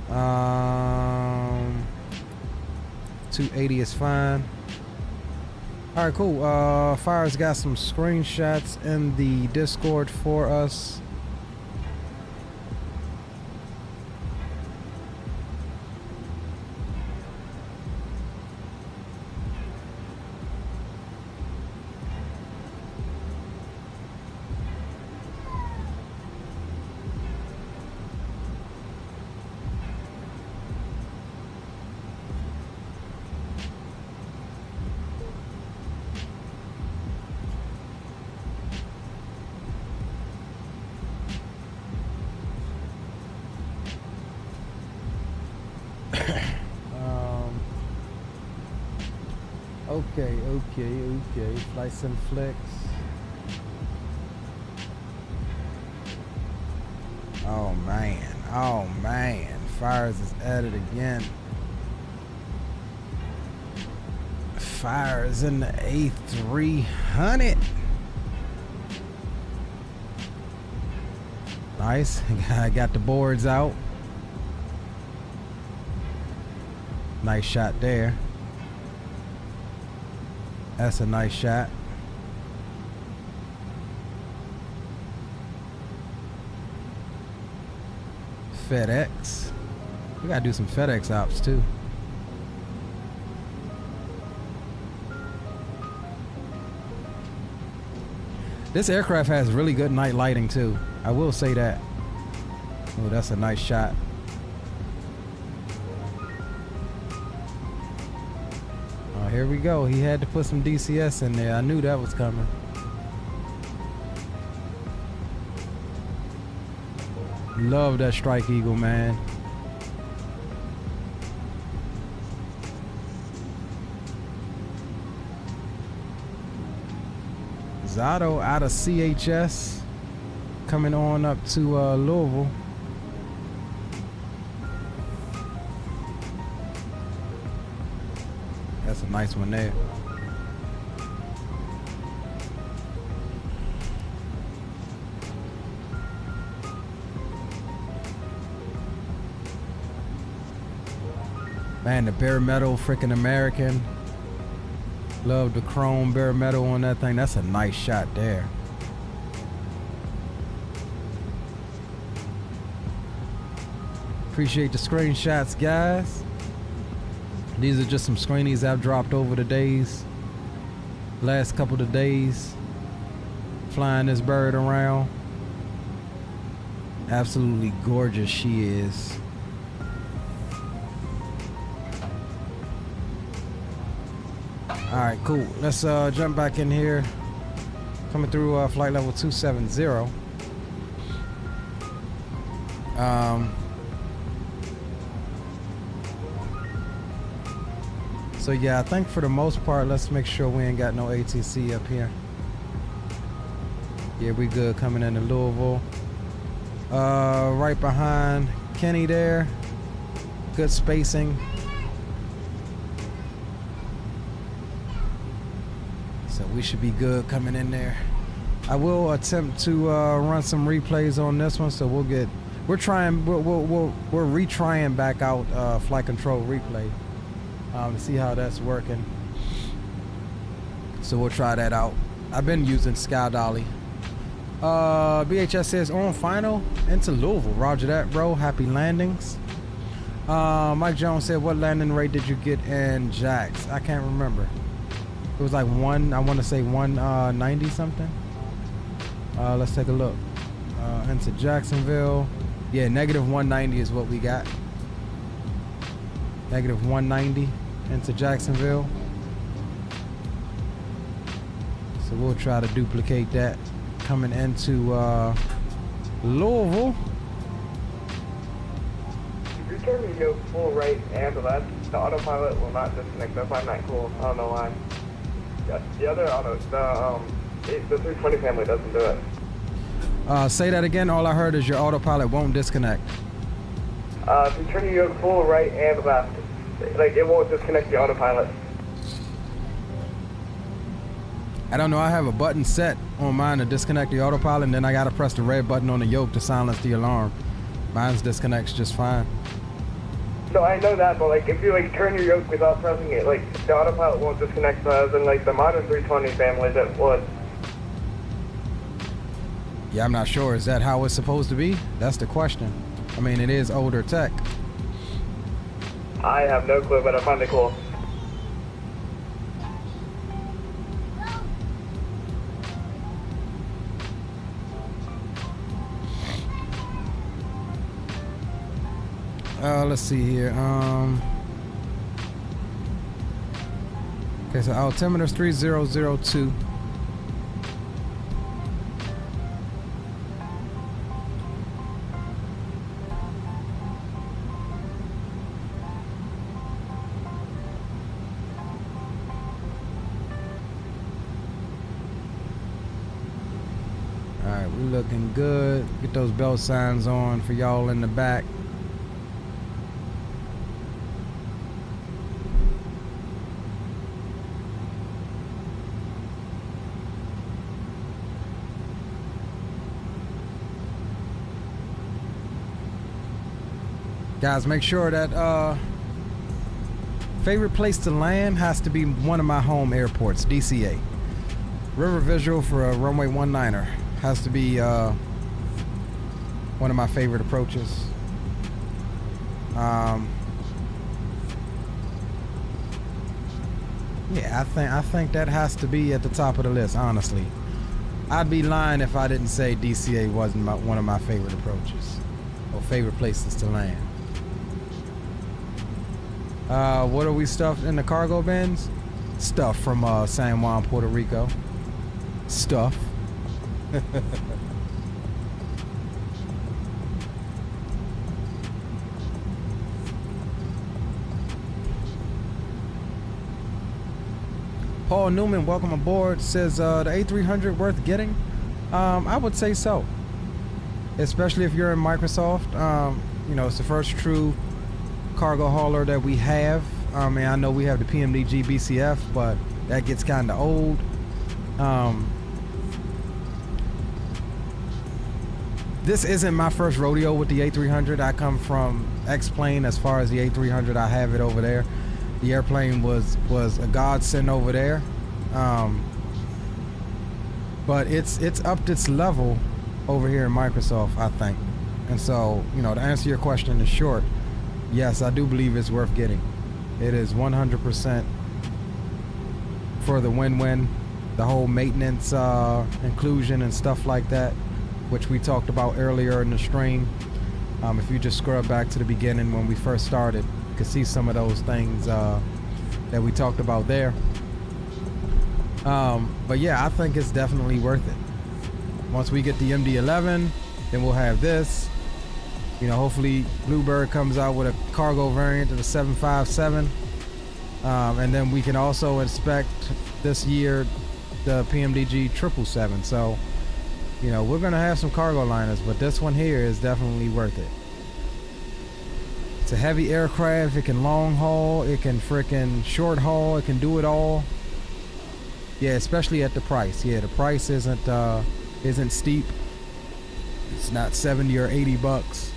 280 is fine. All right, cool. Fire's got some screenshots in the Discord for us. Okay. Flights and flicks. Oh man. Fires is at it again. Fires in the A300. Nice. I got the boards out. Nice shot there. That's a nice shot. FedEx. We gotta do some FedEx ops too. This aircraft has really good night lighting too. I will say that. Oh, that's a nice shot. Here we go. He had to put some DCS in there. I knew that was coming. Love that Strike Eagle, man. Zato out of CHS coming on up to Louisville. That's a nice one there. Man, the bare metal, freaking American. Love the chrome bare metal on that thing. That's a nice shot there. Appreciate the screenshots, guys. These are just some screenies I've dropped over the days. Last couple of days. flying this bird around. Absolutely gorgeous she is. Alright, cool. Let's jump back in here. Coming through flight level 270. So yeah, I think for the most part, let's make sure we ain't got no ATC up here. Yeah, we good coming into Louisville. Right behind Kenny there. Good spacing. So we should be good coming in there. I will attempt to run some replays on this one, so we're retrying back out flight control replay to see how that's working. So we'll try that out. I've been using Sky Dolly. BHS says on final into Louisville. Roger that, bro. Happy landings. Mike Jones said, what landing rate did you get in Jax? I can't remember. It was like I want to say 190 something. Let's take a look. Into Jacksonville. Yeah, negative 190 is what we got. Negative 190 into Jacksonville. So we'll try to duplicate that coming into Louisville. If you're turning your full right and left, the autopilot will not disconnect. I find that cool. I don't know why. The other auto, the 320 family doesn't do it. Say that again. All I heard is your autopilot won't disconnect. If you're turning your full right and left, like it won't disconnect the autopilot. I don't know. I have a button set on mine to disconnect the autopilot, and then I gotta press the red button on the yoke to silence the alarm. Mine's disconnects just fine. So I know that, but like if you like turn your yoke without pressing it, like the autopilot won't disconnect. As in like the modern 320 families, it would. Yeah, I'm not sure. Is that how it's supposed to be? That's the question. I mean, it is older tech. I have no clue, but I find it cool. Let's see here. Okay, so altimeter's 3002. Alright, we're looking good. Get those belt signs on for y'all in the back. Guys, make sure that favorite place to land has to be one of my home airports, DCA. River Visual for a runway 19er has to be one of my favorite approaches. Yeah, I think that has to be at the top of the list, honestly. I'd be lying if I didn't say DCA wasn't one of my favorite approaches or favorite places to land. What are we stuffed in the cargo bins? Stuff from San Juan, Puerto Rico. Stuff. Paul Newman, welcome aboard. Says the A300 worth getting? I would say so. Especially if you're in Microsoft. You know, it's the first true cargo hauler that we have. I mean, I know we have the PMDG BCF, but that gets kind of old. This isn't my first rodeo with the A300. I come from X-Plane. As far as the A300, I have it over there. The airplane was a godsend over there. But it's upped its level over here in Microsoft, I think. And so, you know, to answer your question in short, yes, I do believe it's worth getting. It is 100% for the win-win. the whole maintenance inclusion and stuff like that, which we talked about earlier in the stream. If you just scrub back to the beginning when we first started, you can see some of those things that we talked about there. But yeah, I think it's definitely worth it. Once we get the MD-11, then we'll have this. You know, hopefully Bluebird comes out with a cargo variant of the 757. And then we can also inspect this year the PMDG 777. So, you know, we're gonna have some cargo liners, but this one here is definitely worth it. It's a heavy aircraft. It can long haul, it can freaking short haul, it can do it all. Yeah, especially at the price. Yeah, the price isn't steep. It's not 70 or 80 bucks.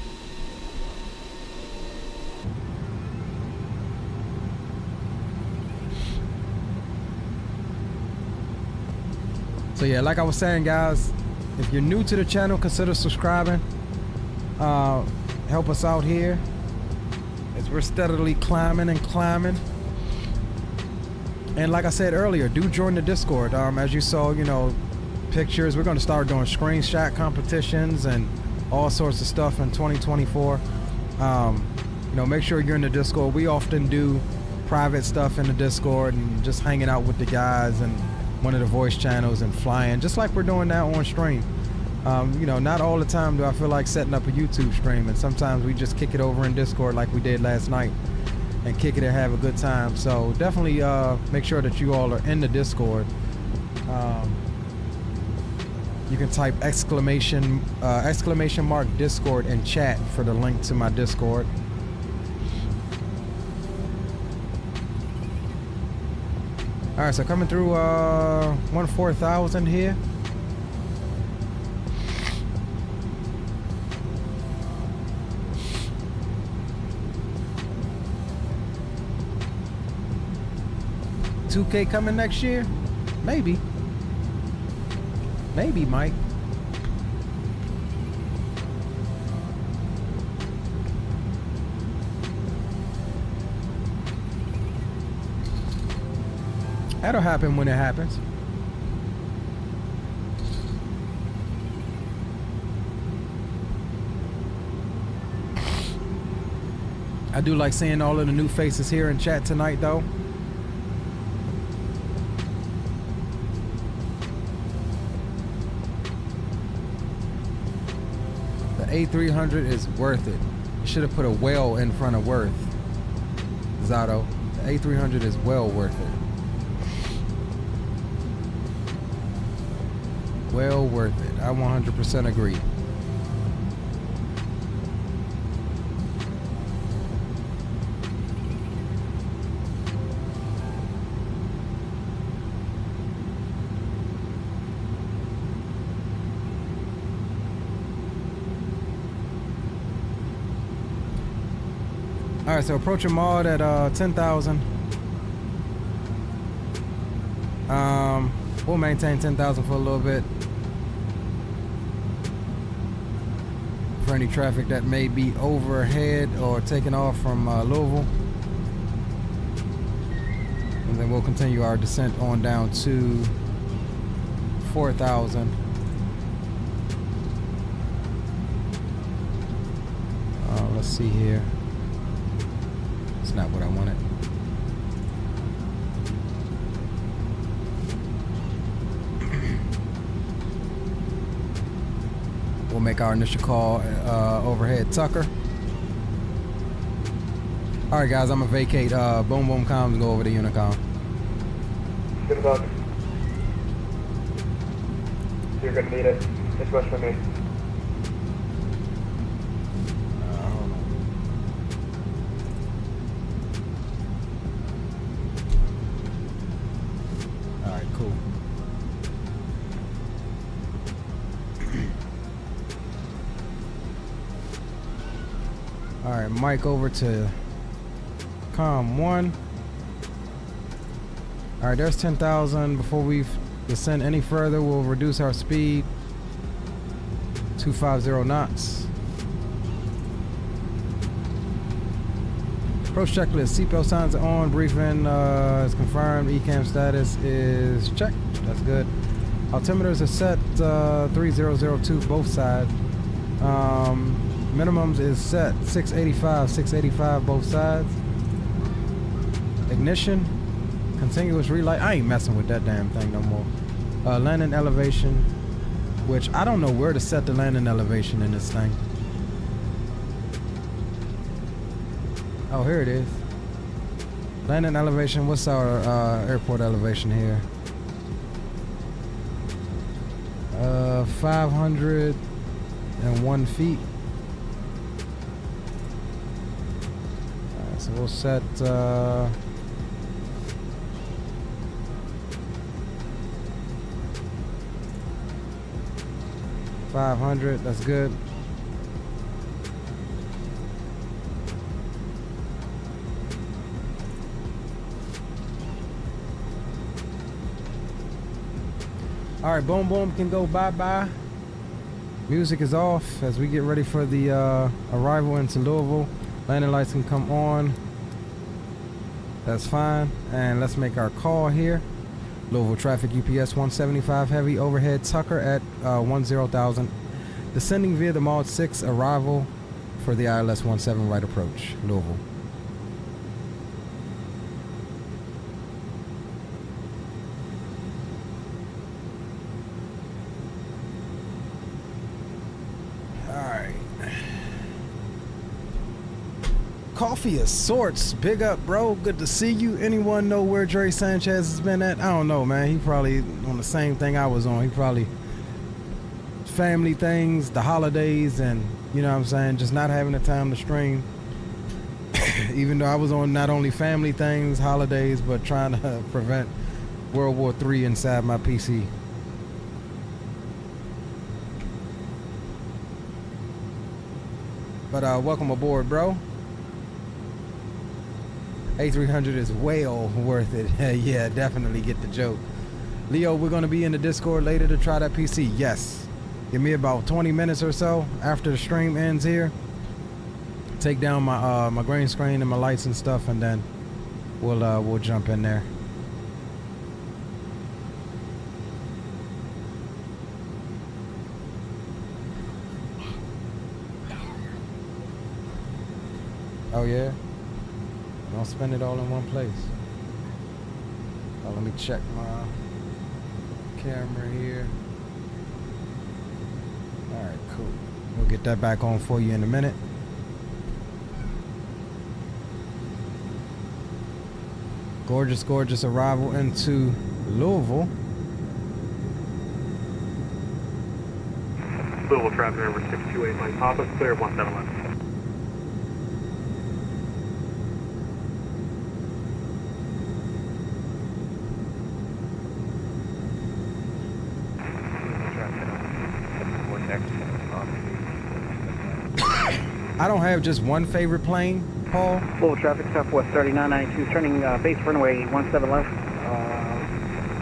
So yeah, like I was saying, guys, if you're new to the channel, consider subscribing. Help us out here as we're steadily climbing and climbing. And like I said earlier, do join the Discord. As you saw, you know, pictures. We're going to start doing screenshot competitions and all sorts of stuff in 2024. You know, make sure you're in the Discord. We often do private stuff in the Discord and just hanging out with the guys and one of the voice channels and flying, just like we're doing now on stream. You know, not all the time do I feel like setting up a YouTube stream, and sometimes we just kick it over in Discord like we did last night and kick it and have a good time. So definitely make sure that you all are in the Discord. You can type exclamation mark Discord in chat for the link to my Discord. All right, so coming through 14,000 here. $2K coming next year? Maybe. Maybe, Mike. That'll happen when it happens. I do like seeing all of the new faces here in chat tonight, though. The A300 is worth it. You should have put a well in front of worth, Zato. The A300 is well worth it. Well worth it. I 100% agree. All right, so approaching mod at 10,000. We'll maintain 10,000 for a little bit. For any traffic that may be overhead or taking off from Louisville. And then we'll continue our descent on down to 4,000. Let's see here. It's not what I wanted. We'll make our initial call overhead Tucker. All right, guys, I'm gonna vacate boom boom comms and go over to Unicom. Good luck. You're gonna need it. It's much for me. All right, cool. All right, Mike over to Com 1. All right, there's 10,000. Before we descend any further, we'll reduce our speed 250 knots. Approach checklist. Seatbelt signs are on. Briefing is confirmed. ECAM status is checked. That's good. Altimeters are set 3002 both sides. Minimums is set 685 both sides. Ignition, continuous relight. I ain't messing with that damn thing no more. Landing elevation, which I don't know where to set the landing elevation in this thing. Oh, here it is. Landing elevation. What's our airport elevation here? 501 feet. Alright, so we'll set 500. That's good. All right, boom boom can go bye-bye. Music is off as we get ready for the arrival into Louisville. Landing lights can come on. That's fine. And let's make our call here. Louisville traffic, UPS 175 heavy, overhead Tucker at 10,000. Descending via the Mod 6, arrival for the ILS 17 right approach, Louisville. Coffee of sorts. Big up, bro. Good to see you. Anyone know where Dre Sanchez has been at? I don't know, man. He probably on the same thing I was on. He probably family things, the holidays, and you know what I'm saying, just not having the time to stream. Even though I was on not only family things, holidays, but trying to prevent World War III inside my PC. But welcome aboard, bro. A300 is well worth it. Yeah, definitely get the joke. Leo, we're going to be in the Discord later to try that PC. Yes. Give me about 20 minutes or so after the stream ends here. Take down my my green screen and my lights and stuff, and then we'll jump in there. Oh yeah. Don't spend it all in one place. Let me check my camera here. Alright, cool. We'll get that back on for you in a minute. Gorgeous, gorgeous arrival into Louisville. Louisville traffic number 628, Mike Papa, clear 17 left. I don't have just one favorite plane, Paul. Louisville traffic, Southwest 3992, turning base runway 17 left.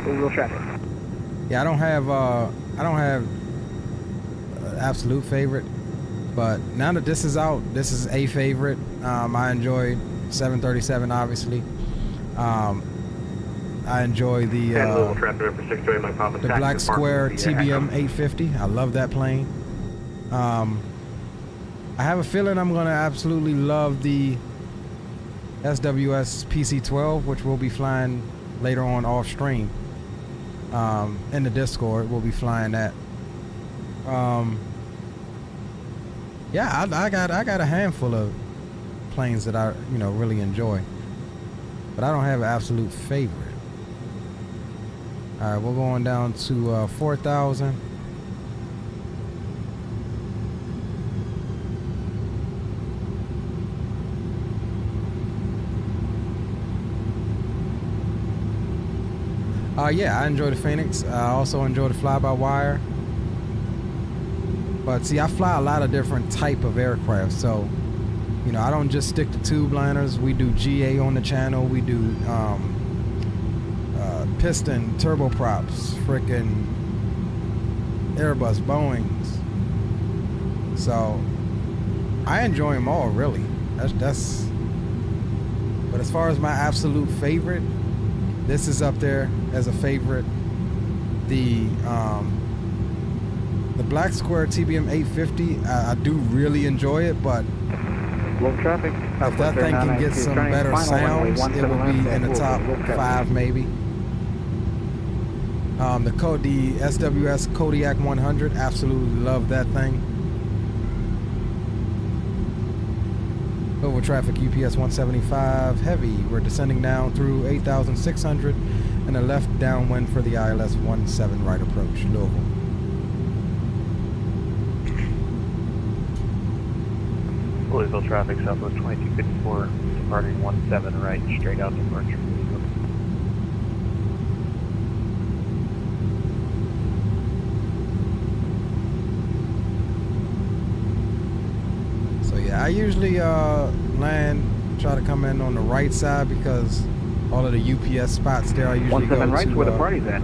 Louisville traffic. Yeah, I don't have absolute favorite, but now that this is out, this is a favorite. I enjoyed 737, obviously. I enjoy the Black Square TBM 850. I love that plane. I have a feeling I'm going to absolutely love the SWS PC-12, which we'll be flying later on off stream. In the Discord, we'll be flying that. Yeah, I got a handful of planes that I really enjoy, but I don't have an absolute favorite. All right, we're going down to 4,000. Yeah, I enjoy the Phoenix. I also enjoy the fly-by-wire. But see, I fly a lot of different type of aircraft, so I don't just stick to tube liners. We do GA on the channel. We do piston, turboprops, frickin' Airbus, Boeings. So I enjoy them all, really. That's. But as far as my absolute favorite, this is up there as a favorite. the Black Square TBM 850, I do really enjoy it, but low traffic. if that thing can get some better sounds, it will be in the top 5 maybe. The SWS Kodiak 100, absolutely love that thing. Over traffic UPS 175 heavy. We're descending down through 8,600 and a left downwind for the ILS 17 right approach, Louisville. Louisville traffic, Southwest 2254, departing 17 right, straight out departure. So yeah, I usually try to come in on the right side because all of the UPS spots there I usually go to. 17 right's where the party's at.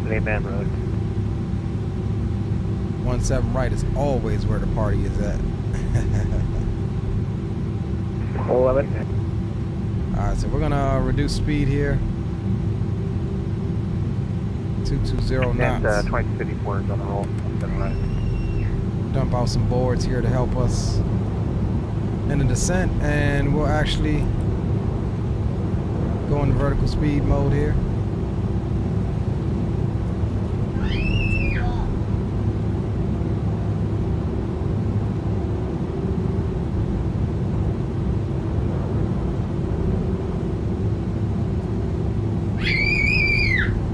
Amen Road. 17 right is always where the party is at. 11. Alright, so we're gonna reduce speed here. 220 knots. And 2254 is on the roll. 17 right. Dump out some boards here to help us in the descent, and we'll actually go into vertical speed mode here.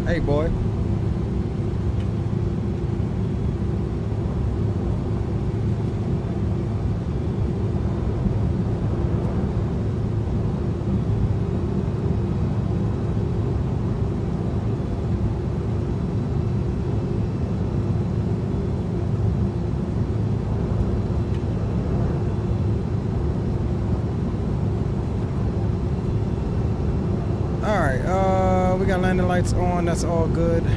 Hey boy. We got landing lights on, that's all good. We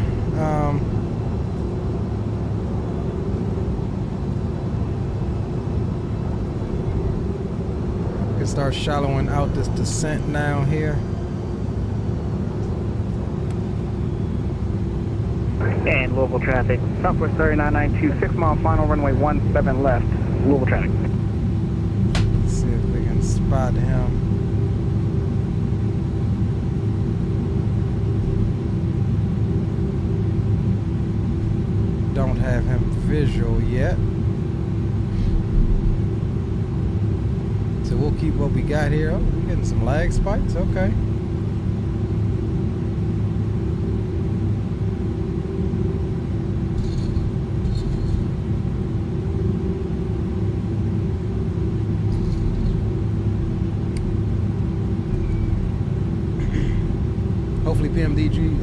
can start shallowing out this descent now here. And Louisville traffic, Southwest 3992, 6 mile final runway 17 left, Louisville traffic. Let's see if we can spot him. Don't have him visual yet, so we'll keep what we got here. Oh, we're getting some lag spikes. Okay. Hopefully PMDG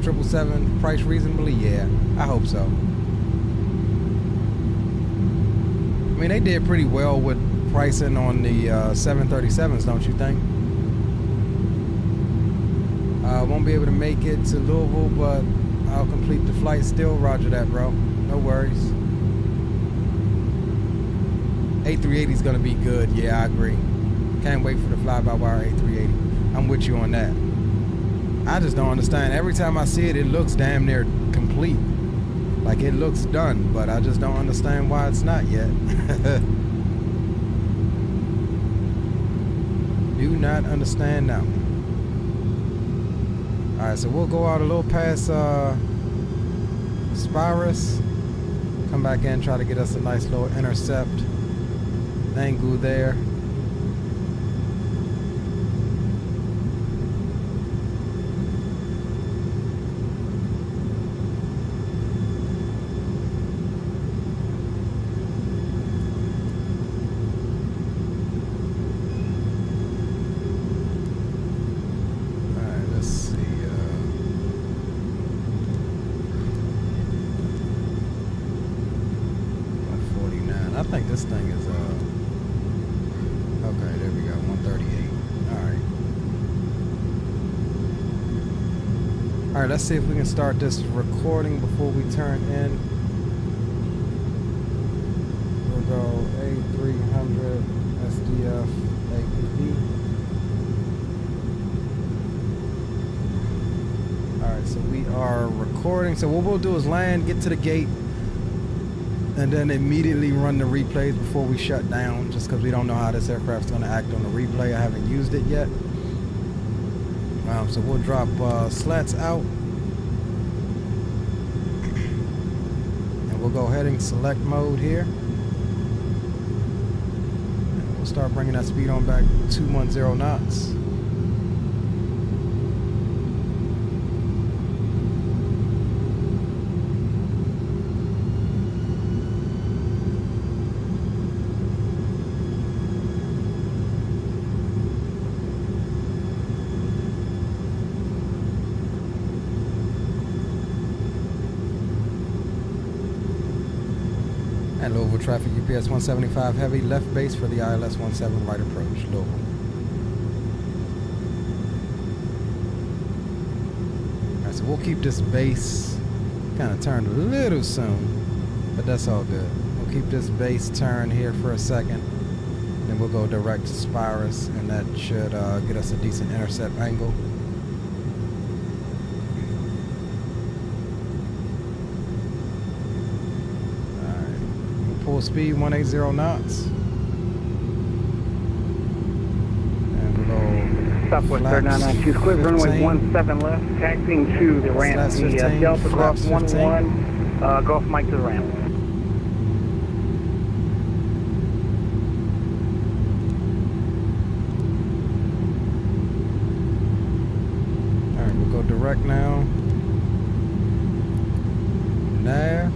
777 price reasonably. Yeah, I hope so. I mean, they did pretty well with pricing on the 737s, don't you think? Won't be able to make it to Louisville, but I'll complete the flight still. Roger that, bro. No worries. A380 is gonna be good. Yeah, I agree. Can't wait for the fly-by-wire A380. I'm with you on that. I just don't understand. Every time I see it, it looks damn near complete. Like it looks done, but I just don't understand why it's not yet. Do not understand now. Alright, so we'll go out a little past Spirus. Come back in, try to get us a nice little intercept angle there. I think this thing is okay, there we go, 138. Alright, let's see if we can start this recording before we turn in. We'll go A300 SDF APP. Alright, So we are recording. So what we'll do is land, get to the gate, and then immediately run the replays before we shut down, just because we don't know how this aircraft's going to act on the replay. I haven't used it yet. So we'll drop slats out. And we'll go heading select mode here. And we'll start bringing that speed on back 210 knots. And Louisville traffic, UPS 175 heavy, left base for the ILS 17 right approach, Louisville. Alright, so we'll keep this base kind of turned a little soon, but that's all good. We'll keep this base turned here for a second, then we'll go direct to Spirus, and that should get us a decent intercept angle. Full speed 180 knots. And we'll go Southwest 3992, clear runway 17 left, taxiing to the ramp. The Delta Golf 11, Golf Mike to the ramp. Alright, we'll go direct now. Nav.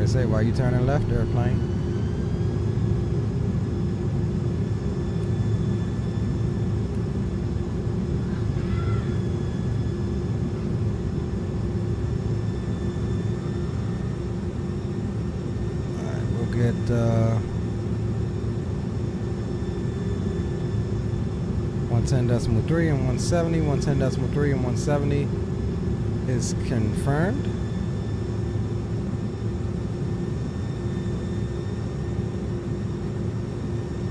Say, why you turning left, airplane? Alright, we'll get 110.3 and 170. 110.3 and 170 is confirmed.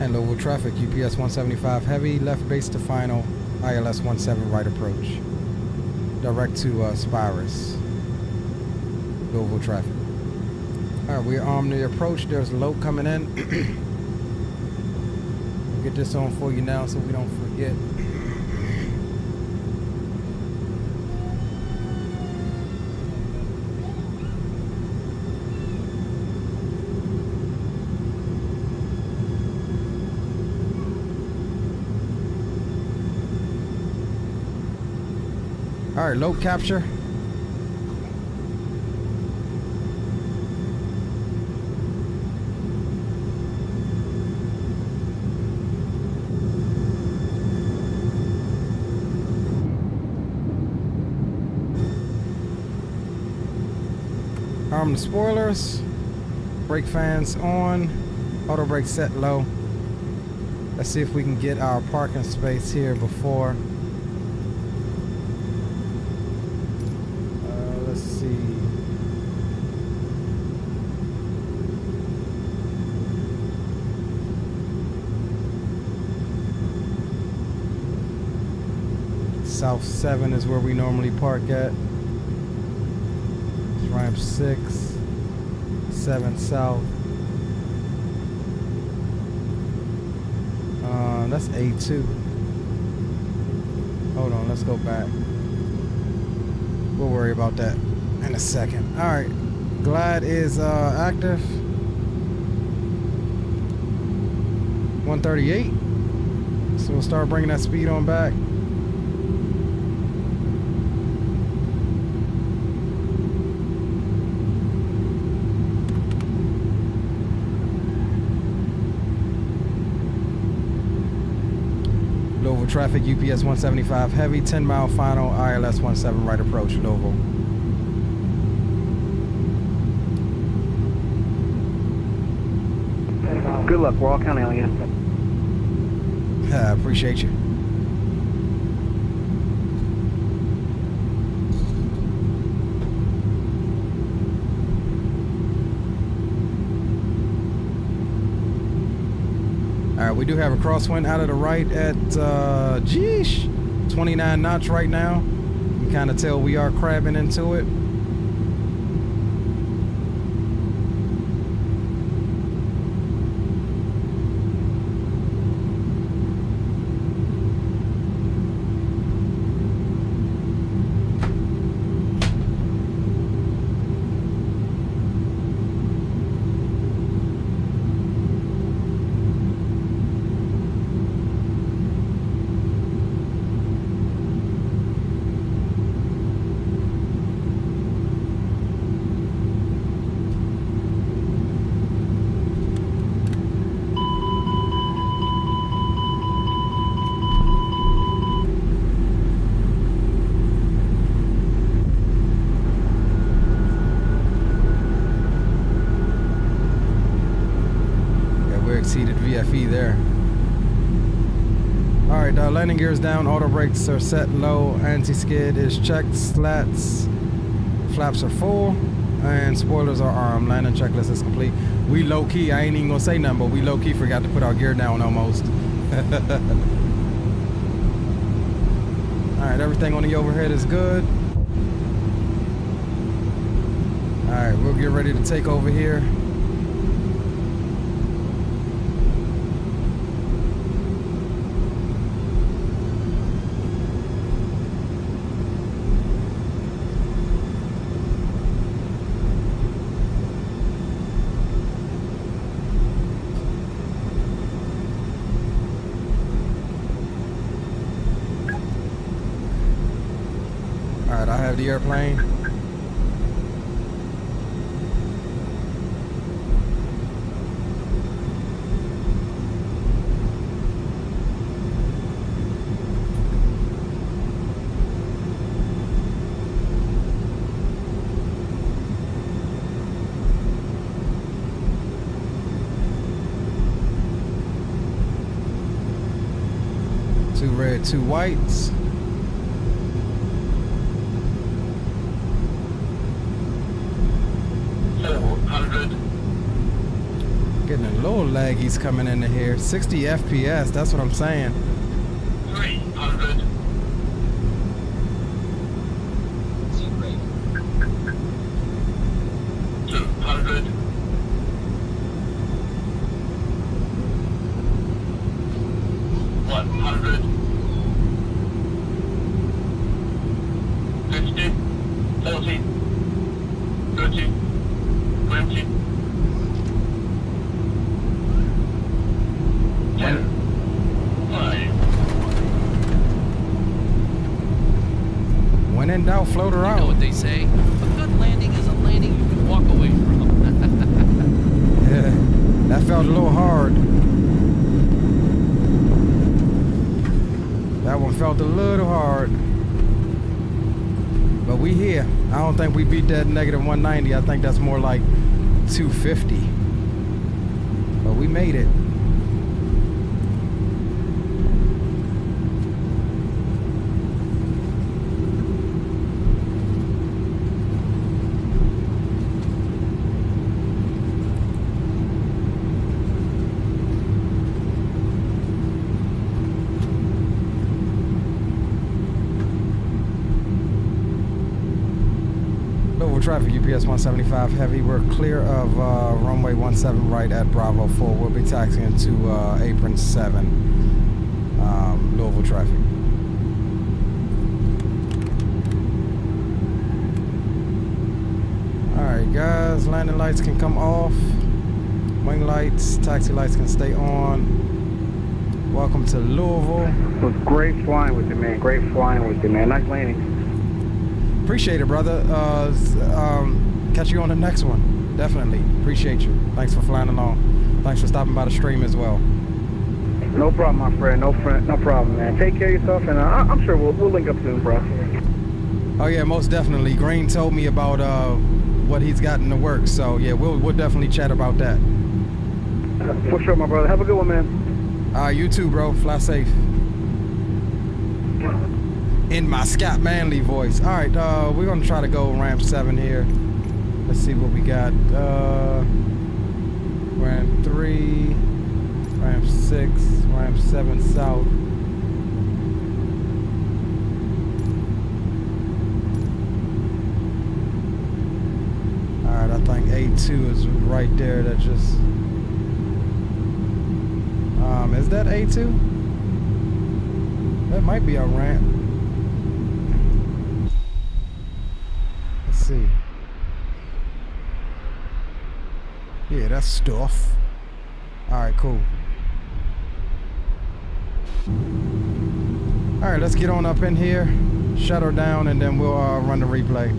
And Louisville traffic, UPS 175 heavy, left base to final, ILS 17 right approach. Direct to Spirus. Louisville traffic. Alright, we're on the approach. There's a load coming in. We'll get this on for you now so we don't forget. All right, load capture. Arm the spoilers. Brake fans on. Auto brake set low. Let's see if we can get our parking space here before. Let's see. South 7 is where we normally park at. It's ramp 6, 7 south. That's A2. Hold on, let's go back. We'll worry about that in a second. All right, glide is active. 138. So we'll start bringing that speed on back. Louisville traffic, UPS 175 heavy, 10 mile final, ILS 17 right approach, Louisville. Good luck, we're all counting on you. I appreciate you. All right, we do have a crosswind out of the right at, 12 29 knots right now. You can kind of tell we are crabbing into it. Exceeded VFE there. All right, landing gears down, auto brakes are set low, anti-skid is checked, slats, flaps are full, and spoilers are armed. Landing checklist is complete. We low key, I ain't even gonna say nothing, but we low key forgot to put our gear down almost. All right, everything on the overhead is good. All right, we'll get ready to take over here. I have the airplane. Two red, two whites. Getting a little laggies coming into here. 60 FPS, that's what I'm saying. 300. 200. 100. 50. 40. 30. 20. 10, 5. When in doubt, float her out. You know what they say? A good landing is a landing you can walk away from. Yeah, that felt a little hard. That one felt a little hard. But we here. I don't think we beat that negative 190. I think that's more like 250. But we made it. Traffic, UPS 175 heavy. We're clear of runway 17 right at Bravo 4. We'll be taxiing to apron 7, Louisville traffic. Alright guys, landing lights can come off. Wing lights, taxi lights can stay on. Welcome to Louisville. It was great flying with you, man. Great flying with you, man. Nice landing. Appreciate it, brother. Catch you on the next one. Definitely. Appreciate you. Thanks for flying along. Thanks for stopping by the stream as well. No problem, my friend. No problem, man. Take care of yourself, and I'm sure we'll link up soon, bro. Oh yeah, most definitely. Green told me about what he's got in the works, so yeah, we'll definitely chat about that. For sure, my brother. Have a good one, man. You too, bro. Fly safe. In my Scott Manley voice. All right, we're gonna try to go ramp 7 here. Let's see what we got. Ramp 3, ramp 6, ramp 7 south. Alright, I think A2 is right there. That just... is that A2? That might be a ramp. Let's see. Yeah, that's stuff. Alright, cool. Alright, let's get on up in here, shut her down, and then we'll run the replay.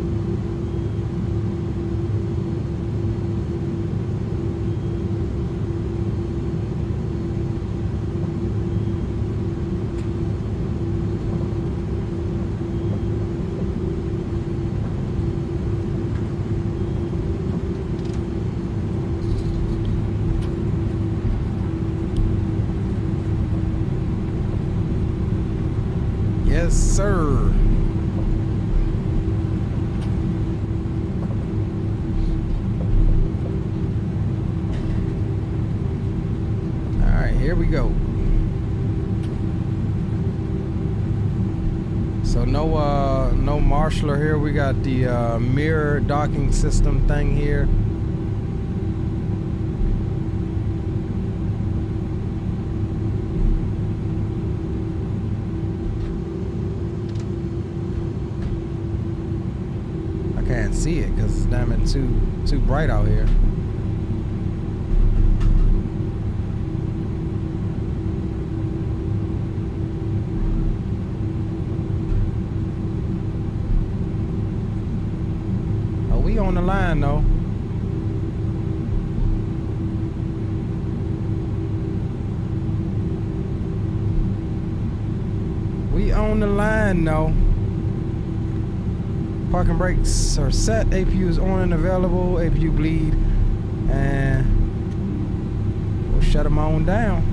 Yes, sir. All right, here we go. So no marshaller here. We got the mirror docking system thing here. Can't see it because it's damn it too bright out here. Oh, we on the line though. We on the line though. Parking brakes are set, APU is on and available, APU bleed, and we'll shut them on down.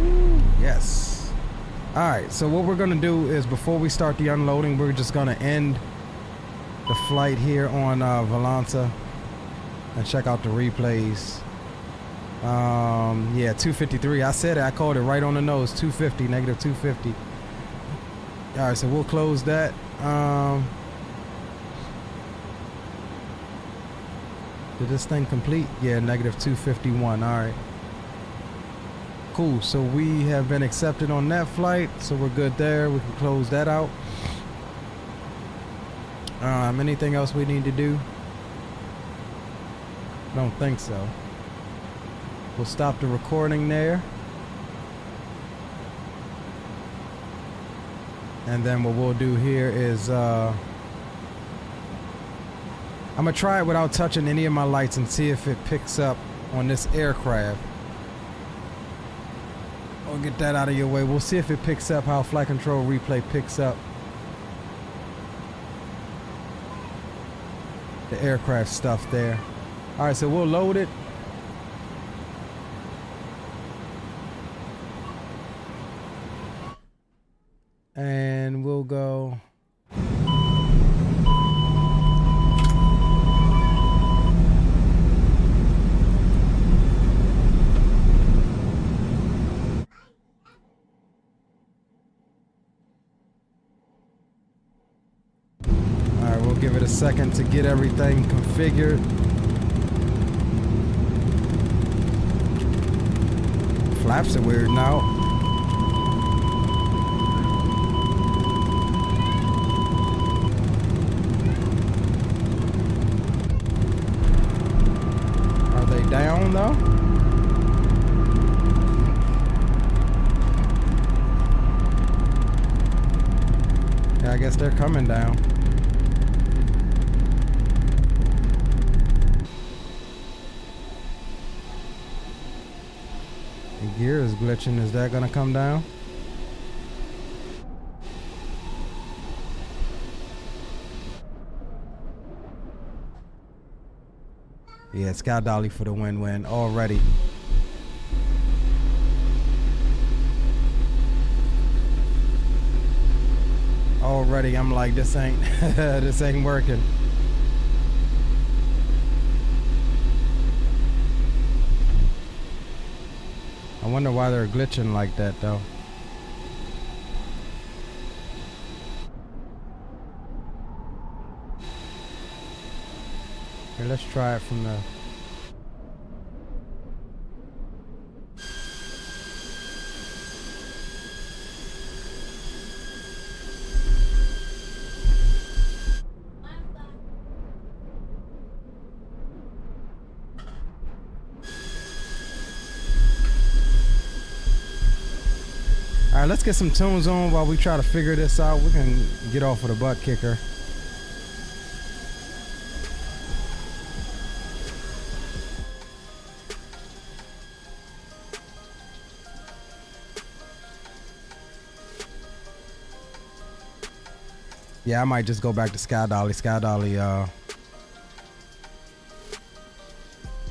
Ooh, yes. Alright, so what we're gonna do is before we start the unloading, we're just gonna end the flight here on Valanta and check out the replays. Yeah, 253. I said it. I called it right on the nose. 250, negative 250. All right, so we'll close that. Did this thing complete? Yeah, negative 251. All right. Cool. So we have been accepted on that flight, so we're good there. We can close that out. Anything else we need to do? Don't think so. We'll stop the recording there. And then what we'll do here is I'm gonna try it without touching any of my lights and see if it picks up on this aircraft. I'll get that out of your way. We'll see if it picks up, how flight control replay picks up the aircraft stuff there. All right, so we'll load it. And we'll go. All right, we'll give it a second to get everything configured. Flaps are weird now. Down though. Yeah, I guess they're coming down. The gear is glitching. Is that gonna come down? Yeah, Sky Dolly for the win-win already. Already, I'm like, this ain't this ain't working. I wonder why they're glitching like that though. Here, let's try it from the... All right, let's get some tunes on while we try to figure this out. We can get off with a butt kicker. Yeah, I might just go back to Sky Dolly. Sky Dolly, I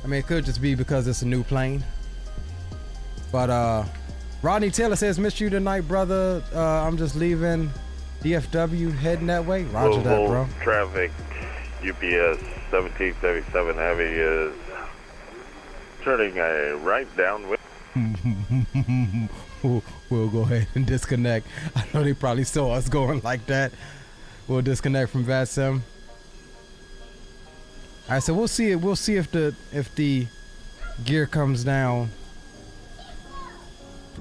mean, it could just be because it's a new plane. But, Rodney Taylor says, missed you tonight, brother. I'm just leaving DFW, heading that way. Roger that, bro. Traffic, UPS 1777 Heavy is turning a right downwind. We'll go ahead and disconnect. I know they probably saw us going like that. We'll disconnect from VATSIM. All right, so we'll see it. We'll see if the gear comes down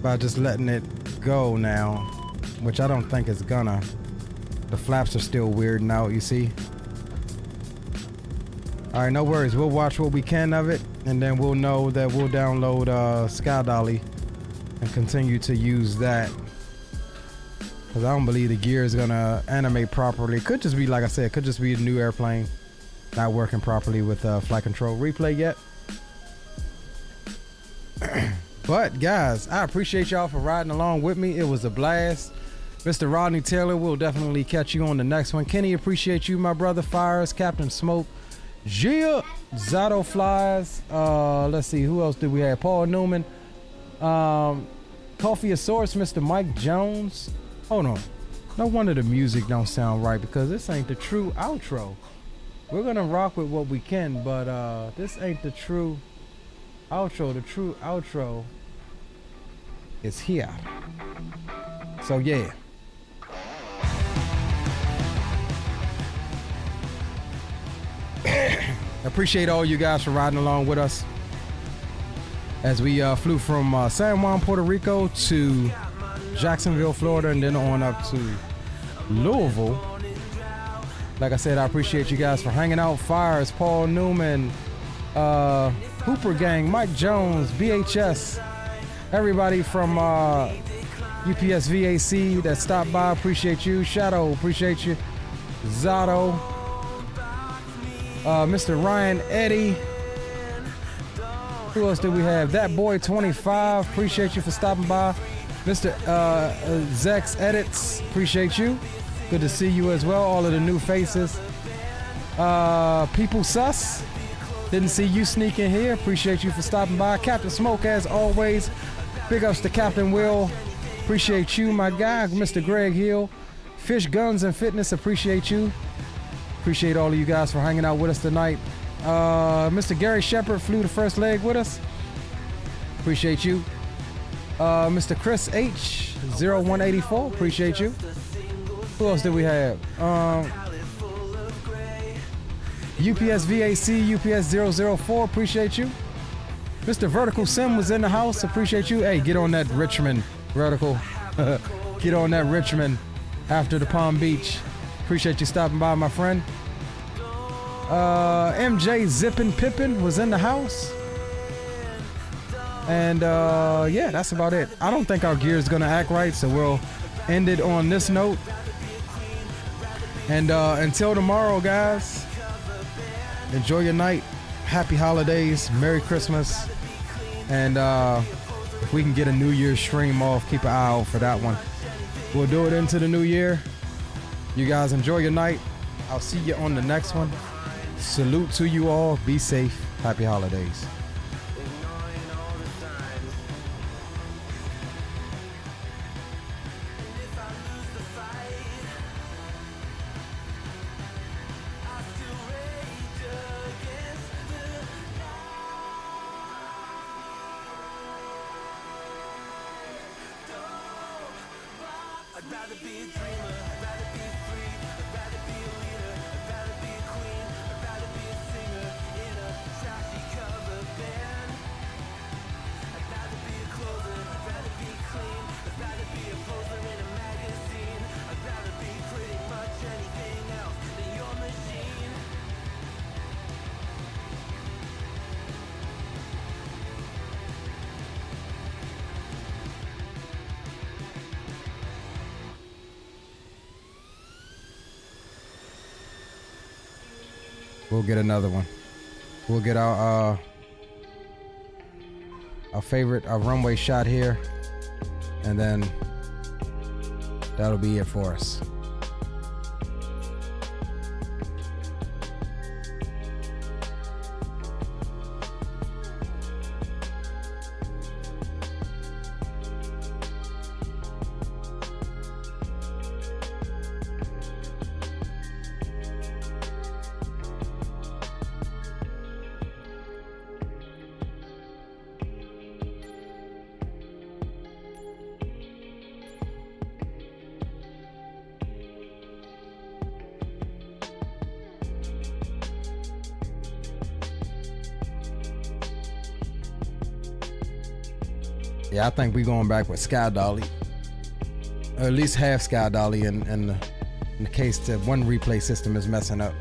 by just letting it go now, which I don't think it's gonna. The flaps are still weirding out, you see. All right, no worries. We'll watch what we can of it, and then we'll know that we'll download Sky Dolly and continue to use that. Because I don't believe the gear is gonna animate properly. It could just be, like I said, it could just be a new airplane not working properly with flight control replay yet. But guys, I appreciate y'all for riding along with me. It was a blast. Mr. Rodney Taylor, we'll definitely catch you on the next one. Kenny, appreciate you, my brother. Fires, Captain Smoke, Gia, Zato Flies. Let's see, who else did we have? Paul Newman, Coffee of Source, Mr. Mike Jones. Hold on. No wonder the music don't sound right, because this ain't the true outro. We're gonna rock with what we can, but this ain't the true outro. The true outro is here. So yeah. Appreciate all you guys for riding along with us as we flew from San Juan, Puerto Rico to Jacksonville, Florida, and then on up to Louisville. Like I said, I appreciate you guys for hanging out. Fires, Paul Newman, Hooper Gang, Mike Jones, BHS, everybody from UPSVAC that stopped by, appreciate you. Shadow, appreciate you. Zato, Mr. Ryan Eddy. Who else did we have? That Boy 25, appreciate you for stopping by. Mr. Zex Edits, appreciate you. Good to see you as well, all of the new faces. People Sus, didn't see you sneak in here, appreciate you for stopping by. Captain Smoke, as always, big ups to Captain Will, appreciate you, my guy. Mr. Greg Hill, Fish Guns and Fitness, appreciate you. Appreciate all of you guys for hanging out with us tonight. Mr. Gary Shepard flew the first leg with us, appreciate you. Mr. Chris H 0184, appreciate you. Who else did we have? UPSVAC, UPS 004, appreciate you. Mr. Vertical Sim was in the house, appreciate you. Hey, get on that Richmond, Vertical. Get on that Richmond after the Palm Beach. Appreciate you stopping by, my friend. MJ Zippin Pippin was in the house. And yeah, that's about it. I don't think our gear is gonna act right, so we'll end it on this note. And until tomorrow, guys, enjoy your night. Happy holidays, Merry Christmas. And if we can get a New Year's stream off, keep an eye out for that one. We'll do it into the new year. You guys enjoy your night. I'll see you on the next one. Salute to you all. Be safe. Happy holidays. We'll get another one. We'll get our favorite runway shot here, and then that'll be it for us. Yeah, I think we're going back with Sky Dolly. Or at least half Sky Dolly in the case that one replay system is messing up.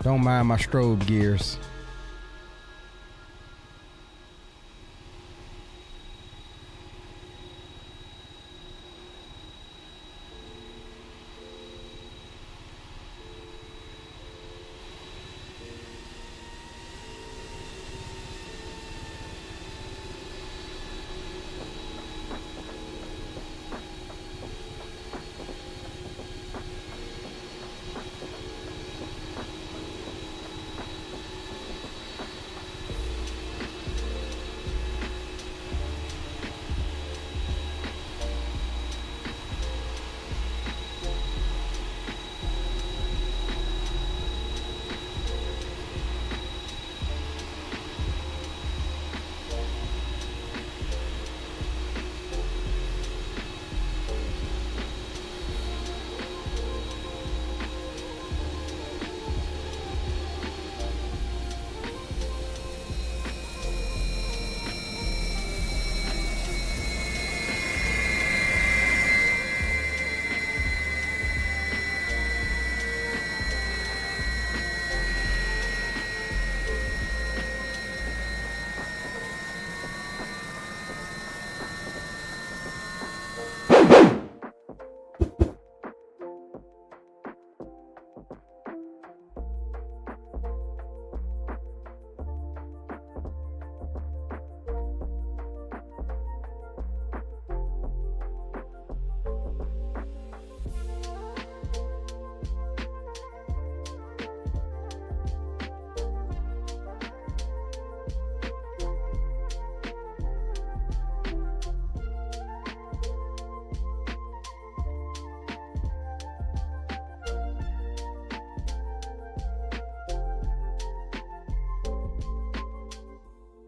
Don't mind my strobe gears.